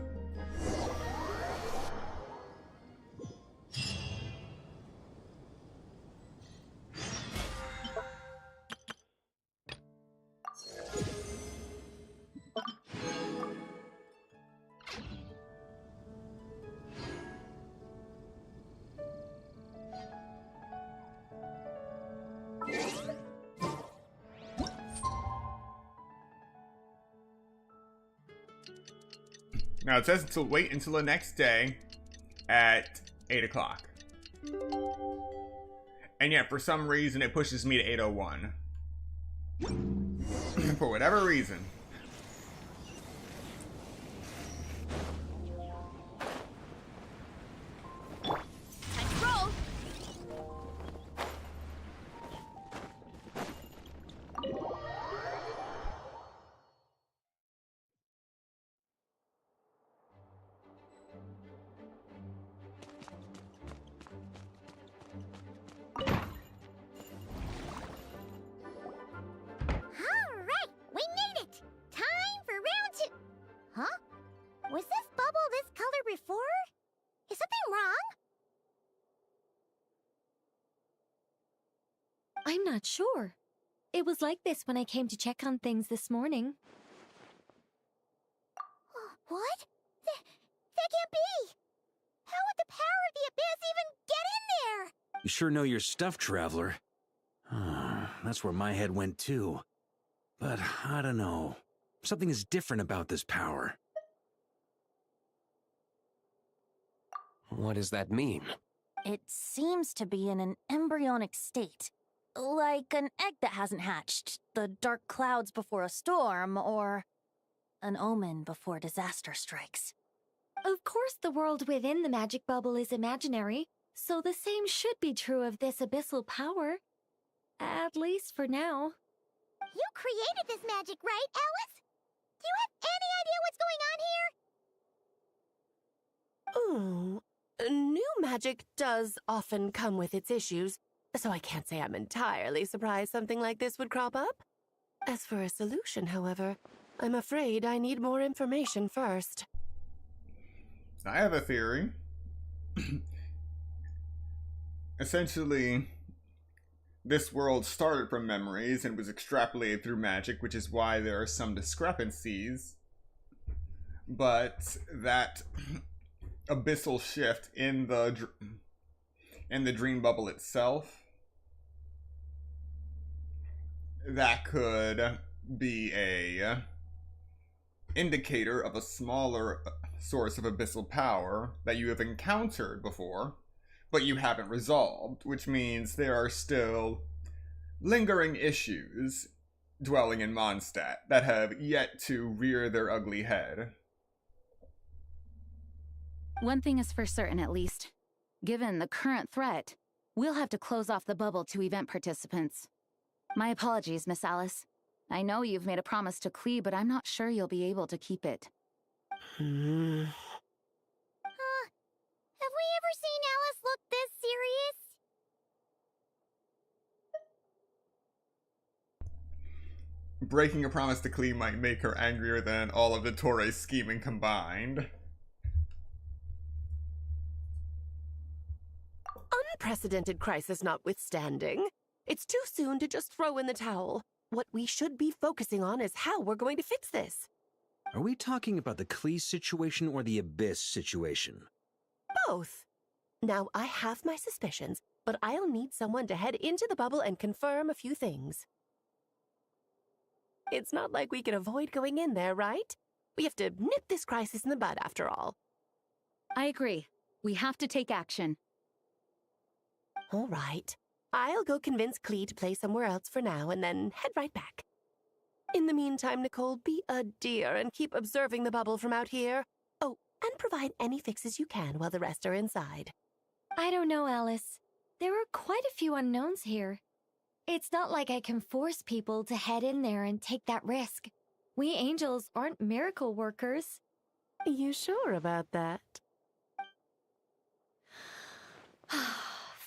Now it says to wait until the next day at 8 o'clock. And yet for some reason it pushes me to 8:01. For whatever reason. Time to roll! Alright, we made it! Time for round 2! Huh? Was this bubble this color before? Is something wrong? I'm not sure. It was like this when I came to check on things this morning. What? That can't be! How would the power of the abyss even get in there? You sure know your stuff, traveler. That's where my head went too. But I don't know. Something is different about this power. What does that mean? It seems to be in an embryonic state. Like an egg that hasn't hatched, the dark clouds before a storm, or an omen before disaster strikes. Of course, the world within the magic bubble is imaginary, so the same should be true of this abyssal power. At least for now. You created this magic, right, Alice? Do you have any idea what's going on here? Ooh, new magic does often come with its issues, so I can't say I'm entirely surprised something like this would crop up. As for a solution, however, I'm afraid I need more information first. I have a theory. Essentially, this world started from memories and was extrapolated through magic, which is why there are some discrepancies. But that abyssal shift in the dream bubble itself, that could be a indicator of a smaller source of abyssal power that you have encountered before, but you haven't resolved, which means there are still lingering issues dwelling in Mondstadt that have yet to rear their ugly head. One thing is for certain, at least. Given the current threat, we'll have to close off the bubble to event participants. My apologies, Miss Alice. I know you've made a promise to Klee, but I'm not sure you'll be able to keep it. Have we ever seen Alice look this serious? Breaking a promise to Klee might make her angrier than all of the Torre's scheming combined. Unprecedented crisis notwithstanding, it's too soon to just throw in the towel. What we should be focusing on is how we're going to fix this. Are we talking about the Klee situation or the Abyss situation? Both. Now, I have my suspicions, but I'll need someone to head into the bubble and confirm a few things. It's not like we can avoid going in there, right? We have to nip this crisis in the bud, after all. I agree. We have to take action. All right. I'll go convince Klee to play somewhere else for now and then head right back. In the meantime, Nicole, be a dear and keep observing the bubble from out here. Oh, and provide any fixes you can while the rest are inside. I don't know, Alice. There are quite a few unknowns here. It's not like I can force people to head in there and take that risk. We angels aren't miracle workers. You sure about that?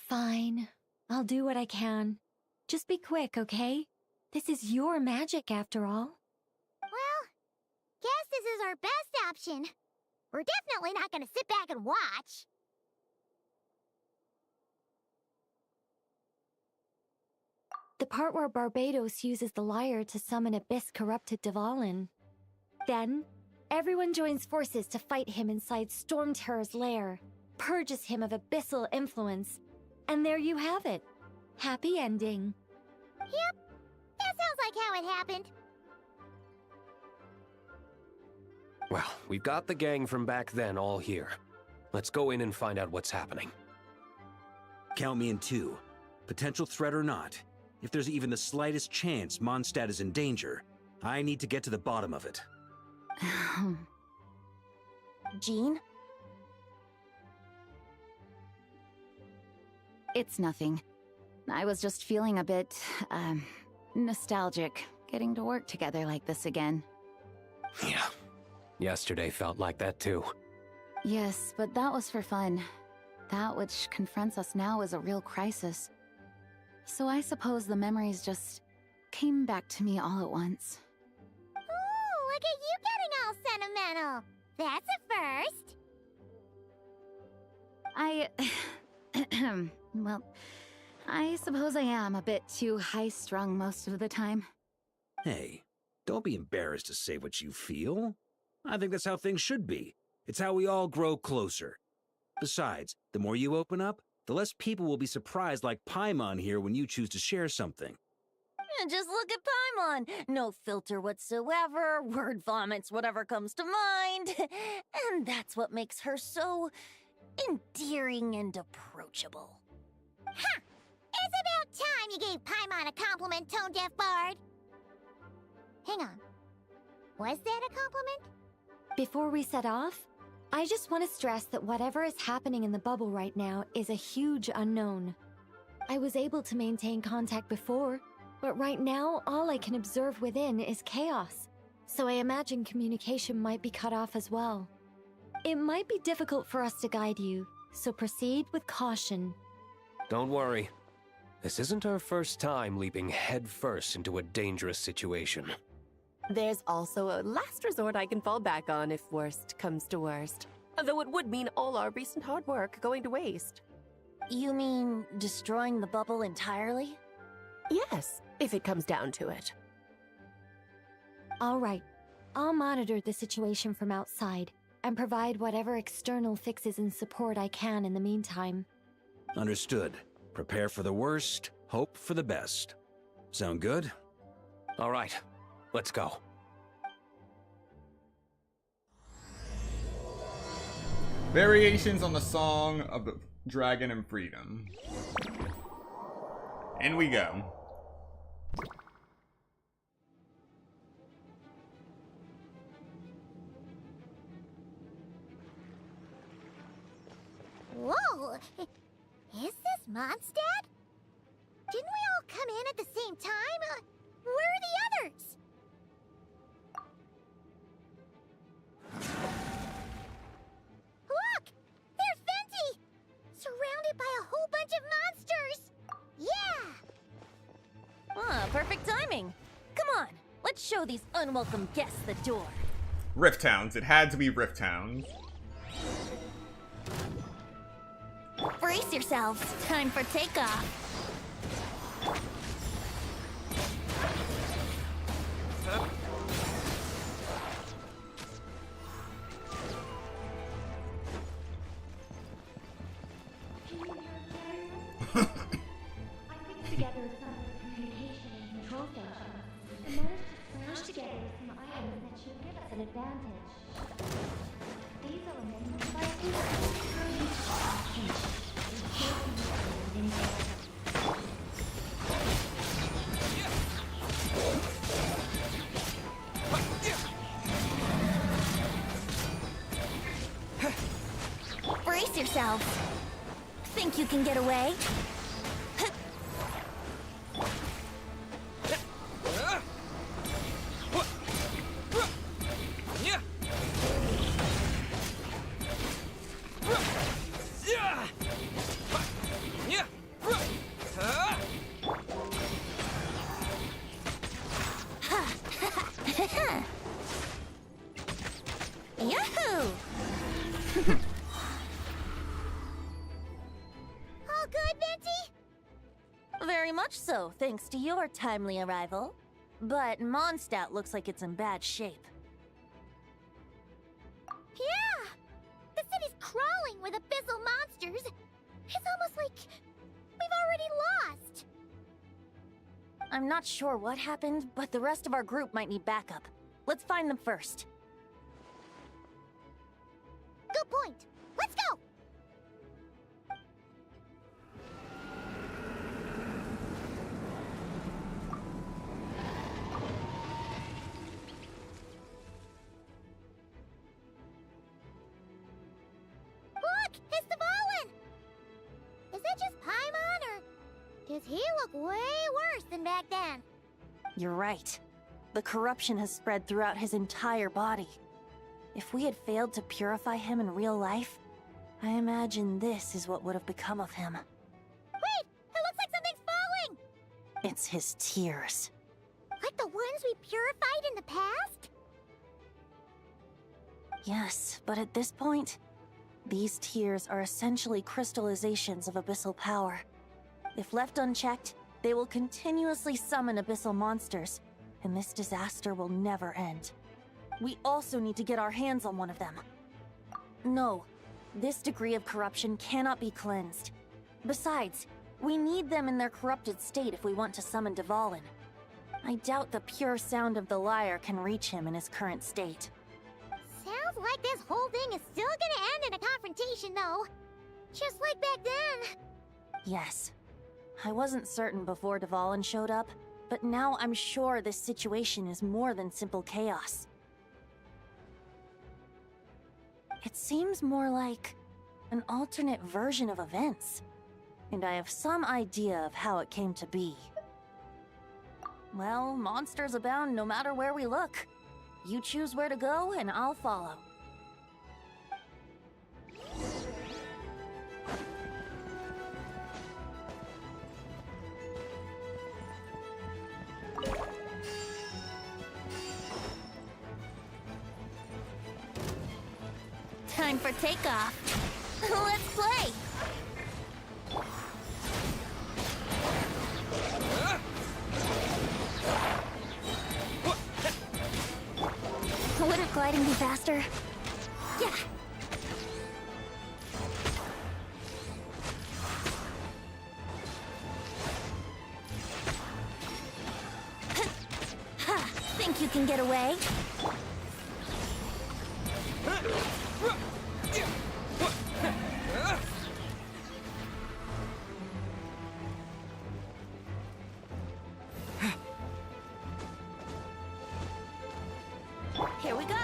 Fine. I'll do what I can. Just be quick, okay? This is your magic, after all. Well, guess this is our best option. We're definitely not gonna sit back and watch. The part where Barbados uses the lyre to summon abyss-corrupted Dvalin. Then, everyone joins forces to fight him inside Storm Terror's lair, purges him of abyssal influence, and there you have it. Happy ending. Yep, that sounds like how it happened. Well, we've got the gang from back then all here. Let's go in and find out what's happening. Count me in two. Potential threat or not, if there's even the slightest chance Mondstadt is in danger, I need to get to the bottom of it. Jean? It's nothing. I was just feeling a bit, nostalgic, getting to work together like this again. Yeah. Yesterday felt like that too. Yes, but that was for fun. That which confronts us now is a real crisis. So I suppose the memories just came back to me all at once. Ooh, look at you getting all sentimental. That's a first. Well, I suppose I am a bit too high-strung most of the time. Hey, don't be embarrassed to say what you feel. I think that's how things should be. It's how we all grow closer. Besides, the more you open up, the less people will be surprised like Paimon here when you choose to share something. Just look at Paimon. No filter whatsoever, word vomits whatever comes to mind. And that's what makes her so endearing and approachable. Ha! It's about time you gave Paimon a compliment, Tone Deaf Bard. Hang on. Was that a compliment? Before we set off, I just want to stress that whatever is happening in the bubble right now is a huge unknown. I was able to maintain contact before, but right now all I can observe within is chaos, so I imagine communication might be cut off as well. It might be difficult for us to guide you, so proceed with caution. Don't worry. This isn't our first time leaping headfirst into a dangerous situation. There's also a last resort I can fall back on if worst comes to worst. Though it would mean all our recent hard work going to waste. You mean destroying the bubble entirely? Yes, if it comes down to it. All right, I'll monitor the situation from outside and provide whatever external fixes and support I can in the meantime. Understood. Prepare for the worst, hope for the best. Sound good? All right, let's go. Variations on the Song of the Dragon and Freedom. In we go. Whoa! Is this Mondstadt? Didn't we all come in at the same time? Where are the others? Look! There's Venti! Surrounded by a whole bunch of monsters! Yeah! Ah, perfect timing. Come on, let's show these unwelcome guests the door. Rift Towns. It had to be Rift Towns. Brace yourselves. Time for takeoff. Together some communication and control stations, and managed to smash together some items that should give us an advantage. These elements Brace yourselves. Think you can get away? Yahoo! All good, Venti? Very much so, thanks to your timely arrival. But Mondstadt looks like it's in bad shape. Yeah! The city's crawling with abyssal monsters. It's almost like we've already lost. I'm not sure what happened, but the rest of our group might need backup. Let's find them first. Good point. Let's go! Look! It's Dvalin! Is that just Paimon, or does he look way worse than back then? You're right. The corruption has spread throughout his entire body. If we had failed to purify him in real life, I imagine this is what would have become of him. Wait! It looks like something's falling! It's his tears. Like the ones we purified in the past? Yes, but at this point, these tears are essentially crystallizations of abyssal power. If left unchecked, they will continuously summon abyssal monsters, and this disaster will never end. We also need to get our hands on one of them. No, This degree of corruption cannot be cleansed. Besides, we need them in their corrupted state if we want to summon Dvalin. I doubt the pure sound of the lyre can reach him in his current state. Sounds like this whole thing is still gonna end in a confrontation, though. Just like back then. Yes. I wasn't certain before Dvalin showed up, but now I'm sure this situation is more than simple chaos. It seems more like an alternate version of events, and I have some idea of how it came to be. Well, monsters abound no matter where we look. You choose where to go, and I'll follow. Time for takeoff. Let's play! Wouldn't gliding be faster? Yeah! Think you can get away? Here we go!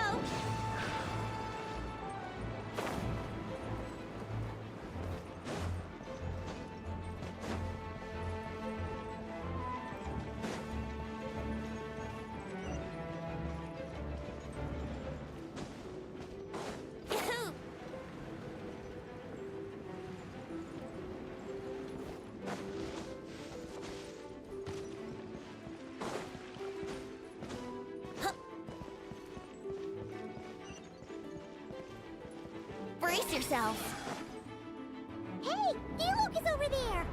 Brace yourself. Hey, Diluc is over there.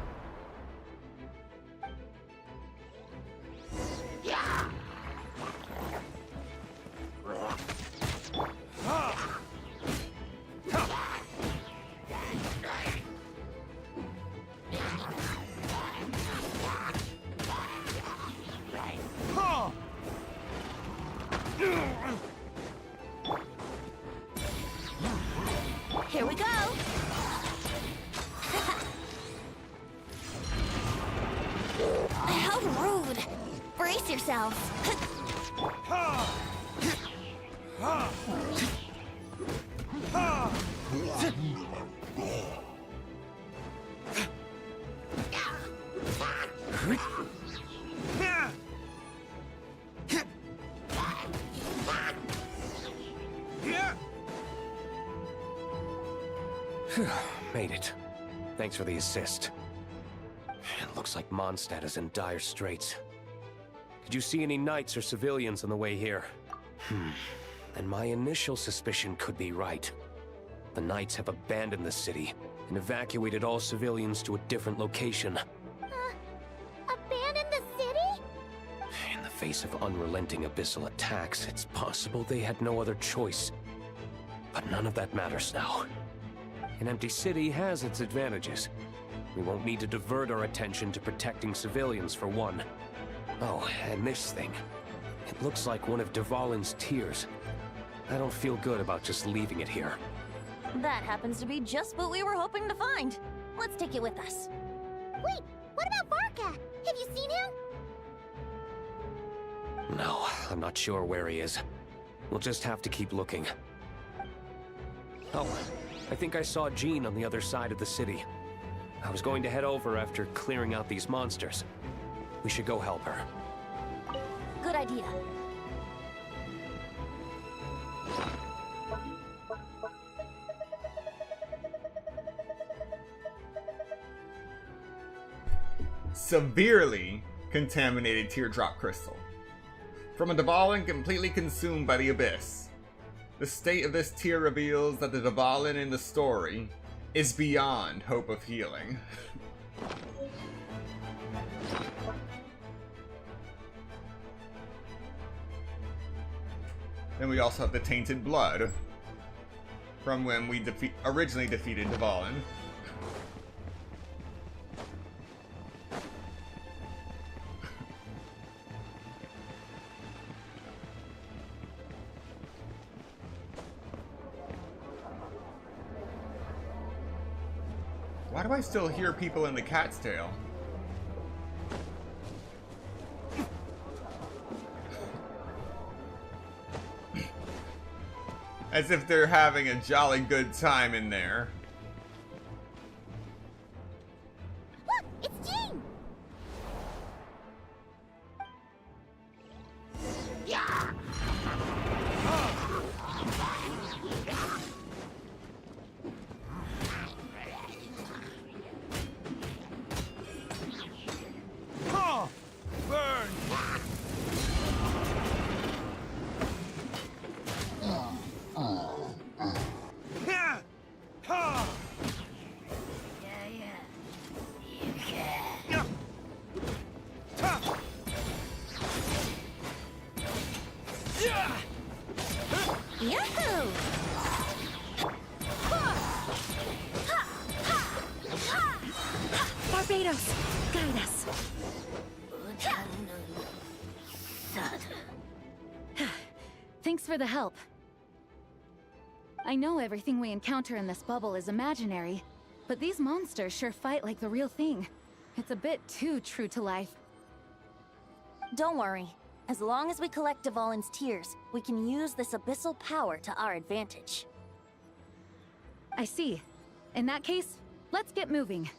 Here we go! How rude. Brace yourself. Made it. Thanks for the assist. It looks like Mondstadt is in dire straits. Did you see any knights or civilians on the way here? And my initial suspicion could be right. The knights have abandoned the city and evacuated all civilians to a different location. Abandon the city? In the face of unrelenting abyssal attacks, it's possible they had no other choice. But none of that matters now. An empty city has its advantages. We won't need to divert our attention to protecting civilians, for one. Oh, and this thing. It looks like one of Dvalin's tears. I don't feel good about just leaving it here. That happens to be just what we were hoping to find. Let's take it with us. Wait, what about Varka? Have you seen him? No, I'm not sure where he is. We'll just have to keep looking. Oh, I think I saw Jean on the other side of the city. I was going to head over after clearing out these monsters. We should go help her. Good idea. Severely contaminated teardrop crystal. From a Dvalin completely consumed by the abyss. The state of this tear reveals that the Dvalin in the story is beyond hope of healing. Then we also have the tainted blood. from when we originally defeated Dvalin. Why do I still hear people in the cat's tail? As if they're having a jolly good time in there. Look, it's Jean! Yeah! Oh, burn! Yeah! Ha! Yahoo! Barbados, guide us. Thanks for the help. I know everything we encounter in this bubble is imaginary, but these monsters sure fight like the real thing. It's a bit too true to life. Don't worry. As long as we collect Dvalin's tears, we can use this abyssal power to our advantage. I see. In that case, let's get moving.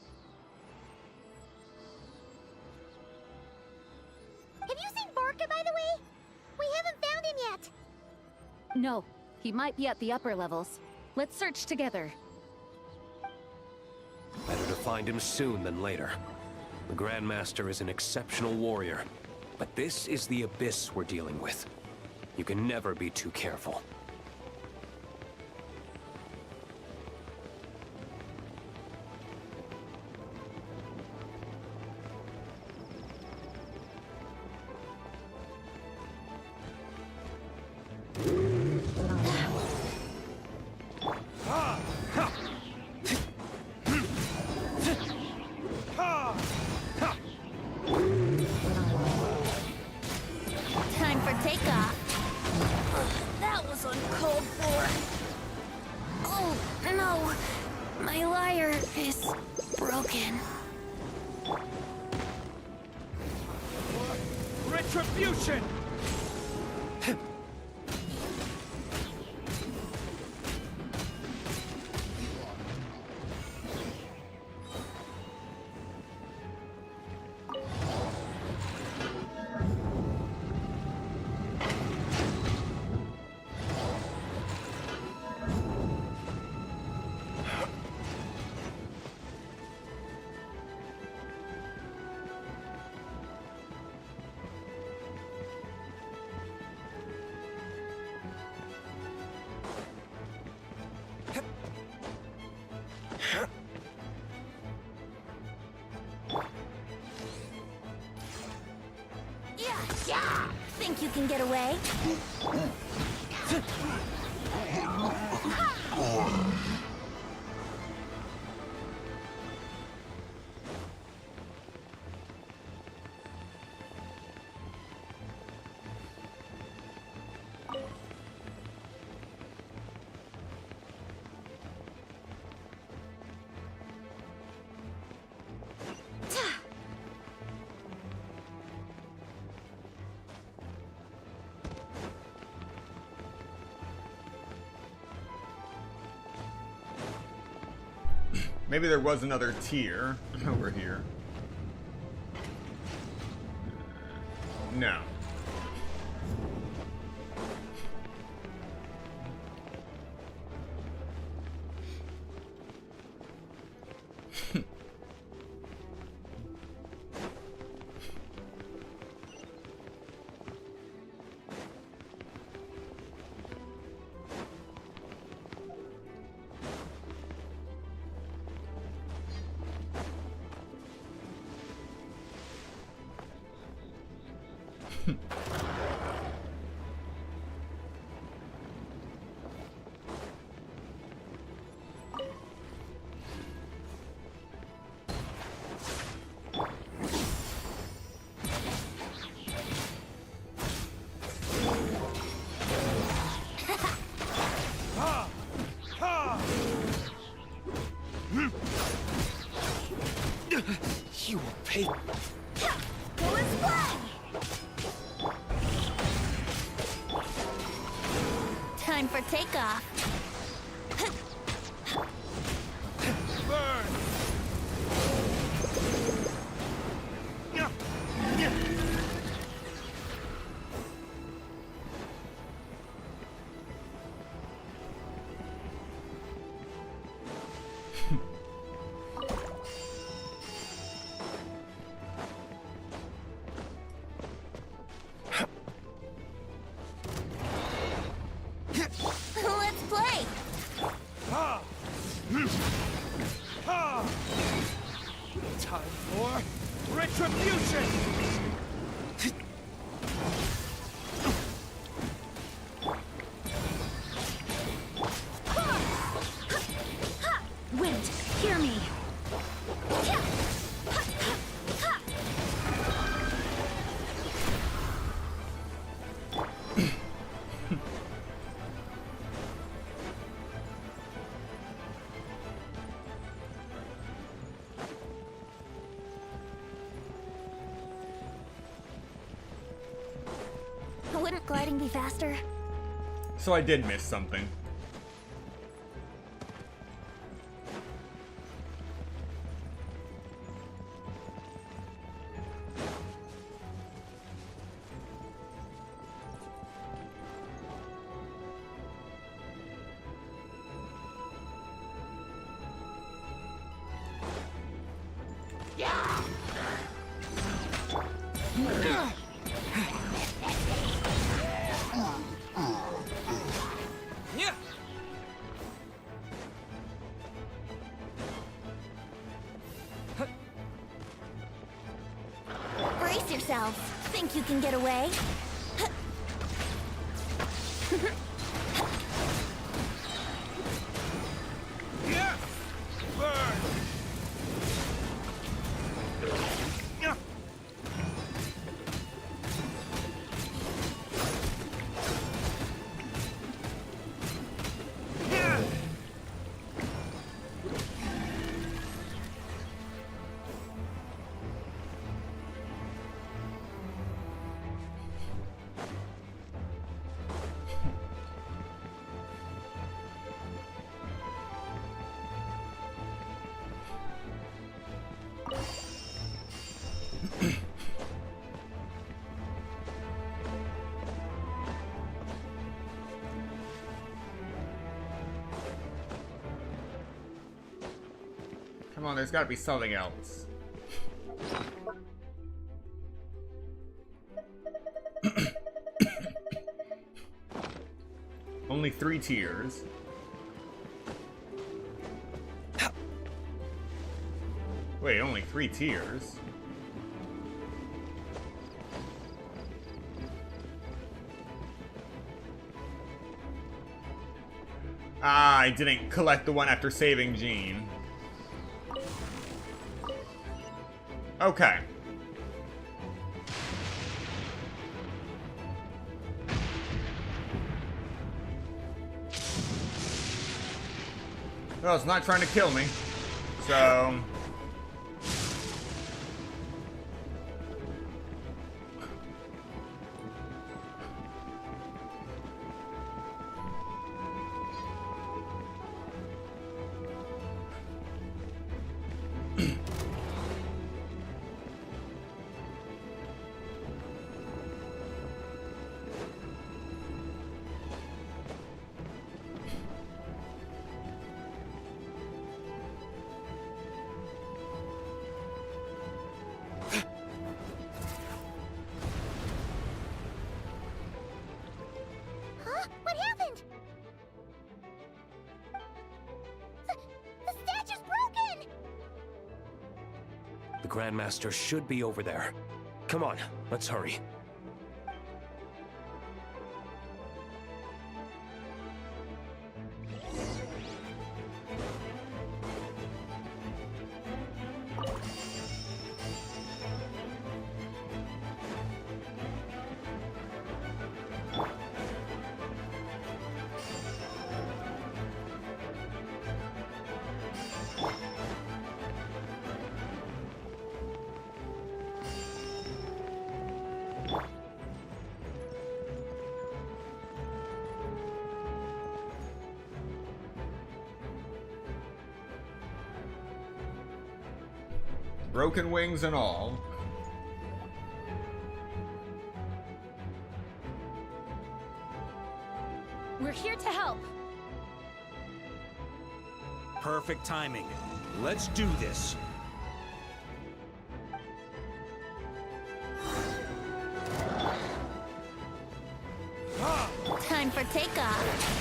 Have you seen Varka, by the way? We haven't found him yet. No, he might be at the upper levels. Let's search together. Better to find him soon than later. The Grandmaster is an exceptional warrior, but this is the abyss we're dealing with. You can never be too careful. Time for takeoff. That was uncalled for. Oh, no. My lyre is broken. Retribution! Yeah! Think you can get away? Maybe there was another tier over here. No. Let's play! Time for takeoff. Burn! Let's play! Ha! Ha! Time for retribution! Wind, hear me. Wouldn't gliding be faster? So I did miss something. Yeah! Brace yourselves. Think you can get away? Yeah! Burn! Yeah! Yeah! Come on, there's gotta be something else. Only 3 tiers. Wait, only 3 tiers? Ah, I didn't collect the one after saving Jean. Okay. Well, it's not trying to kill me, so... Huh? What happened? The statue's broken! The Grandmaster should be over there. Come on, let's hurry. Broken wings and all. We're here to help. Perfect timing. Let's do this. Time for takeoff.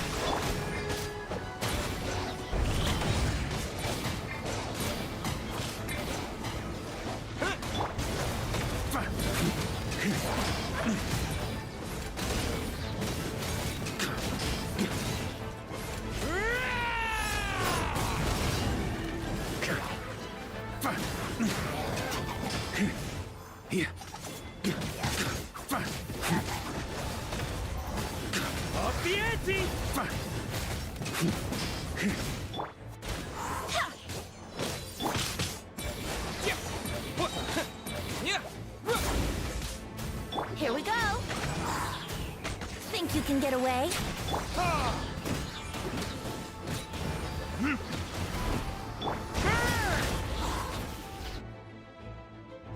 Up the ante! Here we go. Think you can get away?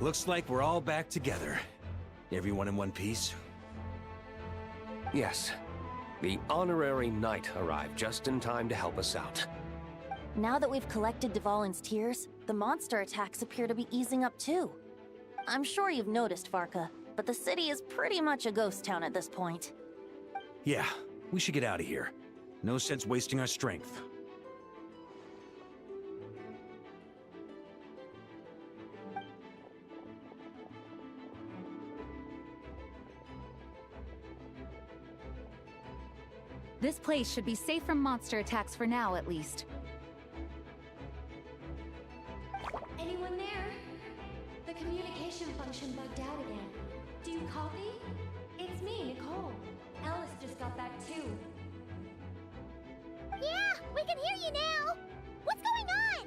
Looks like we're all back together. Everyone in one piece? Yes. The honorary knight arrived just in time to help us out. Now that we've collected Dvalin's tears, the monster attacks appear to be easing up too. I'm sure you've noticed, Varka, but the city is pretty much a ghost town at this point. Yeah, we should get out of here. No sense wasting our strength. This place should be safe from monster attacks for now, at least. Anyone there? The communication function bugged out again. Do you copy? It's me, Nicole. Alice just got back too. Yeah, we can hear you now. What's going on?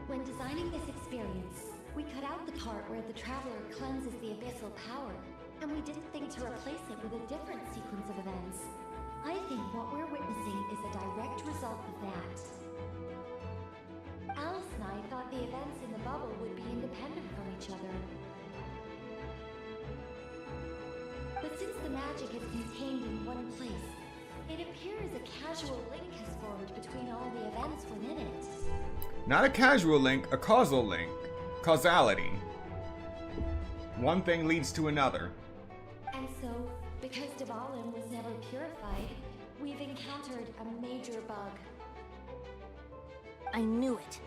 When designing this experience, we cut out the part where the traveler cleanses the abyssal power, and we didn't think to replace it with a different sequence of events. I think what we're witnessing is a direct result of that. Alice and I thought the events in the bubble would be independent from each other. But since the magic is contained in one place, it appears a casual link has formed between all the events within it. Not a casual link, a causal link. Causality. One thing leads to another. And so, because Dvalin was never purified, we've encountered a major bug. I knew it.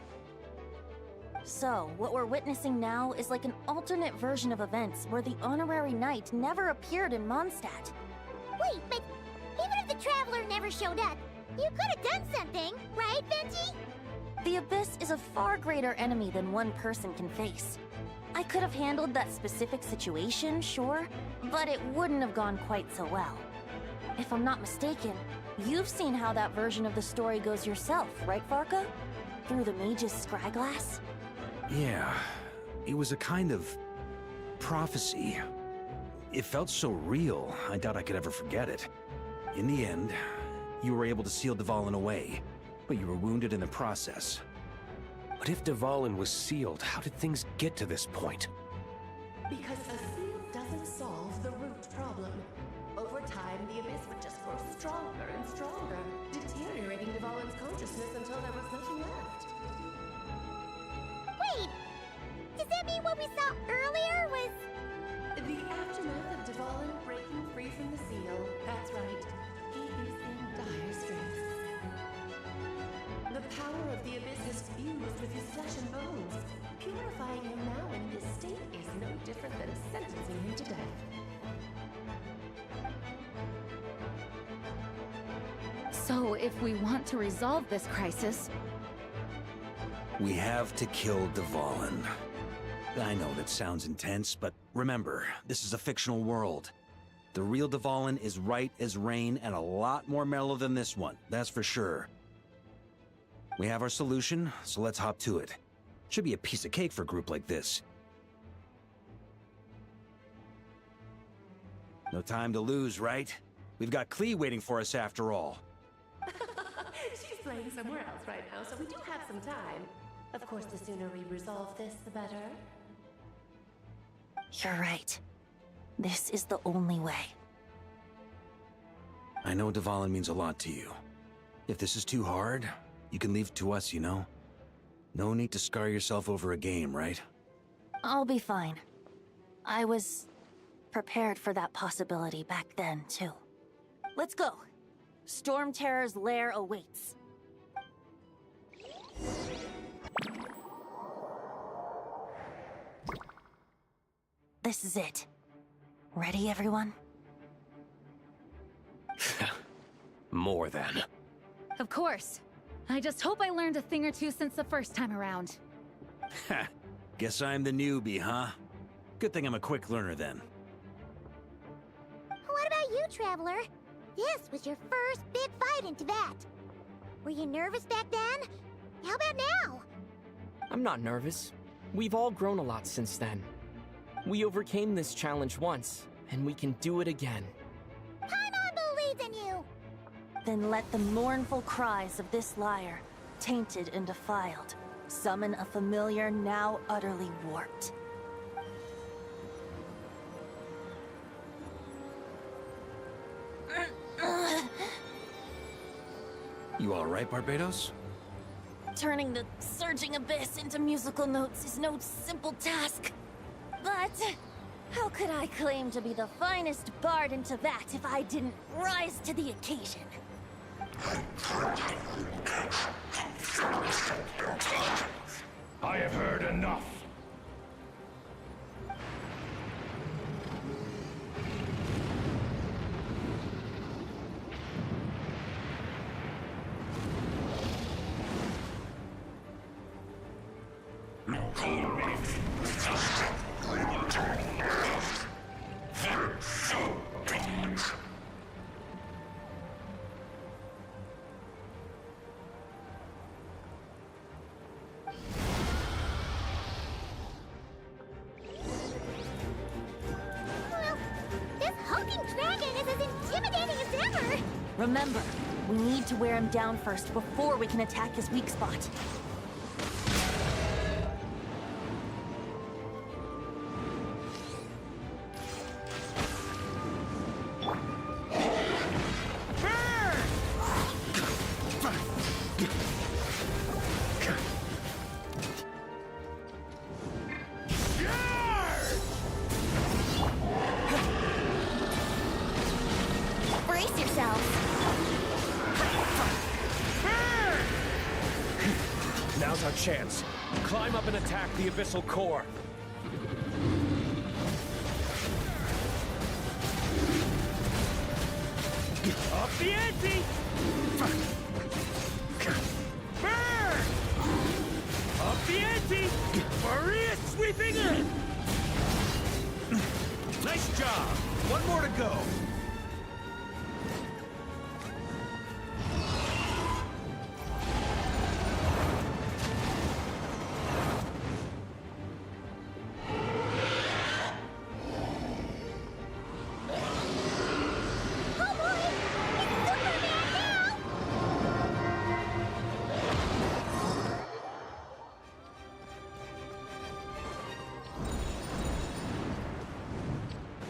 So, what we're witnessing now is like an alternate version of events where the honorary knight never appeared in Mondstadt. Wait, but even if the traveler never showed up, you could have done something, right, Venti? The Abyss is a far greater enemy than one person can face. I could have handled that specific situation, sure, but it wouldn't have gone quite so well. If I'm not mistaken, you've seen how that version of the story goes yourself, right, Varka? Through the mage's scryglass? Yeah, it was a kind of prophecy. It felt so real, I doubt I could ever forget it. In the end, you were able to seal Dvalin away, but you were wounded in the process. But if Dvalin was sealed, how did things get to this point? Because a seal doesn't solve the root problem. Over time, the Abyss would just grow stronger and stronger, deteriorating Dvalin's consciousness until there was nothing left. Wait! Does that mean what we saw earlier was... The aftermath of Dvalin breaking free from the seal. That's right. He is in dire straits. The power of the Abyss has fused with his flesh and bones. Purifying him now in this state is no different than sentencing him to death. So, if we want to resolve this crisis, We have to kill Dvalin. I know that sounds intense, but remember, this is a fictional world. The real Dvalin is right as rain and a lot more mellow than this one, that's for sure. We have our solution, so let's hop to it. Should be a piece of cake for a group like this. No time to lose, right? We've got Klee waiting for us after all. She's playing somewhere else right now, so we do have some time. Of course, the sooner we resolve this, the better. You're right. This is the only way. I know Dvalin means a lot to you. If this is too hard, you can leave it to us, you know? No need to scar yourself over a game, right? I'll be fine. I was prepared for that possibility back then, too. Let's go. Storm Terror's lair awaits. This is it. Ready, everyone? More than. Of course. I just hope I learned a thing or two since the first time around. Ha! Guess I'm the newbie, huh? Good thing I'm a quick learner then. What about you, Traveler? This was your first big fight in Tibet. Were you nervous back then? How about now? I'm not nervous. We've all grown a lot since then. We overcame this challenge once, and we can do it again. Paimon believes in you! Then let the mournful cries of this lyre, tainted and defiled, summon a familiar now utterly warped. You alright, Barbados? Turning the surging abyss into musical notes is no simple task. But how could I claim to be the finest bard in Tibet if I didn't rise to the occasion? I have heard enough. Remember, we need to wear him down first before we can attack his weak spot. Brace yourselves. Now's our chance. Climb up and attack the abyssal core. Up the ante! Burn! Up the ante! Maria sweeping in! Nice job! One more to go.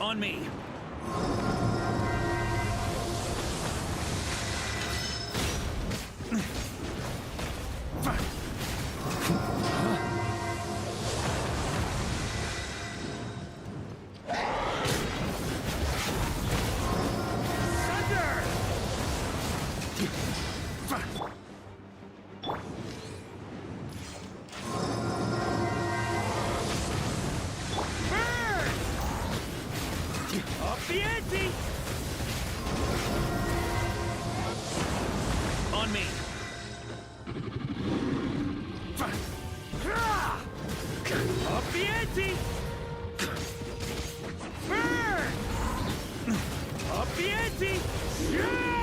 On me! Up the ante! On me! Up the ante! Burn! Up the ante! Charge!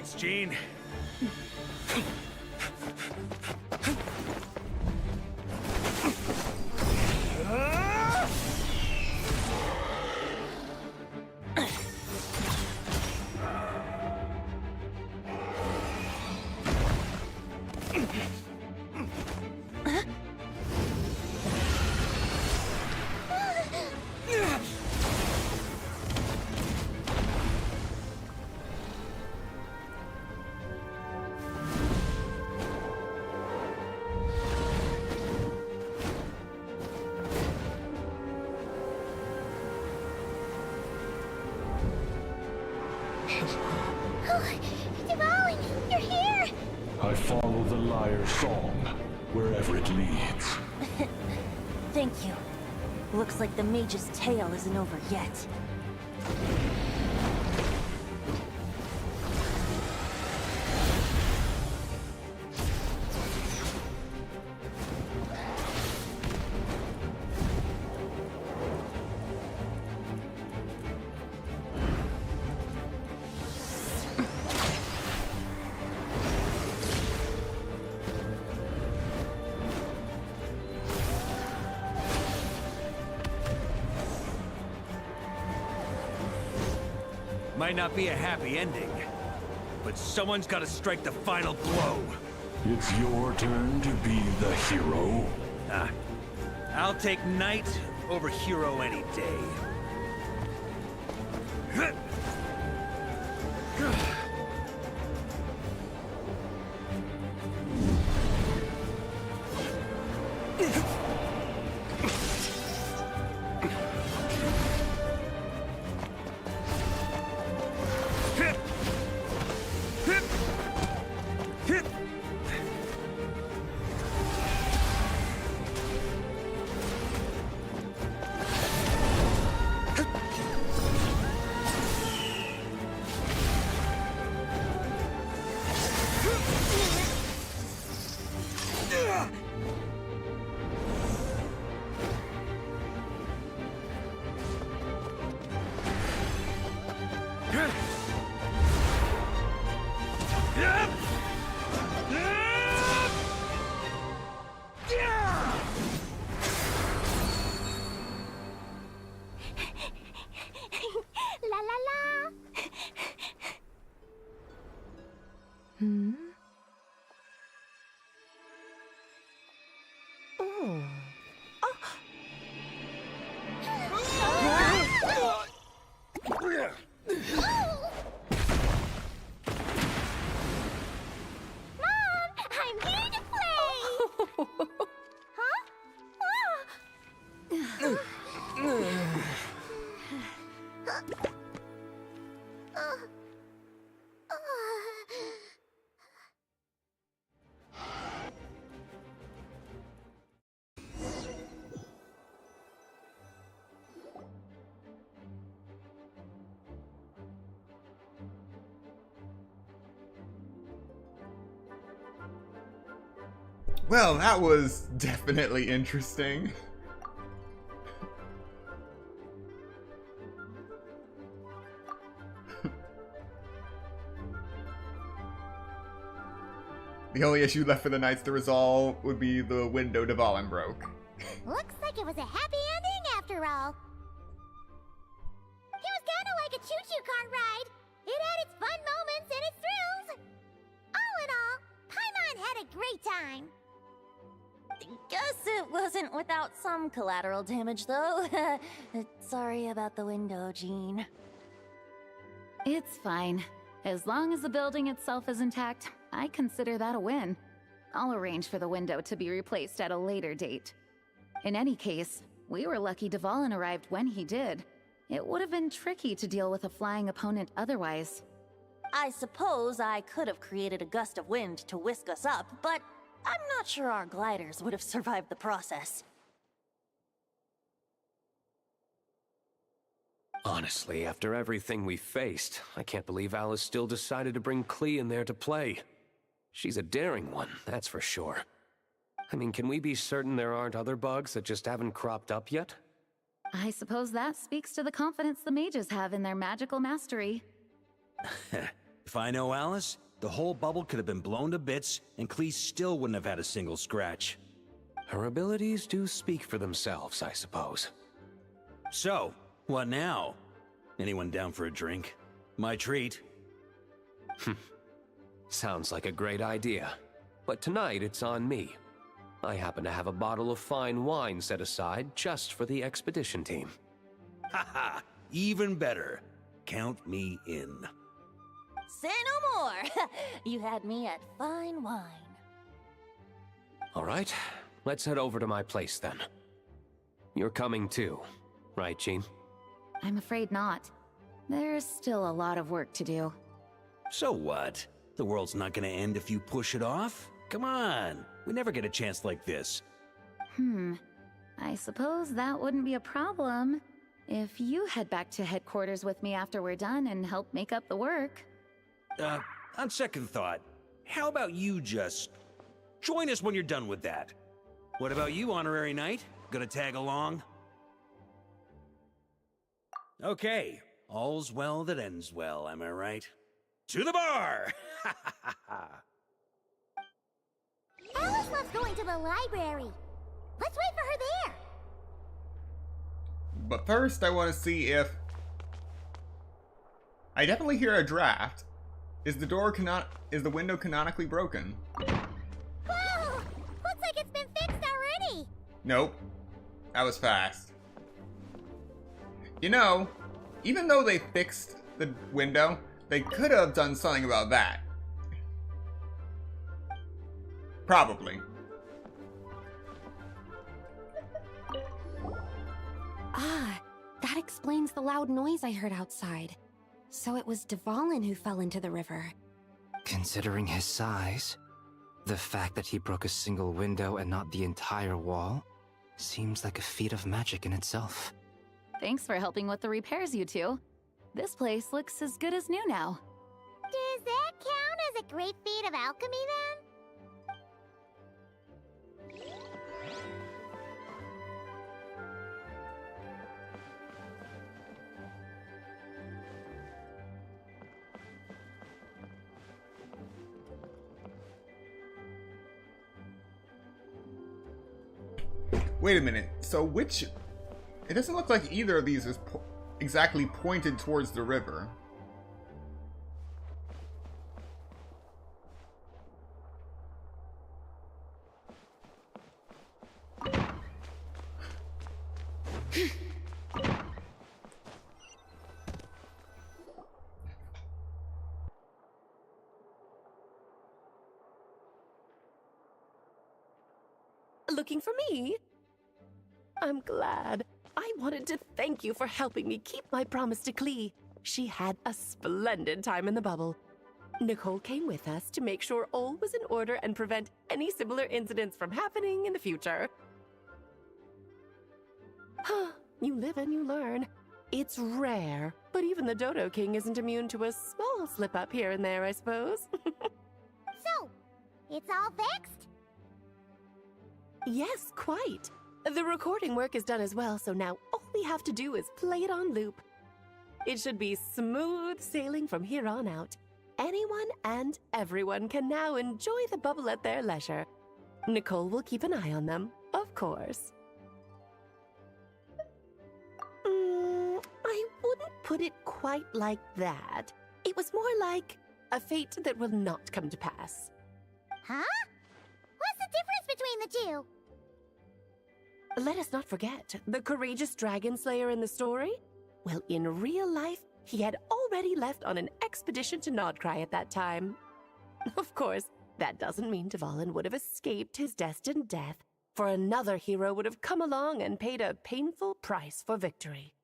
Thanks, Gene. Dvalin, you're here! I follow the lyre's song, wherever it leads. Thank you. Looks like the mage's tale isn't over yet. Might not be a happy ending, but someone's got to strike the final blow. It's your turn to be the hero. I'll take knight over hero any day. La la la! Hmm? Oh. Mom, I'm here to play! Huh? Well, that was definitely interesting. The only issue left for the Knights to resolve would be the window Dvalin broke. Looks like it was a happy ending after all. It was kinda like a choo-choo cart ride. It had its fun moments and its thrills. All in all, Paimon had a great time. Guess it wasn't without some collateral damage, though. Sorry about the window, Jean. It's fine. As long as the building itself is intact, I consider that a win. I'll arrange for the window to be replaced at a later date. In any case, we were lucky Dvalin arrived when he did. It would have been tricky to deal with a flying opponent otherwise. I suppose I could have created a gust of wind to whisk us up, but I'm not sure our gliders would have survived the process. Honestly, after everything we faced, I can't believe Alice still decided to bring Klee in there to play. She's a daring one, that's for sure. I mean, can we be certain there aren't other bugs that just haven't cropped up yet? I suppose that speaks to the confidence the mages have in their magical mastery. If I know Alice, the whole bubble could have been blown to bits, and Clee still wouldn't have had a single scratch. Her abilities do speak for themselves, I suppose. So, what now? Anyone down for a drink? My treat. Sounds like a great idea. But tonight it's on me. I happen to have a bottle of fine wine set aside just for the expedition team. Haha, even better. Count me in. Say no more! You had me at fine wine. All right, let's head over to my place then. You're coming too, right, Jean? I'm afraid not. There's still a lot of work to do. So what? The world's not gonna end if you push it off? Come on, we never get a chance like this. I suppose that wouldn't be a problem if you head back to headquarters with me after we're done and help make up the work. On second thought, how about you just join us when you're done with that? What about you, Honorary Knight? Gonna tag along? Okay, all's well that ends well, am I right? To the bar! Alice loves going to the library. Let's wait for her there. But first, I want to see if... I definitely hear a draft. Is the window canonically broken? Whoa! Looks like it's been fixed already. Nope. That was fast. You know, even though they fixed the window, they could have done something about that. Probably. Ah, that explains the loud noise I heard outside. So it was Dvalin who fell into the river. Considering his size, the fact that he broke a single window and not the entire wall seems like a feat of magic in itself. Thanks for helping with the repairs, you two. This place looks as good as new now. Does that count as a great feat of alchemy then? Wait a minute, so which... It doesn't look like either of these is exactly pointed towards the river. Looking for me? I'm glad. I wanted to thank you for helping me keep my promise to Clee. She had a splendid time in the bubble. Nicole came with us to make sure all was in order and prevent any similar incidents from happening in the future. You live and you learn. It's rare, but even the Dodo King isn't immune to a small slip-up here and there, I suppose. So, it's all fixed? Yes, quite. The recording work is done as well, so now all we have to do is play it on loop. It should be smooth sailing from here on out. Anyone and everyone can now enjoy the bubble at their leisure. Nicole will keep an eye on them, of course. I wouldn't put it quite like that. It was more like a fate that will not come to pass. Huh? What's the difference between the two? Let us not forget the courageous dragon slayer in the story. Well, in real life, he had already left on an expedition to Nodcry at that time. Of course, that doesn't mean Dvalin would have escaped his destined death, for another hero would have come along and paid a painful price for victory.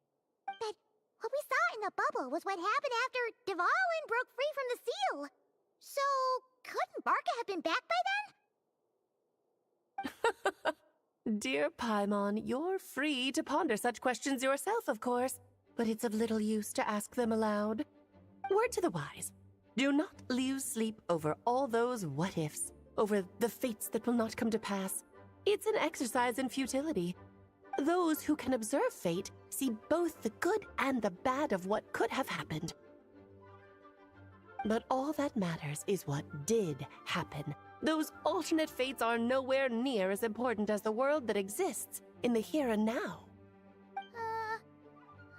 But what we saw in the bubble was what happened after Dvalin broke free from the seal. So, couldn't Varka have been back by then? Dear Paimon, you're free to ponder such questions yourself, of course, but it's of little use to ask them aloud. Word to the wise, do not lose sleep over all those what-ifs, over the fates that will not come to pass. It's an exercise in futility. Those who can observe fate see both the good and the bad of what could have happened. But all that matters is what did happen. Those alternate fates are nowhere near as important as the world that exists in the here and now.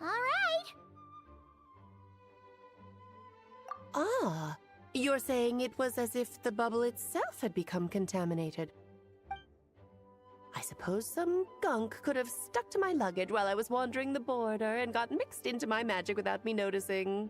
Alright. Ah, you're saying it was as if the bubble itself had become contaminated. I suppose some gunk could have stuck to my luggage while I was wandering the border and got mixed into my magic without me noticing.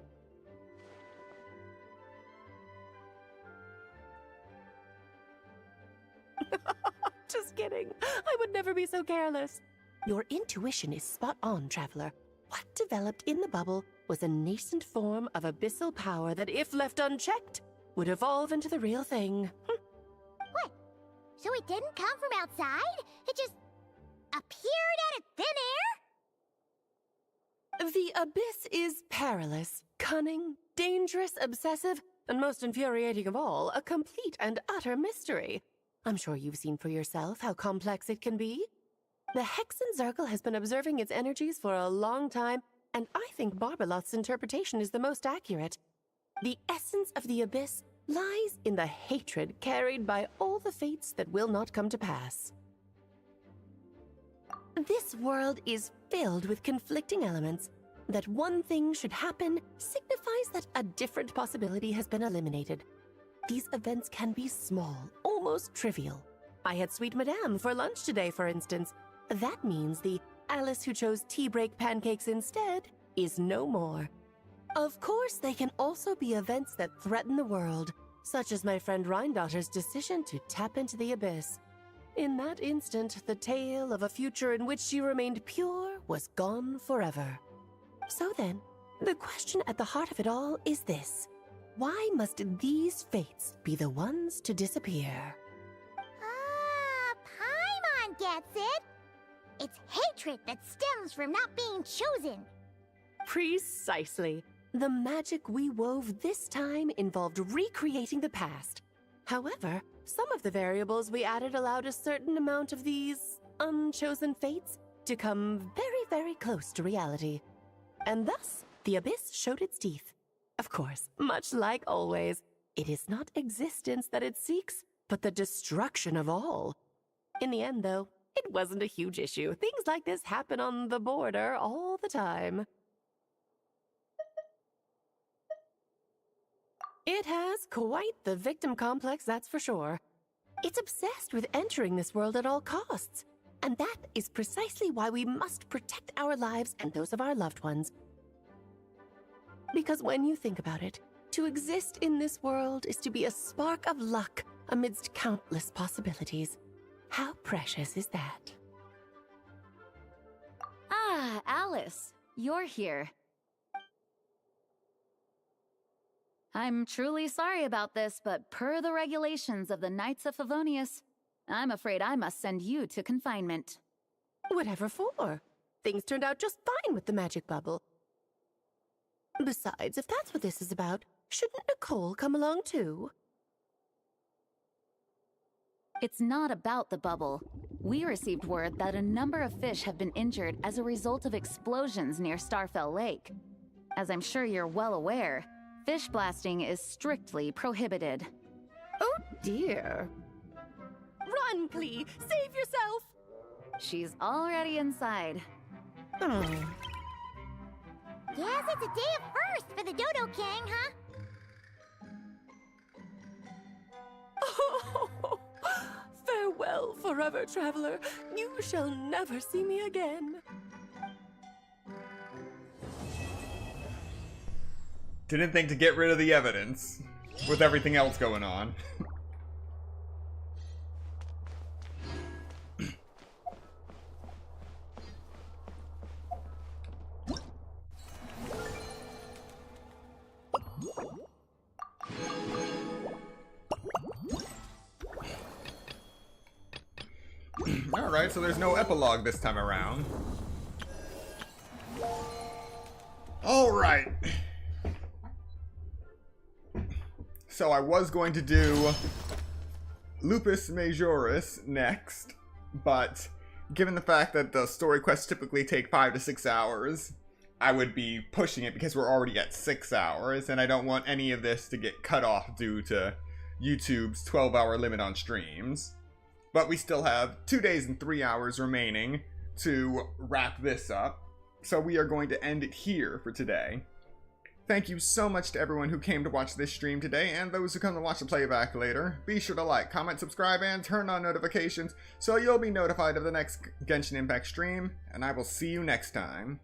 Just kidding. I would never be so careless. Your intuition is spot on, Traveler. What developed in the bubble was a nascent form of abyssal power that, if left unchecked, would evolve into the real thing. What? So it didn't come from outside? It just appeared out of thin air? The abyss is perilous, cunning, dangerous, obsessive, and most infuriating of all, a complete and utter mystery. I'm sure you've seen for yourself how complex it can be. The Hexen Circle has been observing its energies for a long time, and I think Barbalot's interpretation is the most accurate. The essence of the abyss lies in the hatred carried by all the fates that will not come to pass. This world is filled with conflicting elements. That one thing should happen signifies that a different possibility has been eliminated. These events can be small, almost trivial. I had Sweet Madame for lunch today, for instance. That means the Alice who chose tea break pancakes instead is no more. Of course, they can also be events that threaten the world, such as my friend Rhindotter's decision to tap into the abyss. In that instant, the tale of a future in which she remained pure was gone forever. So then, the question at the heart of it all is this. Why must these fates be the ones to disappear? Paimon gets it. It's hatred that stems from not being chosen. Precisely. The magic we wove this time involved recreating the past. However, some of the variables we added allowed a certain amount of these unchosen fates to come very, very close to reality. And thus, the abyss showed its teeth. Of course, much like always, it is not existence that it seeks, but the destruction of all. In the end, though, it wasn't a huge issue. Things like this happen on the border all the time. It has quite the victim complex, that's for sure. It's obsessed with entering this world at all costs. And that is precisely why we must protect our lives and those of our loved ones. Because when you think about it, to exist in this world is to be a spark of luck amidst countless possibilities. How precious is that? Ah, Alice, you're here. I'm truly sorry about this, but per the regulations of the Knights of Favonius, I'm afraid I must send you to confinement. Whatever for? Things turned out just fine with the magic bubble. Besides, if that's what this is about, shouldn't Nicole come along too? It's not about the bubble. We received word that a number of fish have been injured as a result of explosions near Starfell Lake. As I'm sure you're well aware, fish blasting is strictly prohibited. Oh dear. Run, Klee! Save yourself! She's already inside. Guess it's a day of first for the Dodo King, huh? Oh, farewell forever, traveler. You shall never see me again. Didn't think to get rid of the evidence with everything else going on. Alright, so there's no epilogue this time around. Alright. So I was going to do Lupus Majoris next, but given the fact that the story quests typically take 5 to 6 hours, I would be pushing it because we're already at 6 hours, and I don't want any of this to get cut off due to YouTube's 12-hour limit on streams. But we still have 2 days and 3 hours remaining to wrap this up, so we are going to end it here for today. Thank you so much to everyone who came to watch this stream today, and those who come to watch the playback later. Be sure to like, comment, subscribe, and turn on notifications so you'll be notified of the next Genshin Impact stream, and I will see you next time.